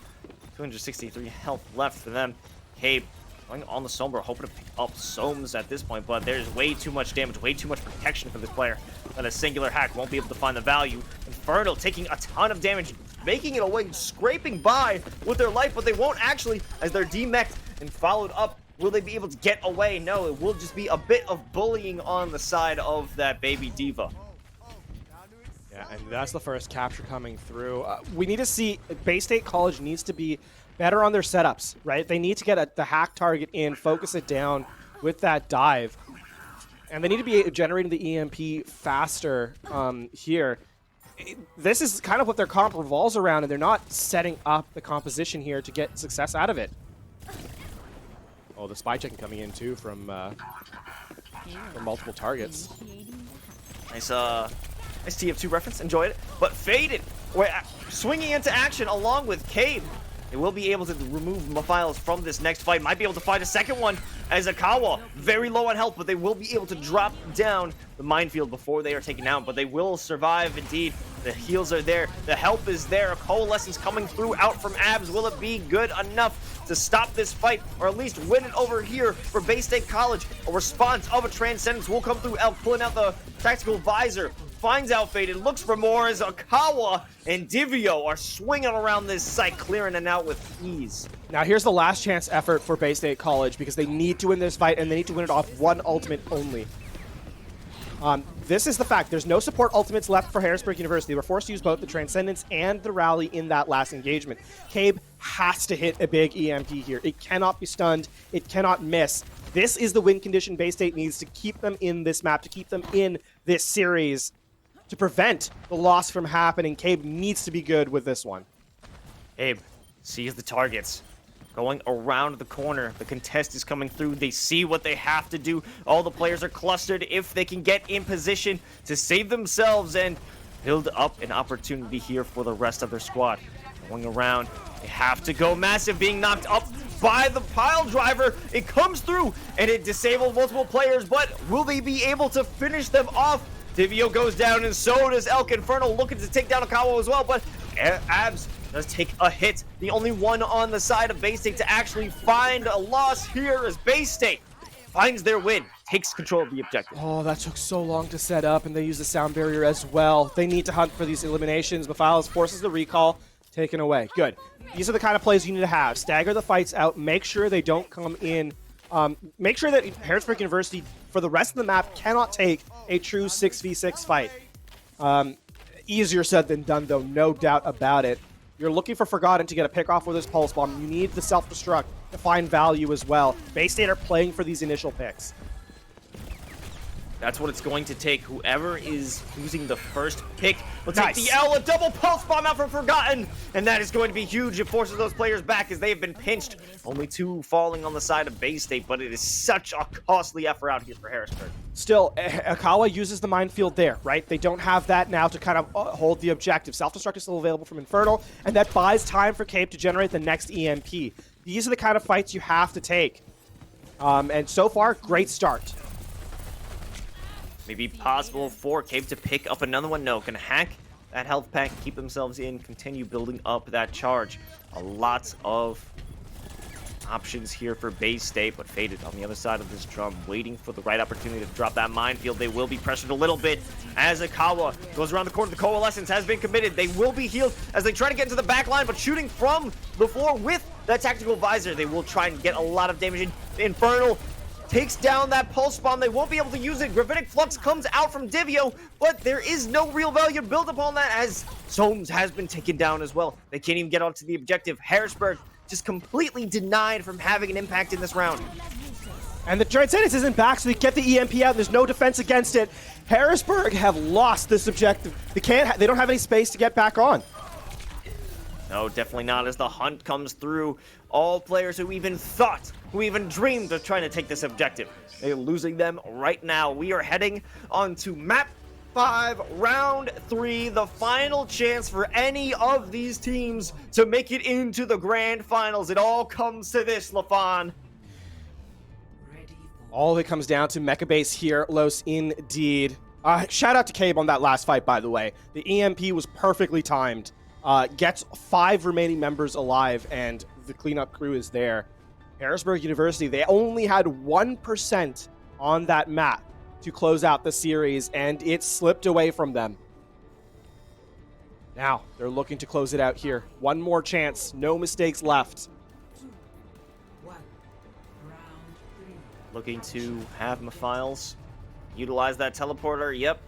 263 health left for them. Cabe going on the Sombra, hoping to pick up Soames at this point, but there's way too much damage, way too much protection for this player that a singular hack won't be able to find the value. Infernal taking a ton of damage, making it away, scraping by with their life, but they won't actually, as they're demeched and followed up. Will they be able to get away? No, it will just be a bit of bullying on the side of that baby diva. Yeah, and that's the first capture coming through. We need to see, Bay State College needs to be better on their setups, right? They need to get the hack target in, focus it down with that dive. And they need to be generating the EMP faster here. This is kind of what their comp revolves around, and they're not setting up the composition here to get success out of it. Oh, the spy checking coming in too from multiple targets. Nice TF2 reference, enjoyed it. But Faded, swinging into action along with Cabe. They will be able to remove Mephiles from this next fight. Might be able to find a second one as Akawa, very low on health, but they will be able to drop down the minefield before they are taken out. But they will survive indeed. The heals are there. The help is there. A coalescence coming through out from Abs. Will it be good enough to stop this fight, or at least win it over here for Bay State College? A response of a Transcendence will come through. Elk pulling out the tactical visor. Finds out Faded, looks for more as Akawa and Divio are swinging around this site, clearing it out with ease. Now here's the last chance effort for Bay State College because they need to win this fight and they need to win it off one ultimate only. This is the fact. There's no support ultimates left for Harrisburg University. They were forced to use both the Transcendence and the Rally in that last engagement. Cabe has to hit a big EMP here. It cannot be stunned. It cannot miss. This is the win condition Bay State needs to keep them in this map, to keep them in this series, to prevent the loss from happening. Cabe needs to be good with this one. Cabe sees the targets going around the corner. The contest is coming through. They see what they have to do. All the players are clustered. If they can get in position to save themselves and build up an opportunity here for the rest of their squad. Going around, they have to go massive, being knocked up by the pile driver. It comes through and it disabled multiple players, but will they be able to finish them off? Divio goes down, and so does Elk. Infernal looking to take down Akawa as well, but Abs does take a hit. The only one on the side of Bay State to actually find a loss here is Bay State finds their win, takes control of the objective. Oh, that took so long to set up, and they use the sound barrier as well. They need to hunt for these eliminations. Mephiles forces the recall, taken away. Good. These are the kind of plays you need to have. Stagger the fights out. Make sure they don't come in. Make sure that Harrisburg University, for the rest of the map, cannot take a true 6v6 fight. Easier said than done, though, no doubt about it. You're looking for Forgotten to get a pick off with his Pulse Bomb. You need the self-destruct to find value as well. Bay State are playing for these initial picks. That's what it's going to take. Whoever is using the first pick will take Nice. the L. A double Pulse Bomb out from Forgotten, and that is going to be huge. It forces those players back as they have been pinched. Only two falling on the side of Bay State, but it is such a costly effort out here for Harrisburg. Still, Akawa uses the minefield there, right? They don't have that now to kind of hold the objective. Self-destruct is still available from Infernal, and that buys time for Cape to generate the next EMP. These are the kind of fights you have to take. And so far, great start. Maybe possible for Cape to pick up another one. No, can hack that health pack, keep themselves in, continue building up that charge. A lot of options here for Bay State, but Faded on the other side of this drum, waiting for the right opportunity to drop that minefield. They will be pressured a little bit as Akawa goes around the corner. The Coalescence has been committed. They will be healed as they try to get into the back line, but shooting from the floor with that tactical visor, they will try and get a lot of damage in. Infernal takes down that pulse bomb. They won't be able to use it. Gravitic Flux comes out from Divio, but there is no real value built upon that as Soames has been taken down as well. They can't even get onto the objective. Harrisburg just completely denied from having an impact in this round. And the Transcendence isn't back, so they get the EMP out. There's no defense against it. Harrisburg have lost this objective. They don't have any space to get back on. No, definitely not, as the hunt comes through. All players who even thought, who even dreamed of trying to take this objective, they're losing them right now. We are heading on to map 5, round 3, the final chance for any of these teams to make it into the grand finals. It all comes to this, Lafon. All of it comes down to Mecha Base here, Los, indeed. Shout out to Cabe on that last fight, by the way. The EMP was perfectly timed. Gets 5 remaining members alive, and the cleanup crew is there. Harrisburg University, they only had 1% on that map to close out the series, and it slipped away from them. Now, they're looking to close it out here. One more chance, no mistakes left. Looking to have Mephiles utilize that teleporter. Yep.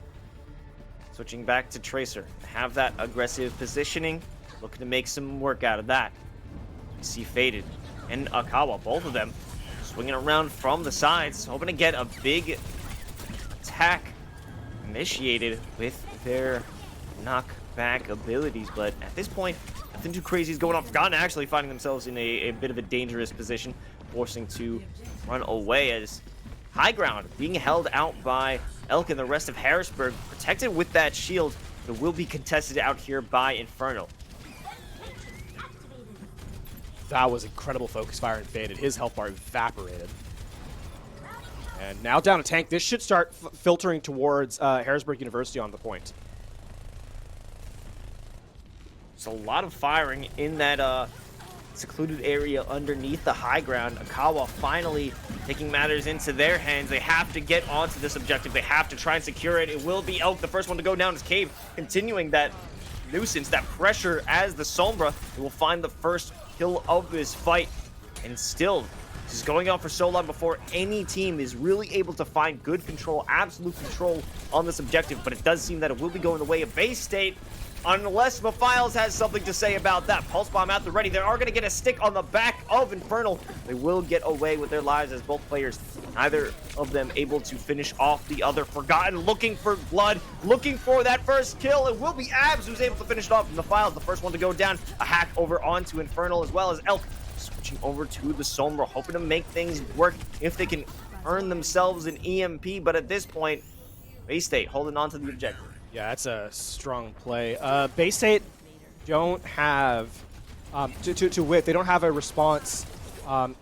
Switching back to Tracer. Have that aggressive positioning. Looking to make some work out of that. We see Faded and Akawa, both of them, swinging around from the sides, hoping to get a big attack initiated with their knockback abilities. But at this point, nothing too crazy is going on. Forgotten actually finding themselves in a bit of a dangerous position, forcing to run away as high ground being held out by Elk and the rest of Harrisburg, protected with that shield. It will be contested out here by Infernal. That was incredible focus fire and Faded. His health bar evaporated. And now down a tank. This should start filtering towards Harrisburg University on the point. There's a lot of firing in that secluded area underneath the high ground. Akawa finally taking matters into their hands. They have to get onto this objective. They have to try and secure it. It will be Elk, the first one to go down is Cave, continuing that nuisance, that pressure as the Sombra. They will find the first kill of this fight. And still, this is going on for so long before any team is really able to find good control, absolute control on this objective. But it does seem that it will be going the way of Bay State, unless Mephiles has something to say about that. Pulse Bomb at the ready. They are going to get a stick on the back of Infernal. They will get away with their lives as both players, neither of them able to finish off the other. Forgotten looking for blood, looking for that first kill. It will be Abs who's able to finish it off. Mephiles, the first one to go down. A hack over onto Infernal, as well as Elk switching over to the Sombra, hoping to make things work if they can earn themselves an EMP. But at this point, Bay State holding on to the objective. Yeah, that's a strong play. Bay State don't have, to wit, they don't have a response,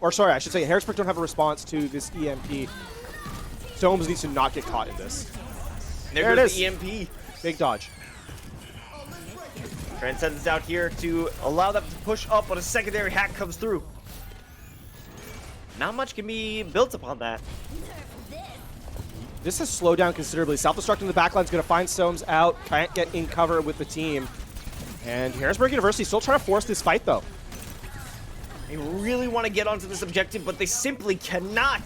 or sorry, I should say Harrisburg don't have a response to this EMP. Soames needs to not get caught in this. There goes the EMP. Big dodge. Transcendence out here to allow them to push up, but a secondary hack comes through. Not much can be built upon that. This has slowed down considerably. Self-destruct in the backline is going to find Soames out. Can't get in cover with the team. And Harrisburg University still trying to force this fight, though. They really want to get onto this objective, but they simply cannot.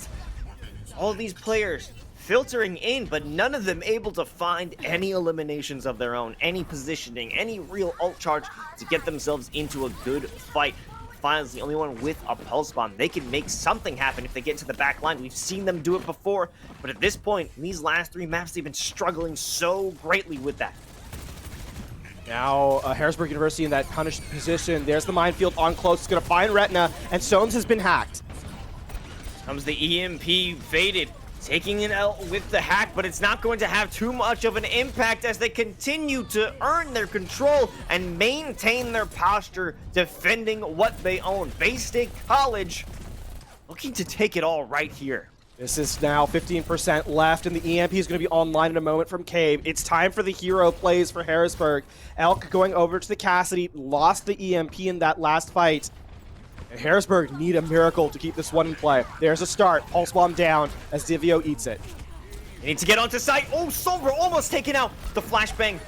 All of these players filtering in, but none of them able to find any eliminations of their own, any positioning, any real ult charge to get themselves into a good fight. Finals the only one with a pulse bomb. They can make something happen if they get into the back line. We've seen them do it before, but at this point, in these last 3 maps, they've been struggling so greatly with that. Now, Harrisburg University in that punished position. There's the minefield on close. It's going to find Retina, and Soames has been hacked. Comes the EMP, Faded, taking an L with the hack, but it's not going to have too much of an impact as they continue to earn their control and maintain their posture, defending what they own. Bay State College looking to take it all right here. This is now 15% left, and the EMP is going to be online in a moment from Cave. It's time for the hero plays for Harrisburg. Elk going over to the Cassidy, lost the EMP in that last fight. And Harrisburg need a miracle to keep this one in play. There's a start. Pulse bomb down as Divio eats it. They need to get onto site. Oh, Sombra almost taken out. The flashbang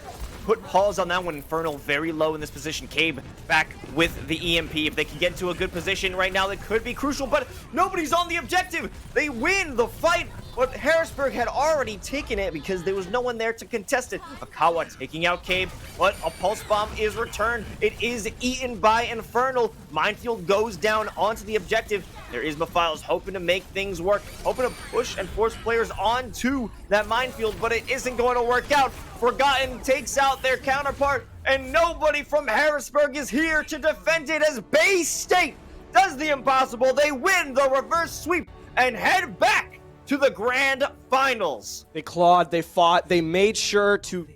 put pause on that one. Infernal very low in this position. Cabe back with the EMP. If they can get to a good position right now, that could be crucial, but nobody's on the objective. They win the fight, but Harrisburg had already taken it because there was no one there to contest it. Akawa taking out Cabe, but a pulse bomb is returned. It is eaten by Infernal. Minefield goes down onto the objective. There is Mephiles hoping to make things work, hoping to push and force players onto that minefield, but it isn't going to work out. Forgotten takes out their counterpart, and nobody from Harrisburg is here to defend it as Bay State does the impossible. They win the reverse sweep and head back to the grand finals. They clawed, they fought, they made sure to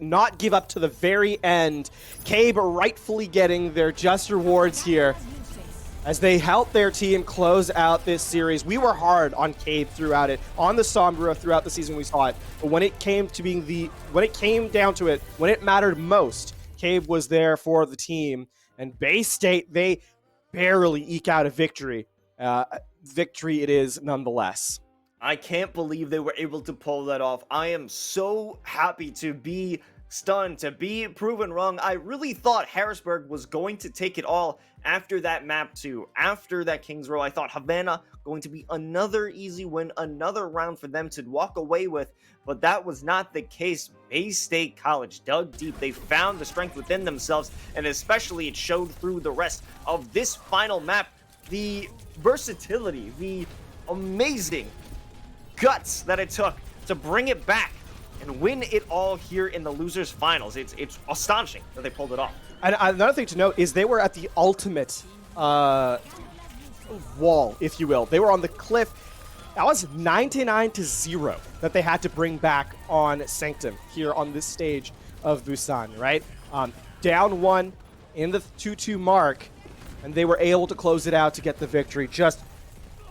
not give up to the very end. Cabe rightfully getting their just rewards here as they help their team close out this series. We were hard on Cabe throughout it, on the Sombra throughout the season we saw it. But when it came down to it, when it mattered most, Cabe was there for the team. And Bay State, they barely eke out a victory. Victory it is nonetheless. I can't believe they were able to pull that off. I am so happy to be stunned, to be proven wrong. I really thought Harrisburg was going to take it all after that map 2, after that Kings Row. I thought Havana going to be another easy win, another round for them to walk away with, but that was not the case. Bay State College dug deep. They found the strength within themselves, and especially it showed through the rest of this final map. The versatility, the amazing guts that it took to bring it back and win it all here in the losers finals. It's astonishing that they pulled it off. And another thing to note is they were at the ultimate wall, if you will. They were on the cliff. That was 99-0 that they had to bring back on Sanctum here on this stage of Busan, right? Down 1 in the 2-2 mark, and they were able to close it out to get the victory. Just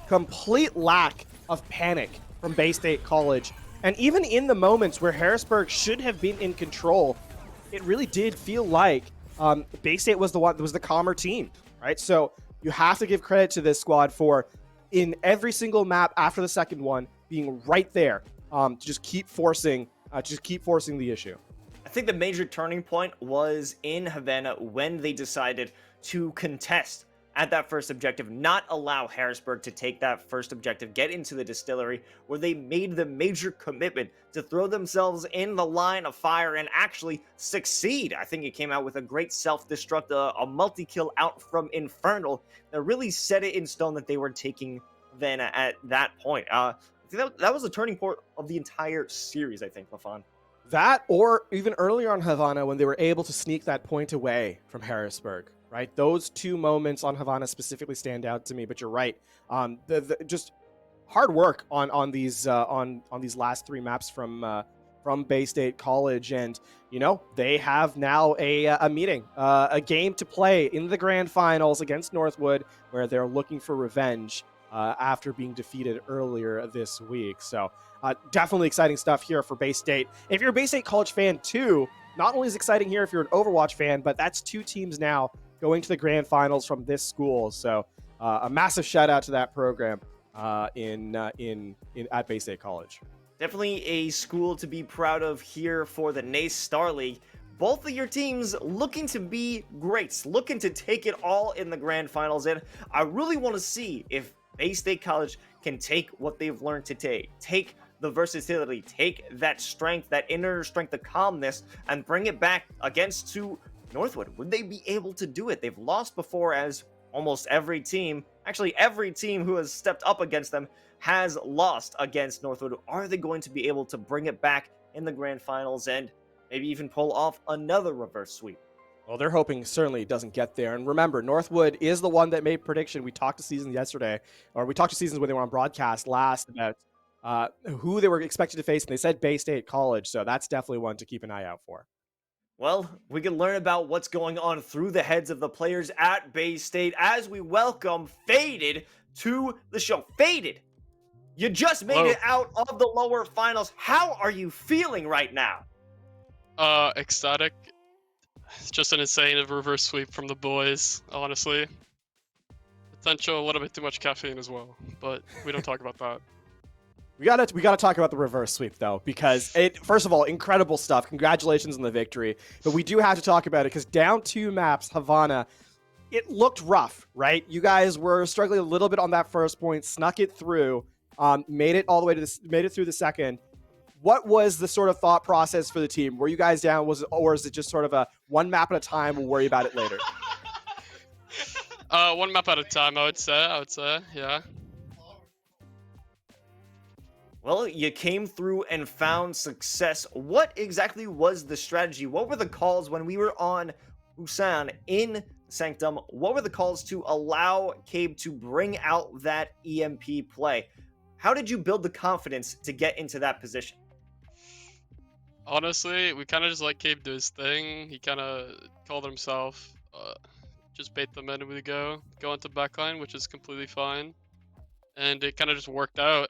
complete lack of panic from Bay State College. And even in the moments where Harrisburg should have been in control, it really did feel like Bay State was the calmer team, right? So you have to give credit to this squad for, in every single map after the second one, being right there to just keep forcing the issue. I think the major turning point was in Havana when they decided to contest at that first objective, not allow Harrisburg to take that first objective, get into the distillery, where they made the major commitment to throw themselves in the line of fire and actually succeed. I think it came out with a great self-destruct, a multi-kill out from Infernal that really set it in stone that they were taking Havana at that point. I think that was the turning point of the entire series, I think, Lafon. That, or even earlier on Havana when they were able to sneak that point away from Harrisburg. Right, those two moments on Havana specifically stand out to me. But you're right, just hard work on these last 3 maps from Bay State College, and they have now a meeting, a game to play in the grand finals against Northwood, where they're looking for revenge after being defeated earlier this week. So definitely exciting stuff here for Bay State. If you're a Bay State College fan too, not only is it exciting here if you're an Overwatch fan, but that's 2 teams now going to the grand finals from this school. So a massive shout out to that program at Bay State College. Definitely a school to be proud of here for the NACE Starleague. Both of your teams looking to be greats, looking to take it all in the grand finals. And I really want to see if Bay State College can take what they've learned to take the versatility, take that strength, that inner strength, the calmness, and bring it back against Northwood. Would they be able to do it? They've lost before, as almost every team, actually every team who has stepped up against them has lost against Northwood. Are they going to be able to bring it back in the grand finals and maybe even pull off another reverse sweep? Well, they're hoping certainly it doesn't get there. And remember, Northwood is the one that made prediction. We talked to Seasons yesterday, or we talked to Seasons when they were on broadcast last about who they were expected to face, and they said Bay State College. So that's definitely one to keep an eye out for. Well, we can learn about what's going on through the heads of the players at Bay State as we welcome Faded to the show. Faded, you just made it out of the lower finals. How are you feeling right now? Ecstatic. It's just an insane reverse sweep from the boys, honestly. potential a little bit too much caffeine as well, but we don't talk about that. We gotta talk about the reverse sweep though, because first of all, incredible stuff. Congratulations on the victory. But we do have to talk about it because down 2 maps, Havana, it looked rough, right? You guys were struggling a little bit on that first point, snuck it through, made it all the way to made it through the second. What was the sort of thought process for the team? Were you guys down? Or is it just sort of a one map at a time? We'll worry about it later. One map at a time, I would say, yeah. Well, you came through and found success. What exactly was the strategy? What were the calls when we were on Busan in Sanctum? What were the calls to allow Cabe to bring out that EMP play? How did you build the confidence to get into that position? Honestly, we kind of just let Cabe do his thing. He kind of called himself, just bait them in and we go into backline, which is completely fine. And it kind of just worked out.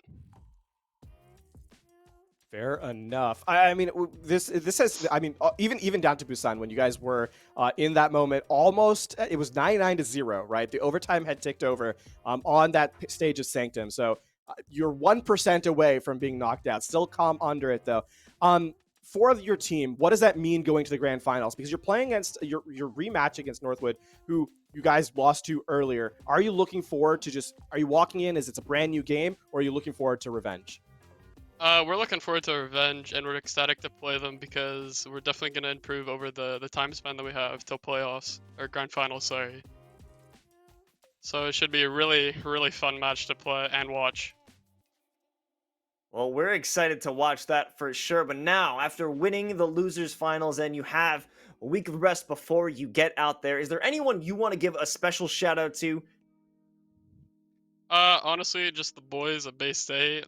Fair enough. I mean, this has. I mean, even down to Busan when you guys were in that moment, almost it was 99-0, right? The overtime had ticked over on that stage of Sanctum, so you're 1% away from being knocked out. Still calm under it though. For your team, what does that mean going to the grand finals? Because you're playing against your rematch against Northwood, who you guys lost to earlier. Are you looking forward to are you walking in as it's a brand new game, or are you looking forward to revenge? We're looking forward to revenge, and we're ecstatic to play them because we're definitely going to improve over the time span that we have till playoffs, or grand finals, sorry. So it should be a really, really fun match to play and watch. Well, we're excited to watch that for sure. But now, after winning the losers finals and you have a week of rest before you get out there, is there anyone you want to give a special shout out to? Honestly, just the boys at Bay State.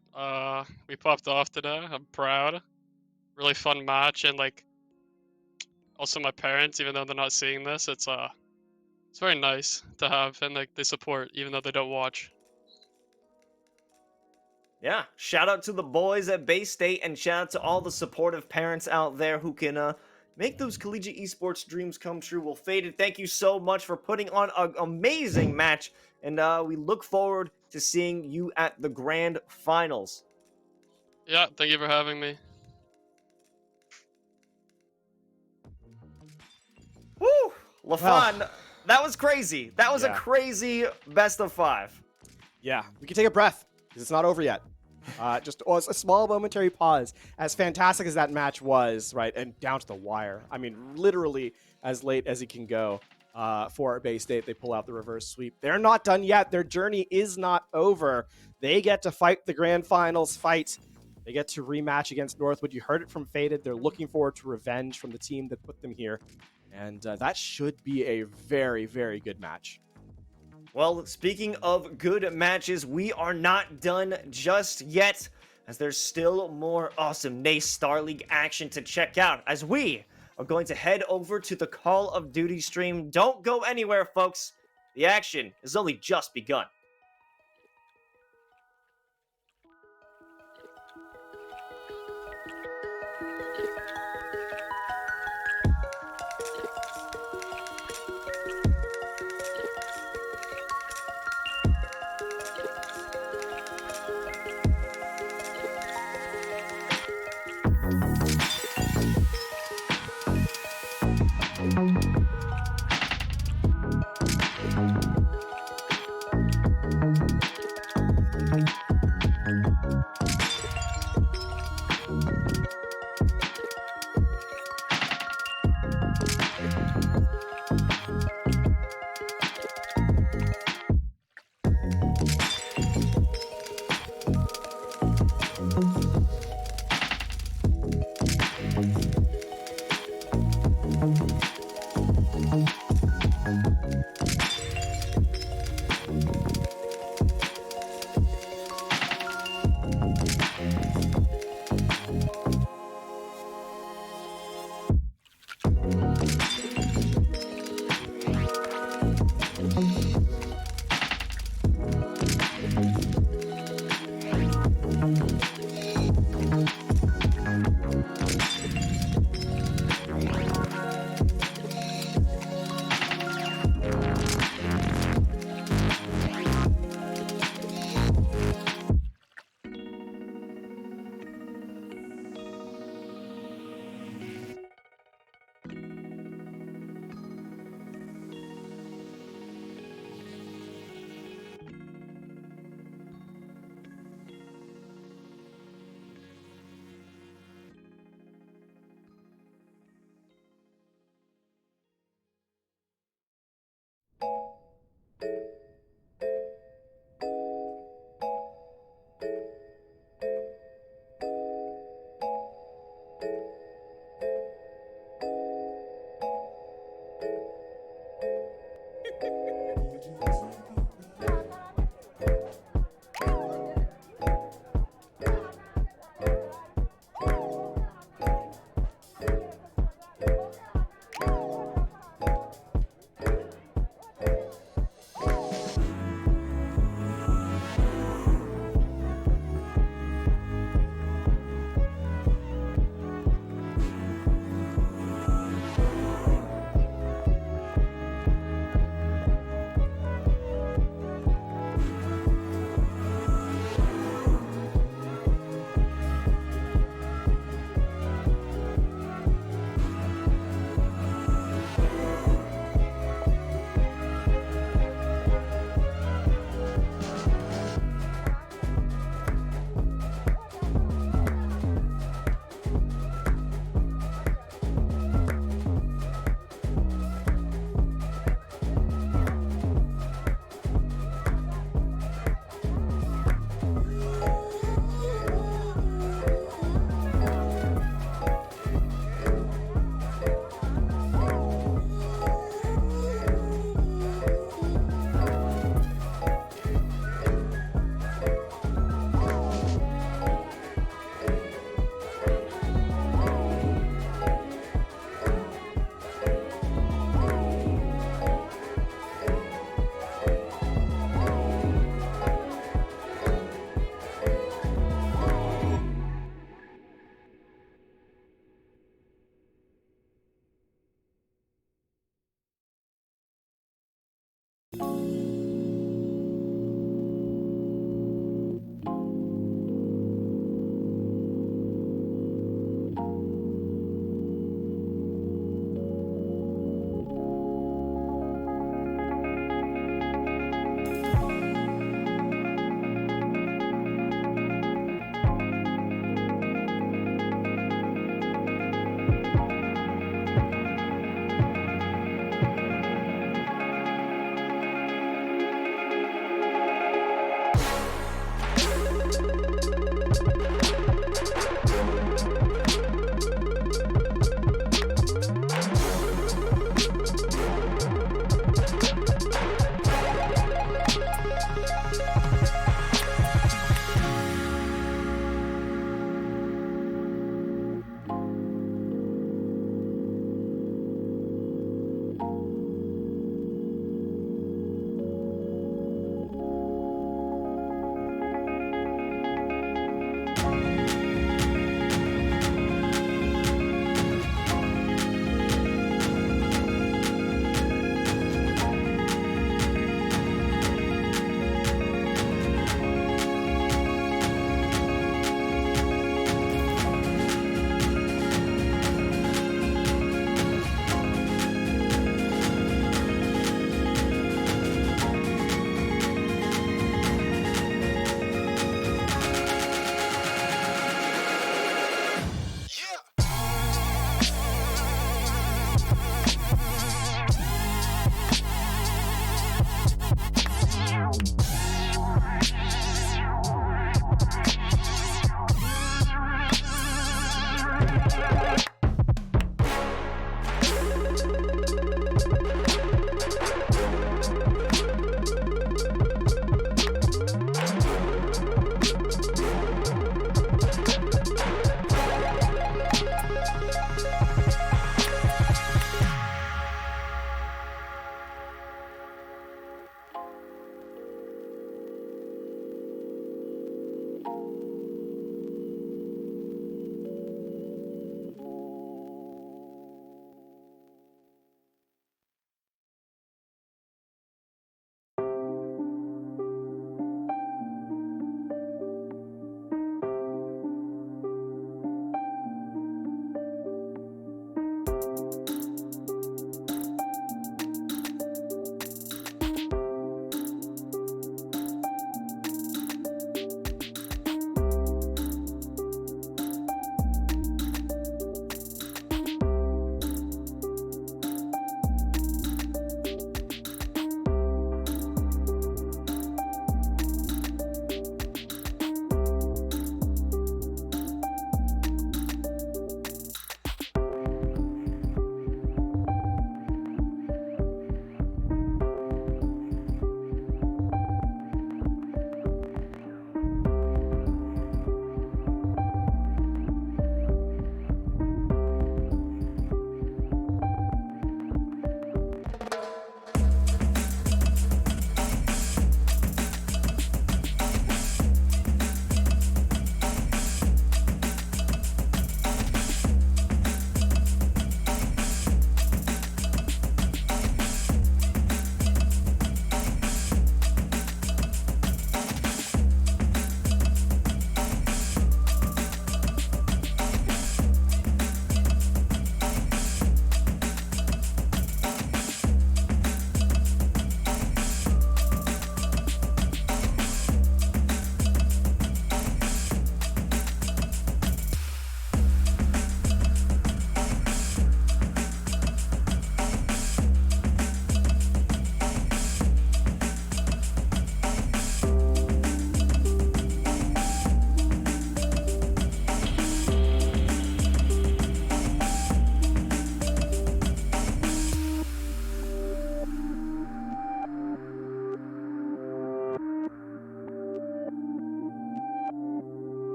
We popped off today. I'm proud. Really fun match, and like, also my parents, even though they're not seeing this, it's very nice to have, and like they support even though they don't watch. Yeah, shout out to the boys at Bay State and shout out to all the supportive parents out there who can make those collegiate esports dreams come true. Well, Faded, thank you so much for putting on an amazing match, and we look forward to seeing you at the grand finals. Yeah, thank you for having me. Woo! LaFon, that was crazy. That was a crazy best of 5. Yeah, we can take a breath because it's not over yet. Just a small momentary pause. As fantastic as that match was, right, and down to the wire. I mean, literally as late as it can go for Bay State. They pull out the reverse sweep. They're not done yet. Their journey is not over. They get to fight the grand finals fight. They get to rematch against Northwood. You heard it from Faded. They're looking forward to revenge from the team that put them here. And that should be a very, very good match. Well, speaking of good matches, we are not done just yet, as there's still more awesome NACE Starleague action to check out, as we are going to head over to the Call of Duty stream. Don't go anywhere, folks. The action has only just begun.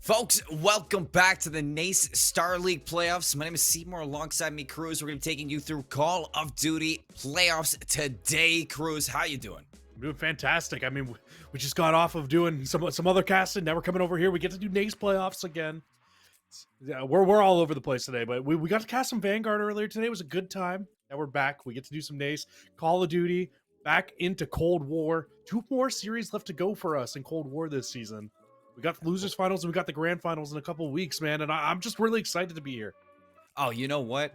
Folks, welcome back to the NACE Starleague playoffs. My name is Seymour. Alongside me, Cruz. We're going to be taking you through Call of Duty playoffs today. Cruz, how you doing? I'm doing fantastic. I mean, we just got off of doing some other casting. Now we're coming over here. We get to do NACE playoffs again. Yeah, we're all over the place today, but we got to cast some Vanguard earlier today. It was a good time. Now we're back. We get to do some NACE, Call of Duty, back into Cold War. 2 more series left to go for us in Cold War this season. We got the losers finals and we got the grand finals in a couple of weeks, man. And I'm just really excited to be here. Oh, you know what?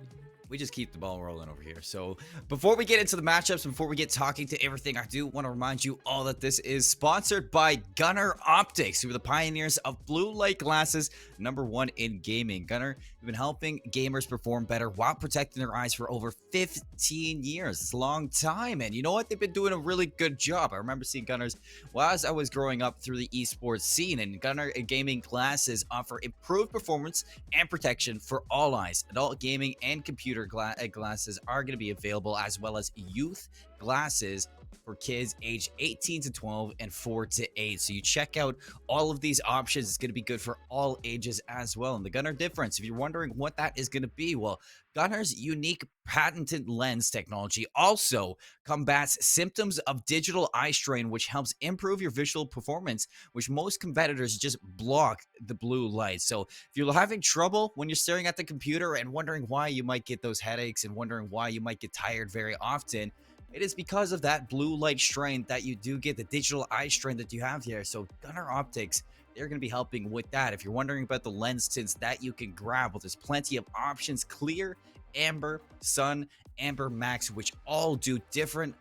We just keep the ball rolling over here. So before we get into the matchups, before we get talking to everything, I do want to remind you all that this is sponsored by Gunnar Optics, who are the pioneers of blue light glasses, #1 in gaming. Gunnar, you've been helping gamers perform better while protecting their eyes for over 15 years. It's a long time, and you know what? They've been doing a really good job. I remember seeing Gunnar's as I was growing up through the esports scene, and Gunnar gaming glasses offer improved performance and protection for all eyes. Adult gaming and computer glasses are going to be available, as well as youth glasses for kids aged 18 to 12 and 4 to 8. So you check out all of these options. It's going to be good for all ages as well. And the Gunnar difference, if you're wondering what that is going to be, well, Gunnar's unique patented lens technology also combats symptoms of digital eye strain, which helps improve your visual performance, which most competitors just block the blue light. So if you're having trouble when you're staring at the computer and wondering why you might get those headaches and wondering why you might get tired very often, it is because of that blue light strain that you do get, the digital eye strain that you have here. So Gunnar Optics, they're going to be helping with that. If you're wondering about the lens tints that you can grab, well, there's plenty of options: clear, amber, sun, amber max, which all do different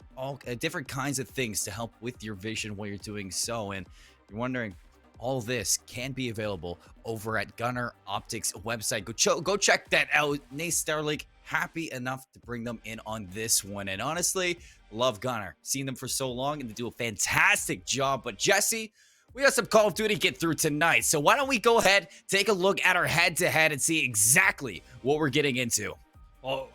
kinds of things to help with your vision while you're doing so. And if you're wondering, all this can be available over at Gunnar Optics website. Go check that out. NACE Starleague, happy enough to bring them in on this one. And honestly, love Gunnar. Seen them for so long and they do a fantastic job. But Jesse, we got some Call of Duty to get through tonight. So why don't we go ahead, take a look at our head-to-head and see exactly what we're getting into. Well,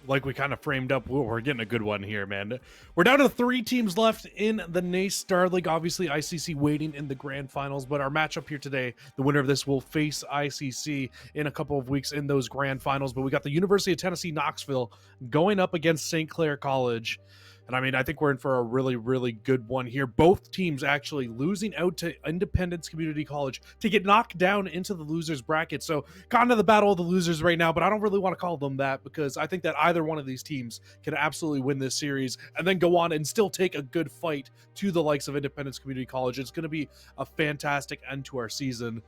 like we kind of framed up, we're getting a good one here, man. We're down to 3 teams left in the NACE Starleague. Obviously, ICC waiting in the grand finals, but our matchup here today, the winner of this will face ICC in a couple of weeks in those grand finals. But we got the University of Tennessee Knoxville going up against St. Clair College. And I mean, I think we're in for a really, really good one here. Both teams actually losing out to Independence Community College to get knocked down into the losers bracket. So kind of the battle of the losers right now, but I don't really want to call them that because I think that either one of these teams can absolutely win this series and then go on and still take a good fight to the likes of Independence Community College. It's going to be a fantastic end to our season.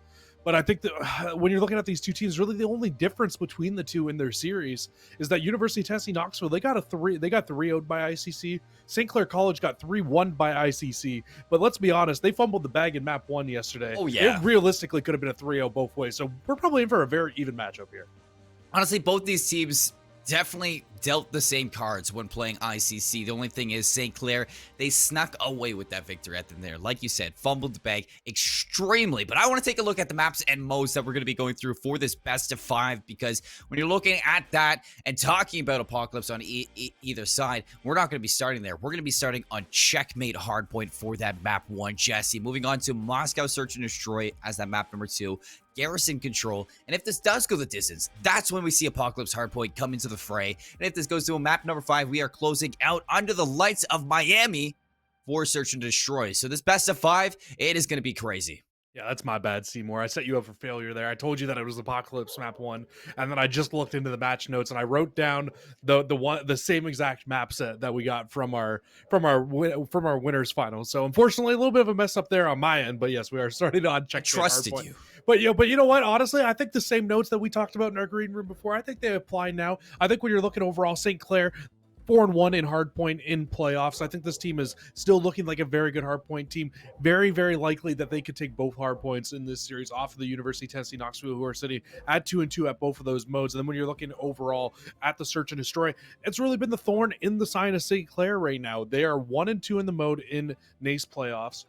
But I think that when you're looking at these two teams, really the only difference between the two in their series is that University of Tennessee Knoxville, they got 3-0'd by ICC. St. Clair College got 3-1 by ICC. But let's be honest, they fumbled the bag in map 1 yesterday. Oh, yeah. It realistically could have been a 3-0 both ways. So we're probably in for a very even matchup here. Honestly, both these teams definitely dealt the same cards when playing ICC. The only thing is St. Clair, they snuck away with that victory at the end there. Like you said, fumbled the bag extremely. But I want to take a look at the maps and modes that we're going to be going through for this best of 5, because when you're looking at that and talking about Apocalypse on either side, we're not going to be starting there. We're going to be starting on Checkmate Hardpoint for that map 1, Jesse. Moving on to Moscow Search and Destroy as that map number 2. Garrison Control, and if this does go the distance, that's when we see Apocalypse Hardpoint come into the fray. And if this goes to a map number 5, we are closing out under the lights of Miami for Search and Destroy. So this best of 5, it is going to be crazy. Yeah, that's my bad, Seymour. I set you up for failure there. I told you that it was Apocalypse map 1, and then I just looked into the match notes and I wrote down the same exact map set that we got from our winners finals. So unfortunately, a little bit of a mess up there on my end, but yes, we are starting on check. Trusted you. But you know what? Honestly, I think the same notes that we talked about in our green room before, I think they apply now. I think when you're looking overall, St. Clair, 4-1 in hardpoint in playoffs. I think this team is still looking like a very good hardpoint team. Very, very likely that they could take both hardpoints in this series off of the University of Tennessee Knoxville, who are sitting at 2-2 at both of those modes. And then when you're looking overall at the search and destroy, it's really been the thorn in the side of St. Clair right now. They are 1-2 in the mode in NACE playoffs.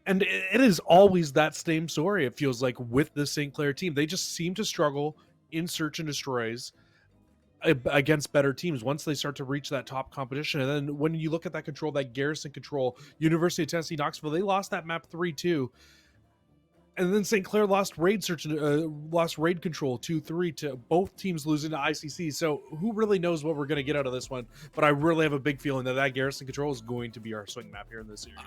And it is always that same story, it feels like, with the St. Clair team. They just seem to struggle in search and destroys against better teams once they start to reach that top competition. And then when you look at that control, that garrison control, University of Tennessee Knoxville, they lost that map 3-2. And then St. Clair lost raid control 2-3 to both teams losing to ICC. So who really knows what we're going to get out of this one? But I really have a big feeling that garrison control is going to be our swing map here in this series.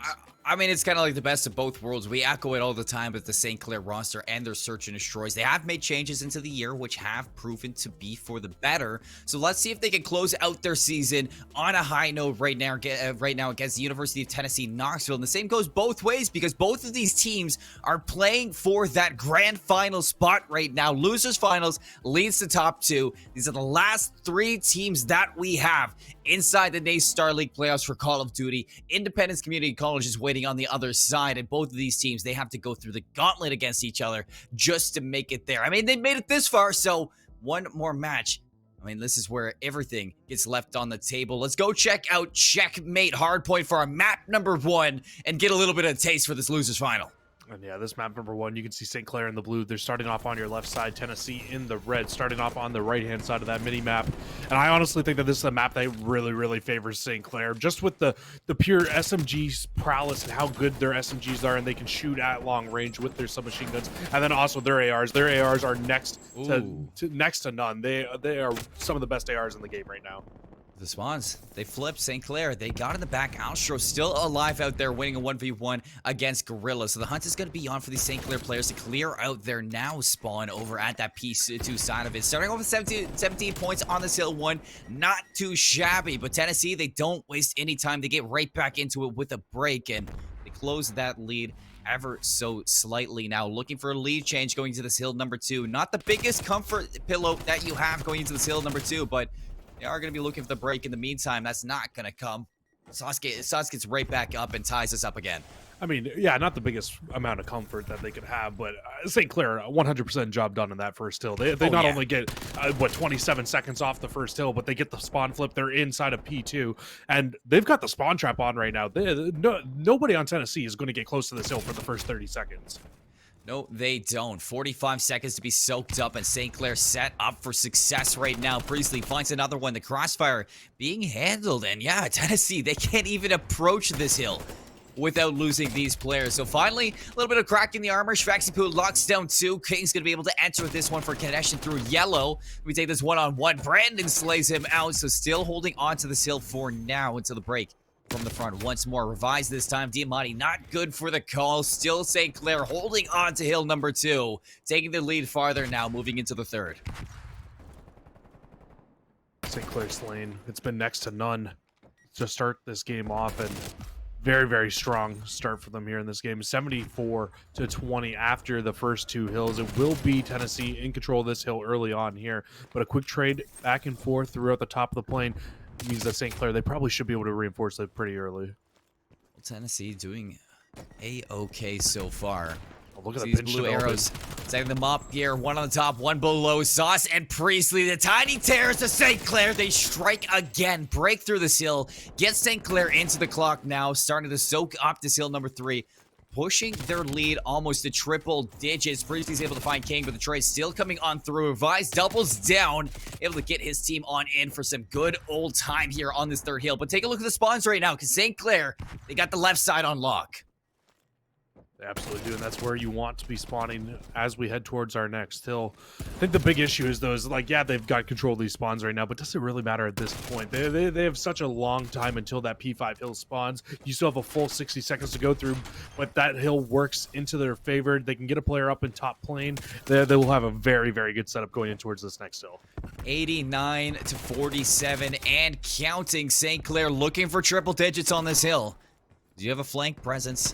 I mean, it's kind of like the best of both worlds. We echo it all the time with the St. Clair roster and their search and destroys. They have made changes into the year, which have proven to be for the better. So let's see if they can close out their season on a high note right now against the University of Tennessee Knoxville. And the same goes both ways, because both of these teams are playing for that grand final spot right now. Losers finals leads to top 2. These are the last 3 teams that we have inside the NACE Starleague playoffs for Call of Duty. Independence Community College is waiting on the other side, and both of these teams, they have to go through the gauntlet against each other just to make it there. I mean, they made it this far, so one more match. I mean, this is where everything gets left on the table. Let's go check out Checkmate Hardpoint for our map number 1 and get a little bit of a taste for this losers final. And yeah, this map number 1, you can see St. Clair in the blue. They're starting off on your left side, Tennessee in the red, starting off on the right-hand side of that mini-map. And I honestly think that this is a map that really, really favors St. Clair, just with the pure SMG prowess and how good their SMGs are, and they can shoot at long range with their submachine guns. And then also their ARs. Their ARs are next to none. They are some of the best ARs in the game right now. The spawns, they flipped St. Clair. They got in the back. Alstro still alive out there, winning a 1v1 against Gorilla. So the hunt is going to be on for these St. Clair players to clear out their now spawn over at that P2 side of it. Starting off with 17 points on this hill 1. Not too shabby, but Tennessee, they don't waste any time. They get right back into it with a break, and they close that lead ever so slightly. Now looking for a lead change going to this hill number 2. Not the biggest comfort pillow that you have going into this hill number 2, but they are going to be looking for the break in the meantime. That's not going to come. Sauce gets right back up and ties us up again. I mean, yeah, not the biggest amount of comfort that they could have, but St. Clair, 100% job done in that first hill. They not only get, 27 seconds off the first hill, but they get the spawn flip. They're inside of P2, and they've got the spawn trap on right now. Nobody on Tennessee is going to get close to this hill for the first 30 seconds. No, they don't. 45 seconds to be soaked up, and St. Clair set up for success right now. Priestley finds another one. The crossfire being handled, and yeah, Tennessee, they can't even approach this hill without losing these players. So finally, a little bit of crack in the armor. Shvaxipu locks down 2. King's going to be able to enter with this one for connection through yellow. We take this one-on-one. Brandon slays him out, so still holding on to this hill for now until the break. From the front once more, revised this time. Diamante not good for the call. Still St. Clair holding on to hill number 2, taking the lead farther now, moving into the third. St. Clair's lane, it's been next to none to start this game off, and very, very strong start for them here in this game. 74-20 after the first 2 hills. It will be Tennessee in control of this hill early on here, but a quick trade back and forth throughout the top of the plane means that St. Clair, they probably should be able to reinforce that pretty early. Well, Tennessee doing a-okay so far. Oh, look at these pinch blue arrows. Setting them up here. One on the top, one below. Sauce and Priestley. The tiny tears to St. Clair. They strike again. Break through the hill. Get St. Clair into the clock now. Starting to soak up this hill number 3. Pushing their lead almost to triple digits. Priestley's able to find King, but the trade still coming on through. Revised doubles down. Able to get his team on in for some good old time here on this third hill. But take a look at the spawns right now, because St. Clair, they got the left side on lock. They absolutely do, and that's where you want to be spawning as we head towards our next hill. I think the big issue is those, like, yeah, they've got control of these spawns right now, but does it really matter at this point? They have such a long time until that P5 hill spawns. You still have a full 60 seconds to go through, but that hill works into their favor. They can get a player up in top plane. They will have a very, very good setup going in towards this next hill. 89-47 and counting. St. Clair looking for triple digits on this hill. Do you have a flank presence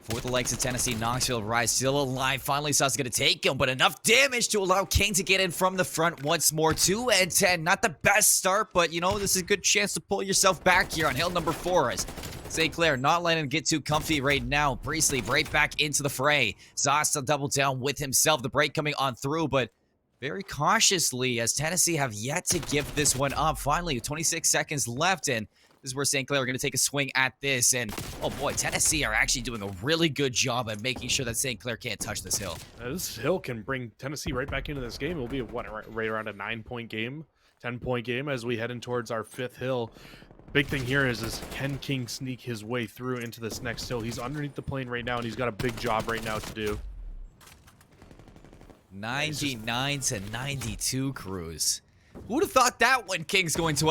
for the likes of Tennessee. Knoxville Rise still alive. Finally, Sauce going to take him, but enough damage to allow King to get in from the front once more. 2 and 10. Not the best start, but you know, this is a good chance to pull yourself back here on hill number 4 as St. Clair not letting him get too comfy right now. Priestley right back into the fray. Sauce to double down with himself. The break coming on through, but very cautiously as Tennessee have yet to give this one up. Finally, 26 seconds left, and this is where St. Clair are going to take a swing at this. And, oh boy, Tennessee are actually doing a really good job at making sure that St. Clair can't touch this hill. This hill can bring Tennessee right back into this game. It will be, what, right around a 9-point game, 10-point game as we head in towards our 5th hill. Big thing here is can King sneak his way through into this next hill? He's underneath the plane right now, and he's got a big job right now to do. 99 to 92, Cruz. Who would have thought that when King's going 2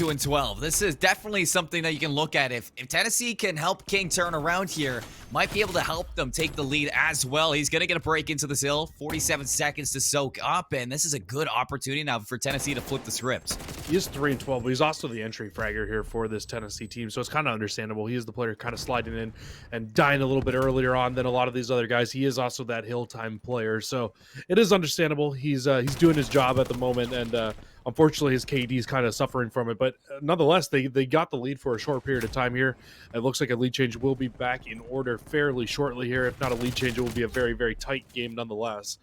and 12? This is definitely something that you can look at. If Tennessee can help King turn around here, might be able to help them take the lead as well. He's going to get a break into this hill. 47 seconds to soak up, and this is a good opportunity now for Tennessee to flip the script. He is 3 and 12, but he's also the entry fragger here for this Tennessee team, so it's kind of understandable. He is the player kind of sliding in and dying a little bit earlier on than a lot of these other guys. He is also that hill time player, so it is understandable. He's doing his job at the moment, and unfortunately, his KD is kind of suffering from it, but nonetheless, they got the lead for a short period of time here. It looks like a lead change will be back in order fairly shortly here. If not a lead change, it will be a very, very tight game nonetheless.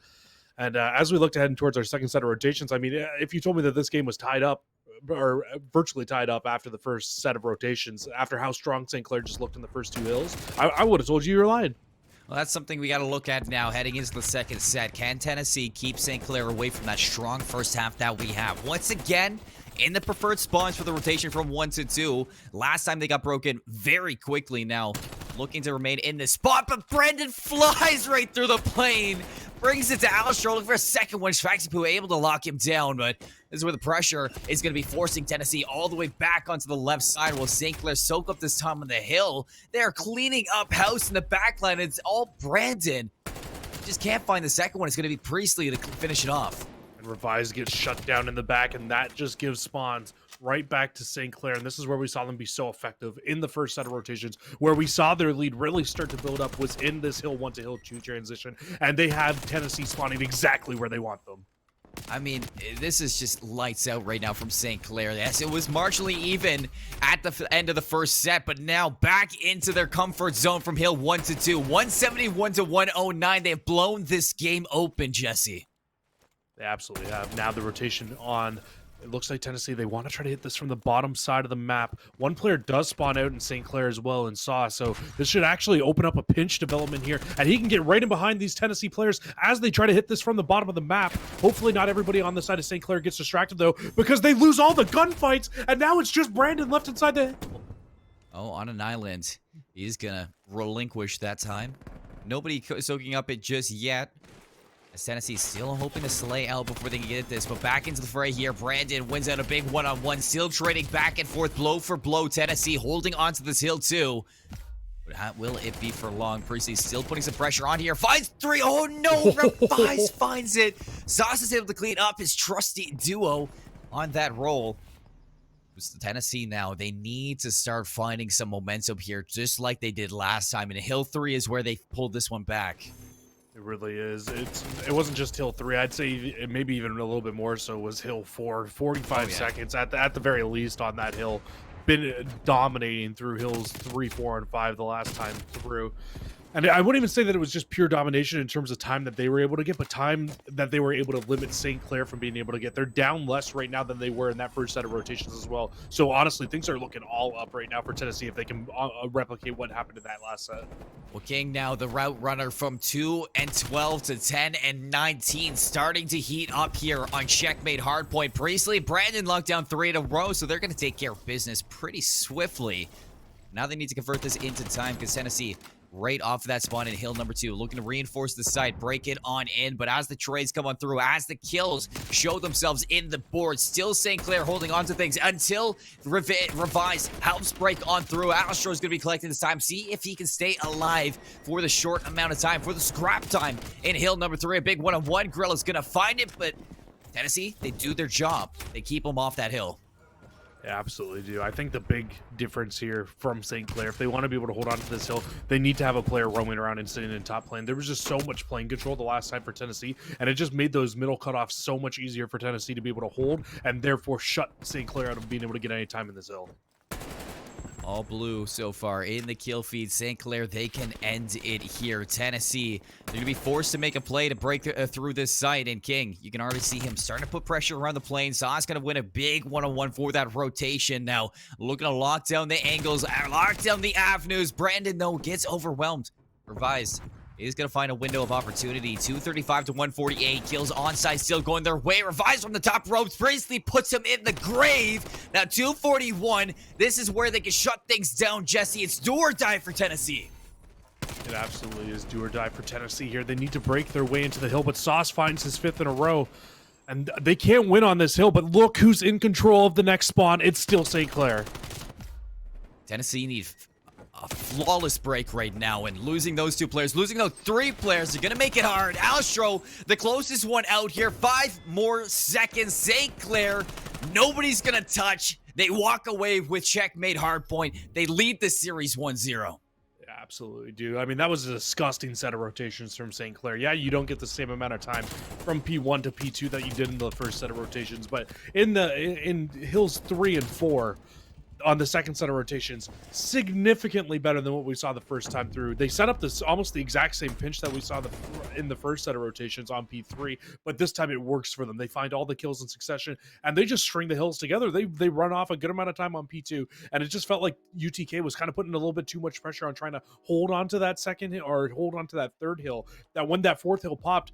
And as we look to head towards our second set of rotations, I mean, if you told me that this game was tied up, or virtually tied up after the first set of rotations, after how strong St. Clair just looked in the first 2 hills, I would have told you were lying. Well, that's something we got to look at now heading into the second set. Can Tennessee keep St. Clair away from that strong first half that we have? Once again, in the preferred spawns for the rotation from 1 to 2. Last time they got broken very quickly. Now looking to remain in this spot, but Brandon flies right through the plane. Brings it to Alstro, looking for a second one. Faxipu able to lock him down, but this is where the pressure is going to be forcing Tennessee all the way back onto the left side. Will St. Clair soak up this time on the hill? They're cleaning up house in the backline. It's all Brandon. Just can't find the second one. It's going to be Priestley to finish it off. And Revise gets shut down in the back, and that just gives spawns right back to St. Clair. And this is where we saw them be so effective in the first set of rotations, where we saw their lead really start to build up was in this hill 1 to hill 2 transition. And they have Tennessee spawning exactly where they want them. I mean, this is just lights out right now from St. Clair. Yes, it was marginally even at the end of the first set, but now back into their comfort zone from hill 1 to 2. 171 to 109. They have blown this game open, Jesse. They absolutely have. Now the rotation on. It looks like Tennessee, they want to try to hit this from the bottom side of the map. One player does spawn out in St. Clair as well and Saw, so this should actually open up a pinch development here, and he can get right in behind these Tennessee players as they try to hit this from the bottom of the map. Hopefully not everybody on the side of St. Clair gets distracted, though, because they lose all the gunfights, and now it's just Brandon left inside the... Oh, on an island. He's going to relinquish that time. Nobody soaking up it just yet. As Tennessee still hoping to slay out before they can get at this, but back into the fray here. Brandon wins out a big one-on-one, still trading back and forth, blow for blow. Tennessee holding onto this hill too. But how will it be for long? Priestley still putting some pressure on here. Finds 3. Oh no, Revise finds it. Sauce is able to clean up his trusty duo on that roll. It's Tennessee now. They need to start finding some momentum here, just like they did last time. And hill 3 is where they pulled this one back. It really is. It wasn't just hill 3. I'd say maybe even a little bit more so was hill 4. 45 seconds at the very least on that hill. Been dominating through hills 3, 4, and 5 the last time through. And I wouldn't even say that it was just pure domination in terms of time that they were able to get, but time that they were able to limit St. Clair from being able to get. They're down less right now than they were in that first set of rotations as well. So honestly, things are looking all up right now for Tennessee if they can replicate what happened in that last set. Well, King now the route runner from 2 and 12 to 10 and 19, starting to heat up here on checkmate hardpoint. Priestley, Brandon locked down 3 in a row, so they're going to take care of business pretty swiftly. Now they need to convert this into time because Tennessee right off of that spawn in hill number 2, looking to reinforce the site, break it on in, but as the trades come on through, as the kills show themselves in the board, still St. Clair holding on to things until Revise helps break on through. Alstro is going to be collecting this time, see if he can stay alive for the short amount of time, for the scrap time in hill number 3. A big one-on-one. Grill is going to find it, but Tennessee, they do their job. They keep him off that hill. Yeah, absolutely do. I think the big difference here from St. Clair, if they want to be able to hold on to this hill, they need to have a player roaming around and sitting in top lane. There was just so much playing control the last time for Tennessee, and it just made those middle cutoffs so much easier for Tennessee to be able to hold, and therefore shut St. Clair out of being able to get any time in this hill. All blue so far in the kill feed. St. Clair, they can end it here. Tennessee, they're going to be forced to make a play to break through this site. And King, you can already see him starting to put pressure around the plane. Sauce going to win a big one-on-one for that rotation. Now, looking to lock down the angles, lock down the avenues. Brandon, though, gets overwhelmed. Revised. He's going to find a window of opportunity. 235 to 148. Kills onside still going their way. Revised from the top ropes. Priestley puts him in the grave. Now 241. This is where they can shut things down, Jesse. It's do or die for Tennessee. It absolutely is do or die for Tennessee here. They need to break their way into the hill, but Sauce finds his 5th in a row. And they can't win on this hill, but look who's in control of the next spawn. It's still St. Clair. Tennessee needs a flawless break right now, and losing those 2 players, losing those 3 players, they're gonna make it hard. Alstro, the closest one out here, 5 more seconds. St. Clair, nobody's gonna touch. They walk away with checkmate hardpoint. They lead the series 1-0. Yeah, absolutely do. I mean, that was a disgusting set of rotations from St. Clair. Yeah, you don't get the same amount of time from P1 to P2 that you did in the first set of rotations, but in hills 3 and 4, on the second set of rotations, significantly better than what we saw the first time through. They set up this almost the exact same pinch that we saw in the first set of rotations on P3, but this time it works for them. They find all the kills in succession, and they just string the hills together. They run off a good amount of time on P2, and it just felt like UTK was kind of putting a little bit too much pressure on trying to hold on to that second hill or hold on to that third hill. That when that 4th hill popped,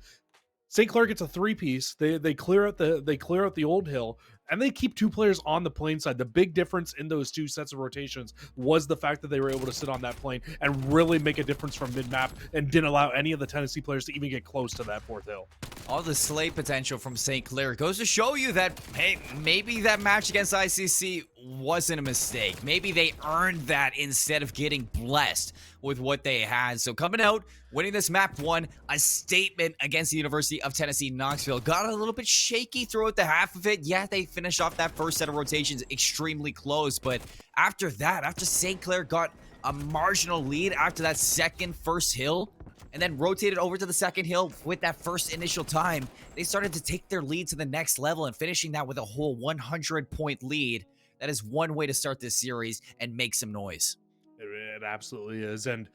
St. Clair gets a 3-piece. They clear out the old hill, and they keep 2 players on the plane side. The big difference in those 2 sets of rotations was the fact that they were able to sit on that plane and really make a difference from mid-map and didn't allow any of the Tennessee players to even get close to that 4th hill. All the slay potential from St. Clair goes to show you that, hey, maybe that match against ICC wasn't a mistake. Maybe they earned that instead of getting blessed with what they had. So coming out, winning this map 1, a statement against the University of Tennessee Knoxville. Got a little bit shaky throughout the half of it. Yeah, they finished off that first set of rotations extremely close, but after that, after St. Clair got a marginal lead after that first hill, and then rotated over to the second hill with that first initial time, they started to take their lead to the next level, and finishing that with a whole 100-point lead. That is one way to start this series and make some noise. It absolutely is. And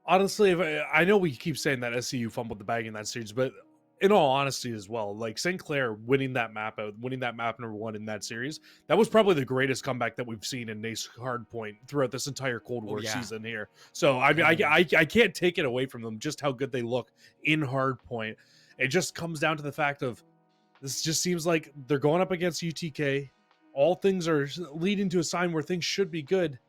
honestly, I know we keep saying that SCU fumbled the bag in that series, but in all honesty as well, like St. Clair winning that map number 1 in that series, that was probably the greatest comeback that we've seen in NACE Hardpoint throughout this entire Cold War season here. So I mean, I can't take it away from them just how good they look in Hardpoint. It just comes down to the fact of this just seems like they're going up against UTK. All things are leading to a sign where things should be good.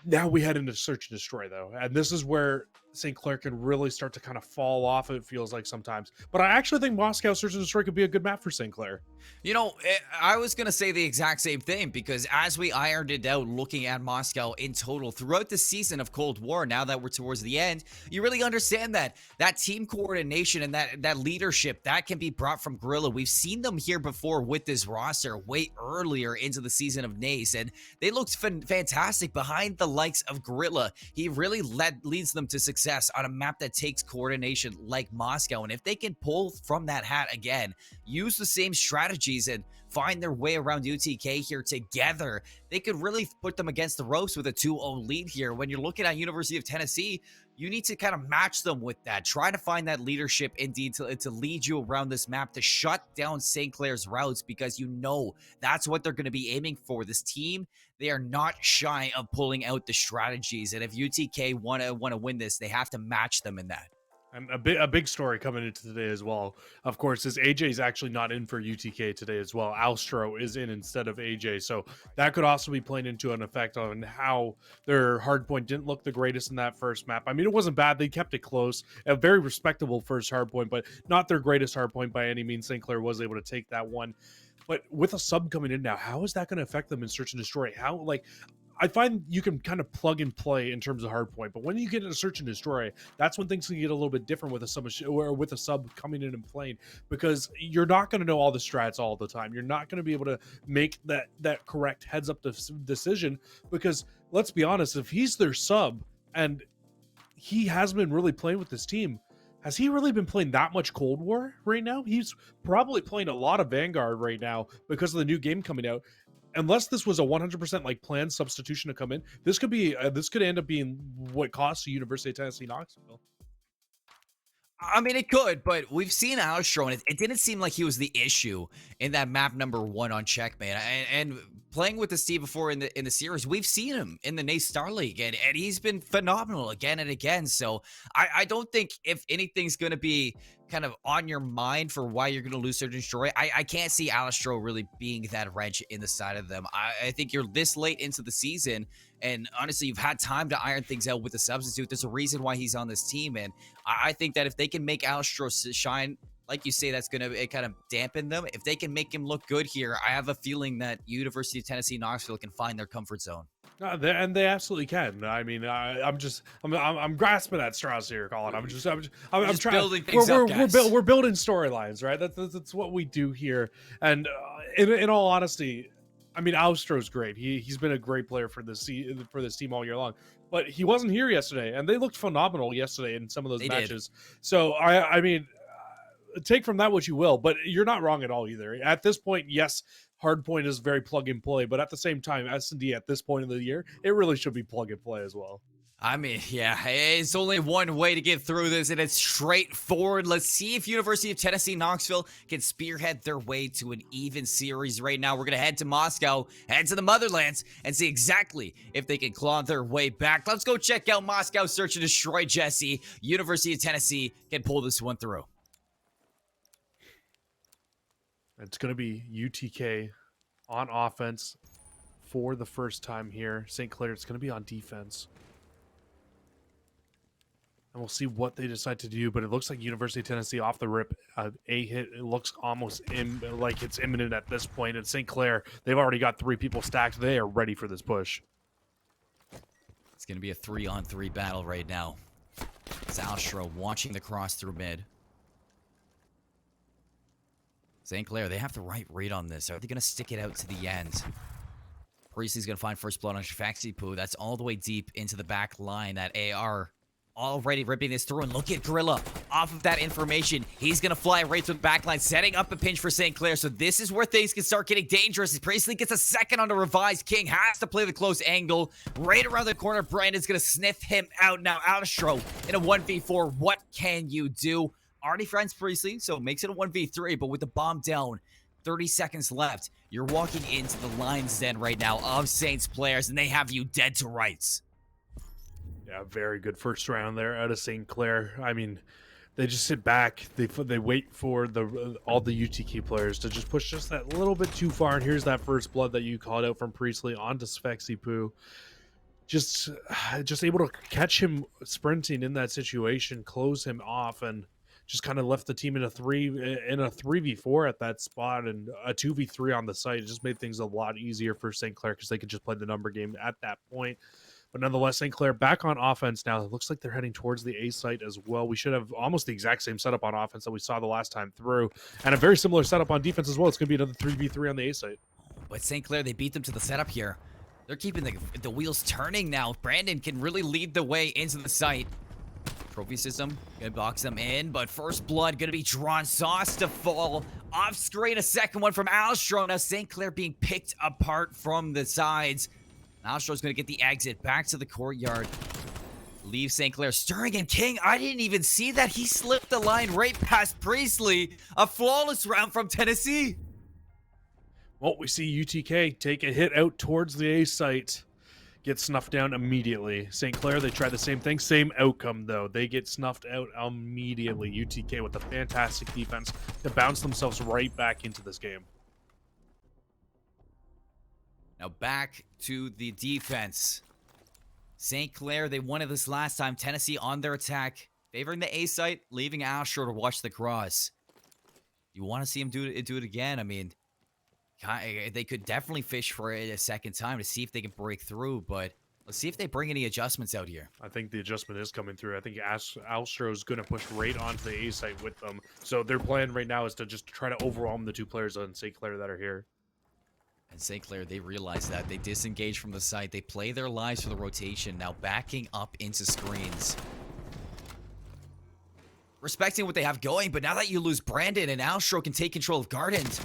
Now we head into Search and Destroy, though, and this is where St. Clair can really start to kind of fall off, it feels like sometimes. But I actually think Moscow Search and Destroy could be a good map for St. Clair. You know, I was going to say the exact same thing, because as we ironed it out looking at Moscow in total throughout the season of Cold War, now that we're towards the end, you really understand that team coordination and that leadership that can be brought from Gorilla. We've seen them here before with this roster way earlier into the season of NACE, and they looked fantastic behind the likes of Gorilla. He really leads them to success on a map that takes coordination like Moscow, and if they can pull from that hat again, use the same strategies and find their way around UTK here together, they could really put them against the ropes with a 2-0 lead here. When you're looking at University of Tennessee, you need to kind of match them with that. Try to find that leadership indeed to lead you around this map, to shut down St. Clair's routes, because you know that's what they're going to be aiming for. This team, they are not shy of pulling out the strategies, and if UTK want to win this, they have to match them in that. And a big story coming into today as well, of course, is AJ is actually not in for UTK today as well. Alstro is in instead of AJ, so that could also be playing into an effect on how their hardpoint didn't look the greatest in that first map. I mean, it wasn't bad. They kept it close. A very respectable first hardpoint, but not their greatest hardpoint by any means. St. Clair was able to take that one. But with a sub coming in now, how is that going to affect them in Search and Destroy? How, like, I find you can kind of plug and play in terms of hardpoint, but when you get into search and destroy, that's when things can get a little bit different with a sub or with a sub coming in and playing, because you're not going to know all the strats all the time. You're not going to be able to make that correct heads up decision, because let's be honest, if he's their sub and he has been really playing with this team, has he really been playing that much Cold War right now? He's probably playing a lot of Vanguard right now because of the new game coming out. Unless this was a 100% like planned substitution to come in, this could end up being what costs the University of Tennessee Knoxville. I mean, it could, but we've seen Alstro, and it didn't seem like he was the issue in that map number 1 on Checkmate. And playing with this team before in the series, we've seen him in the NACE Starleague, and he's been phenomenal again and again. So I don't think if anything's going to be kind of on your mind for why you're going to lose Search and Destroy, I can't see Alstro really being that wrench in the side of them. I think you're this late into the season, and honestly, you've had time to iron things out with the substitute. There's a reason why he's on this team, and I think that if they can make Alstro shine, like you say, that's going to kind of dampen them. If they can make him look good here, I have a feeling that University of Tennessee Knoxville can find their comfort zone. And they absolutely can. I mean, I'm grasping at straws here, Colin. I'm trying. Building things up, guys. We're building storylines, right? That's what we do here. And in all honesty, I mean, Alstro's great. He's been a great player for this team all year long. But he wasn't here yesterday, and they looked phenomenal yesterday in some of those matches. So I mean, take from that what you will, but you're not wrong at all either. At this point, yes, hardpoint is very plug and play, but at the same time, S&D at this point of the year, it really should be plug and play as well. I mean, yeah, it's only one way to get through this, and it's straightforward. Let's see if University of Tennessee Knoxville can spearhead their way to an even series right now. We're going to head to Moscow, head to the Motherlands, and see exactly if they can claw their way back. Let's go check out Moscow Search and Destroy, Jesse. University of Tennessee can pull this one through. It's going to be UTK on offense for the first time here. St. Clair, it's going to be on defense. And we'll see what they decide to do, but it looks like University of Tennessee off the rip, a hit. It looks almost like it's imminent at this point. And St. Clair, they've already got 3 people stacked. They are ready for this push. It's going to be a 3-on-3 battle right now. It's Alstro watching the cross through mid. St. Clair, they have the right read on this. Are they going to stick it out to the end? Priestley's going to find first blood on Shafaxi-Poo. That's all the way deep into the back line. That AR already ripping this through. And look at Gorilla. Off of that information, he's going to fly right through the back line, setting up a pinch for St. Clair. So this is where things can start getting dangerous. Priestley gets a second on the revised. King has to play the close angle. Right around the corner, Brandon's going to sniff him out. Now, Alstro in a 1v4. What can you do? Already friends Priestley, so it makes it a 1v3, but with the bomb down, 30 seconds left, you're walking into the lion's den right now of Saints players, and they have you dead to rights. Yeah, very good first round there out of St. Clair. I mean, they just sit back. They wait for all the UTK players to just push just that little bit too far, and here's that first blood that you called out from Priestley onto Shafaxi-Poo. Just able to catch him sprinting in that situation, close him off, and just kind of left the team in a 3v4 at that spot, and a 2v3 on the site. It just made things a lot easier for St. Clair because they could just play the number game at that point. But nonetheless, St. Clair back on offense now. It looks like they're heading towards the A site as well. We should have almost the exact same setup on offense that we saw the last time through, and a very similar setup on defense as well. It's going to be another 3v3 on the A site. But St. Clair, they beat them to the setup here. They're keeping the wheels turning now. Brandon can really lead the way into the site. Trophy system, gonna box them in, but first blood gonna be drawn. Sauce to fall off screen. A second one from Alstro. Now St. Clair being picked apart from the sides. Alstro's gonna get the exit back to the courtyard. Leave St. Clair stirring, and King, I didn't even see that. He slipped the line right past Priestley. A flawless round from Tennessee. Well, we see UTK take a hit out towards the A site. Get snuffed down immediately. St. Clair, they try the same thing. Same outcome, though. They get snuffed out immediately. UTK with a fantastic defense to bounce themselves right back into this game. Now back to the defense. St. Clair, they won it this last time. Tennessee on their attack. Favoring the A site, leaving Alstro to watch the cross. You want to see him do it again? I mean, They could definitely fish for it a second time to see if they can break through, but let's see if they bring any adjustments out here. I think the adjustment is coming through. I think Astro's going to push right onto the A site with them. So their plan right now is to just try to overwhelm the 2 players on St. Clair that are here. And St. Clair, they realize that. They disengage from the site. They play their lives for the rotation, now backing up into screens. Respecting what they have going, but now that you lose Brandon and Astro can take control of Gardens,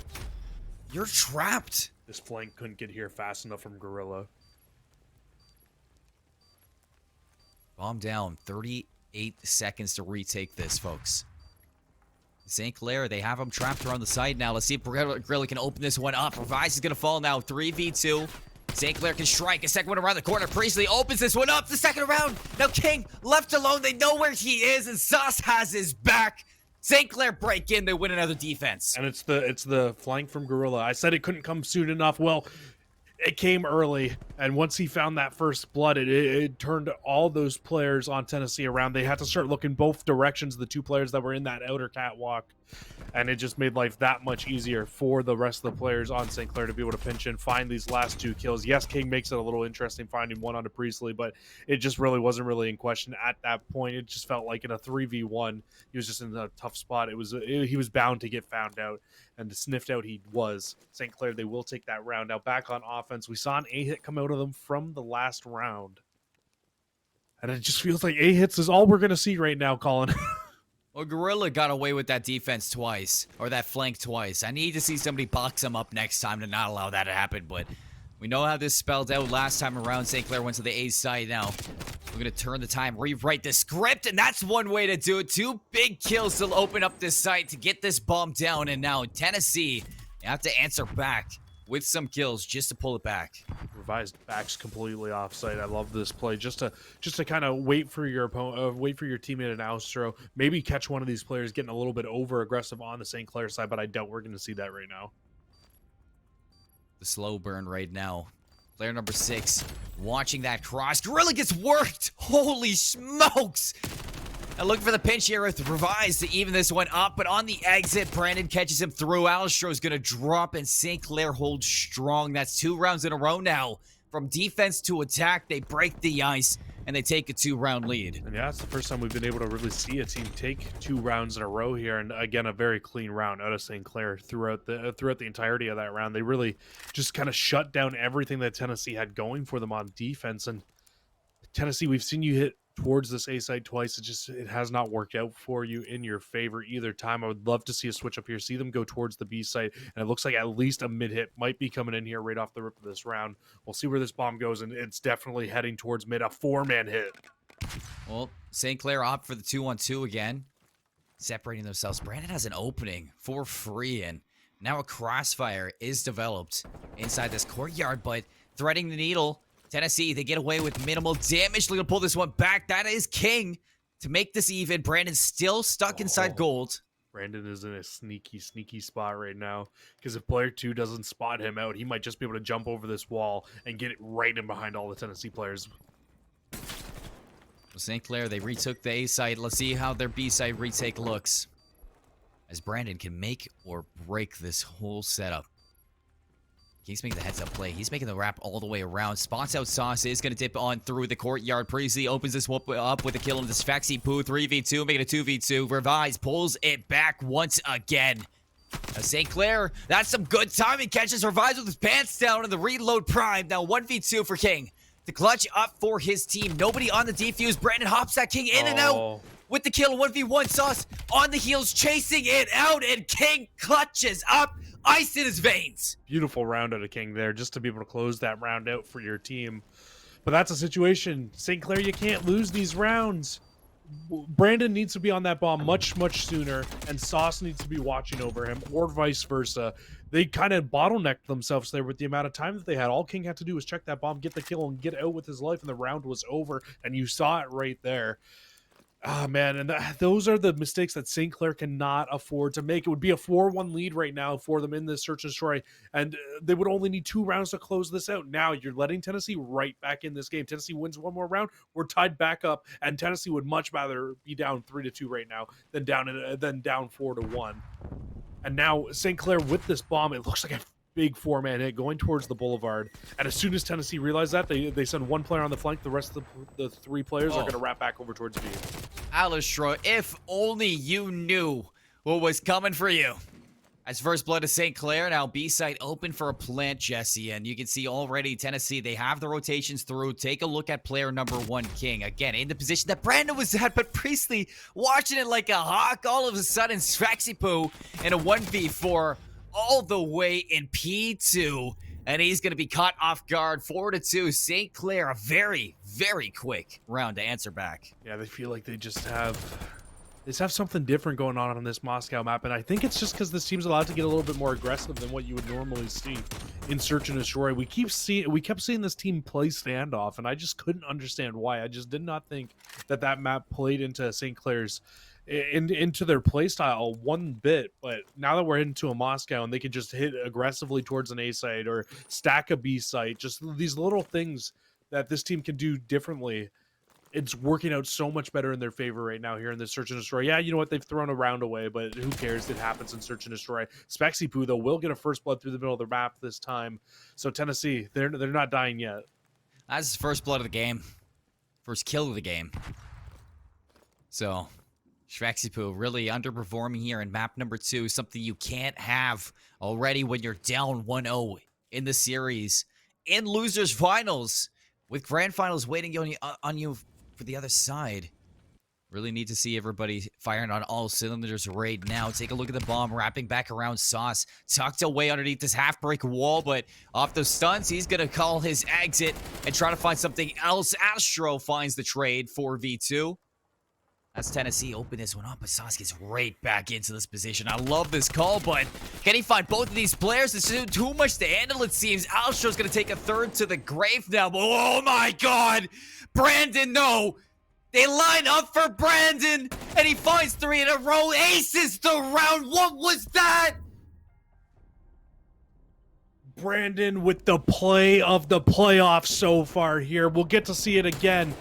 you're trapped. This flank couldn't get here fast enough from Gorilla. Bomb down. 38 seconds to retake this, folks. St. Clair, they have him trapped around the side now. Let's see if Gorilla can open this one up. Revise is going to fall now. 3v2. St. Clair can strike. A second one around the corner. Priestley opens this one up. The second round. Now King left alone. They know where he is, and Sauce has his back. St. Clair break in. They win another defense. And it's the flank from Gorilla. I said it couldn't come soon enough. Well, it came early, and once he found that first blood, it turned all those players on Tennessee around. They had to start looking both directions, the 2 players that were in that outer catwalk, and it just made life that much easier for the rest of the players on St. Clair to be able to pinch in, find these last 2 kills. Yes, King makes it a little interesting finding one onto Priestley, but it just really wasn't really in question at that point. It just felt like in a 3v1, he was just in a tough spot. He was bound to get found out, and sniffed out he was. St. Clair, they will take that round. Now back on offense, we saw an A-hit come out of them from the last round. And it just feels like A-hits is all we're going to see right now, Colin. Well, Gorilla got away with that defense twice, or that flank twice. I need to see somebody box him up next time to not allow that to happen, but we know how this spelled out last time around. St. Clair went to the A side. Now we're going to turn the time, rewrite the script, and that's one way to do it. 2 big kills to open up this site to get this bomb down, and now Tennessee, they have to answer back with some kills just to pull it back. Revised backs completely offsite. I love this play. Just to kind of wait for your opponent, wait for your teammate in Astro. Maybe catch one of these players getting a little bit over aggressive on the St. Clair side, but I doubt we're going to see that right now. The slow burn right now. Player number 6 watching that cross. Gorilla gets worked. Holy smokes. And looking for the pinch here with Revise to even this one up, but on the exit, Brandon catches him through. Alstro's going to drop, and St. Clair holds strong. That's 2 rounds in a row now. From defense to attack, they break the ice, and they take a 2-round lead. And yeah, it's the first time we've been able to really see a team take 2 rounds in a row here, and again, a very clean round out of St. Clair throughout the entirety of that round. They really just kind of shut down everything that Tennessee had going for them on defense. And Tennessee, we've seen you hit towards this A side twice. It has not worked out for you in your favor either time. I would love to see a switch up here, see them go towards the B side, and it looks like at least a mid hit might be coming in here right off the rip of this round. We'll see where this bomb goes, and it's definitely heading towards mid, a 4-man hit. Well, St. Clair opt for the 2-on-2 again, separating themselves. Brandon has an opening for free, and now a crossfire is developed inside this courtyard, but threading the needle. Tennessee, they get away with minimal damage. They're going to pull this one back. That is King to make this even. Brandon's still stuck inside gold. Brandon is in a sneaky spot right now, because if player 2 doesn't spot him out, he might just be able to jump over this wall and get it right in behind all the Tennessee players. Well, St. Clair, they retook the A side. Let's see how their B side retake looks, as Brandon can make or break this whole setup. He's making the heads-up play. He's making the wrap all the way around. Spots out Sauce. Is going to dip on through the courtyard. Priestley opens this up with a kill on this Fexy Poo. 3v2, making it 2v2. Revise pulls it back once again. Now St. Clair, that's some good timing. Catches Revise with his pants down in the reload prime. Now 1v2 for King. The clutch up for his team. Nobody on the defuse. Brandon hops that King in and out with the kill. 1v1 Sauce on the heels, chasing it out, and King clutches up. Ice in his veins. Beautiful round out of King there, just to be able to close that round out for your team. But that's a situation. St. Clair, you can't lose these rounds. Brandon needs to be on that bomb much sooner, and Sauce needs to be watching over him, or vice versa. They kind of bottlenecked themselves there with the amount of time that they had. All King had to do was check that bomb, get the kill, and get out with his life, and the round was over, and you saw it right there. Ah, man, and those are the mistakes that St. Clair cannot afford to make. It would be a 4-1 lead right now for them in this search and destroy, and they would only need 2 rounds to close this out. Now you're letting Tennessee right back in this game. Tennessee wins 1 more round, we're tied back up, and Tennessee would much rather be down 3-2 right now than down 4-1. And now St. Clair with this bomb, it looks like big 4-man hit going towards the Boulevard. And as soon as Tennessee realized that, they send one player on the flank. The rest of the 3 players are going to wrap back over towards B. Alistro, if only you knew what was coming for you. As first blood to St. Clair, now B site open for a plant, Jesse, and you can see already Tennessee, they have the rotations through. Take a look at player number 1, King. Again, in the position that Brandon was at, but Priestley watching it like a hawk. All of a sudden, Swaxipu in a 1v4 all the way in P2, and he's going to be caught off guard. 4-2, St. Clair, a very, very quick round to answer back. Yeah, they feel like they just have something different going on this Moscow map, and I think it's just because this team's allowed to get a little bit more aggressive than what you would normally see in Search and Destroy. We kept seeing this team play standoff, and I just couldn't understand why. I just did not think that map played into St. Clair's into their playstyle one bit. But now that we're into a Moscow and they can just hit aggressively towards an A site or stack a B site, just these little things that this team can do differently, it's working out so much better in their favor right now here in the Search and Destroy. Yeah, you know what? They've thrown a round away, but who cares? It happens in Search and Destroy. Spexipu, though, will get a first blood through the middle of the map this time. So Tennessee, they're not dying yet. That's his first blood of the game. First kill of the game. So, Shrexipu really underperforming here in map number 2. Something you can't have already when you're down 1-0 in the series. In losers finals, with grand finals waiting on you for the other side. Really need to see everybody firing on all cylinders right now. Take a look at the bomb wrapping back around Sauce. Tucked away underneath this half-break wall, but off those stuns, he's going to call his exit and try to find something else. Astro finds the trade for V2. As Tennessee open this one up, but Sauce gets right back into this position. I love this call, but can he find both of these players? It's too much to handle, it seems. Alstro's going to take a third to the grave now. Oh my god! Brandon, no! They line up for Brandon, and he finds 3 in a row. Aces the round. What was that? Brandon with the play of the playoffs so far here. We'll get to see it again.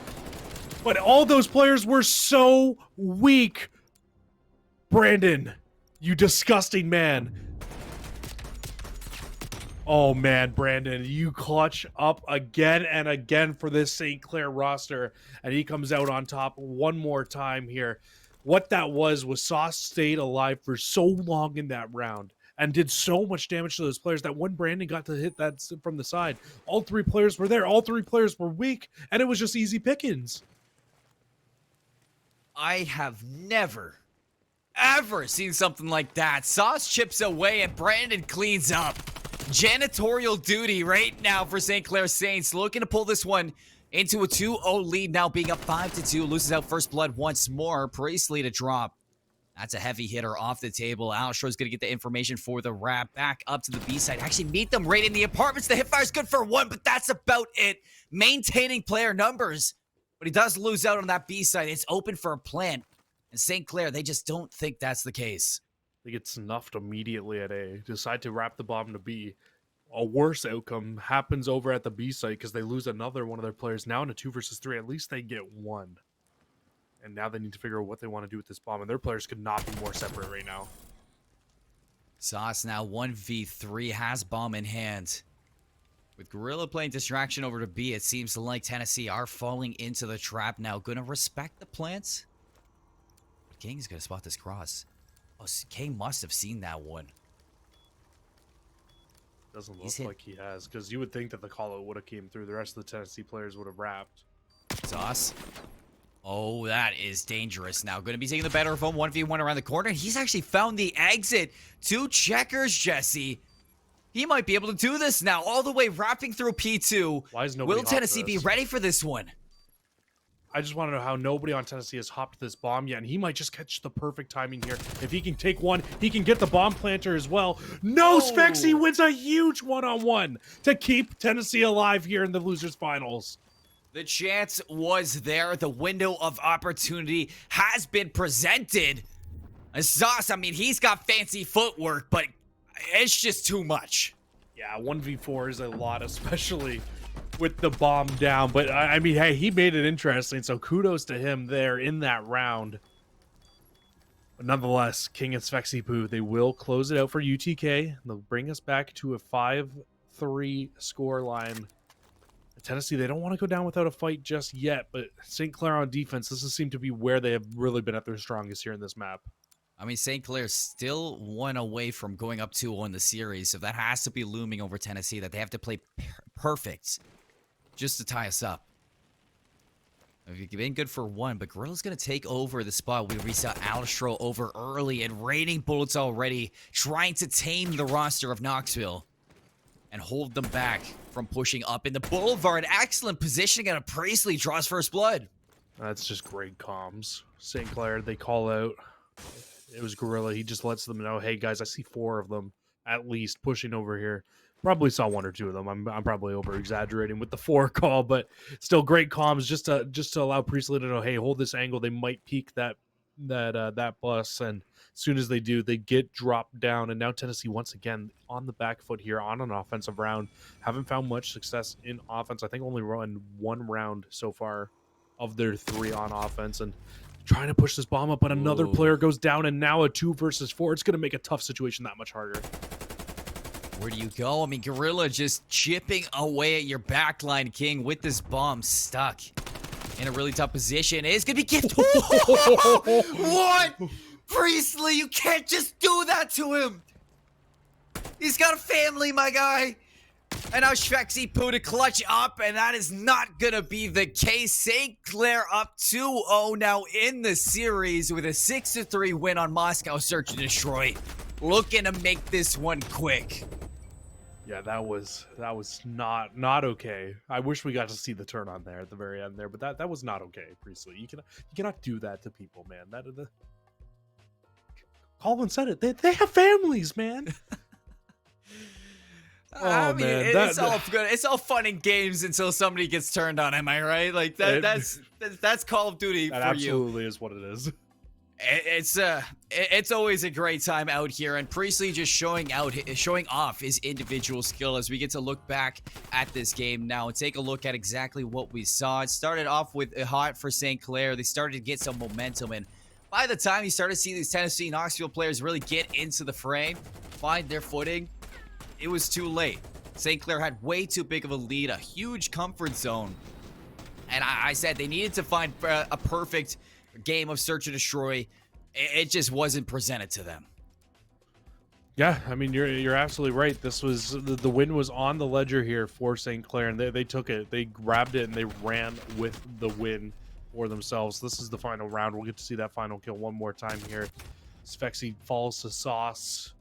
But all those players were so weak. Brandon, you disgusting man. Oh man, Brandon, you clutch up again and again for this St. Clair roster. And he comes out on top one more time here. What that was Sauce stayed alive for so long in that round and did so much damage to those players that when Brandon got to hit that from the side, all 3 players were there. All 3 players were weak, and it was just easy pickings. I have never, ever seen something like that. Sauce chips away and Brandon cleans up. Janitorial duty right now for St. Clair Saints. Looking to pull this one into a 2-0 lead, now being up 5-2. Loses out first blood once more. Priestley to drop. That's a heavy hitter off the table. Alstro's going to get the information for the wrap. Back up to the B side. Actually meet them right in the apartments. The hipfire's good for 1, but that's about it. Maintaining player numbers. But he does lose out on that B side. It's open for a plant. And St. Clair, they just don't think that's the case. They get snuffed immediately at A. Decide to wrap the bomb to B. A worse outcome happens over at the B site because they lose another one of their players. Now in a 2 versus 3, at least they get 1. And now they need to figure out what they want to do with this bomb. And their players could not be more separate right now. Sauce now 1v3, has bomb in hand. With Gorilla playing distraction over to B, it seems like Tennessee are falling into the trap now. Gonna respect the plants. But King is gonna spot this cross. Oh, King must have seen that one. Doesn't look like he has, because you would think that the call-out would have came through. The rest of the Tennessee players would have wrapped. Sauce. Oh, that is dangerous now. Going to be taking the better of him. 1v1 around the corner. He's actually found the exit. 2 checkers, Jesse. He might be able to do this now. All the way wrapping through P2. Why is nobody Will Tennessee be ready for this one? I just want to know how nobody on Tennessee has hopped this bomb yet, and he might just catch the perfect timing here. If he can take one, he can get the bomb planter as well. No, Spexy wins a huge one-on-one to keep Tennessee alive here in the losers finals. The chance was there. The window of opportunity has been presented. Sauce, I mean, he's got fancy footwork, but it's just too much. Yeah, 1v4 is a lot, especially with the bomb down. But, I mean, hey, he made it interesting, so kudos to him there in that round. But nonetheless, King and Sphexipu, they will close it out for UTK. They'll bring us back to a 5-3 score line. Tennessee, they don't want to go down without a fight just yet, but St. Clair on defense, this has seemed to be where they have really been at their strongest here in this map. I mean, St. Clair's still one away from going up 2-0 in the series, so that has to be looming over Tennessee, that they have to play perfect just to tie us up. We've been good for one, but Gorilla's going to take over the spot. We reset Alstro over early and raining bullets already, trying to tame the roster of Knoxville and hold them back from pushing up in the Boulevard. Excellent positioning out of Priestley, draws first blood. That's just great comms. St. Clair, they call out. It was Gorilla. He just lets them know, hey, guys, I see 4 of them at least pushing over here. Probably saw 1 or 2 of them. I'm probably over-exaggerating with the 4 call, but still great comms just to allow Priestley to know, hey, hold this angle. They might peek that bus, and as soon as they do, they get dropped down. And now Tennessee, once again, on the back foot here on an offensive round. Haven't found much success in offense. I think only run 1 round so far of their 3 on offense, and trying to push this bomb up, but another player goes down, and now a 2 versus 4. It's going to make a tough situation that much harder. Where do you go? I mean, Gorilla just chipping away at your backline, King, with this bomb stuck in a really tough position. It's going to be gift. What? Priestley, you can't just do that to him. He's got a family, my guy. And now Sphexipu to clutch up, and that is not going to be the case. St. Clair up 2-0 now in the series with a 6-3 win on Moscow Search and Destroy. Looking to make this one quick. Yeah, that was not okay. I wish we got to see the turn on there at the very end there, but that was not okay, Priestley. You cannot do that to people, man. Colin said it. They have families, man. I mean, it's all good. It's all fun and games until somebody gets turned on. Am I right? Like that's Call of Duty that for you. Absolutely is what it is. It's always a great time out here, and Priestley just showing off his individual skill as we get to look back at this game now and take a look at exactly what we saw. It started off with a hot for St. Clair. They started to get some momentum, and by the time you started to see these Tennessee Knoxville players really get into the frame, find their footing, it was too late. St. Clair had way too big of a lead, a huge comfort zone, and I said they needed to find a perfect game of Search and Destroy. It just wasn't presented to them. Yeah, I mean, you're absolutely right. This was the win was on the ledger here for St. Clair, and they took it. They grabbed it and they ran with the win for themselves. This is the final round. We'll get to see that final kill one more time here. Sphexipu falls to sauce.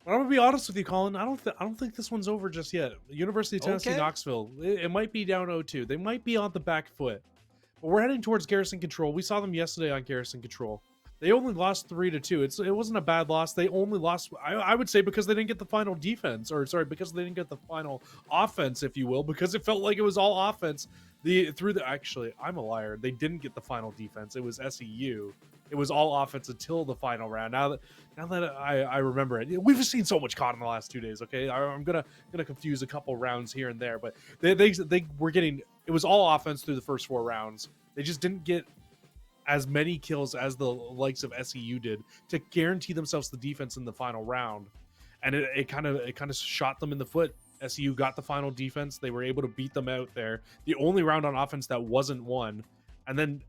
But I'm gonna be honest with you, Colin. I don't think this one's over just yet. University of Tennessee Knoxville. It might be down 0-2. They might be on the back foot. But we're heading towards Garrison Control. We saw them yesterday on Garrison Control. They only lost 3-2. It wasn't a bad loss. They only lost, I would say, because they didn't get the final defense, or sorry, because they didn't get the final offense, if you will, because it felt like it was all offense. Actually, I'm a liar. They didn't get the final defense. It was SEU. It was all offense until the final round. Now that I remember it, we've seen so much COD in the last 2 days. Okay, I'm gonna confuse a couple rounds here and there, but they were getting. It was all offense through the first 4 rounds. They just didn't get as many kills as the likes of SEU did to guarantee themselves the defense in the final round, and it kind of shot them in the foot. SEU got the final defense. They were able to beat them out there. The only round on offense that wasn't won, and then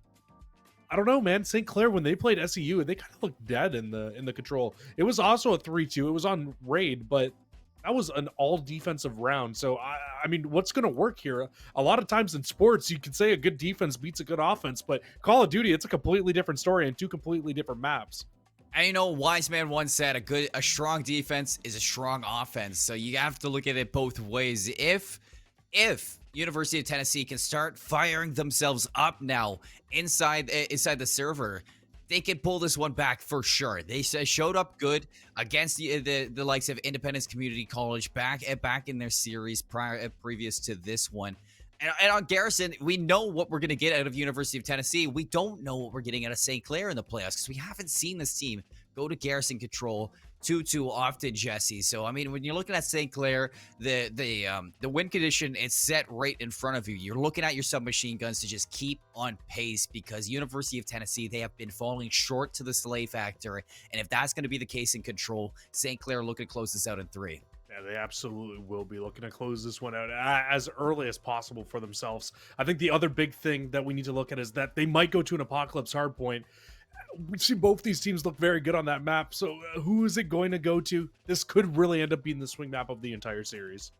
I don't know, man. St. Clair, when they played SEU, they kind of looked dead in the control. It was also a 3-2. It was on raid, but that was an all defensive round. So I mean, what's going to work here? A lot of times in sports, you can say a good defense beats a good offense, but Call of Duty, it's a completely different story and 2 completely different maps. And you know, Wise Man once said, a strong defense is a strong offense. So you have to look at it both ways. If University of Tennessee can start firing themselves up now inside the server, they can pull this one back for sure. They showed up good against the likes of Independence Community College back in their series previous to this one. And on Garrison, we know what we're going to get out of University of Tennessee. We don't know what we're getting out of St. Clair in the playoffs because we haven't seen this team go to Garrison Control too often, Jesse. So I mean, when you're looking at St. Clair, the win condition is set right in front of you. You're looking at your submachine guns to just keep on pace, because University of Tennessee, they have been falling short to the Slay factor, and if that's going to be the case in Control, St. Clair looking to close this out in 3. Yeah, they absolutely will be looking to close this one out as early as possible for themselves. I think the other big thing that we need to look at is that they might go to an Apocalypse hardpoint. We see both these teams look very good on that map, so who is it going to go to? This could really end up being the swing map of the entire series.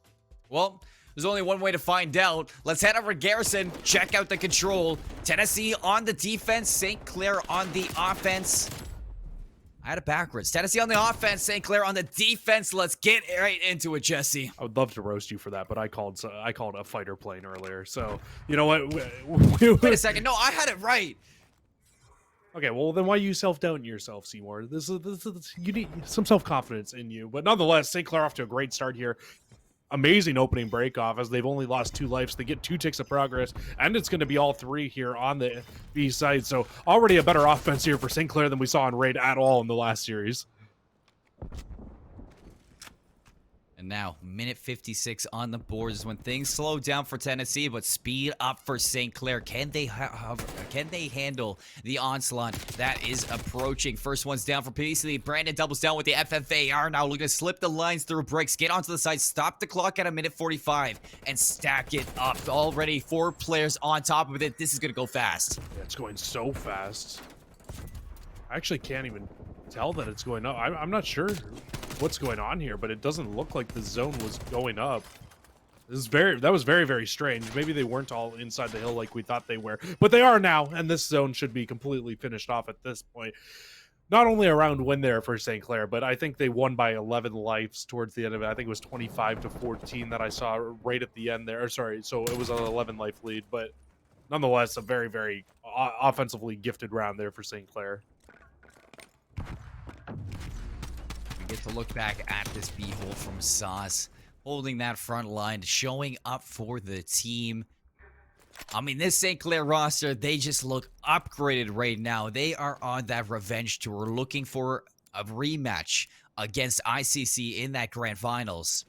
Well, there's only one way to find out. Let's head over to Garrison, check out the Control. Tennessee on the defense, St. Clair on the offense. I had it backwards. Tennessee on the offense, St. Clair on the defense. Let's get right into it, Jesse. I would love to roast you for that, but I called a fighter plane earlier. So you know what? Wait a second. No, I had it right. Okay, well then why are you self-doubting yourself, Seymour? This is you need some self-confidence in you. But nonetheless, St. Clair off to a great start here. Amazing opening break off, as they've only lost 2 lives. They get 2 ticks of progress, and it's going to be all 3 here on the B side. So already a better offense here for St. Clair than we saw in Raid at all in the last series. And now, minute 56 on the board is when things slow down for Tennessee, but speed up for St. Clair. Can they handle the onslaught that is approaching? First one's down for PCD. Brandon doubles down with the FFAR. Now looking to slip the lines through bricks, get onto the side, stop the clock at a minute 45, and stack it up. Already 4 players on top of it. This is going to go fast. Yeah, it's going so fast. I actually can't even tell that it's going up. I'm not sure what's going on here, but it doesn't look like the zone was going up. That was very, very strange. Maybe they weren't all inside the hill like we thought they were, but they are now, and this zone should be completely finished off at this point. Not only a round win there for St. Clair, but I think they won by 11 lives towards the end of it. I think it was 25-14 that I saw right at the end there. Or sorry, so it was an 11 life lead, but nonetheless, a very, very offensively gifted round there for St. Clair. We get to look back at this B-hole from Sauce, holding that front line, showing up for the team. I mean, this St. Clair roster, they just look upgraded right now. They are on that revenge tour, looking for a rematch against ICC in that grand finals.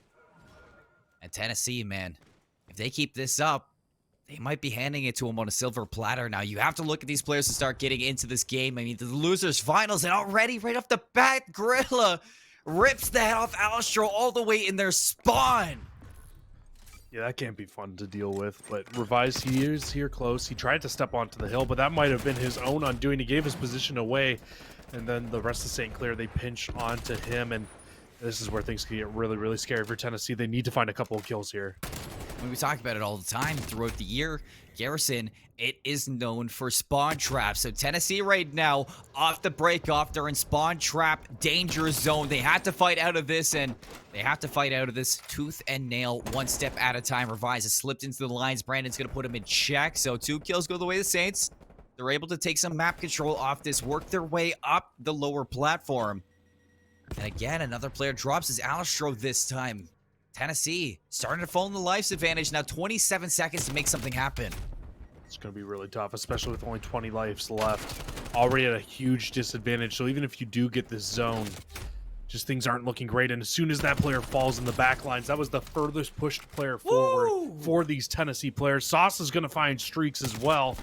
And Tennessee, man, if they keep this up, they might be handing it to them on a silver platter. Now, you have to look at these players to start getting into this game. I mean, the losers finals, and already right off the bat, Gorilla rips the head off Alstro all the way in their spawn. Yeah, that can't be fun to deal with, but Revise, he is here close. He tried to step onto the hill, but that might have been his own undoing. He gave his position away, and then the rest of St. Clair, they pinch onto him, and this is where things can get really, really scary for Tennessee. They need to find a couple of kills here. We talk about it all the time throughout the year. Garrison, it is known for spawn traps. So Tennessee right now, off the break off, they're in spawn trap danger zone. They have to fight out of this, and they have to fight out of this tooth and nail, one step at a time. Revise has slipped into the lines. Brandon's going to put him in check. So 2 kills go the way of the Saints. They're able to take some map control off this, work their way up the lower platform. And again, another player drops his Alstro this time. Tennessee starting to fall in the life's advantage. Now 27 seconds to make something happen. It's going to be really tough, especially with only 20 lives left. Already at a huge disadvantage, so even if you do get this zone, just things aren't looking great. And as soon as that player falls in the back lines, that was the furthest pushed player forward for these Tennessee players. Sauce is going to find streaks as well.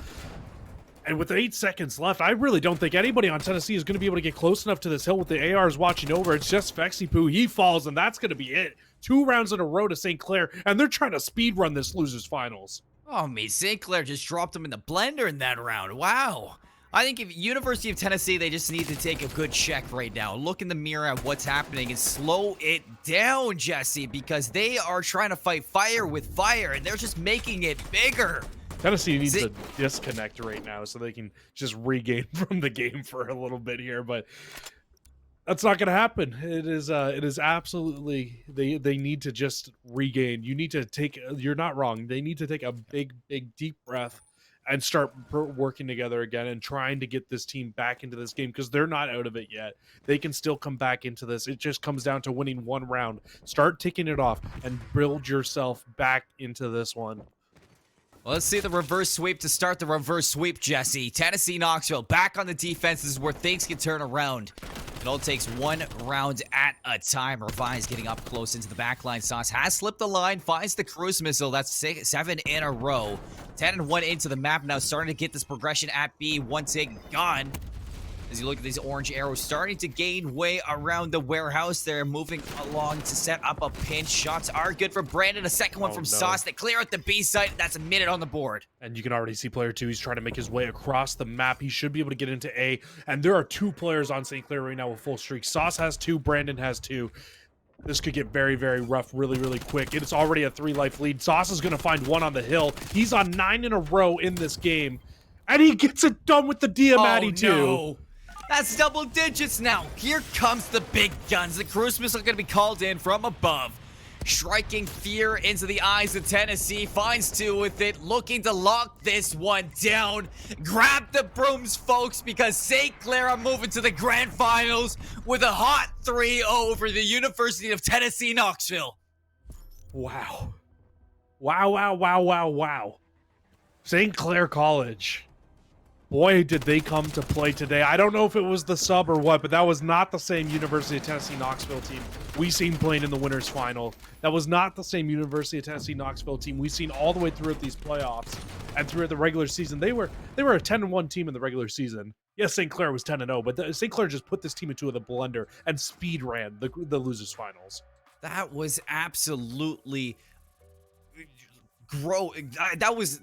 And with 8 seconds left, I really don't think anybody on Tennessee is going to be able to get close enough to this hill with the ARs watching over. It's just Fexipoo. He falls, and that's going to be it. 2 rounds in a row to St. Clair, and they're trying to speed run this losers finals. Oh, me, St. Clair just dropped them in the blender in that round. Wow. I think if University of Tennessee, they just need to take a good check right now. Look in the mirror at what's happening and slow it down, Jesse, because they are trying to fight fire with fire, and they're just making it bigger. Tennessee needs to disconnect right now so they can just regain from the game for a little bit here, but that's not going to happen. It is absolutely, they need to just regain. You need to take, you're not wrong. They need to take a big deep breath and start working together again and trying to get this team back into this game, because they're not out of it yet. They can still come back into this. It just comes down to winning 1 round. Start ticking it off and build yourself back into this one. Well, let's see the reverse sweep to start the reverse sweep, Jesse. Tennessee Knoxville back on the defense. This is where things can turn around. It all takes one round at a time. Revine's getting up close into the backline. Sauce has slipped the line, finds the cruise missile. That's 7 in a row. 10 and 1 into the map now, starting to get this progression at B. One tick gone. As you look at these orange arrows starting to gain way around the warehouse, they're moving along to set up a pinch. Shots are good for Brandon. A second one from Sauce. They clear out the B site. That's a minute on the board. And you can already see player 2. He's trying to make his way across the map. He should be able to get into A. And there are 2 players on St. Clair right now with full streak. Sauce has 2. Brandon has 2. This could get very, very rough really, really quick. It's already a 3-life lead. Sauce is going to find 1 on the hill. He's on 9 in a row in this game. And he gets it done with the Diamatti too. No. That's double digits now. Here comes the big guns. The cruise missile going to be called in from above. Striking fear into the eyes of Tennessee. Finds 2 with it. Looking to lock this one down. Grab the brooms, folks, because St. Clair are moving to the grand finals with a hot 3 over the University of Tennessee Knoxville. Wow. Wow. St. Clair College. Boy, did they come to play today. I don't know if it was the sub or what, but that was not the same University of Tennessee Knoxville team we seen playing in the winners final. That was not the same University of Tennessee Knoxville team we seen all the way throughout these playoffs and throughout the regular season. They were a 10-1 team in the regular season. Yes, St. Clair was 10-0, but St. Clair just put this team into the blender and speed ran the losers finals. That was absolutely that was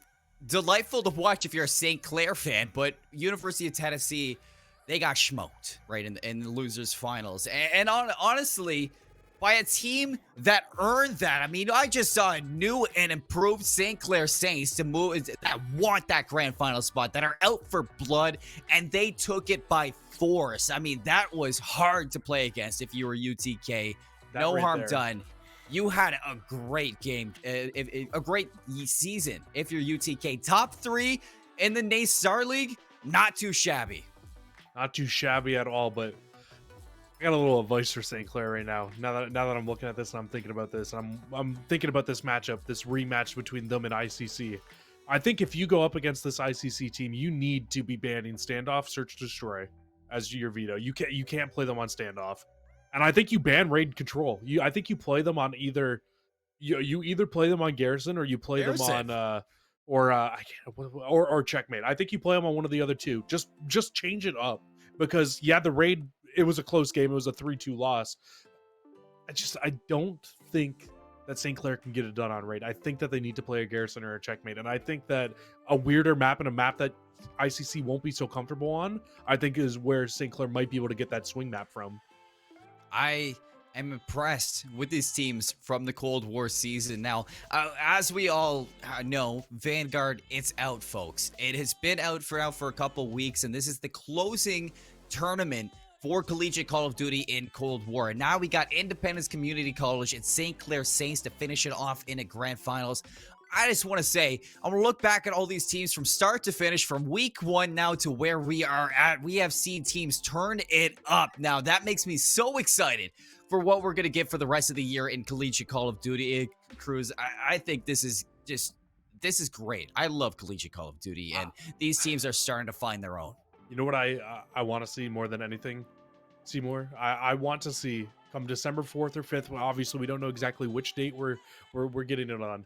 delightful to watch if you're a St. Clair fan, but University of Tennessee, they got smoked right in the losers finals. And honestly, by a team that earned that. I mean, I just saw a new and improved St. Clair Saints to move that want that grand final spot, that are out for blood, and they took it by force. I mean, that was hard to play against if you were UTK. No harm done. You had a great game, a great season if you're UTK. Top 3 in the NACE Starleague, not too shabby. Not too shabby at all, but I got a little advice for St. Clair right now. Now that I'm looking at this and I'm thinking about this, I'm thinking about this matchup, this rematch between them and ICC. I think if you go up against this ICC team, you need to be banning standoff, search, destroy as your veto. You can't play them on standoff. And I think you ban raid control. I think you play them on either you either play them on Garrison or you play them on or Checkmate. I think you play them on one of the other two. Just change it up, because the raid, it was a close game. It was a 3-2 loss. I don't think that St. Clair can get it done on raid. I think that they need to play a Garrison or a Checkmate, and I think that a weirder map and a map that ICC won't be so comfortable on, I think is where St. Clair might be able to get that swing map from. I am impressed with these teams from the Cold War season. Now, as we all know, Vanguard, it's out, folks. It has been out for a couple weeks, and this is the closing tournament for Collegiate Call of Duty in Cold War. And now we got Independence Community College and St. Clair Saints to finish it off in a grand finals. I just want to say, I'm going to look back at all these teams from start to finish, from week 1 now to where we are at. We have seen teams turn it up. Now, that makes me so excited for what we're going to get for the rest of the year in Collegiate Call of Duty. Cruz, I think this is great. I love Collegiate Call of Duty, and these teams are starting to find their own. You know what I want to see more than anything, Seymour? I want to see, come December 4th or 5th, well, obviously we don't know exactly which date we're getting it on.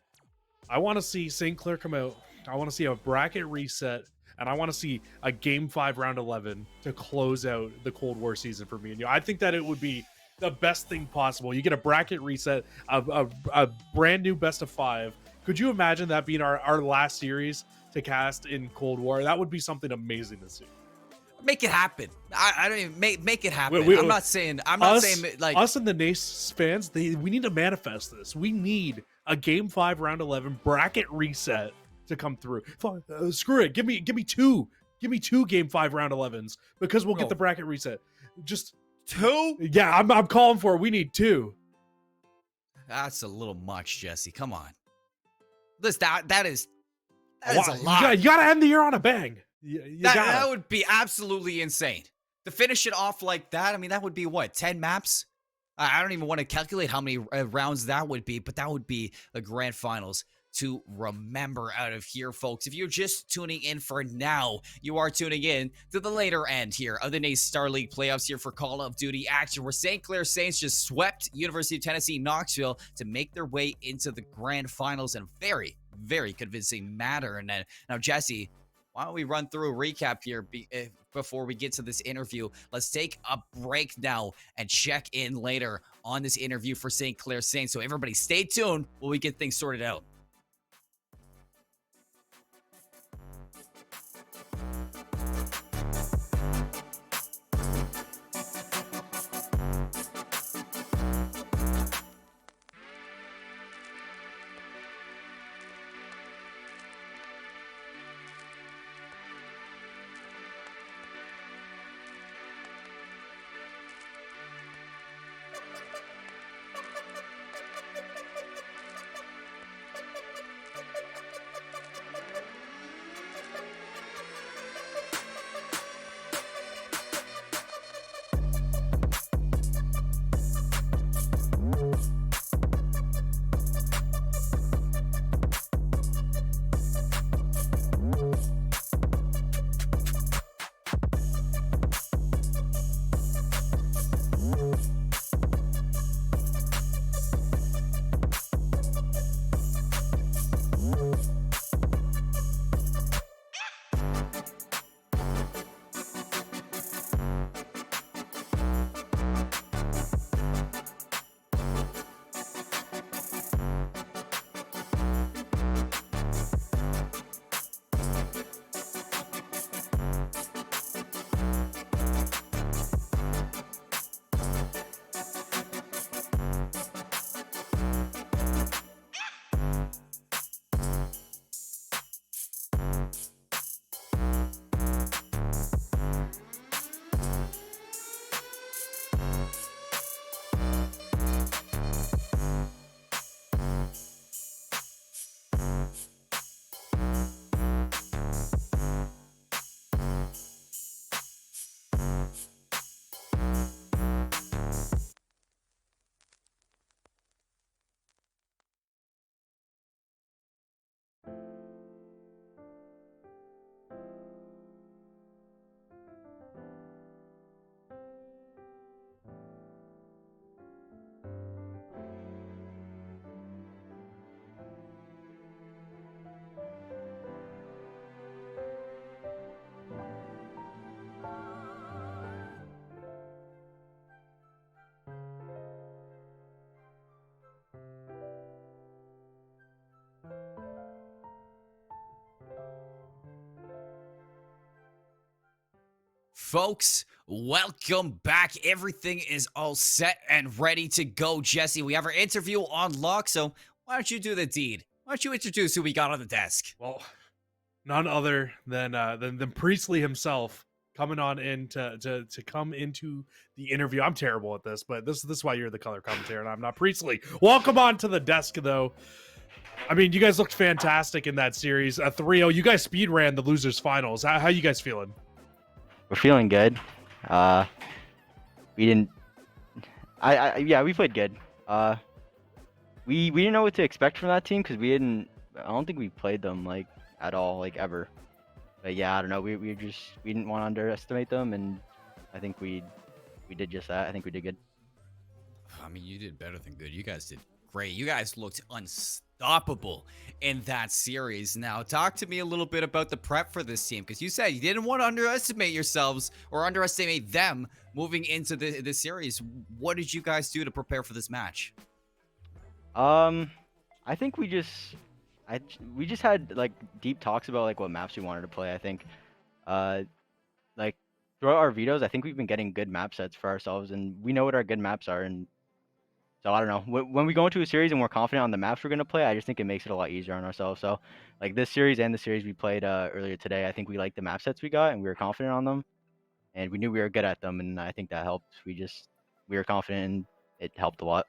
I want to see St. Clair come out. I want to see a bracket reset, and I want to see a Game 5 Round 11 to close out the Cold War season for me and you. I think that it would be the best thing possible. You get a bracket reset, a brand new best of 5. Could you imagine that being our last series to cast in Cold War? That would be something amazing to see. Make it happen. I don't even make it happen. I'm not saying like us and the NACE fans. We need to manifest this. We need a Game 5 Round 11 bracket reset to come through. Screw it. Give me 2. Give me 2 Game 5 Round 11s, because we'll get the bracket reset. Just 2? Yeah, I'm calling for it. We need 2. That's a little much, Jesse. Come on. That is a lot. You gotta end the year on a bang. That would be absolutely insane. To finish it off like that, I mean, that would be what, 10 maps? I don't even want to calculate how many rounds that would be, but that would be the grand finals to remember out of here, folks. If you're just tuning in for now, you are tuning in to the later end here of the NACE Starleague playoffs here for Call of Duty action, where St. Clair Saints just swept University of Tennessee Knoxville to make their way into the grand finals in a very, very convincing manner. And then, now, Jesse, why don't we run through a recap here before we get to this interview? Let's take a break now and check in later on this interview for St. Clair Saints. So everybody stay tuned while we get things sorted out. Folks, welcome back. Everything is all set and ready to go, Jesse. We have our interview on lock, so why don't you do the deed? Why don't you introduce who we got on the desk? Well, none other than Priestley himself coming on in to come into the interview. I'm terrible at this, but this is why you're the color commentator and I'm not. Priestley, welcome on to the desk, though. I mean, you guys looked fantastic in that series. 3-0. You guys speed ran the losers finals. How you guys feeling? We're feeling good. We didn't. Yeah, we played good. We didn't know what to expect from that team because we didn't. I don't think we played them like at all, like ever. But yeah, I don't know. We didn't want to underestimate them, and I think we did just that. I think we did good. I mean, you did better than good. You guys did great. You guys looked unstoppable in that series. Now, talk to me a little bit about the prep for this team, because you said you didn't want to underestimate yourselves or underestimate them moving into the series. What did you guys do to prepare for this match? I think we just had like deep talks about like what maps we wanted to play. I think, like throughout our vetoes, I think we've been getting good map sets for ourselves, and we know what our good maps are. And so I don't know, when we go into a series and we're confident on the maps we're gonna play, I just think it makes it a lot easier on ourselves. So like this series and the series we played earlier today, I think we liked the map sets we got and we were confident on them, and we knew we were good at them, and I think that helped. We were confident and it helped a lot.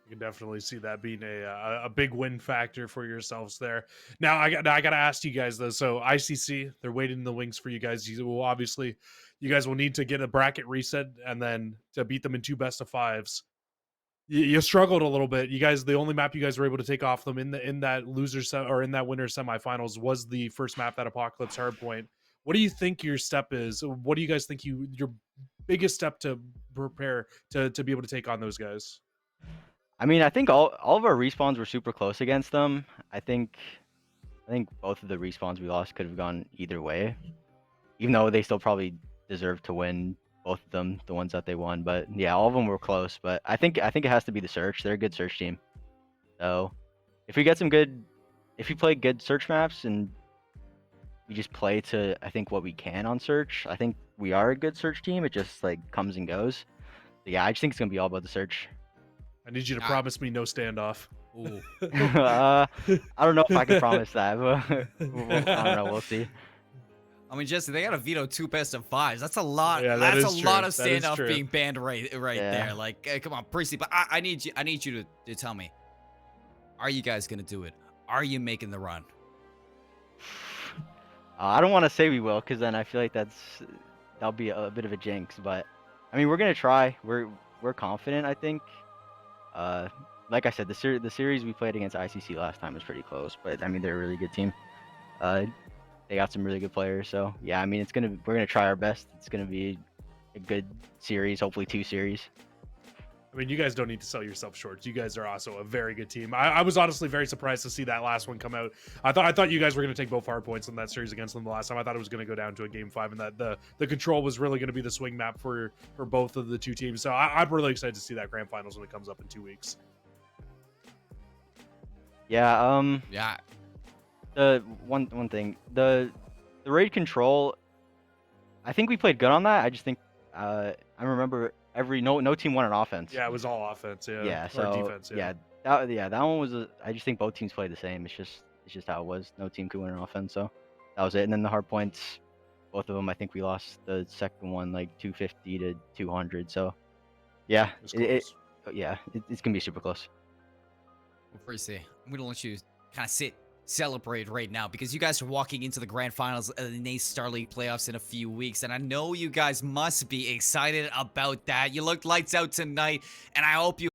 You can definitely see that being a big win factor for yourselves there. Now I got to ask you guys though. So ICC, they're waiting in the wings for you guys. You guys will need to get a bracket reset and then to beat them in 2 best of 5s. You struggled a little bit. You guys, the only map you guys were able to take off them in that or in that winner semifinals was the first map, that Apocalypse Hardpoint. What do you think your step is? What do you guys think your biggest step to prepare to be able to take on those guys? I mean, I think all of our respawns were super close against them. I think both of the respawns we lost could have gone either way, even though they still probably deserve to win both of them, the ones that they won. But yeah, all of them were close. But I think it has to be the search. They're a good search team. So if we get if we play good search maps and we just play to I think what we can on search, I think we are a good search team. It just like comes and goes. But yeah, I just think it's gonna be all about the search. I need you to promise me no standoff. Ooh. I don't know if I can promise that, but I don't know. We'll see. I mean, Jesse, they got to veto 2 best-of-5s. That's a lot. Yeah, that that's is a lot true. of That is standoff true. being banned right Yeah. there. Like, come on, Priestley. But I need you to tell me: are you guys gonna do it? Are you making the run? I don't want to say we will, because then I feel like that'll be a bit of a jinx. But I mean, we're gonna try. We're confident. I think. Like I said, the series we played against ICC last time was pretty close. But I mean, they're a really good team. They got some really good players. So yeah, I mean, we're gonna try our best. It's gonna be a good series. Hopefully 2 series. I mean, you guys don't need to sell yourself short. You guys are also a very good team. I was honestly very surprised to see that last one come out. I thought you guys were going to take both hard points in that series against them the last time. I thought it was going to go down to a game 5, and that the control was really going to be the swing map for both of the 2 teams. So I'm really excited to see that grand finals when it comes up in 2 weeks. Yeah. Yeah. The one thing, the raid control, I think we played good on that. I just think I remember no team won on offense. Yeah, it was all offense. Yeah. Yeah. Or So defense. Yeah. that one was I just think both teams played the same. It's just how it was. No team could win on offense. So that was it. And then the hard points, both of them, I think we lost the second one like 250 to 200. So yeah, It was close. it's gonna be super close. Well, Priestley, I'm gonna let you kind of celebrate right now, because you guys are walking into the grand finals of the NACE Starleague playoffs in a few weeks, and I know you guys must be excited about that. You looked lights out tonight, and I hope you